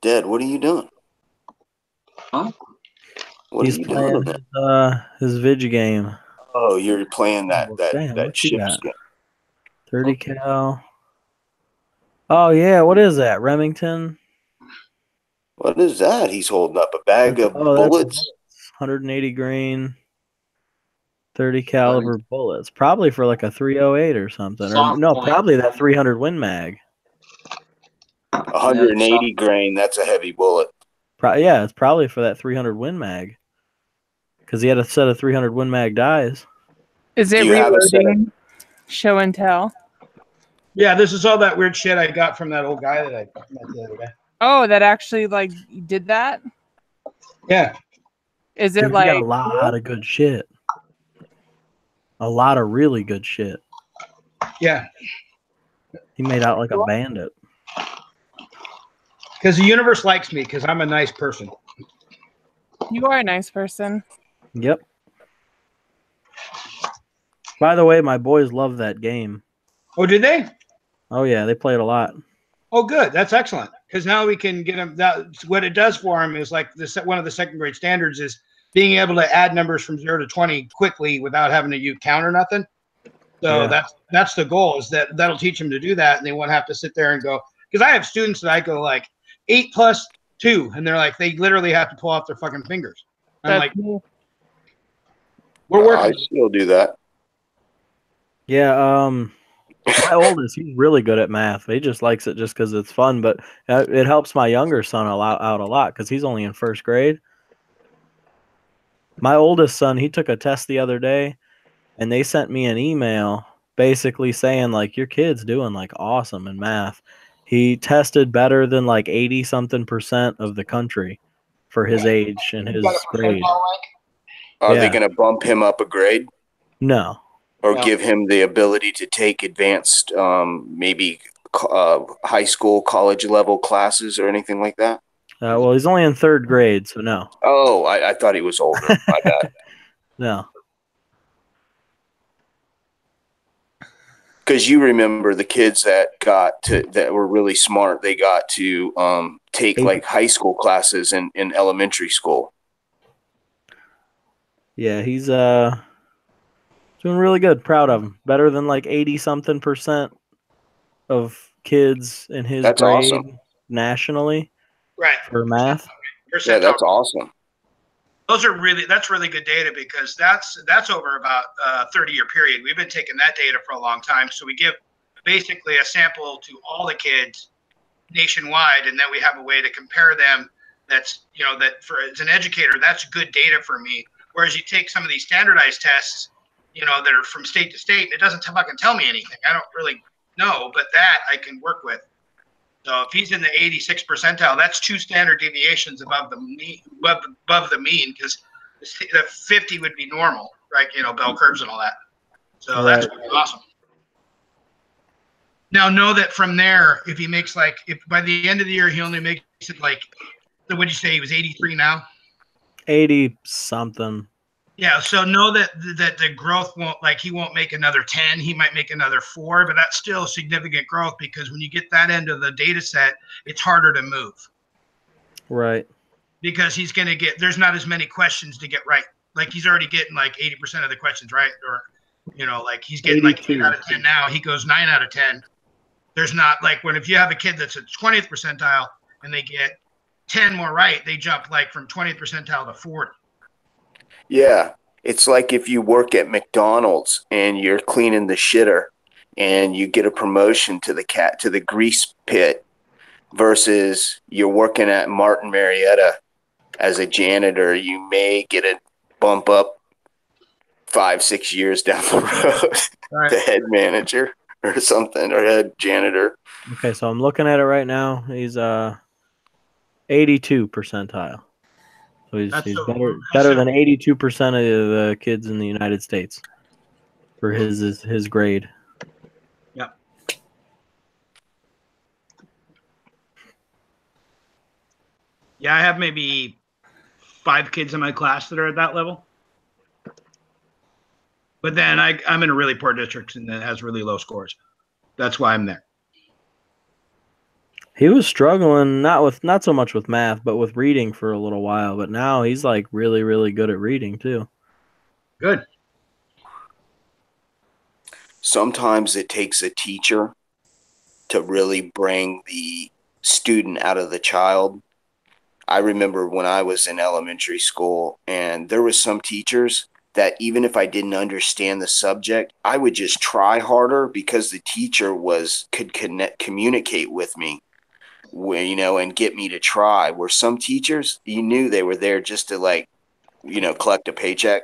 Dad, what are you doing? Huh? What he's are you playing doing? his Vig game. Oh, you're playing that what you got? ship. 30 cal. Oh yeah, what is that? Remington? What is that? He's holding up a bag of bullets. 180 grain. 30 caliber bullets, probably for like a 308 or something. Probably that 300 Win Mag. 180 grain. That's a heavy bullet. Yeah, it's probably for that 300 Win Mag. Because he had a set of 300 Win Mag dies. Is it reloading? Show and tell. Yeah, this is all that weird shit I got from that old guy that I met the other day. Oh, that actually did that? Yeah. Is it Dude, he got a lot of good shit. A lot of really good shit. Yeah. He made out like a bandit. Because the universe likes me because I'm a nice person. You are a nice person. Yep. By the way, my boys love that game. Oh, did they? Oh yeah, they play it a lot. Oh, good. That's excellent. Because now we can get them. That's what it does for them is like one of the second grade standards is being able to add numbers from 0 to 20 quickly without having to count or nothing. So Yeah. that's the goal, is that'll teach them to do that, and they won't have to sit there and go. Because I have students that I go like 8 plus 2, and they're like they literally have to pull off their fucking fingers. I'm like, we're working. I still do that. Yeah, my oldest, he's really good at math. He just likes it just because it's fun, but it helps my younger son out a lot because he's only in first grade. My oldest son, he took a test the other day, and they sent me an email basically saying, like, your kid's doing, like, awesome in math. He tested better than, like, 80-something% of the country for his age and his grade. Are they Yeah. going to bump him up a grade? No. Or No. give him the ability to take advanced, maybe high school, college level classes or anything like that? Well, he's only in third grade, so no. Oh, I thought he was older. My bad. No. Because you remember the kids that were really smart, they got to take like high school classes in elementary school. Yeah, he's doing really good. Proud of him. Better than like 80-something% of kids in his That's grade awesome. Right. nationally for math. Yeah, that's awesome. That's really good data because that's over about a 30-year period. We've been taking that data for a long time. So we give basically a sample to all the kids nationwide, and then we have a way to compare them. That's, that for as an educator, that's good data for me. Whereas you take some of these standardized tests, that are from state to state, and it doesn't fucking tell me anything. I don't really know, but that I can work with. So if he's in the 86th percentile, that's 2 standard deviations above the mean, because the 50 would be normal, right? Bell curves and all that. So that's awesome. Now know that from there, if he makes if by the end of the year he only makes it so what'd you say, he was 83 now? 80-something. Yeah, so know that the growth he won't make another 10, he might make another 4, but that's still significant growth because when you get that end of the data set, it's harder to move. Right. Because he's going to there's not as many questions to get right. Like he's already getting 80% of the questions right, or he's getting 8 out of 10 now, he goes 9 out of 10. There's not if you have a kid that's at 20th percentile and they get 10 more right, they jump from 20th percentile to 40. Yeah, it's like if you work at McDonald's and you're cleaning the shitter and you get a promotion to the grease pit versus you're working at Martin Marietta as a janitor, you may get a bump up 5-6 years down the road to head manager or something, or head janitor. Okay, so I'm looking at it right now. He's 82 percentile. So he's better than 82% of the kids in the United States for his grade. Yep. Yeah, I have maybe 5 kids in my class that are at that level. But then I'm in a really poor district and that has really low scores. That's why I'm there. He was struggling not so much with math, but with reading for a little while. But now he's really, really good at reading too. Good. Sometimes it takes a teacher to really bring the student out of the child. I remember when I was in elementary school, and there was some teachers that even if I didn't understand the subject, I would just try harder because the teacher could communicate with me, and get me to try. Where some teachers, you knew they were there just to collect a paycheck,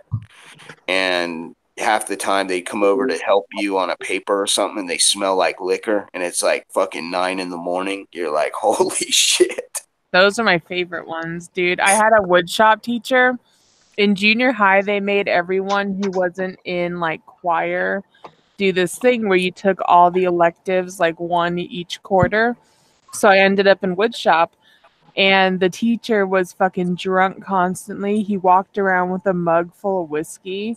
and half the time they come over to help you on a paper or something, and they smell like liquor, and it's fucking 9 a.m. You're like, holy shit. Those are my favorite ones, dude. I had a woodshop teacher. In junior high, they made everyone who wasn't in choir do this thing where you took all the electives, like one each quarter. So I ended up in woodshop, and the teacher was fucking drunk constantly. He walked around with a mug full of whiskey,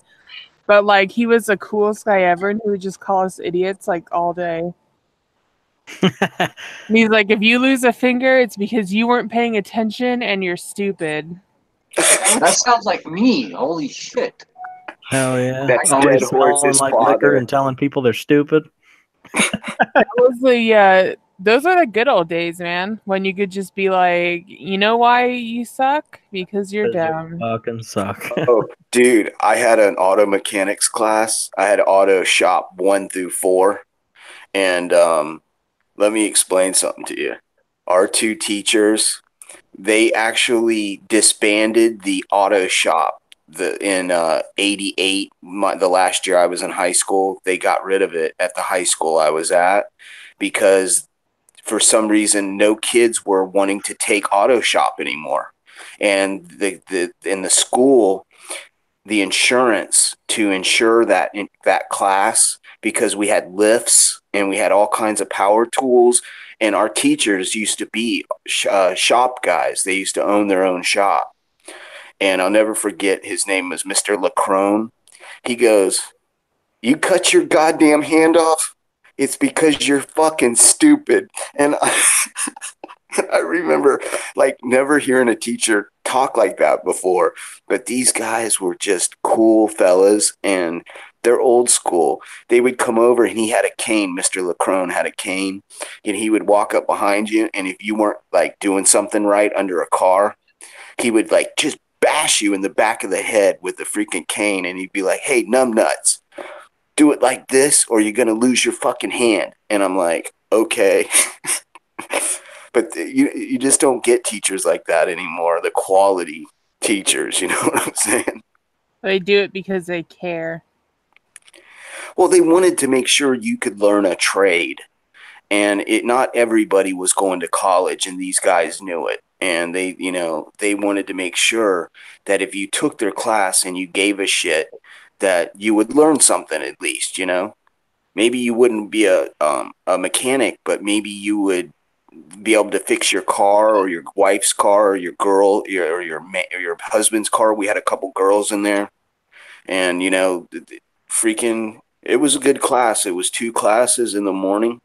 but like he was the coolest guy ever, and he would just call us idiots like all day. And he's like, if you lose a finger, it's because you weren't paying attention and you're stupid. That sounds like me. Holy shit. Hell yeah. That's Always Dead Horse's smelling like liquor father. and telling people they're stupid. That was the those are the good old days, man. When you could just be like, you know why you suck? Because you're 'Cause you dumb. fucking suck. Oh, dude, I had an auto mechanics class. I had auto shop 1 through 4. And let me explain something to you. Our two teachers, they actually disbanded the auto shop in 88, the last year I was in high school. They got rid of it at the high school I was at because for some reason no kids were wanting to take auto shop anymore. And in the school, the insurance to insure that class, because we had lifts and we had all kinds of power tools, and our teachers used to be shop guys. They used to own their own shop. And I'll never forget, his name was Mr. Lacrone. He goes, "You cut your goddamn hand off? It's because you're fucking stupid." And I remember like never hearing a teacher talk like that before, but these guys were just cool fellas, and they're old school. They would come over and he had a cane. Mr. Lacrone had a cane, and he would walk up behind you, and if you weren't like doing something right under a car, he would like just bash you in the back of the head with the freaking cane, and he'd be like, "Hey, numbnuts, do it like this or you're going to lose your fucking hand." And I'm like, okay. But you just don't get teachers like that anymore, the quality teachers, you know what I'm saying? They do it because they care. Well, they wanted to make sure you could learn a trade. And not everybody was going to college, and these guys knew it. And they wanted to make sure that if you took their class and you gave a shit, that you would learn something at least, you know? Maybe you wouldn't be a mechanic, but maybe you would be able to fix your car or your wife's car or your girl or your husband's car. We had a couple girls in there, and you know, it was a good class. It was 2 classes in the morning,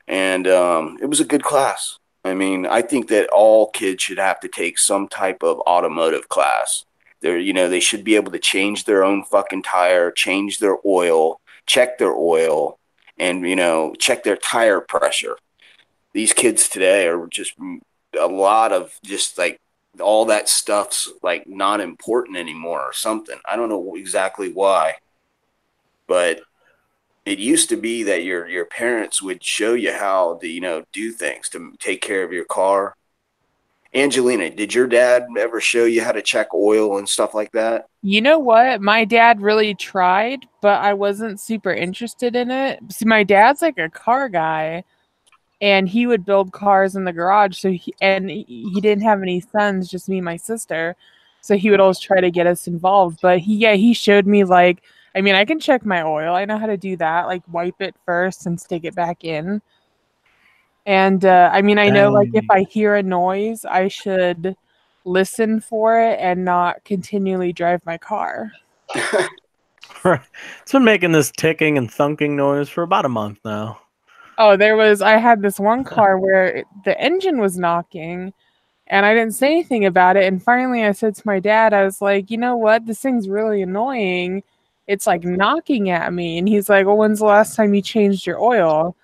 and it was a good class. I mean, I think that all kids should have to take some type of automotive class. They should be able to change their own fucking tire, change their oil, check their oil, and check their tire pressure. These kids today are just a lot of just like all that stuff's like not important anymore or something. I don't know exactly why, but it used to be that your parents would show you how to, do things to take care of your car. Angelina, did your dad ever show you how to check oil and stuff like that? You know what? My dad really tried, but I wasn't super interested in it. See, my dad's like a car guy, and he would build cars in the garage. So he didn't have any sons, just me and my sister. So he would always try to get us involved. But he showed me I can check my oil. I know how to do that. Like wipe it first and stick it back in. And I know if I hear a noise, I should listen for it and not continually drive my car. It's been making this ticking and thunking noise for about a month now. Oh, I had this one car where the engine was knocking, and I didn't say anything about it. And finally I said to my dad, I was like, you know what? This thing's really annoying. It's like knocking at me. And he's like, well, when's the last time you changed your oil?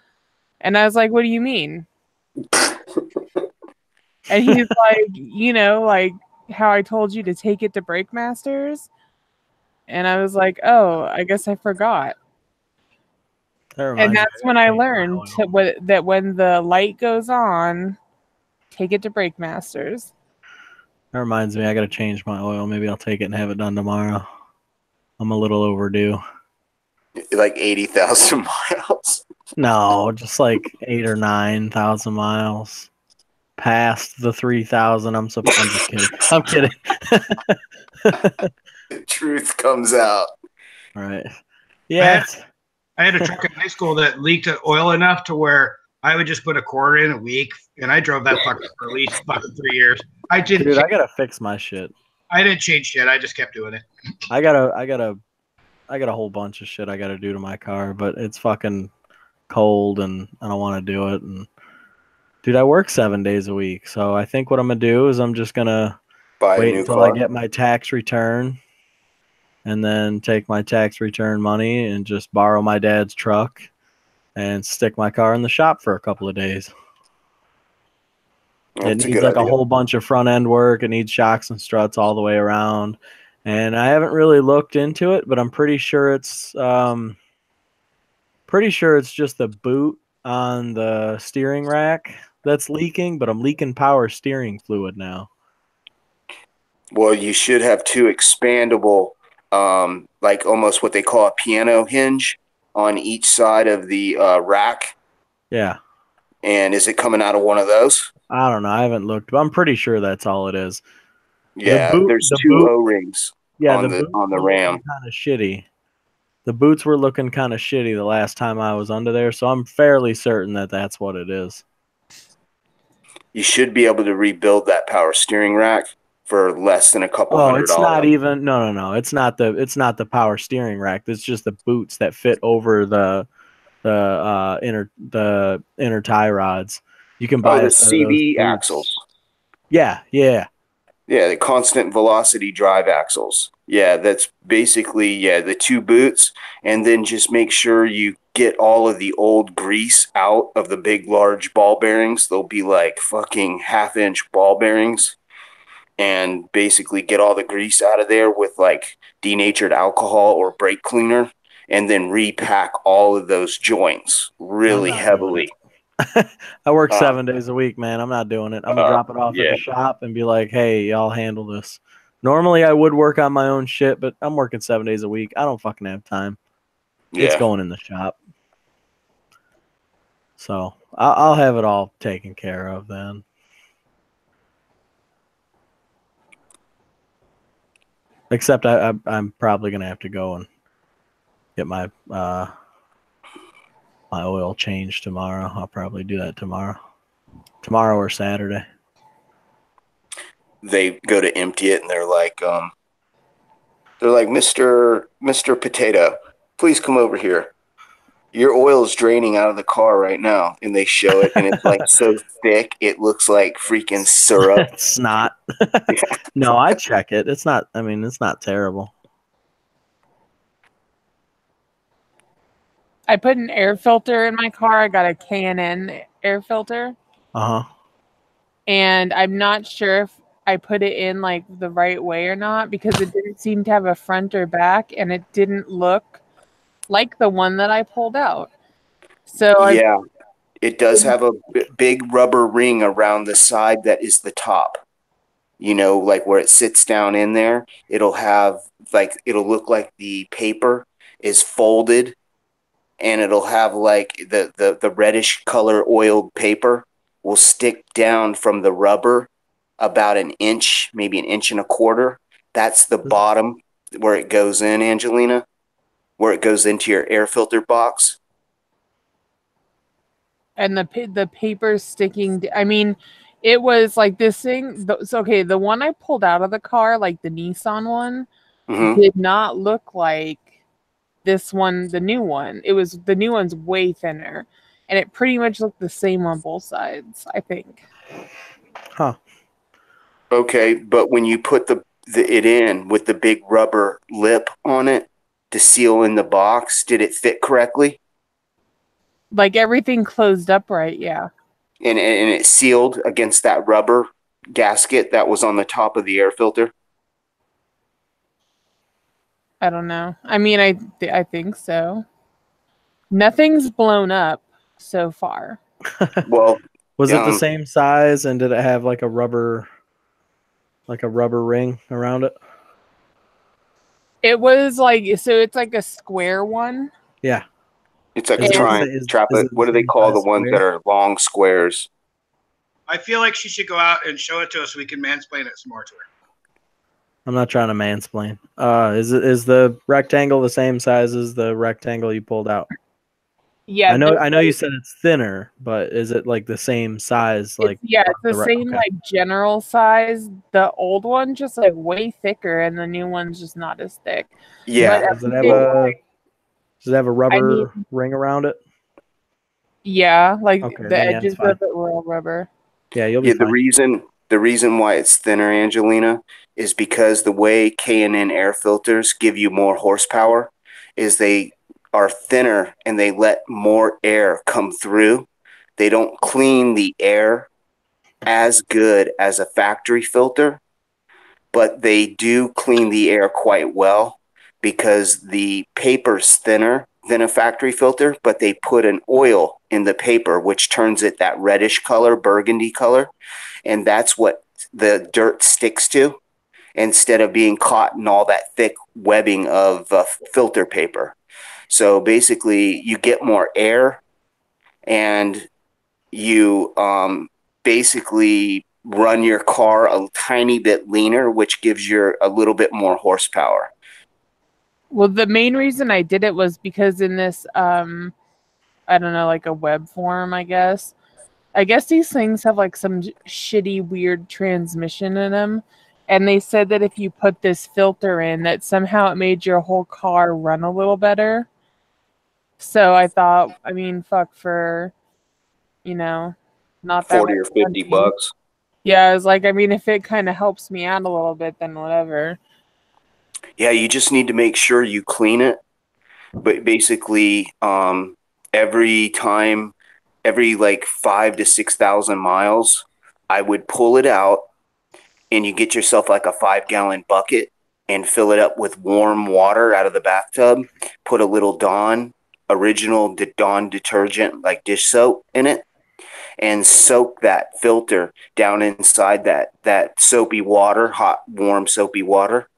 And I was like, what do you mean? And he's like, like how I told you to take it to Brake Masters. And I was like, oh, I guess I forgot. And that's when I learned that when the light goes on, take it to Brake Masters. That reminds me, I got to change my oil. Maybe I'll take it and have it done tomorrow. I'm a little overdue. Like 80,000 miles? No, just like 8,000 or 9,000 miles. Past the 3,000. I'm just kidding. I'm kidding. The truth comes out. Right. Yeah. I had a truck in high school that leaked oil enough to where I would just put a quarter in a week, and I drove that fucker for at least fucking 3 years. I didn't. Dude, I gotta fix my shit. I didn't change shit. I just kept doing it. I got a whole bunch of shit I gotta do to my car, but it's fucking cold and I don't want to do it. And dude, I work 7 days a week, so I think what I'm gonna do is I'm just gonna wait until I get my tax return, and then take my tax return money and just borrow my dad's truck and stick my car in the shop for a couple of days. It needs like a whole bunch of front end work. It needs shocks and struts all the way around. And I haven't really looked into it, but I'm pretty sure it's just the boot on the steering rack that's leaking, but I'm leaking power steering fluid now. Well, you should have two expandable, like almost what they call a piano hinge on each side of the rack. Yeah. And is it coming out of one of those? I don't know. I haven't looked, but I'm pretty sure that's all it is. Yeah, there's two O-rings on the Ram. Kind of shitty. The boots were looking kind of shitty the last time I was under there, so I'm fairly certain that that's what it is. You should be able to rebuild that power steering rack for less than a couple $100. It's not even no. It's not the power steering rack. It's just the boots that fit over the inner tie rods. You can buy the CV axles. Yeah. Yeah, the constant velocity drive axles. Yeah, that's basically the two boots, and then just make sure you get all of the old grease out of the big large ball bearings. They'll be like fucking 1/2-inch ball bearings. And basically get all the grease out of there with like denatured alcohol or brake cleaner, and then repack all of those joints really heavily. I work 7 days a week, man. I'm not doing it. I'm gonna drop it off at the shop and be like, hey, y'all handle this. Normally I would work on my own shit, but I'm working 7 days a week. I don't fucking have time. It's going in the shop. So I'll have it all taken care of then. Except I'm probably gonna have to go and get my my oil changed tomorrow. I'll probably do that tomorrow or Saturday. They go to empty it and they're like, Mr. Potato, please come over here. Your oil is draining out of the car right now. And they show it, and it's like so thick, it looks like freaking syrup. It's not. No, I check it. It's not. I mean, it's not terrible. I put an air filter in my car. I got a K&N air filter. And I'm not sure if I put it in like the right way or not, because it didn't seem to have a front or back, and it didn't look like the one that I pulled out. So it does have a big rubber ring around the side that is the top. You know, like where it sits down in there, it'll look like the paper is folded, and it'll have like the reddish color oiled paper will stick down from the rubber about an inch, maybe 1.25 inches. That's the bottom where it goes in, Angelina, where it goes into your air filter box. And the paper sticking. I mean, it was like this thing. Okay, the one I pulled out of the car, like the Nissan one, did not look like this one, the new one. The new one's way thinner, and it pretty much looked the same on both sides, I think. Huh. Okay, but when you put it in with the big rubber lip on it to seal in the box, did it fit correctly? Like everything closed up right, yeah. And it sealed against that rubber gasket that was on the top of the air filter? I don't know. I mean, I think so. Nothing's blown up so far. Well, was it the same size, and did it have like a rubber ring around it? It was like, so it's like a square one. Yeah. It's like a triangle. What do they call the ones that are long squares? I feel like she should go out and show it to us so we can mansplain it some more to her. I'm not trying to mansplain. Is the rectangle the same size as the rectangle you pulled out? Yeah, I know you said it's thinner, but is it like the same size? Like it's the same okay. like general size. The old one just like way thicker, and the new one's just not as thick. Yeah. But Does it have a rubber ring around it? Yeah, like Okay, the then yeah, it's edges fine. of it were all rubber. Yeah, you'll be Yeah, fine. the reason why it's thinner, Angelina, is because the way K&N air filters give you more horsepower is they are thinner and they let more air come through. They don't clean the air as good as a factory filter, but they do clean the air quite well because the paper's thinner than a factory filter, but they put an oil in the paper which turns it that reddish color, burgundy color, and that's what the dirt sticks to instead of being caught in all that thick webbing of filter paper. So basically you get more air and you basically run your car a tiny bit leaner, which gives you a little bit more horsepower. Well, the main reason I did it was because in this, I don't know, like a web form, I guess. I guess these things have like some shitty, weird transmission in them. And they said that if you put this filter in, that somehow it made your whole car run a little better. So I thought, I mean, fuck, for, not that 40 much or 50 money. bucks. Yeah, I was like, I mean, if it kind of helps me out a little bit, then whatever. Yeah, you just need to make sure you clean it. But basically, every like 5,000 to 6,000 miles, I would pull it out and you get yourself like a 5-gallon bucket and fill it up with warm water out of the bathtub. Put a little original Dawn detergent, like dish soap in it, and soak that filter down inside that soapy water, hot, warm, soapy water.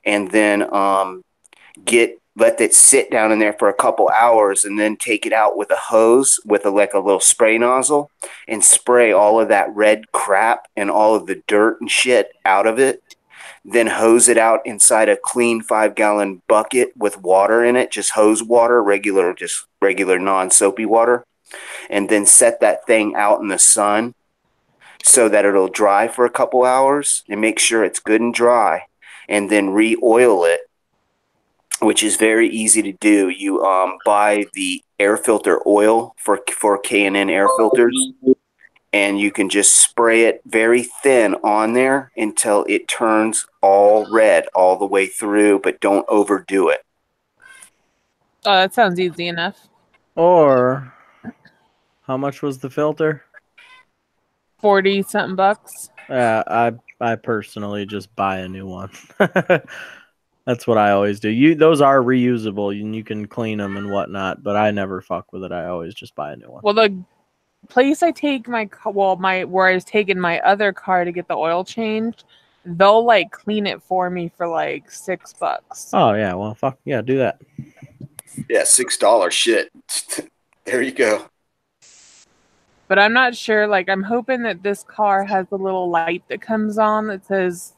And then let that sit down in there for a couple hours and then take it out with a hose with like a little spray nozzle and spray all of that red crap and all of the dirt and shit out of it. Then hose it out inside a clean 5-gallon bucket with water in it, just hose water, regular non-soapy water. And then set that thing out in the sun so that it'll dry for a couple hours and make sure it's good and dry. And then re-oil it, which is very easy to do. You buy the air filter oil for K&N air filters, and you can just spray it very thin on there until it turns all red all the way through, but don't overdo it. Oh, that sounds easy enough. Or how much was the filter? 40-something bucks. I personally just buy a new one. That's what I always do. Those are reusable and you can clean them and whatnot, but I never fuck with it. I always just buy a new one. Well, the place I take where I was taking my other car to get the oil changed, they'll like clean it for me for like $6. Oh yeah, well fuck yeah, do that. Yeah, $6 shit. There you go. But I'm not sure. Like, I'm hoping that this car has a little light that comes on that says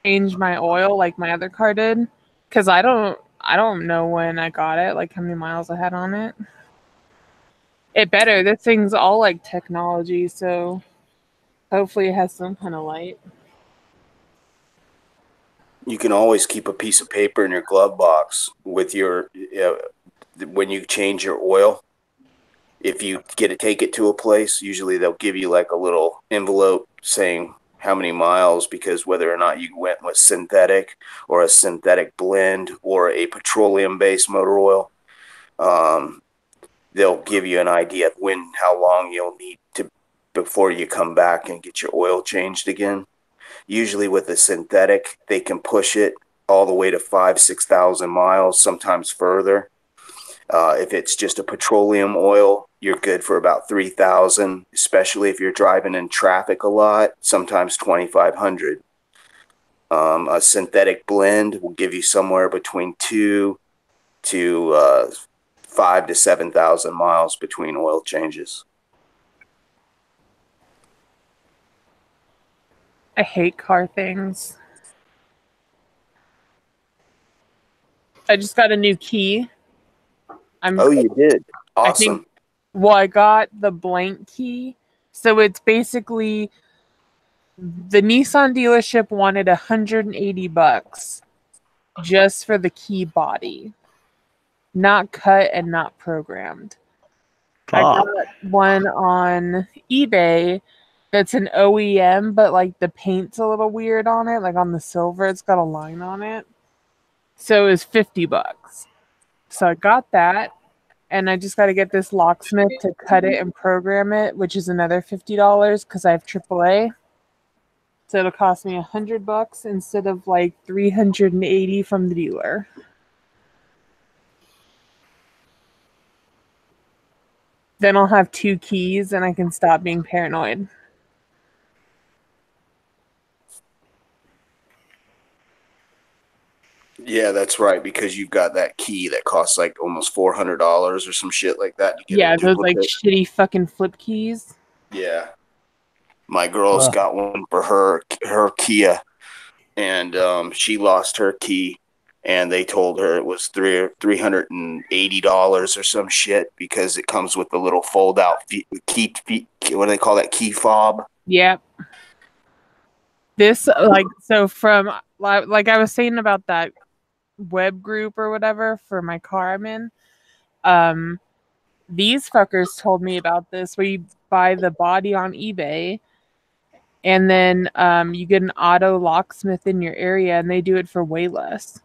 change my oil like my other car did. Because I don't know when I got it, like how many miles I had on it. It better. This thing's all like technology, so hopefully it has some kind of light. You can always keep a piece of paper in your glove box with your when you change your oil. If you take it to a place, usually they'll give you like a little envelope saying how many miles, because whether or not you went with synthetic or a synthetic blend or a petroleum-based motor oil, they'll give you an idea of how long you'll need before you come back and get your oil changed again. Usually with a synthetic, they can push it all the way to 5,000-6,000 miles, sometimes further. If it's just a petroleum oil, you're good for about 3,000, especially if you're driving in traffic a lot, sometimes 2,500. A synthetic blend will give you somewhere between 2 to 5 to 7,000 miles between oil changes. I hate car things. I just got a new key. Oh, you did? I Awesome. think, well, I got the blank key. So it's basically the Nissan dealership wanted $180 just for the key body, not cut and not programmed. I Fuck. got one on eBay that's an OEM, but like the paint's a little weird on it. Like on the silver, it's got a line on it. So it was $50. So I got that, and I just got to get this locksmith to cut it and program it, which is another $50 because I have AAA. So it'll cost me $100 instead of like $380 from the dealer. Then I'll have 2 keys and I can stop being paranoid. Yeah, that's right. Because you've got that key that costs like almost $400 or some shit like that to get Yeah, a those like duplicate. shitty fucking flip keys. Yeah. My girl's got one for her Kia, and she lost her key, and they told her it was $380 or some shit because it comes with the little fold out key. What do they call that? Key fob. Yep. This so from like I was saying about that web group or whatever for my car I'm in. These fuckers told me about this where you buy the body on eBay. And then you get an auto locksmith in your area, and they do it for way less.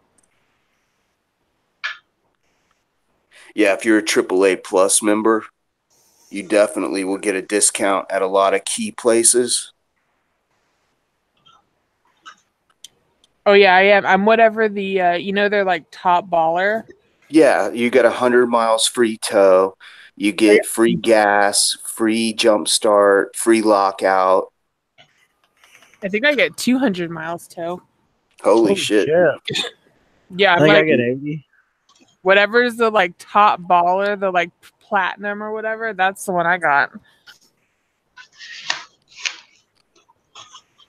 Yeah, if you're a AAA Plus member, you definitely will get a discount at a lot of key places. Oh yeah, I am. I'm whatever the they're like top baller. Yeah, you get 100 miles free tow. You get free gas, free jump start, free lockout. I think I get 200 miles tow. Holy shit. Yeah, I think I get 80. Whatever's the like top baller, the like platinum or whatever, that's the one I got.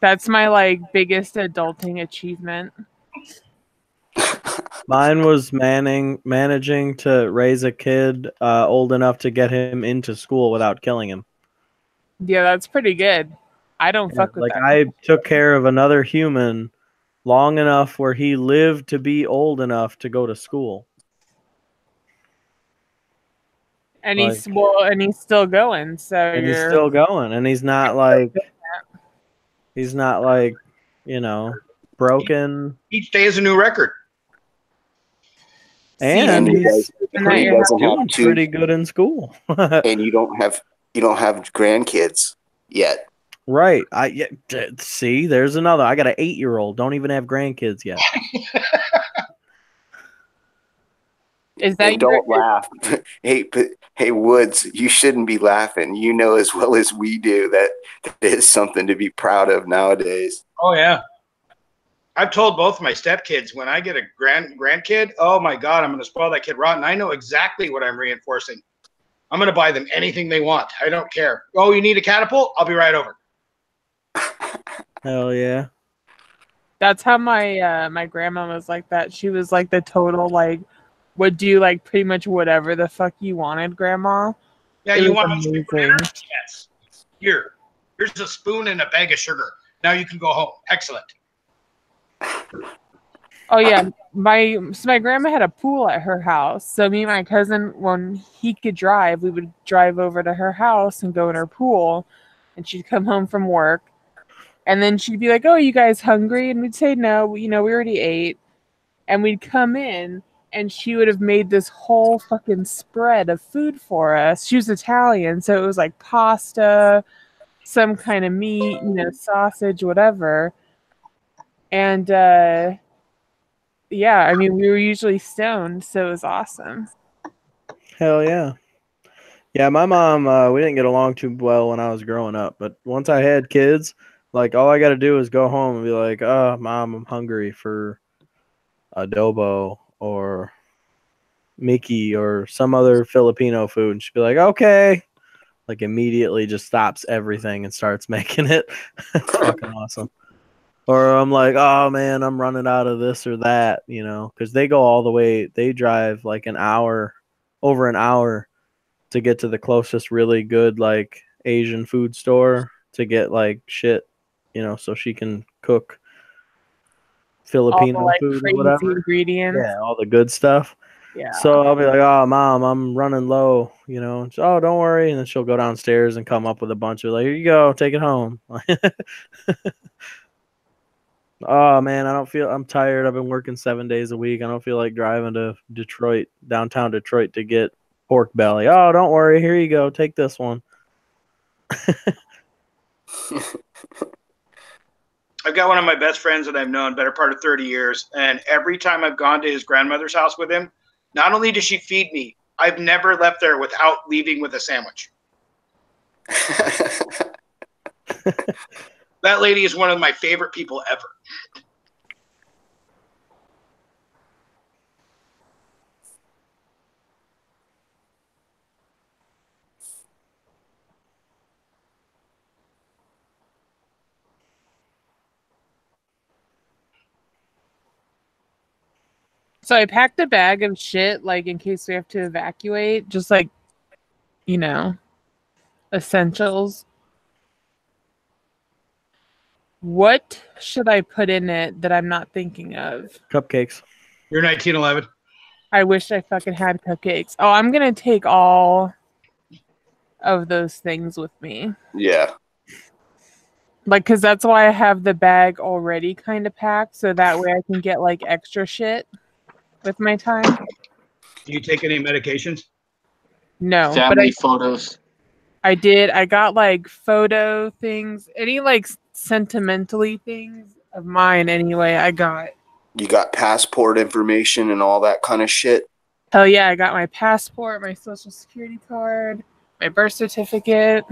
That's my like biggest adulting achievement. Mine was managing to raise a kid old enough to get him into school without killing him. Yeah, that's pretty good. I don't fuck with Like that. I took care of another human long enough where he lived to be old enough to go to school. And he's still going. So And he's still going, and he's not like broken. Each day is a new record. And he's doing pretty good in school. And you don't have grandkids yet. Right. See, there's another. I got an 8-year-old. Don't even have grandkids yet. Is that don't laugh. Hey, Woods, you shouldn't be laughing. You know as well as we do that is something to be proud of nowadays. Oh yeah. I've told both my stepkids when I get a grandkid, oh my God, I'm going to spoil that kid rotten. I know exactly what I'm reinforcing. I'm going to buy them anything they want. I don't care. Oh, you need a catapult? I'll be right over. Hell yeah. That's how my my grandma was like that. She was like the total like would do like pretty much whatever the fuck you wanted, grandma. Yeah, It you was want me to amazing. for dinner? Yes. Here's a spoon and a bag of sugar. Now you can go home. Excellent. Oh yeah, my grandma had a pool at her house. So me and my cousin, when he could drive, we would drive over to her house and go in her pool. And she'd come home from work, and then she'd be like, "Oh, you guys hungry?" And we'd say, "No, we already ate." And we'd come in, and she would have made this whole fucking spread of food for us. She was Italian, so it was like pasta, some kind of meat, sausage, whatever. And yeah, I mean, we were usually stoned, so it was awesome. Hell yeah. Yeah, my mom, we didn't get along too well when I was growing up, but once I had kids, like all I got to do is go home and be like, "Oh, Mom, I'm hungry for adobo or Mickey or some other Filipino food." And she'd be like, "Okay." Like immediately just stops everything and starts making it. It's fucking awesome. Or I'm like, "Oh man, I'm running out of this or that," because they go all the way. They drive like over an hour to get to the closest really good like Asian food store to get like shit, so she can cook Filipino all the like food or crazy whatever. ingredients. Yeah, all the good stuff. Yeah. So I'll be like, "Oh, Mom, I'm running low," And oh, don't worry. And then she'll go downstairs and come up with a bunch of like, "Here you go, take it home." Oh man, I'm tired. I've been working 7 days a week. I don't feel like driving to Detroit, downtown Detroit, to get pork belly. Oh, don't worry. Here you go. Take this one. I've got one of my best friends that I've known better part of 30 years. And every time I've gone to his grandmother's house with him, not only does she feed me, I've never left there without leaving with a sandwich. That lady is one of my favorite people ever. So I packed a bag of shit, like in case we have to evacuate, just like, essentials. What should I put in it that I'm not thinking of? Cupcakes. You're 1911. I wish I fucking had cupcakes. Oh, I'm gonna take all of those things with me. Yeah. Like, because that's why I have the bag already kind of packed, so that way I can get like extra shit with my time. Do you take any medications? No, Family photos. I did. I got like photo things, any like sentimentally things of mine anyway. I got. You got passport information and all that kind of shit? Hell yeah, I got my passport, my social security card, my birth certificate.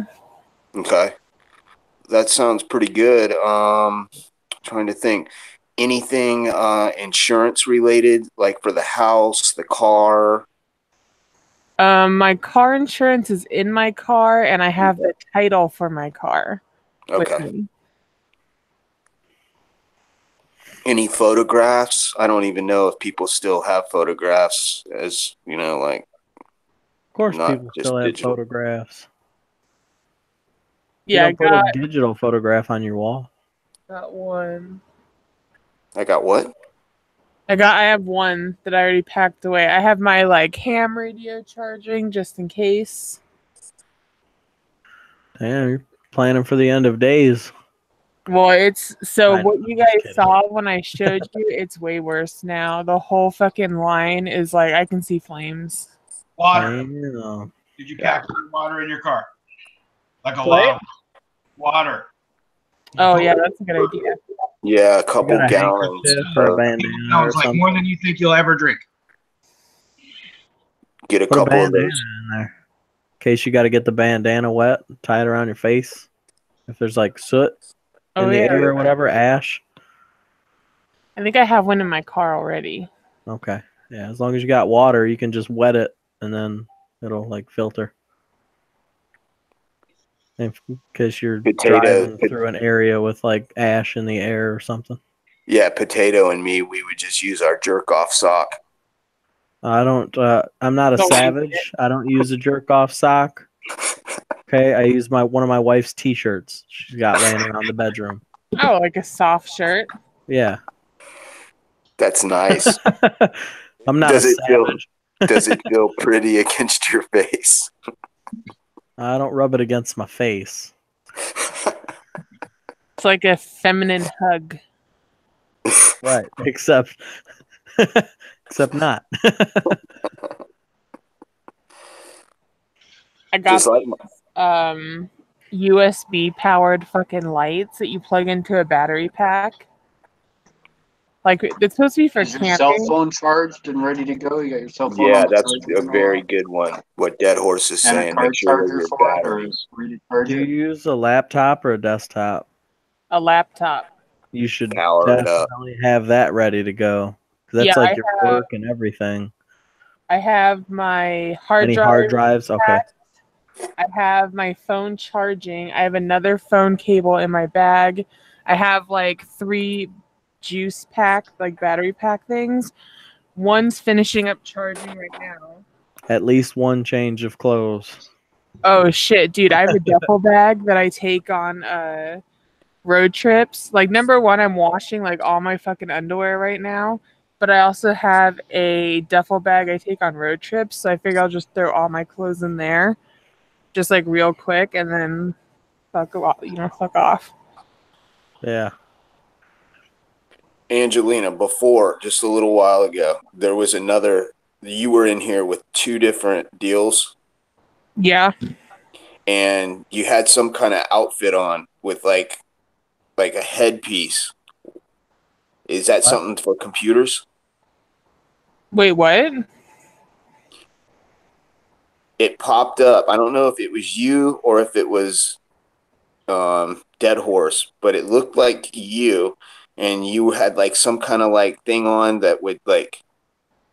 Okay. That sounds pretty good. Trying to think. Anything insurance related, like for the house, the car? My car insurance is in my car, and I have the title for my car. Okay. With me. Any photographs? I don't even know if people still have photographs as, like. Of course, not people just still have digital. photographs. Yeah, you don't put a digital photograph on your wall. Got one. I got what? I have one that I already packed away. I have my like ham radio charging just in case. Damn, you're planning for the end of days. Well, it's so I what know, you I'm guys kidding. saw when I showed you, it's way worse now. The whole fucking line is like I can see flames. Water. Damn. Did you pack water in your car? Like a What? lot of water. Oh yeah, that's a good idea. Yeah, a couple got a gallons. handkerchief or a bandana No, or it's like something. more than you think you'll ever drink. Get a Put a couple of bandana those. in there. In case you got to get the bandana wet, tie it around your face. If there's like soot Oh, in the yeah. air or whatever, ash. I think I have one in my car already. Okay. Yeah, as long as you got water, you can just wet it and then it'll like filter. In case you're driving through an area with like ash in the air or something. Yeah, Potato and me, we would just use our jerk off sock. I don't. I'm not a Don't savage. I don't use a jerk off sock. Okay, I use one of my wife's T-shirts she's got laying around the bedroom. Oh, like a soft shirt. Yeah, That's nice. I'm not Does a it feel savage. does it feel pretty against your face? I don't rub it against my face. It's like a feminine hug. Right, except not. I got Just like USB powered fucking lights that you plug into a battery pack. Like it's supposed to be for Is your camping. cell phone charged and ready to go? You got your cell phone Yeah, on the that's charger a and all very that? good one. What Dead Horse is And a saying, car make sure that charger your for it, or battery. is ready to Do charge you it? use a laptop or a desktop? A laptop. You should Power it up. definitely have that ready to go. 'Cause that's Yeah, like I your have- work and everything. I have my hard Any drive. hard drives? Okay. packed. I have my phone charging. I have another phone cable in my bag. I have like 3 juice pack, like battery pack things. One's finishing up charging right now. at least one change of clothes. Oh shit, dude! I have a duffel bag that I take on road trips. Like, number one, I'm washing like all my fucking underwear right now, but I also have a duffel bag I take on road trips. So I figure I'll just throw all my clothes in there, just like real quick, and then fuck off. Yeah. Angelina, before, just a little while ago, there was another, you were in here with 2 different deals. Yeah. And you had some kind of outfit on with like a headpiece. Is that something for computers? Wait, what? It popped up. I don't know if it was you or if it was Dead Horse, but it looked like you, and you had like some kind of like thing on that would like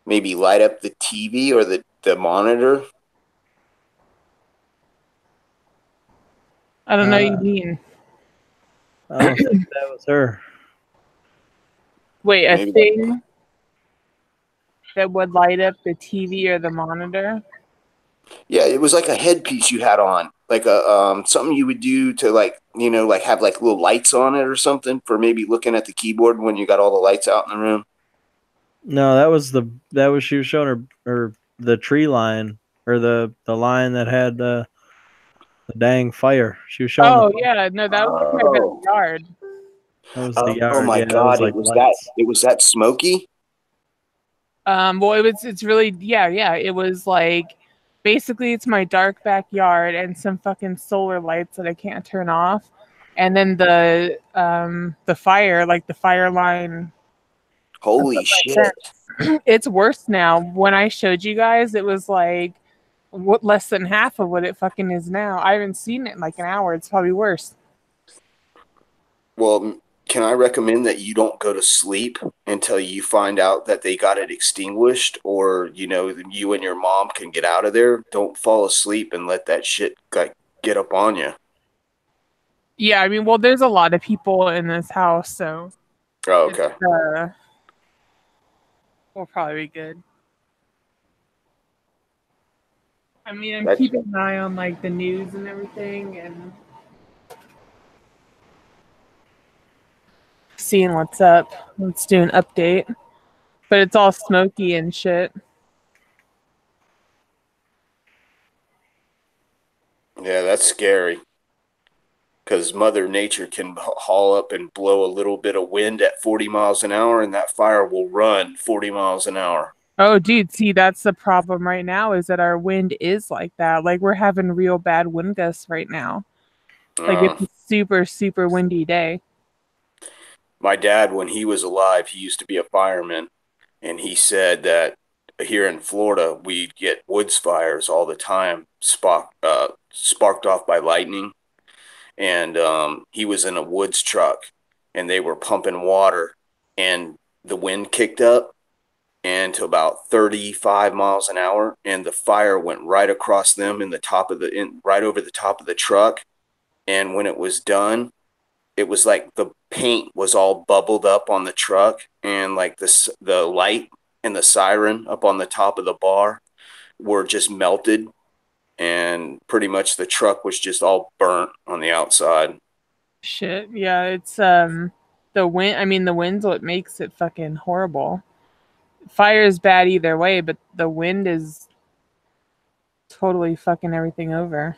maybe light up the TV or the monitor. I don't know what you mean. I don't think that was her. Wait, a Maybe thing that would light up the TV or the monitor? Yeah, it was like a headpiece you had on, like a something you would do to like, you know, like have like little lights on it or something for maybe looking at the keyboard when you got all the lights out in the room. No, that was she was showing her the tree line, or the line that had the dang fire. She was showing Oh the yeah, no, that was my backyard. that was the yard. Oh my yeah, that God, like it was lights. that smoky? Well, it's really, yeah. It was like, basically it's my dark backyard and some fucking solar lights that I can't turn off, and then the fire, like the fire line. Holy shit! It's worse now. When I showed you guys, it was like less than half of what it fucking is now. I haven't seen it in like an hour. It's probably worse. Well, can I recommend that you don't go to sleep until you find out that they got it extinguished, or, you know, you and your mom can get out of there? Don't fall asleep and let that shit like get up on you. Yeah, I mean, well, there's a lot of people in this house, so Oh, okay. We'll probably be good. I mean, I'm keeping an eye on like the news and everything, and seeing what's up. Let's do an update. But it's all smoky and shit. Yeah, that's scary. Because Mother Nature can haul up and blow a little bit of wind at 40 miles an hour, and that fire will run 40 miles an hour. Oh, dude, see, that's the problem right now, is that our wind is like that. Like, we're having real bad wind gusts right now. Like, it's a super, super windy day. My dad, when he was alive, he used to be a fireman, and he said that here in Florida, we get woods fires all the time, sparked off by lightning. And he was in a woods truck, and they were pumping water, and the wind kicked up and to about 35 miles an hour, and the fire went right across them right over the top of the truck. And when it was done, it was like the paint was all bubbled up on the truck, and like the light and the siren up on the top of the bar were just melted, and pretty much the truck was just all burnt on the outside. Shit, yeah, it's the wind. I mean, the wind's what makes it fucking horrible. Fire is bad either way, but the wind is totally fucking everything over.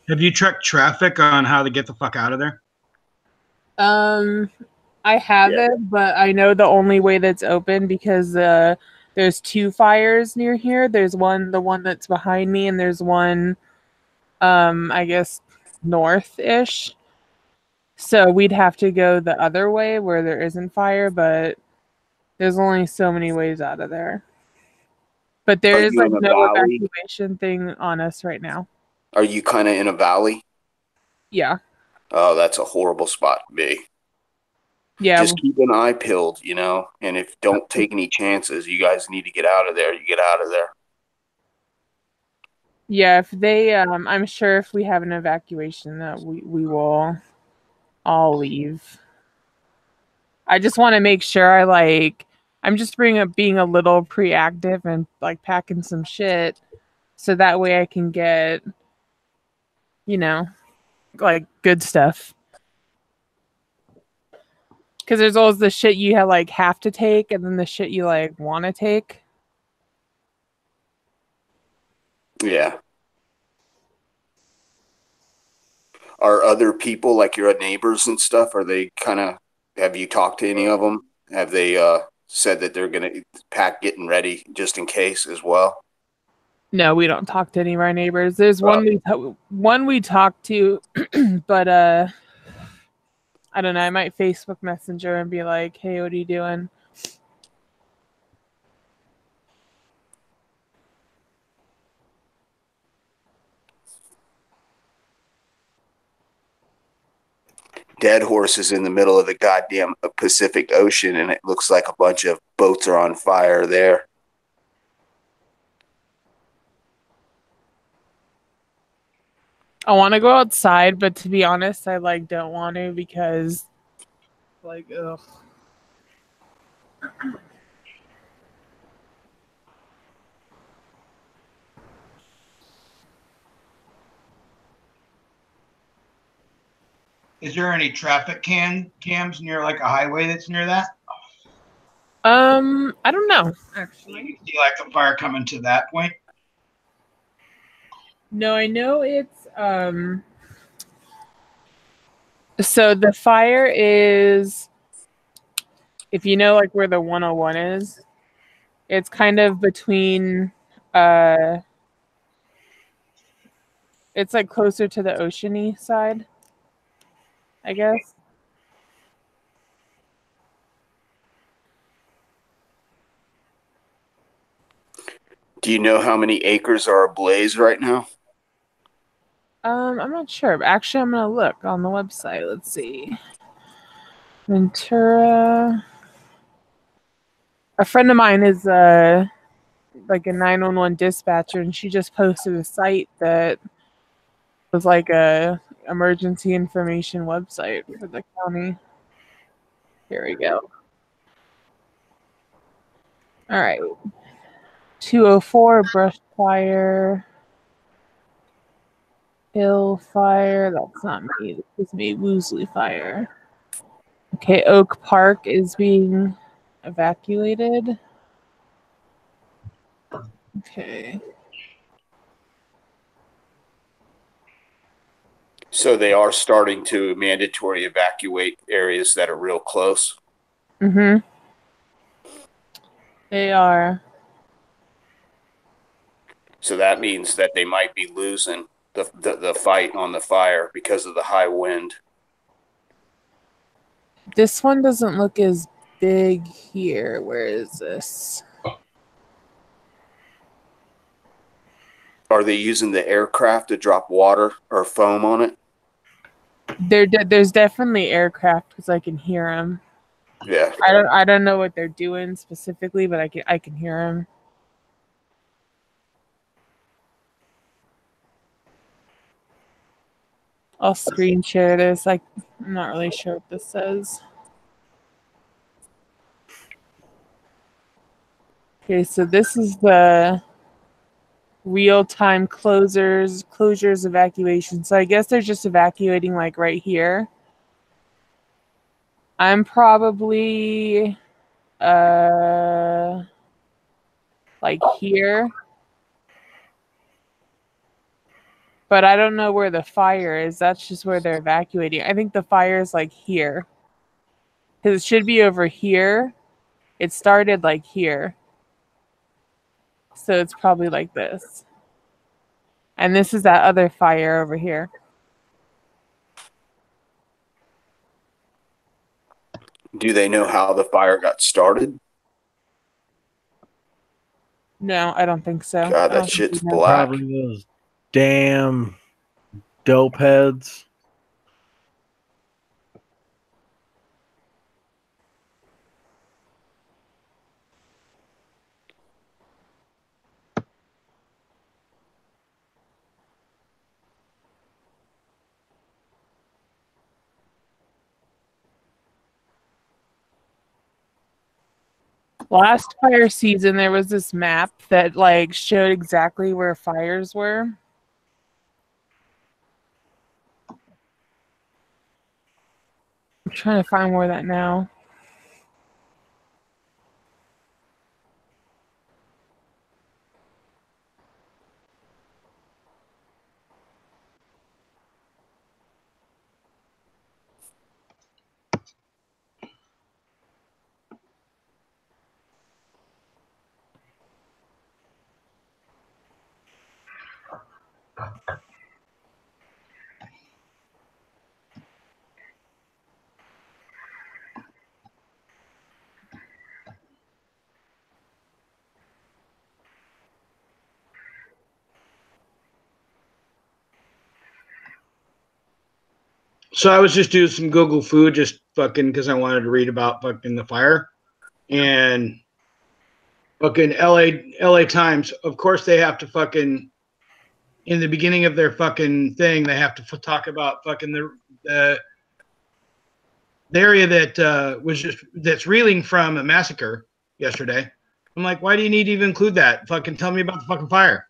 Have you checked traffic on how to get the fuck out of there? I haven't, but I know the only way that's open, because there's 2 fires near here. There's the one that's behind me, and there's one, I guess, north-ish. So we'd have to go the other way where there isn't fire, but there's only so many ways out of there. But there is like no evacuation thing on us right now. Are you kind of in a valley? Yeah. Oh, that's a horrible spot to be. Yeah. Just keep an eye peeled, you know, and if don't take any chances, you guys need to get out of there. You get out of there. Yeah, if they, I'm sure if we have an evacuation, that we will all leave. I just want to make sure I'm just being a little preactive and like packing some shit so that way I can get, you know, like good stuff. Because there's always the shit you have to take, and then the shit you want to take. Yeah. Are other people, like your neighbors and stuff, are they kind of, have you talked to any of them? Have they said that they're going to pack getting ready just in case as well? No, we don't talk to any of our neighbors. There's one we talked to, but I don't know. I might Facebook Messenger and be like, "Hey, what are you doing?" Dead Horse is in the middle of the goddamn Pacific Ocean, and it looks like a bunch of boats are on fire there. I want to go outside, but to be honest, I don't want to because ugh. Is there any traffic cams near like a highway that's near that? I don't know actually. Do you like the fire coming to that point? No, I know it's so the fire is, if you know where the 101 is, it's kind of between it's closer to the oceany side, I guess. Do you know how many acres are ablaze right now? I'm not sure, but actually I'm gonna look on the website. Let's see. Ventura. A friend of mine is a 911 dispatcher, and she just posted a site that was a emergency information website for the county. Here we go. All right. 204 brush fire. Hill fire. That's not me. This is me. Woosley fire. Okay, Oak Park is being evacuated. Okay. So they are starting to mandatory evacuate areas that are real close. Mm-hmm. They are. So that means that they might be losing the fight on the fire because of the high wind. This one doesn't look as big here. Where is this? Are they using the aircraft to drop water or foam on it? There's definitely aircraft because I can hear them. Yeah. I don't know what they're doing specifically, but I can hear them. I'll screen share this. I'm not really sure what this says. Okay, so this is the real-time closures evacuation. So I guess they're just evacuating right here. I'm probably here. But I don't know where the fire is. That's just where they're evacuating. I think the fire is here. Because it should be over here. It started here. So it's probably like this. And this is that other fire over here. Do they know how the fire got started? No, I don't think so. God, that shit's black. Probably those damn dope heads. Last fire season, there was this map that like showed exactly where fires were. I'm trying to find more of that now. So I was just doing some Google food, just fucking because I wanted to read about fucking the fire, and fucking LA Times. Of course, they have to fucking in the beginning of their fucking thing, they have to talk about fucking the area that that's reeling from a massacre yesterday. I'm like, why do you need to even include that? Fucking tell me about the fucking fire.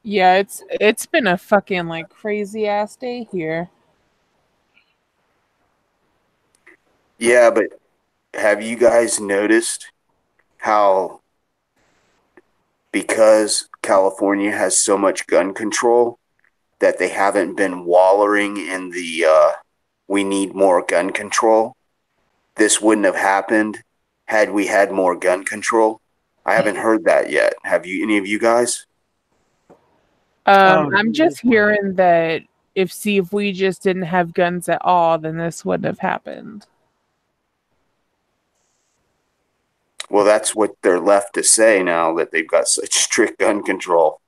Yeah, it's been a fucking like crazy ass day here. Yeah, but have you guys noticed how because California has so much gun control that they haven't been wallowing in the we need more gun control? This wouldn't have happened had we had more gun control. I haven't heard that yet. Have you, any of you guys? I'm just hearing that if we just didn't have guns at all, then this wouldn't have happened. Well, that's what they're left to say now that they've got such strict gun control.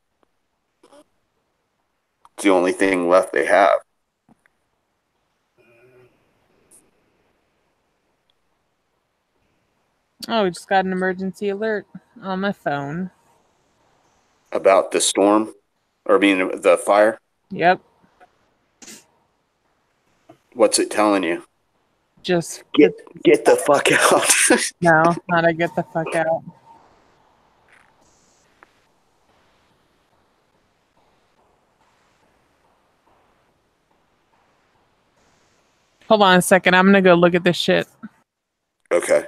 It's the only thing left they have. Oh, we just got an emergency alert on my phone. About the storm? Or I mean the fire? Yep. What's it telling you? Just get the fuck out. No, how to get the fuck out. Hold on a second. I'm gonna go look at this shit. Okay.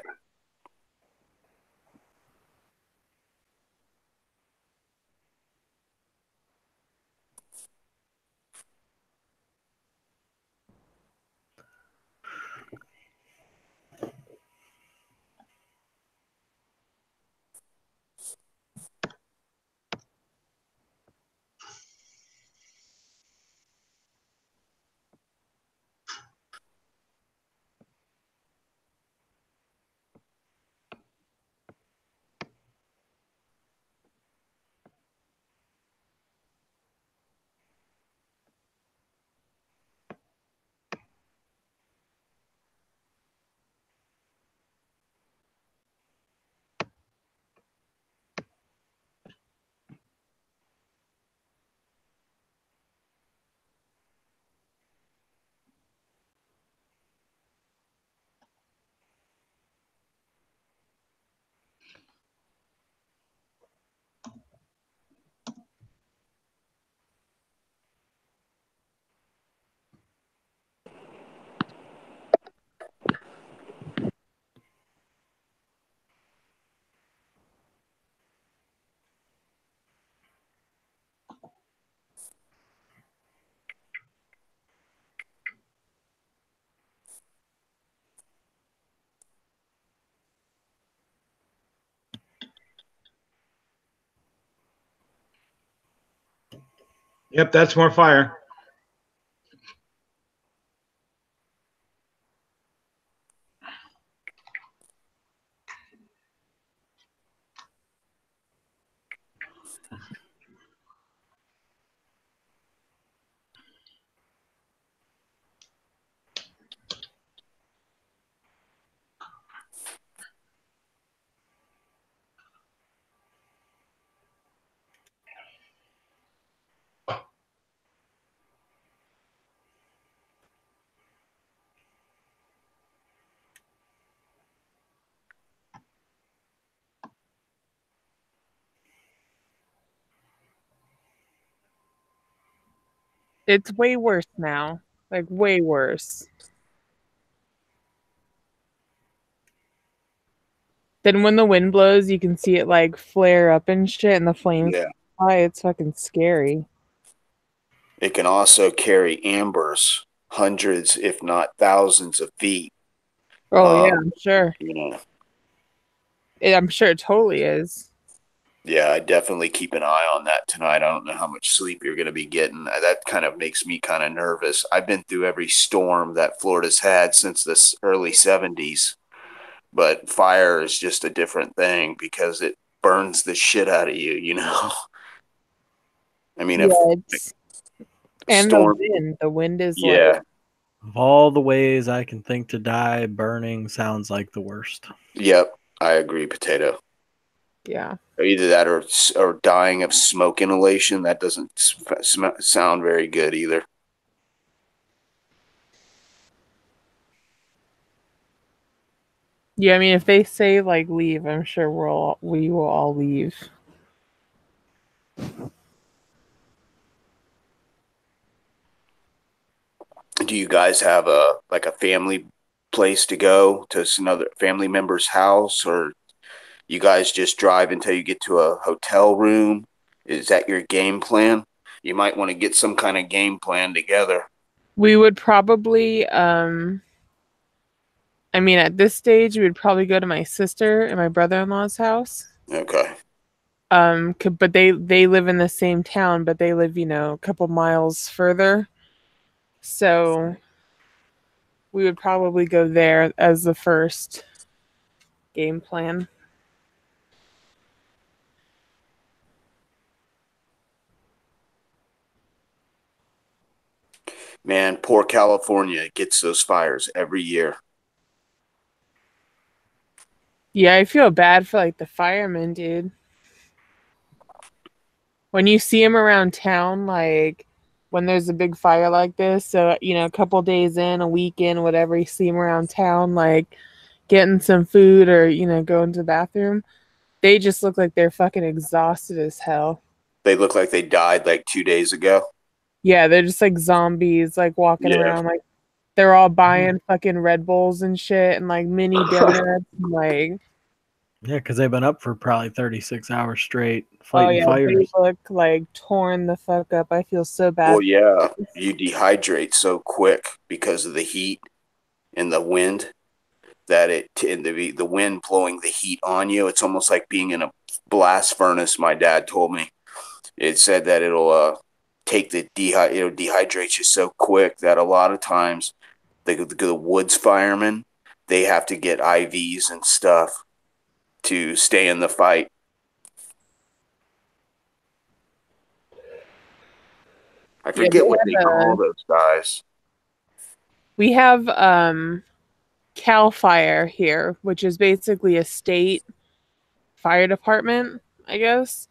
Yep, that's more fire. It's way worse now. Like way worse. Then when the wind blows, you can see it like flare up and shit, and the flames Yeah. fly. It's fucking scary. It can also carry ambers hundreds, if not thousands of feet. Oh yeah, I'm sure. You know, I'm sure it totally is. yeah, I definitely keep an eye on that tonight. I don't know how much sleep you're going to be getting. That kind of makes me kind of nervous. I've been through every storm that Florida's had since the early 70s, but fire is just a different thing because it burns the shit out of you, you know? I mean, Yeah, if it's and storm, the wind is yeah, like Of all the ways I can think to die, burning sounds like the worst. yep, I agree, Potato. yeah. Either that or dying of smoke inhalation. That doesn't sound very good either. Yeah, I mean if they say like leave, I'm sure we will all leave. Do you guys have a family place to go to another family member's house, or you guys just drive until you get to a hotel room? Is that your game plan? You might want to get some kind of game plan together. We would probably I mean at this stage we would probably go to my sister and my brother-in-law's house. Okay. But they live in the same town, but they live, a couple miles further. So we would probably go there as the first game plan. Man, poor California gets those fires every year. Yeah, I feel bad for like the firemen, dude. When you see them around town, like when there's a big fire like this, so a couple days in, a week in, whatever, you see them around town, like getting some food or going to the bathroom, they just look like they're fucking exhausted as hell. They look like they died like 2 days ago. Yeah, they're just like zombies, like walking Yeah. around, like they're all buying fucking Red Bulls and shit, and like mini donuts, and, like. Yeah, because they've been up for probably 36 hours straight Oh fighting yeah, fires. they look like torn the fuck up. I feel so bad. Well, yeah, you dehydrate so quick because of the heat and the wind that the wind blowing the heat on you. It's almost like being in a blast furnace. My dad told me. It said that it'll dehydrate you so quick that a lot of times the woods firemen, they have to get IVs and stuff to stay in the fight. I forget what they call those guys. We have Cal Fire here, which is basically a state fire department, I guess.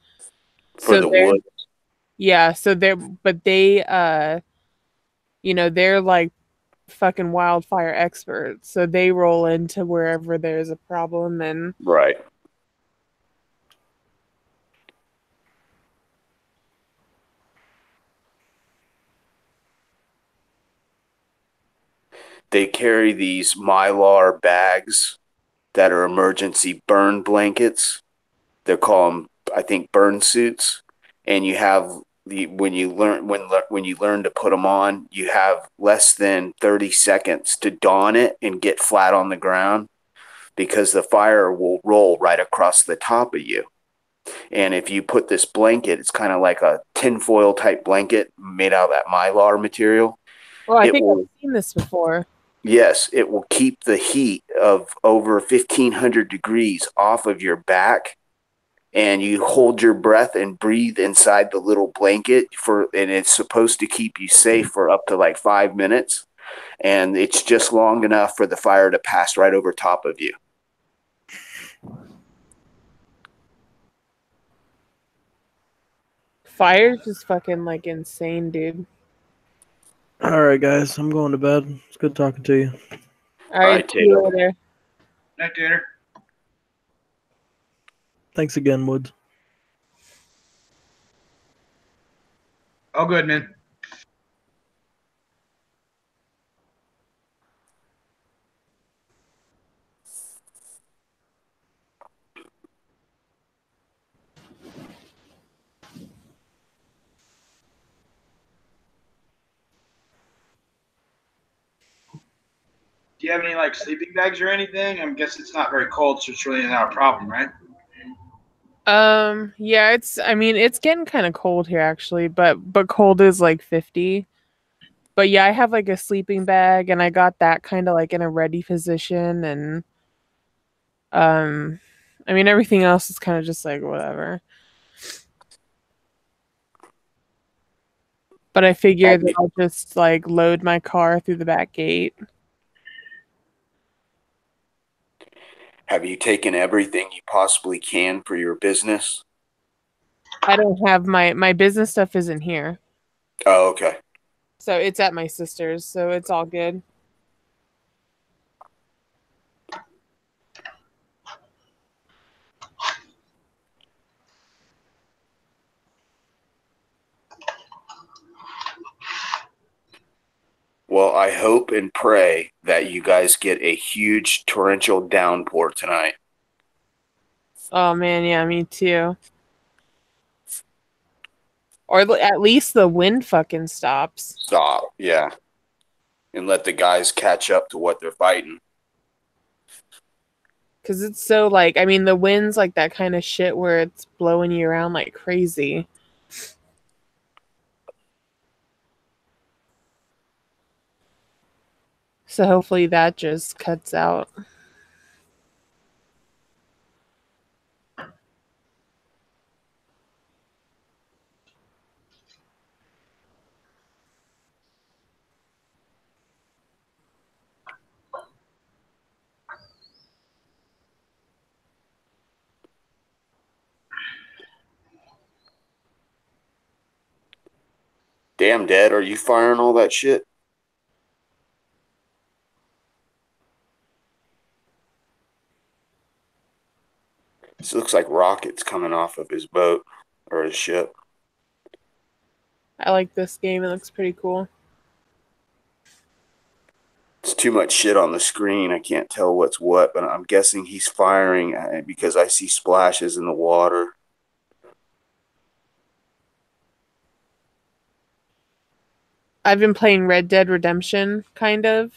For the woods. Yeah, so they're like fucking wildfire experts. So they roll into wherever there's a problem and right. They carry these Mylar bags that are emergency burn blankets. They're called, I think, burn suits. And you have when you learn to put them on, you have less than 30 seconds to don it and get flat on the ground because the fire will roll right across the top of you. And if you put this blanket, it's kind of like a tinfoil type blanket made out of that Mylar material. Well, I think I've seen this before. Yes, it will keep the heat of over 1,500 degrees off of your back, and you hold your breath and breathe inside the little blanket and it's supposed to keep you safe for up to like 5 minutes, and it's just long enough for the fire to pass right over top of you. Fire's just fucking like insane, dude. All right, guys, I'm going to bed. It's good talking to you. All right, see you later. Night, Tater. Thanks again, Woods. All good, man. Do you have any like sleeping bags or anything? I guess it's not very cold, so it's really not a problem, right? Yeah, it's getting kind of cold here actually, but cold is like 50. But yeah, I have like a sleeping bag and I got that kind of like in a ready position and everything else is kind of just like whatever. But I figured that I'll just like load my car through the back gate. Have you taken everything you possibly can for your business? I don't have my business stuff isn't here. Oh, okay. So it's at my sister's, so it's all good. Well, I hope and pray that you guys get a huge torrential downpour tonight. Oh man, yeah, me too. Or at least the wind fucking stops. Stop, yeah. And let the guys catch up to what they're fighting. Because it's so like, the wind's like that kind of shit where it's blowing you around like crazy. So hopefully that just cuts out. Damn, Dad, are you firing all that shit? This looks like rockets coming off of his boat or his ship. I like this game. It looks pretty cool. It's too much shit on the screen. I can't tell what's what, but I'm guessing he's firing because I see splashes in the water. I've been playing Red Dead Redemption, kind of.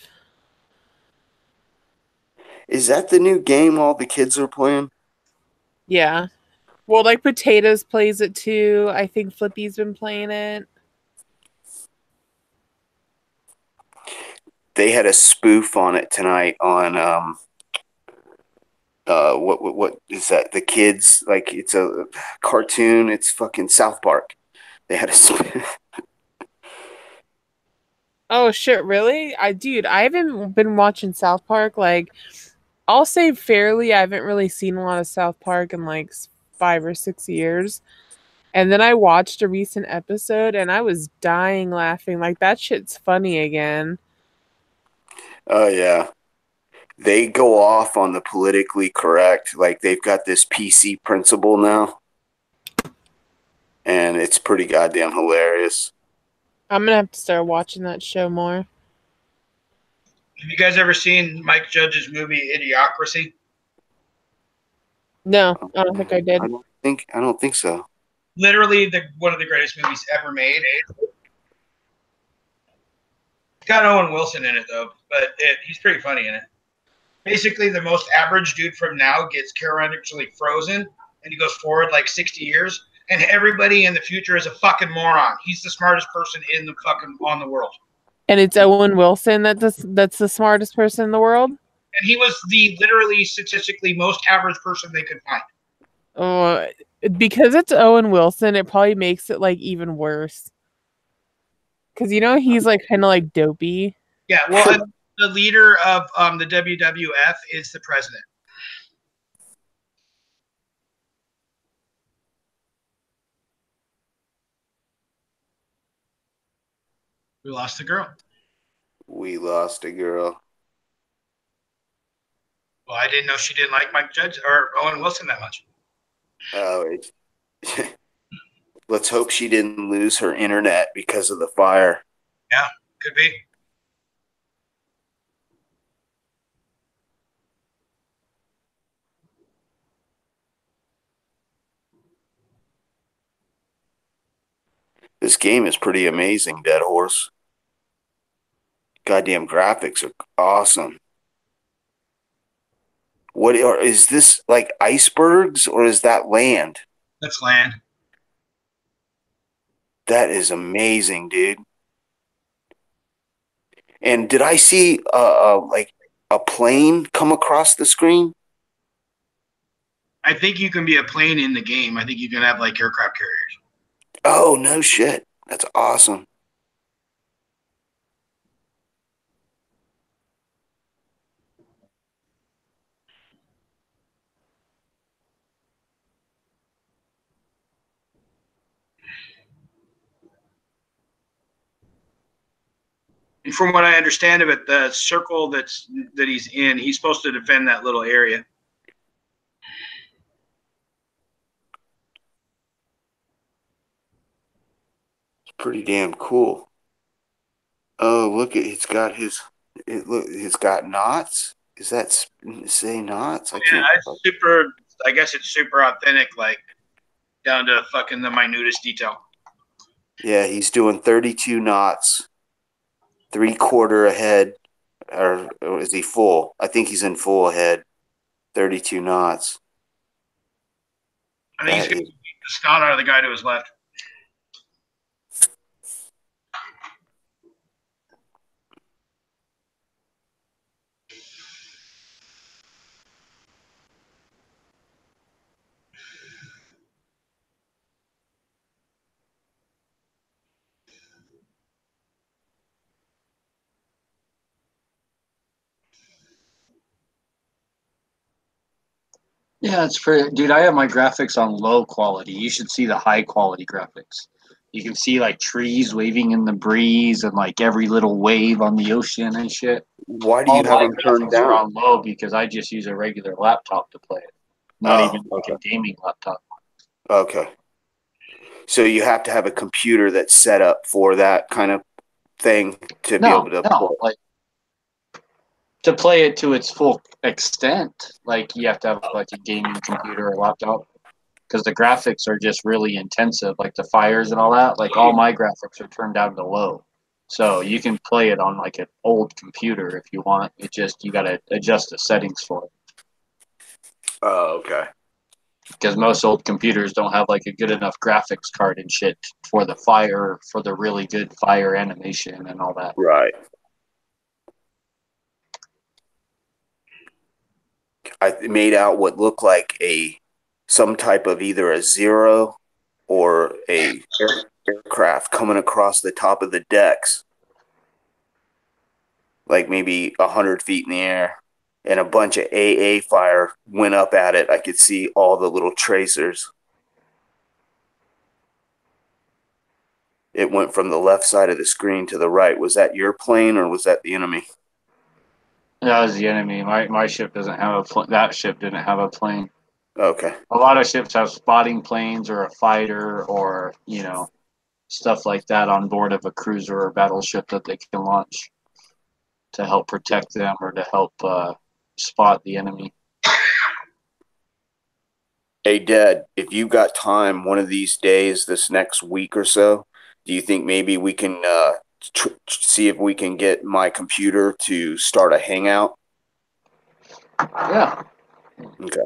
Is that the new game all the kids are playing? Yeah. Well, like Potatoes plays it too. I think Flippy's been playing it. They had a spoof on it tonight on what is that? The kids, like, it's a cartoon. It's fucking South Park. They had a spoof. Oh shit, really? I haven't been watching South Park. Like, I'll say fairly, I haven't really seen a lot of South Park in like 5 or 6 years. And then I watched a recent episode and I was dying laughing. Like, that shit's funny again. Oh yeah. They go off on the politically correct. Like, they've got this PC principle now. And it's pretty goddamn hilarious. I'm gonna have to start watching that show more. Have you guys ever seen Mike Judge's movie Idiocracy? No, I don't think I did. I don't think so. Literally one of the greatest movies ever made. It's got Owen Wilson in it though, but he's pretty funny in it. Basically, the most average dude from now gets cryogenically frozen, and he goes forward like 60 years, and everybody in the future is a fucking moron. He's the smartest person on the world. And it's Owen Wilson that's the smartest person in the world? And he was the literally statistically most average person they could find. Oh, because it's Owen Wilson, it probably makes it like even worse. Because he's like kind of like dopey. Yeah, well, the leader of the WWF is the president. We lost the girl. We lost a girl. Well, I didn't know she didn't like Mike Judge or Owen Wilson that much. Oh, let's hope she didn't lose her internet because of the fire. Yeah, could be. This game is pretty amazing, Dead Horse. Goddamn graphics are awesome. Is this like icebergs or is that land? That's land. That is amazing, dude. And did I see like a plane come across the screen? I think you can be a plane in the game. I think you can have like aircraft carriers. Oh, no shit. That's awesome. And from what I understand of it, the circle that he's in, he's supposed to defend that little area. It's pretty damn cool. Oh, look, it's got it's got knots. Is that say knots? I Yeah, can't. it's super. I guess it's super authentic, like down to fucking the minutest detail. Yeah, he's doing 32 knots, 3/4 ahead, or is he full? I think he's in full ahead, 32 knots. I think he's going to beat the snot out of the guy to his left. Yeah, it's pretty, dude. I have my graphics on low quality. You should see the high quality graphics. You can see like trees waving in the breeze and like every little wave on the ocean and shit. Why do All you have my them turned graphics are down? on low because I just use a regular laptop to play it, not even like a gaming laptop. Okay. So you have to have a computer that's set up for that kind of thing to be able to play. Like to play it to its full extent, like you have to have like a gaming computer or laptop because the graphics are just really intensive, like the fires and all that. Like all my graphics are turned down to low, so you can play it on like an old computer if you want. It just you gotta adjust the settings for it. Oh, okay. Because most old computers don't have like a good enough graphics card and shit for the really good fire animation and all that. Right. I made out what looked like some type of either a Zero or a aircraft coming across the top of the decks, like maybe 100 feet in the air, and a bunch of AA fire went up at it. I could see all the little tracers. It went from the left side of the screen to the right. Was that your plane or was that the enemy? That was the enemy. My ship doesn't have that ship didn't have a plane. Okay. A lot of ships have spotting planes or a fighter or, stuff like that on board of a cruiser or battleship that they can launch to help protect them or to help spot the enemy. Hey, Dad, if you got time one of these days, this next week or so, do you think maybe we can see if we can get my computer to start a hangout? Yeah. Okay.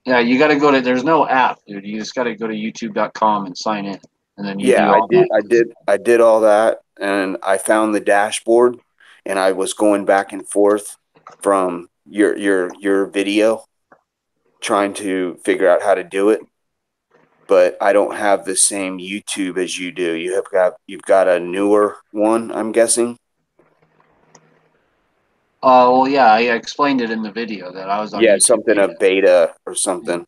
Yeah, you got to go to. There's no app, dude. You just got to go to YouTube.com and sign in, and then you do all that. I did all that, and I found the dashboard, and I was going back and forth from your video, trying to figure out how to do it. But I don't have the same YouTube as you do. You've got a newer one, I'm guessing. Well, yeah, I explained it in the video that I was on YouTube. Something of beta or something.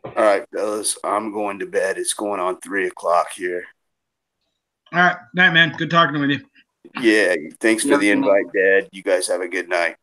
All right, fellas, I'm going to bed. It's going on 3:00 here. All right, night, man. Good talking with you. Yeah, thanks for the invite, Dad. You guys have a good night.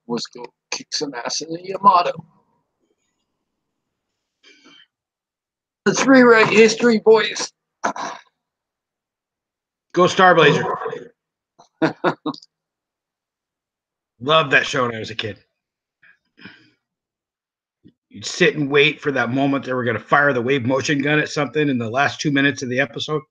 Let's go kick some ass in the Yamato. Let's rewrite history, boys. Go Starblazer. Loved that show when I was a kid. You'd sit and wait for that moment they were going to fire the wave motion gun at something in the last 2 minutes of the episode.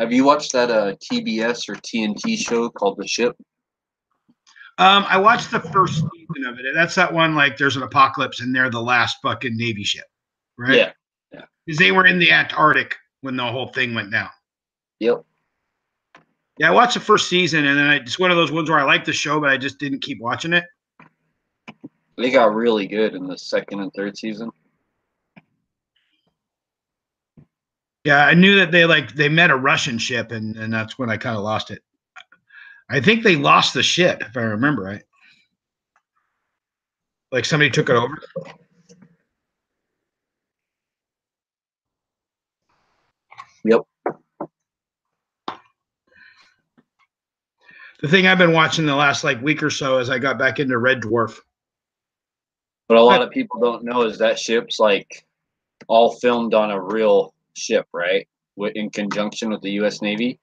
Have you watched that TBS or TNT show called The Ship? I watched the first season of it. That's that one like there's an apocalypse and they're the last fucking Navy ship, right? Yeah. Because they were in the Antarctic when the whole thing went down. Yep. Yeah, I watched the first season and then it's one of those ones where I liked the show, but I just didn't keep watching it. They got really good in the second and third season. Yeah, I knew that they met a Russian ship and that's when I kind of lost it. I think they lost the ship, if I remember right. Like somebody took it over. Yep. The thing I've been watching the last like week or so as I got back into Red Dwarf. But a lot of people don't know is that ship's like all filmed on a real ship, right? In conjunction with the U.S. Navy.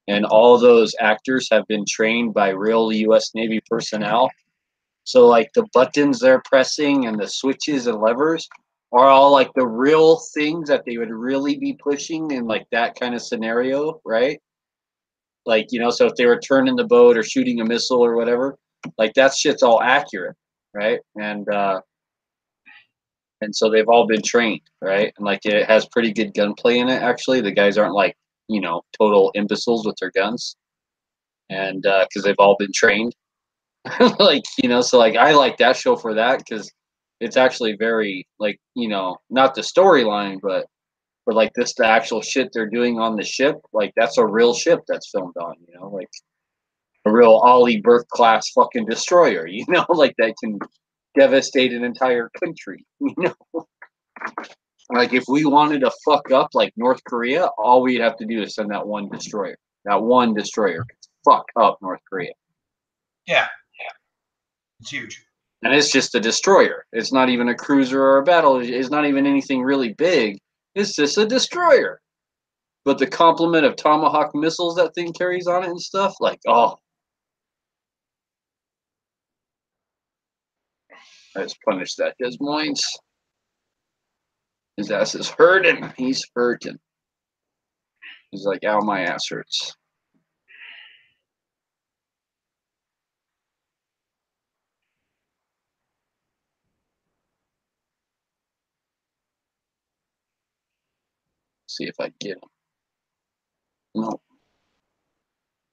And all those actors have been trained by real U.S. Navy personnel. So like the buttons they're pressing and the switches and levers are all like the real things that they would really be pushing in like that kind of scenario, right? Like, you know, so if they were turning the boat or shooting a missile or whatever, like that shit's all accurate, right? And so they've all been trained, right? And like it has pretty good gunplay in it. Actually, the guys aren't like, you know, total imbeciles with their guns, and because they've all been trained. Like, you know, so like I like that show for that because it's actually very like, you know, not the storyline, but for like this the actual shit they're doing on the ship, like that's a real ship that's filmed on, you know, like a real Ollie Burke class fucking destroyer, you know, like that can devastate an entire country, you know. Like if we wanted to fuck up like North Korea, all we'd have to do is send that one destroyer. That one destroyer could fuck up North Korea. Yeah. It's huge. And it's just a destroyer. It's not even a cruiser or a battle. It's not even anything really big. It's just a destroyer. But the complement of Tomahawk missiles that thing carries on it and stuff, like, oh. Let's punish that Des Moines. His ass is hurting. He's hurting. He's like, ow, my ass hurts. See if I can get him. No.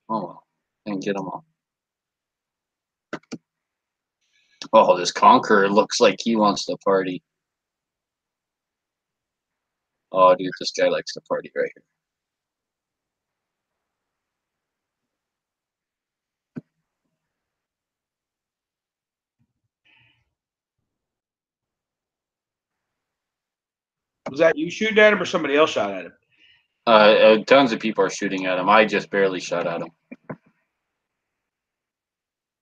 Oh well. And get him all. Oh, this Conqueror looks like he wants to party. Oh, dude, this guy likes to party right here. Was that you shooting at him or somebody else shot at him? Tons of people are shooting at him. I just barely shot at him.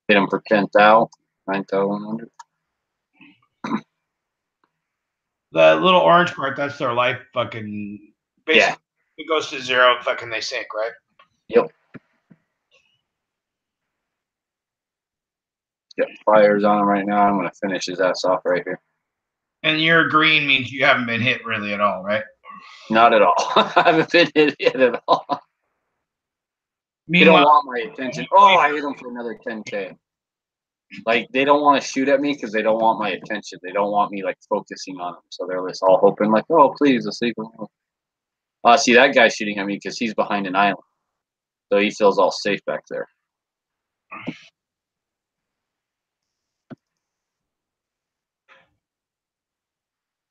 Hit him for 10,000, 9,100. The little orange part, that's their life fucking basically. Yeah. It goes to zero and fucking they sink, right? Yep. Got fires on him right now. I'm gonna finish his ass off right here. And your green means you haven't been hit really at all, right? Not at all. I haven't been hit at all. They don't want my attention. Oh, I hit him for another 10K. Like, they don't want to shoot at me because they don't want my attention. They don't want me, like, focusing on them. So they're just all hoping, like, oh, please, a sequel. See, that guy's shooting at me because he's behind an island. So he feels all safe back there.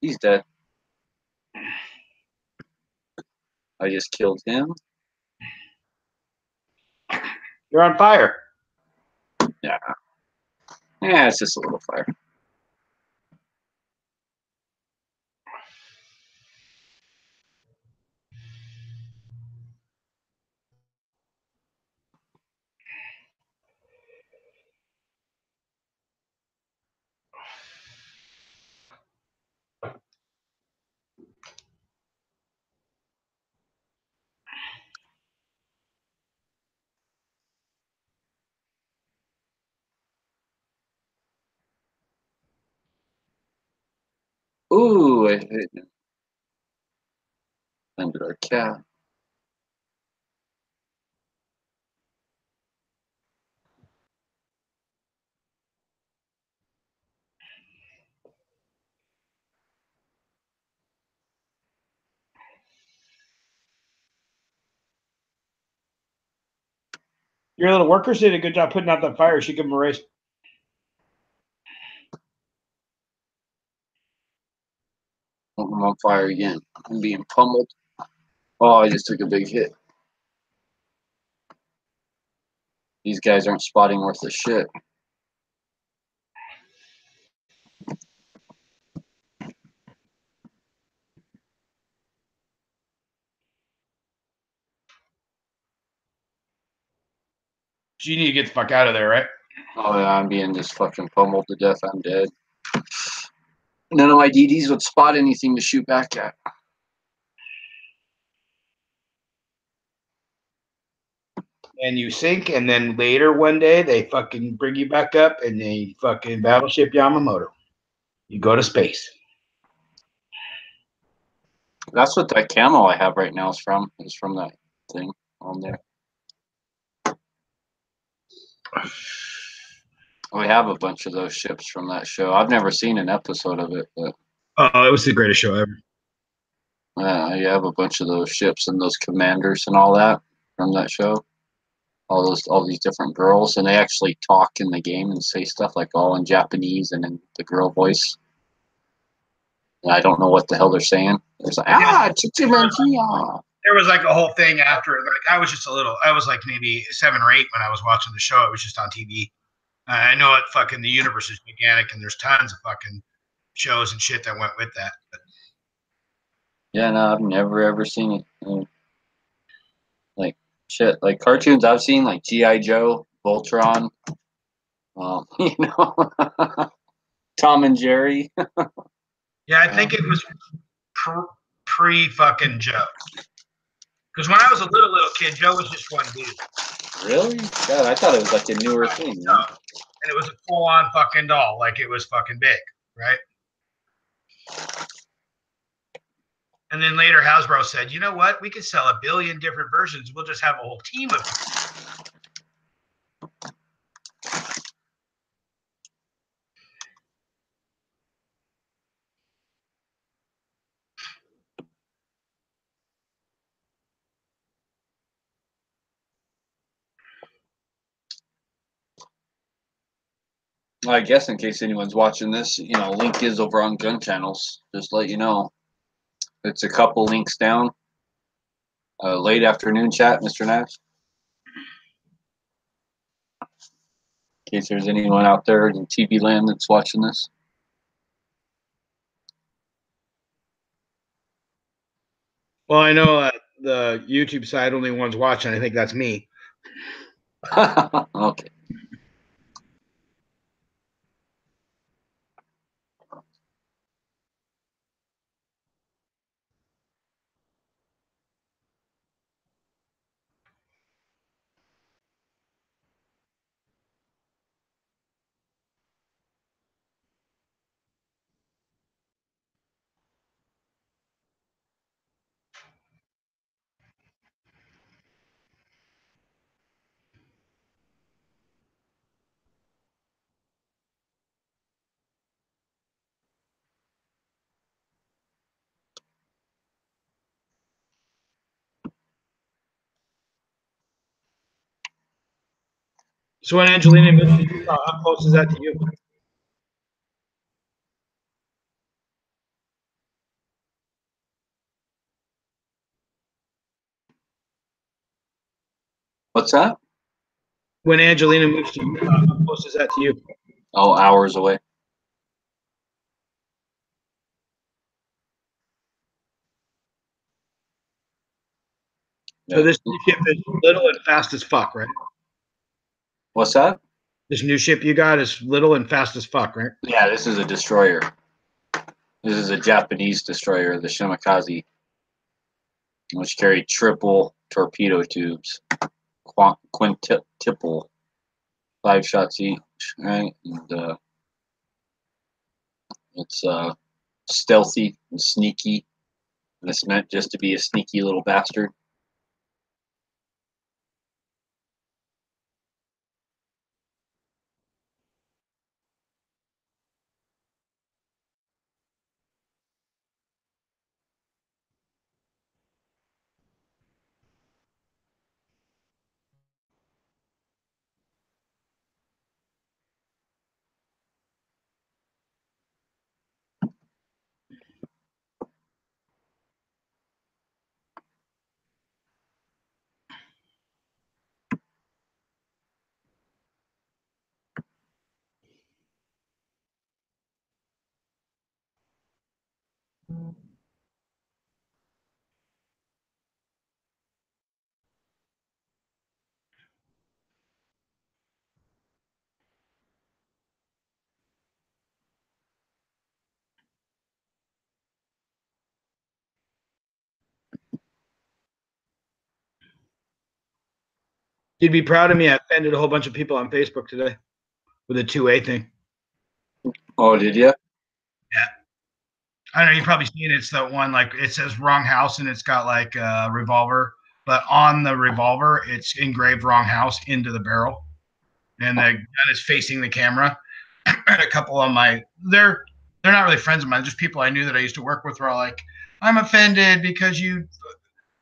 He's dead. I just killed him. You're on fire. Yeah. Yeah, it's just a little fire. Ooh, I hit him. Under our cat. Your little workers did a good job putting out that fire. You should give them a raise. I'm on fire again. I'm being pummeled. Oh, I just took a big hit. These guys aren't spotting worth a shit. So you need to get the fuck out of there, right? Oh, yeah, I'm being just fucking pummeled to death. I'm dead. None of my DDs would spot anything to shoot back at. And you sink, and then later one day they fucking bring you back up and they fucking battleship Yamamoto. You go to space. That's what that camo I have right now is from. Is from that thing on there. We have a bunch of those ships from that show. I've never seen an episode of it, but Oh, it was the greatest show ever. you have a bunch of those ships and those commanders and all that from that show. All these different girls, and they actually talk in the game and say stuff like all in Japanese and in the girl voice. And I don't know what the hell they're saying. There's like There was like a whole thing after. Like I was like maybe 7 or 8 when I was watching the show. It was just on TV. I know it fucking the universe is gigantic and there's tons of fucking shows and shit that went with that. But yeah, no, I've never ever seen it. Like shit, like cartoons I've seen, like G.I. Joe, Voltron, you know, Tom and Jerry. yeah, I think it was pre fucking Joe. Because when I was a little kid, Joe was just one dude. Really? God, I thought it was like a newer thing. Yeah. And it was a full-on fucking doll, like it was fucking big, right? And then later Hasbro said, you know what? We could sell 1 billion different versions. We'll just have a whole team of them. I guess in case anyone's watching this, link is over on Gun Channels. Just let you know. It's a couple links down. Late afternoon chat, Mr. Nash. In case there's anyone out there in TV land that's watching this. Well, I know the YouTube side only one's watching. I think that's me. Okay. So when Angelina moves to Utah, how close is that to you? What's that? When Angelina moves to Utah, how close is that to you? Oh, hours away. So this new ship is little and fast as fuck, right? What's that? This new ship you got is little and fast as fuck, right? Yeah, this is a destroyer. This is a Japanese destroyer, the Shimakaze, which carried triple torpedo tubes, quintuple, 5 shots each, right? And it's stealthy and sneaky, and it's meant just to be a sneaky little bastard. You'd be proud of me. I offended a whole bunch of people on Facebook today with a 2A thing. Oh, did you? Yeah. I don't know. You've probably seen it. It's that one, like, it says wrong house and it's got like a revolver, but on the revolver, it's engraved wrong house into the barrel. And the gun is facing the camera. And a couple of they're not really friends of mine, just people I knew that I used to work with were all like, I'm offended because you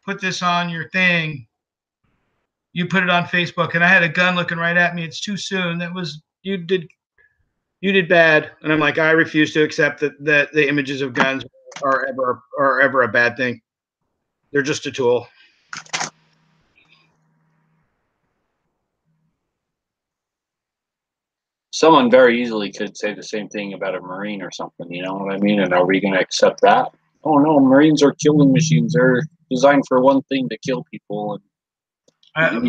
put this on your thing. You put it on Facebook, and I had a gun looking right at me. It's too soon. You did bad. And I'm like, I refuse to accept that the images of guns are ever a bad thing. They're just a tool. Someone very easily could say the same thing about a Marine or something, you know what I mean? And are we going to accept that? Oh no, Marines are killing machines. They're designed for one thing, to kill people. And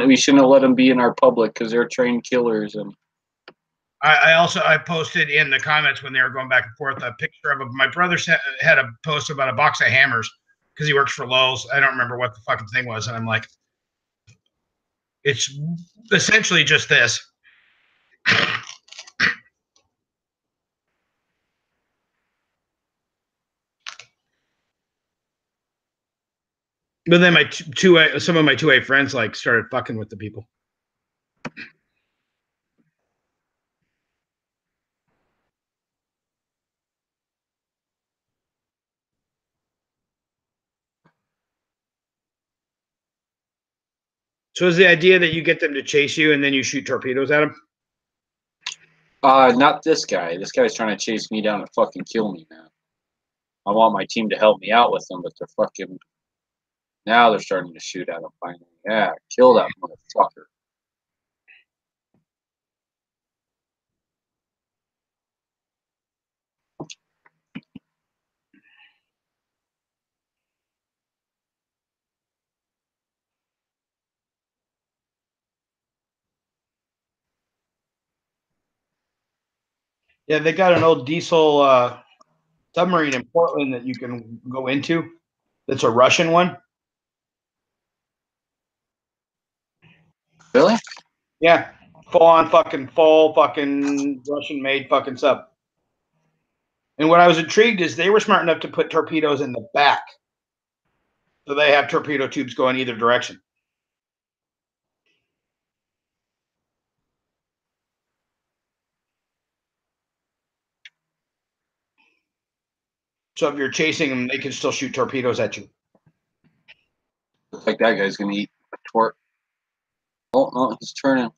we shouldn't let them be in our public because they're trained killers. And I posted in the comments when they were going back and forth a picture of my brother had a post about a box of hammers because he works for Lowe's. I don't remember what the fucking thing was, and I'm like, it's essentially just this. But then some of my 2A friends like started fucking with the people. So is the idea that you get them to chase you and then you shoot torpedoes at them? Not this guy. This guy's trying to chase me down and fucking kill me, man. I want my team to help me out with them, but they're fucking. Now they're starting to shoot at him finally. Yeah, kill that motherfucker. Yeah, they got an old diesel submarine in Portland that you can go into. It's a Russian one. Really? Yeah, full fucking Russian made fucking sub. And what I was intrigued is they were smart enough to put torpedoes in the back, so they have torpedo tubes going either direction. So if you're chasing them, they can still shoot torpedoes at you. Looks like that guy's gonna eat a tort. Oh no, he's turning.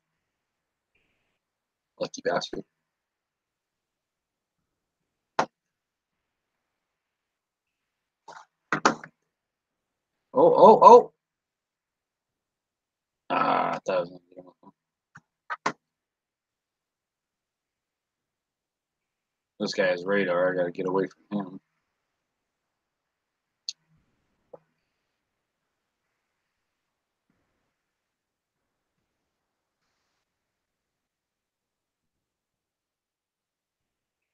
Lucky bastard. Oh. I thought I was gonna get him. This guy has radar. I gotta get away from him.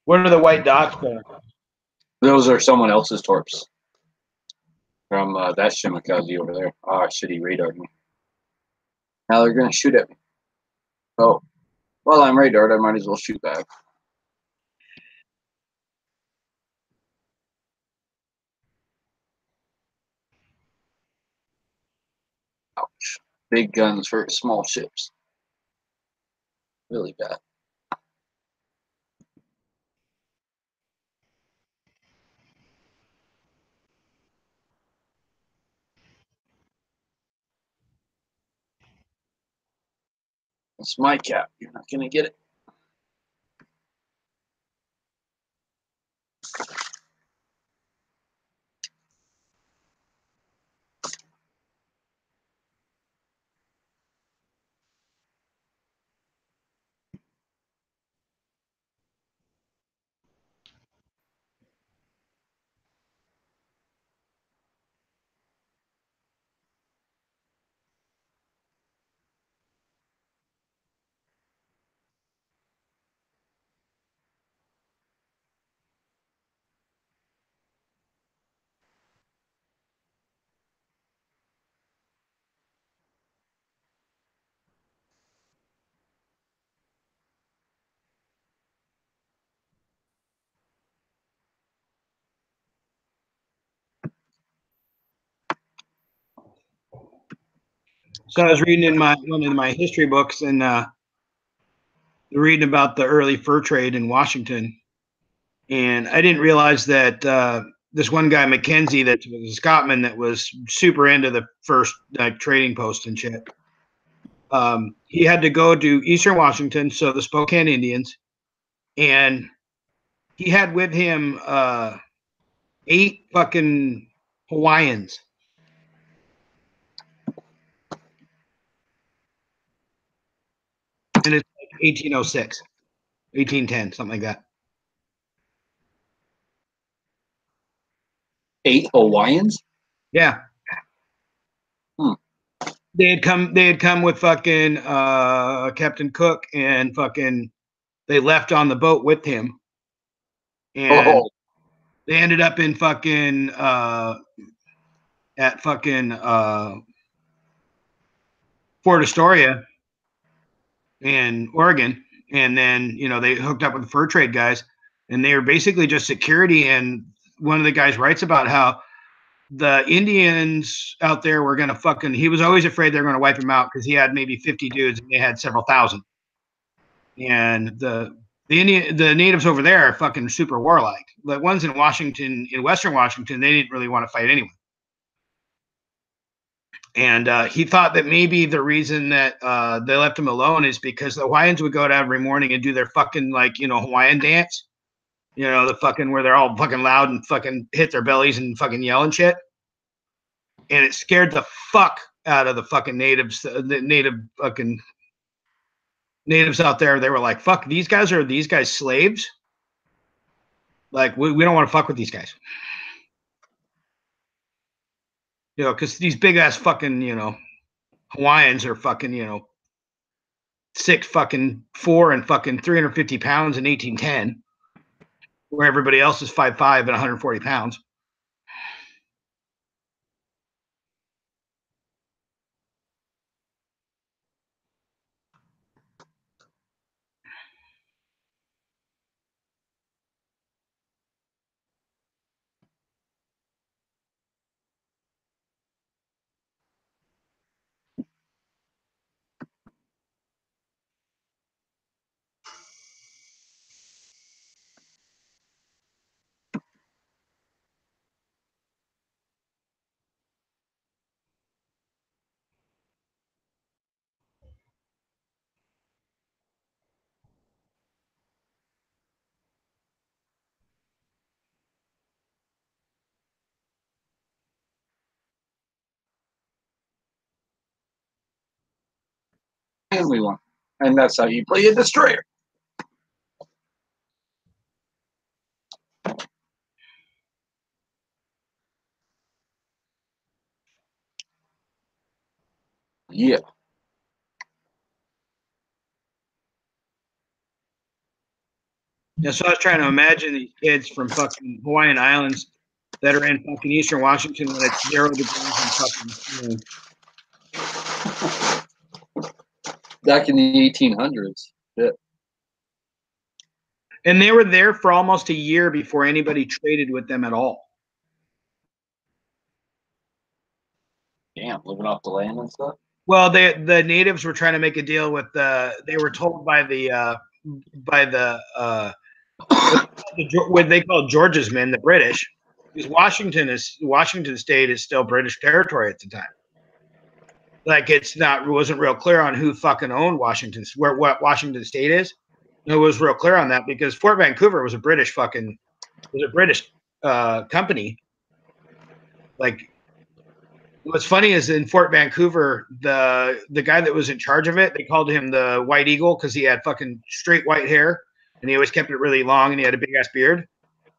What are the white dots for? Those are someone else's torps. From that Shimakaze over there. Ah, shit, he radared me. Now they're gonna shoot at me. Oh, well, I'm radared. I might as well shoot back. Ouch. Big guns hurt small ships. Really bad. It's my cap. You're not gonna get it. So I was reading in one of my history books and reading about the early fur trade in Washington, and I didn't realize that this one guy Mackenzie, that was a Scotsman, that was super into the first trading post and shit. He had to go to Eastern Washington, so the Spokane Indians, and he had with him 8 fucking Hawaiians. And it's like 1806, 1810, something like that. 8 Hawaiians? Yeah. They had come with fucking Captain Cook, and fucking they left on the boat with him. And they ended up in fucking at fucking Fort Astoria in Oregon, and then they hooked up with the fur trade guys, and they were basically just security. And one of the guys writes about how the Indians out there were going to fucking, he was always afraid they were going to wipe him out because he had maybe 50 dudes and they had several thousand. And the natives over there are fucking super warlike. The ones in Washington, in Western Washington, they didn't really want to fight anyway. And he thought that maybe the reason that they left him alone is because the Hawaiians would go out every morning and do their fucking, like, you know, Hawaiian dance. You know, the fucking where they're all fucking loud and fucking hit their bellies and fucking yell and shit. And it scared the fuck out of the fucking natives, the natives out there. They were like, fuck, these guys slaves? Like, we don't want to fuck with these guys. You know, because these big ass fucking, you know, Hawaiians are fucking, you know, 6'4" and fucking 350 pounds in 1810, where everybody else is 5'5" and 140 pounds. Family one. And that's how you play a destroyer. Yeah. Yeah, so I was trying to imagine these kids from fucking Hawaiian Islands that are in fucking Eastern Washington when it's 0 degrees and fucking, Back in the 1800s. Yeah. and they were there for almost a year before anybody traded with them at all. Damn, living off the land and stuff. Well, the natives were trying to make a deal with they were told by what they call George's men, the British, because Washington State is still British territory at the time. Like it wasn't real clear on who fucking owned Washington, what Washington State is. It was real clear on that because Fort Vancouver was a British company. Like, what's funny is in Fort Vancouver, the guy that was in charge of it, they called him the White Eagle because he had fucking straight white hair and he always kept it really long and he had a big ass beard.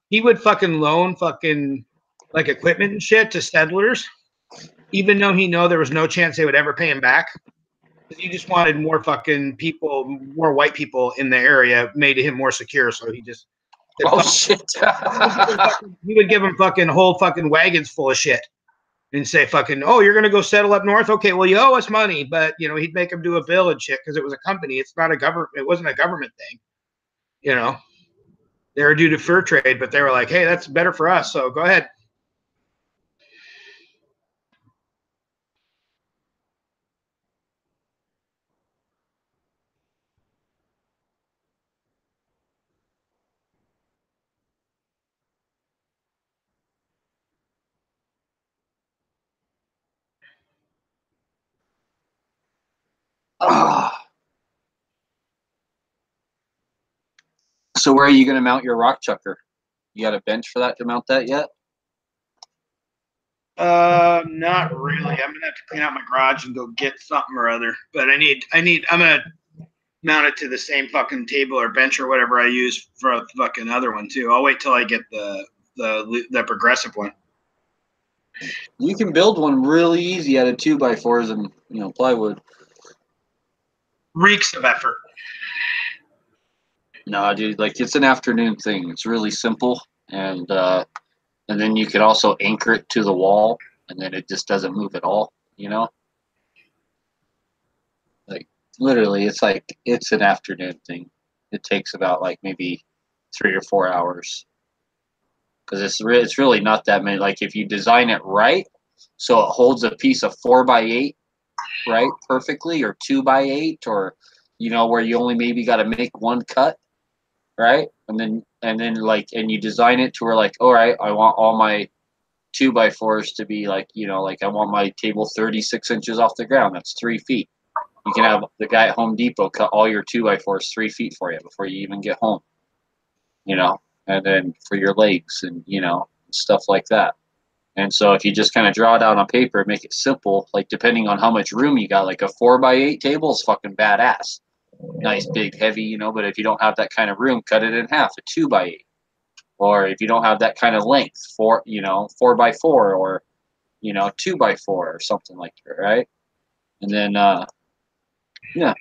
He would fucking loan fucking like equipment and shit to settlers, even though he knew there was no chance they would ever pay him back. He just wanted more fucking people, more white people in the area, made him more secure. So he just shit. He would give him fucking whole fucking wagons full of shit and say fucking, oh, you're gonna go settle up north? Okay, well, you owe us money, but you know, he'd make them do a bill and shit because it was a company. It's not a government. It wasn't a government thing. You know, they were due to fur trade, but they were like, hey, that's better for us. So go ahead. So where are you going to mount your rock chucker? You got a bench for that to mount that yet? Not really. I'm gonna have to clean out my garage and go get something or other. But I'm gonna mount it to the same fucking table or bench or whatever I use for a fucking other one too. I'll wait till I get the progressive one. You can build one really easy out of 2x4s and plywood. Reeks of effort. No, dude, like it's an afternoon thing. It's really simple, and then you could also anchor it to the wall, and then it just doesn't move at all. You know, like literally, it's an afternoon thing. It takes about like maybe 3 or 4 hours because it's really not that many. Like if you design it right, so it holds a piece of 4x8 right perfectly, or 2x8, or where you only maybe got to make one cut. Right, and then you design it to where like, all right, I want all my 2x4s to be like, like I want my table 36 inches off the ground. That's 3 feet. You can have the guy at Home Depot cut all your 2x4s 3 feet for you before you even get home. And then for your legs and, stuff like that. And so if you just kind of draw it out on paper, make it simple, like depending on how much room you got, like a 4x8 table is fucking badass. Nice, big, heavy, but if you don't have that kind of room, cut it in half, a 2x8. Or if you don't have that kind of length, 4x4 or, 2x4 or something like that, right? And then, yeah.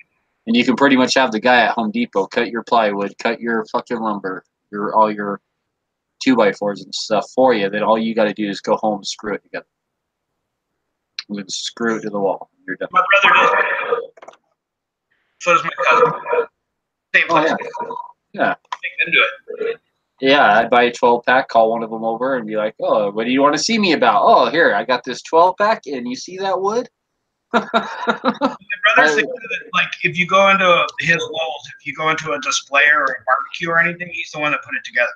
And you can pretty much have the guy at Home Depot cut your plywood, cut your fucking lumber, all your 2x4s and stuff for you. Then all you got to do is go home and screw it together. And then screw it to the wall. You're done. My brother does. So does my cousin. Same place. Yeah. Make them do it. Yeah, I'd buy a 12-pack, call one of them over, and be like, "Oh, what do you want to see me about? Oh, here, I got this 12-pack, and you see that wood?" My brother's the guy that, like, if you go into his walls, if you go into a display or a barbecue or anything, he's the one that put it together.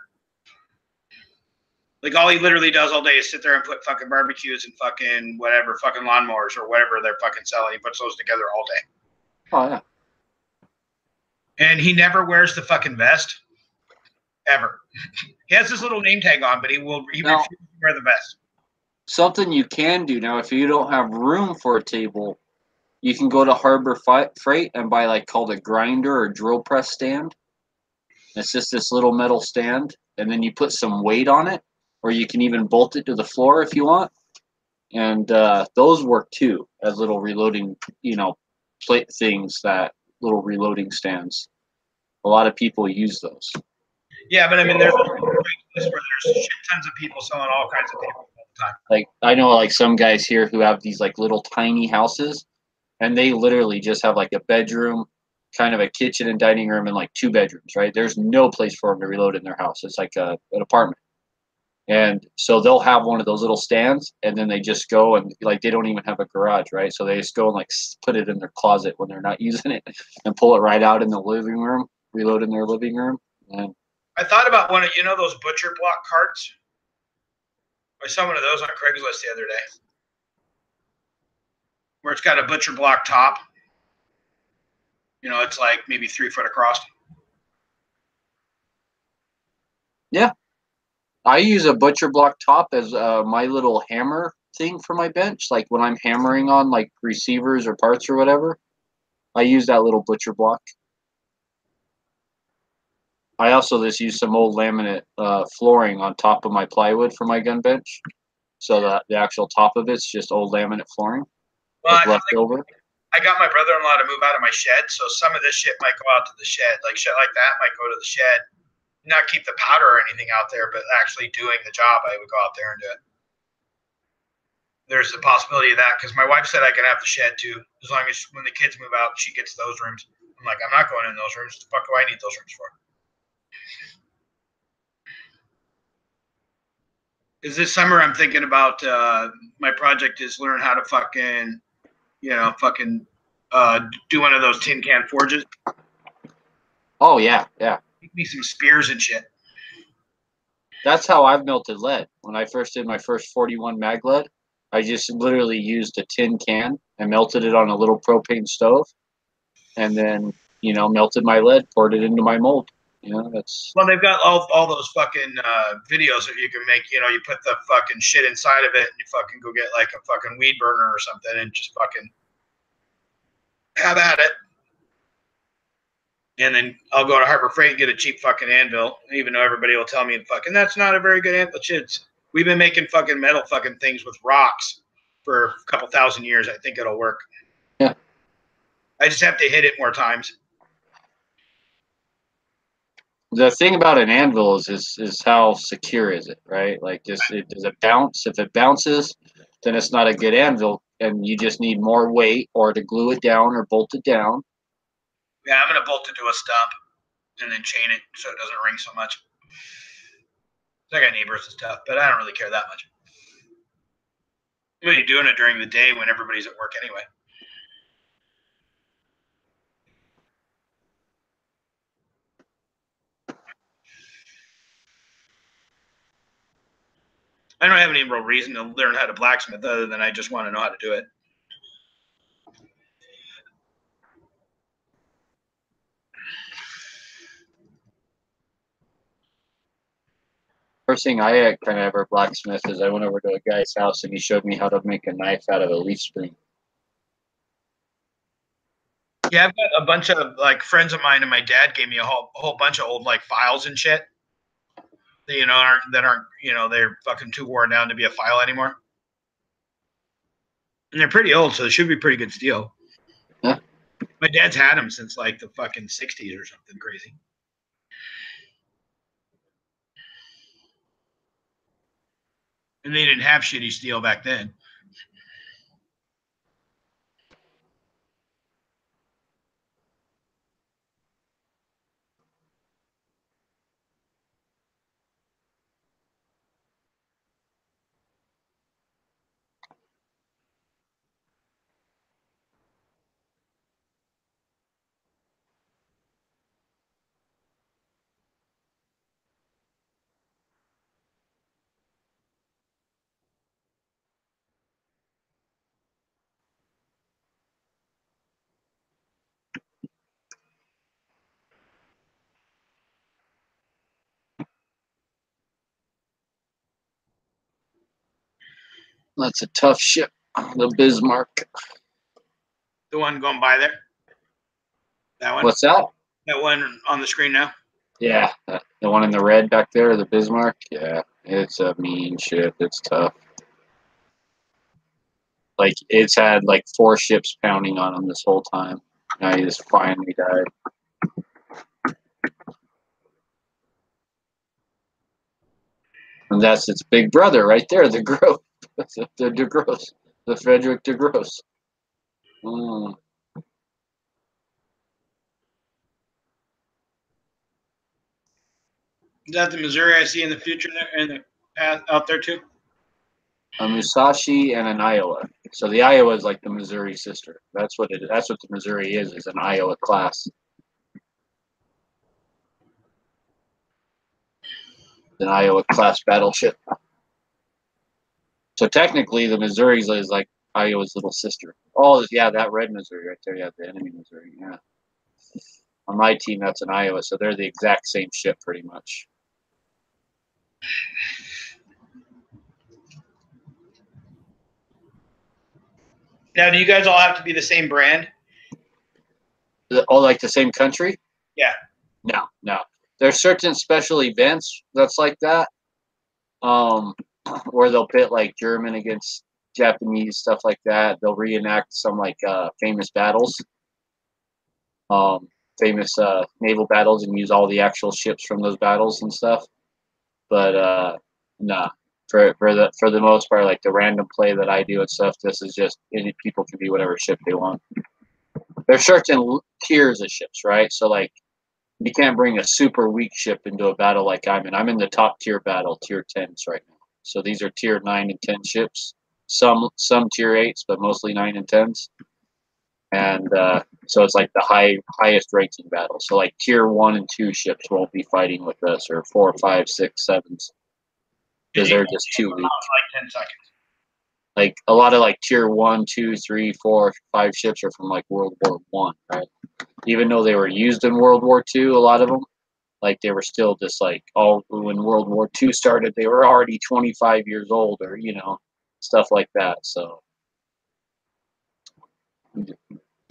Like, all he literally does all day is sit there and put fucking barbecues and fucking whatever, fucking lawnmowers or whatever they're fucking selling. He puts those together all day. Oh, yeah. And he never wears the fucking vest. Ever. He has this little name tag on, but he refuses to wear the vest. Something you can do now, if you don't have room for a table, you can go to Harbor Freight and buy called a grinder or drill press stand. It's just this little metal stand, and then you put some weight on it, or you can even bolt it to the floor if you want. And those work too as little reloading, plate things, little reloading stands. A lot of people use those. Yeah, but I mean, there's where there's shit tons of people selling all kinds of tables all the time. Like, I know some guys here who have these little tiny houses, and they literally just have a bedroom, kind of a kitchen and dining room, and 2 bedrooms, right? There's no place for them to reload in their house. It's like an apartment. And so they'll have one of those little stands, and then they just go and they don't even have a garage, right? So they just go and put it in their closet when they're not using it, and pull it right out in the living room, reload in their living room. And I thought about one of those butcher block carts. I saw one of those on Craigslist the other day, where it's got a butcher block top. It's maybe 3 foot across. Yeah. I use a butcher block top as my little hammer thing for my bench. Like when I'm hammering on receivers or parts or whatever, I use that little butcher block. I also just use some old laminate flooring on top of my plywood for my gun bench. So that the actual top of it's just old laminate flooring. Well, left over. I got my brother-in-law to move out of my shed, so some of this shit might go out to the shed. Shit like that might go to the shed. Not keep the powder or anything out there, but actually doing the job, I would go out there and do it. There's a possibility of that because my wife said I could have the shed too, as long as when the kids move out, she gets those rooms. I'm like, I'm not going in those rooms. What the fuck do I need those rooms for? Is this summer I'm thinking about my project is learn how to fucking do one of those tin can forges. Oh yeah, yeah. Make me some spears and shit. That's how I've melted lead. When I first did my first 41 mag lead, I just literally used a tin can and melted it on a little propane stove, and then melted my lead, poured it into my mold. That's well, they've got all those fucking videos that you can make. You put the fucking shit inside of it, and you fucking go get a fucking weed burner or something, and just fucking have at it. And then I'll go to Harbor Freight and get a cheap fucking anvil, even though everybody will tell me fucking that's not a very good anvil. We've been making fucking metal fucking things with rocks for a couple thousand years. I think it'll work. Yeah. I just have to hit it more times. The thing about an anvil is how secure is it, right? Does it bounce? If it bounces, then it's not a good anvil, and you just need more weight or to glue it down or bolt it down. Yeah, I'm gonna bolt it to a stump and then chain it so it doesn't ring so much. I got neighbors and stuff, but I don't really care that much. I'm only doing it during the day when everybody's at work anyway. I don't have any real reason to learn how to blacksmith other than I just want to know how to do it. First thing I kind of ever blacksmith is I went over to a guy's house and he showed me how to make a knife out of a leaf spring. Yeah, I've got a bunch of like friends of mine, and my dad gave me a whole bunch of old like files and shit that aren't they're fucking too worn down to be a file anymore. And they're pretty old, so they should be pretty good steel. Yeah. My dad's had them since like the fucking 60s or something crazy. And they didn't have shitty steel back then. That's a tough ship, the Bismarck. The one going by there? That one? What's that? That one on the screen now? Yeah, the one in the red back there, the Bismarck. Yeah, it's a mean ship. It's tough. Like, it's had like 4 ships pounding on him this whole time. Now he just finally died. And that's its big brother right there, the Gross. The de Gross. The Frederick de Gross. Mm. Is that the Missouri I see in the future there and the path out there too? A Musashi and an Iowa. So the Iowa is like the Missouri sister. That's what the Missouri is an Iowa class. An Iowa class battleship. So technically the Missouri is like Iowa's little sister. Oh yeah, that red Missouri right there. Yeah, the enemy Missouri. Yeah. On my team, that's an Iowa, so they're the exact same ship pretty much. Now, do you guys all have to be the same brand? All like the same country? Yeah. No. There's certain special events that's like that, where they'll pit like German against Japanese, stuff like that. They'll reenact some like famous battles, famous naval battles, and use all the actual ships from those battles and stuff. But nah. For the most part, like the random play that I do and stuff, this is just any people can be whatever ship they want. There's certain tiers of ships, right? So like you can't bring a super weak ship into a battle like I'm in. I'm in the top tier battle, tier 10s right now. So these are tier 9 and 10 ships. Some tier 8s, but mostly 9 and 10s. And so it's like the highest ranking battle. So like tier 1 and 2 ships won't be fighting with us, or 4, 5, 6, 7s. Because they're just too weak. Like 10 seconds. Like a lot of like tier 1, 2, 3, 4, 5 ships are from like World War One, right? Even though they were used in World War II, a lot of them, like they were still just like, when World War II started, they were already 25 years old, or stuff like that. So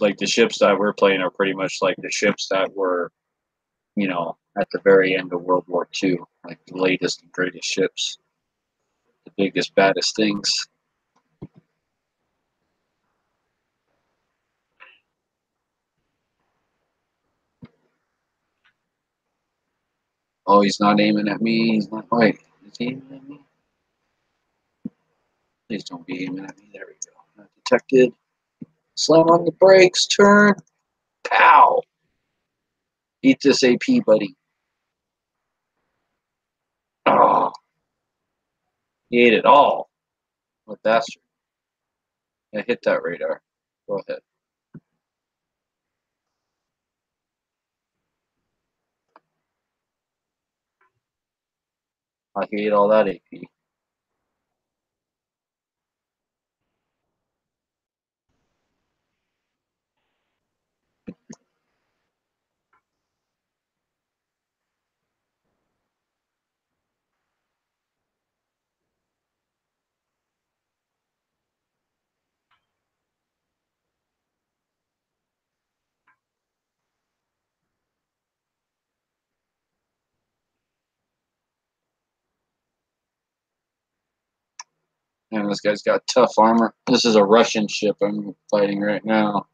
like the ships that we're playing are pretty much like the ships that were, at the very end of World War II, like the latest and greatest ships. The biggest, baddest things. Oh, he's not aiming at me. He's not. Wait, is he aiming at me? Please don't be aiming at me. There we go. Not detected. Slam on the brakes. Turn. Pow. Eat this AP, buddy. Oh. He ate it all. What bastard. I hit that radar. Go ahead. He ate all that AP. And this guy's got tough armor. This is a Russian ship I'm fighting right now.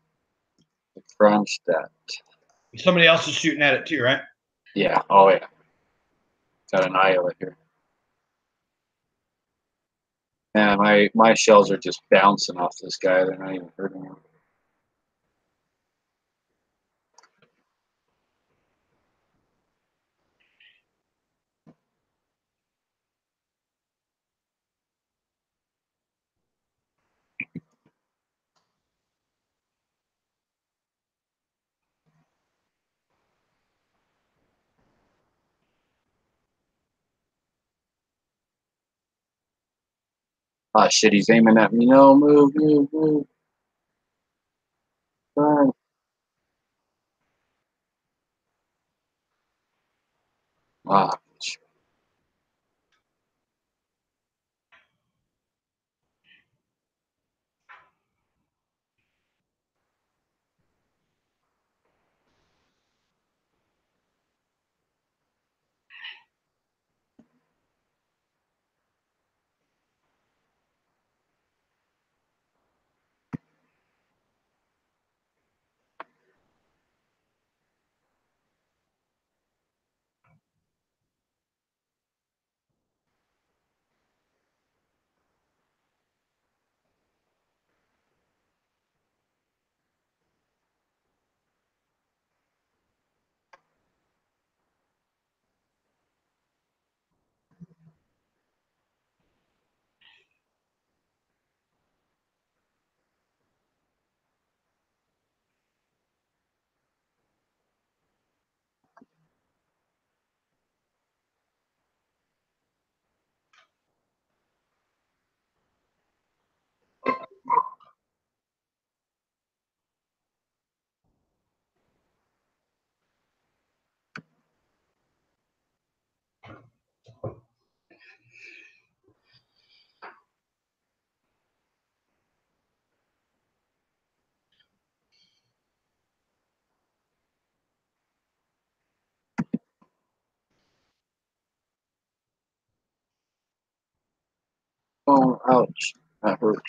The Kronstadt. Somebody else is shooting at it too, right? Yeah. Oh yeah. Got an Iowa here. Man, my shells are just bouncing off this guy. They're not even hurting him. Ah, shit, he's aiming at me. No, move, move, move. Burn. Ah, oh, ouch. That hurt.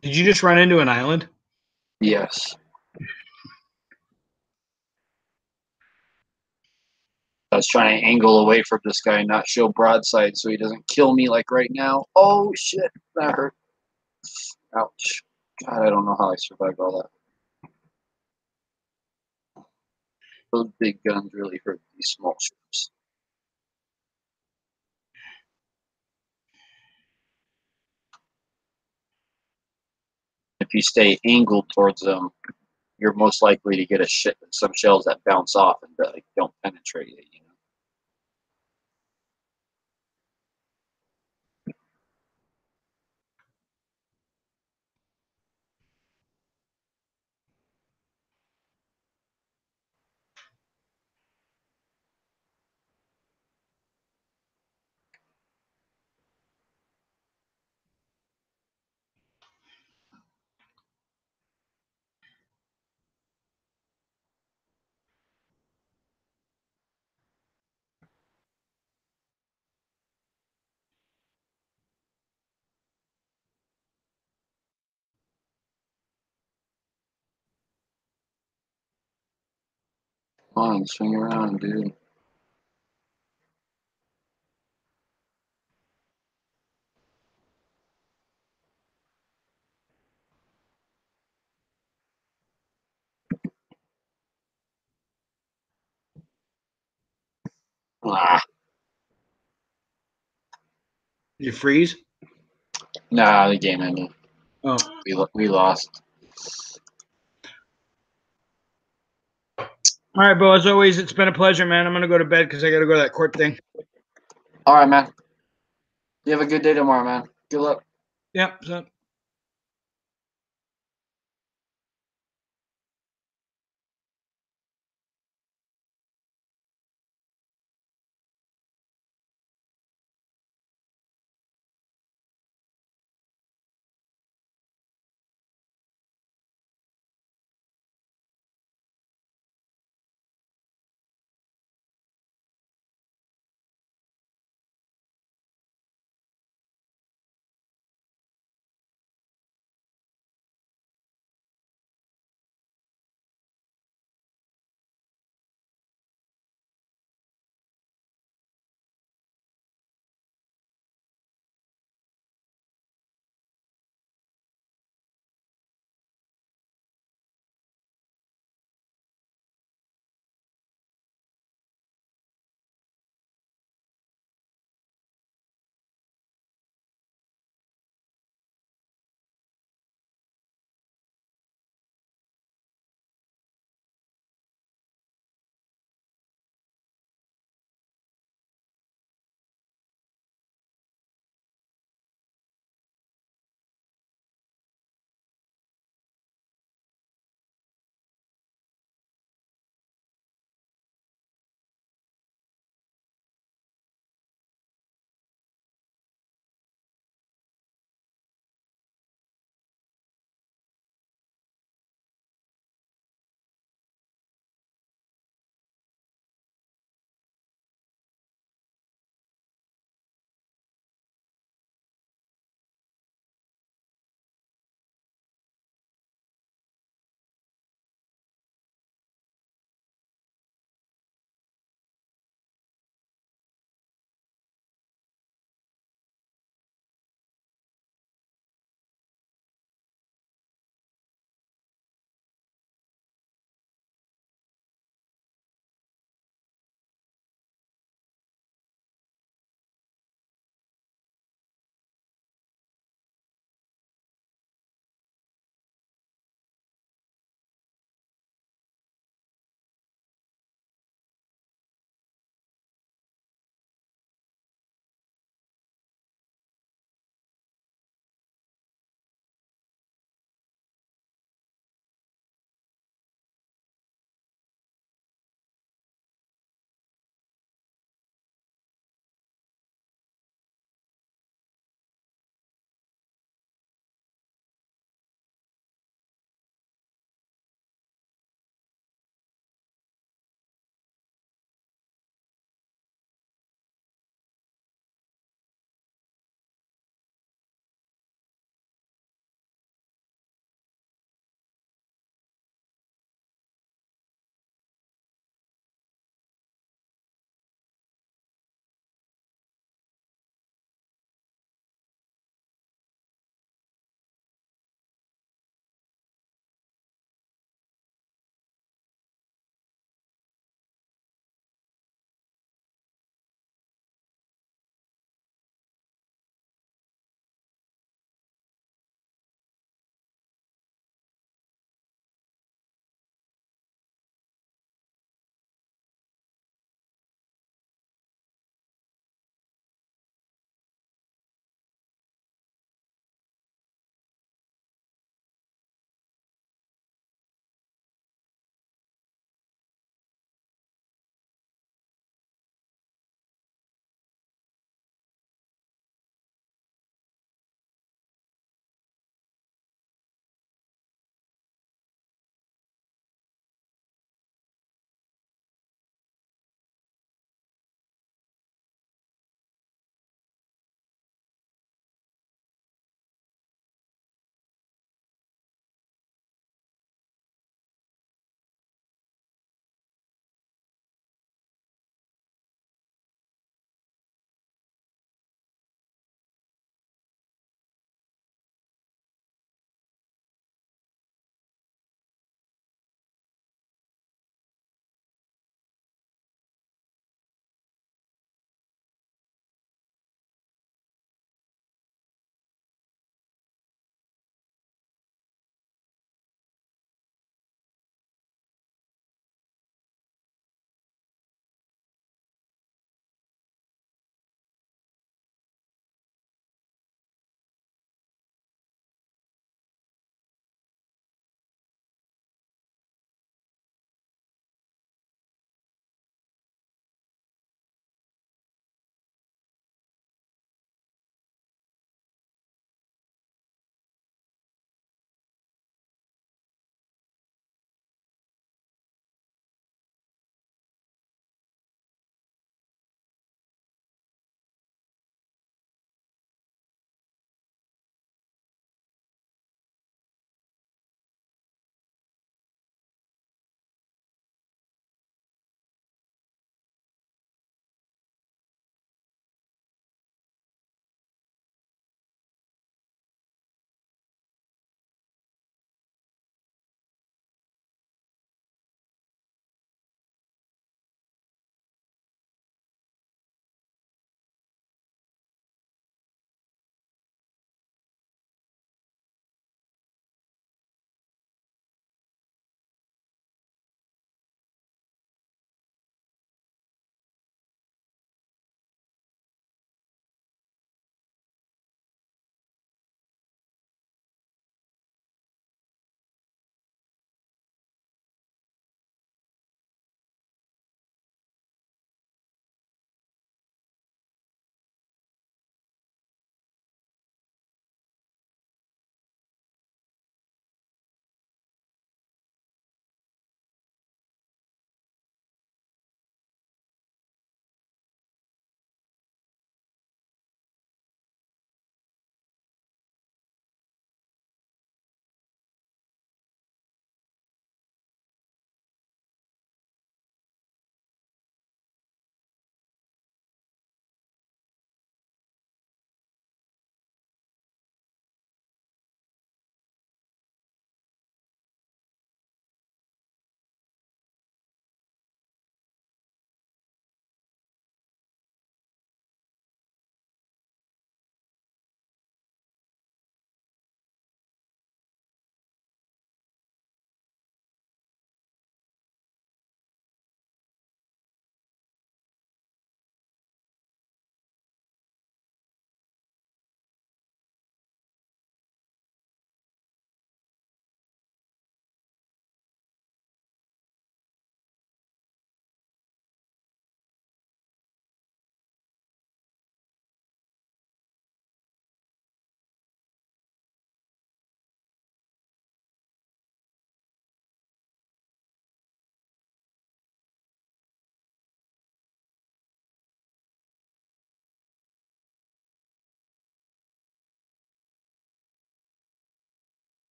Did you just run into an island? Yes. I was trying to angle away from this guy and not show broadside so he doesn't kill me like right now. Oh, shit. That hurt. Ouch. God, I don't know how I survived all that. Those big guns really hurt these small ships. If you stay angled towards them, you're most likely to get some shells that bounce off and don't penetrate it, you know. Come on, swing around, dude. Ah. Did you freeze? Nah, the game ended. Oh. We lost. All right, Bo. As always, it's been a pleasure, man. I'm gonna go to bed because I got to go to that court thing. All right, man. You have a good day tomorrow, man. Good luck. Yep. So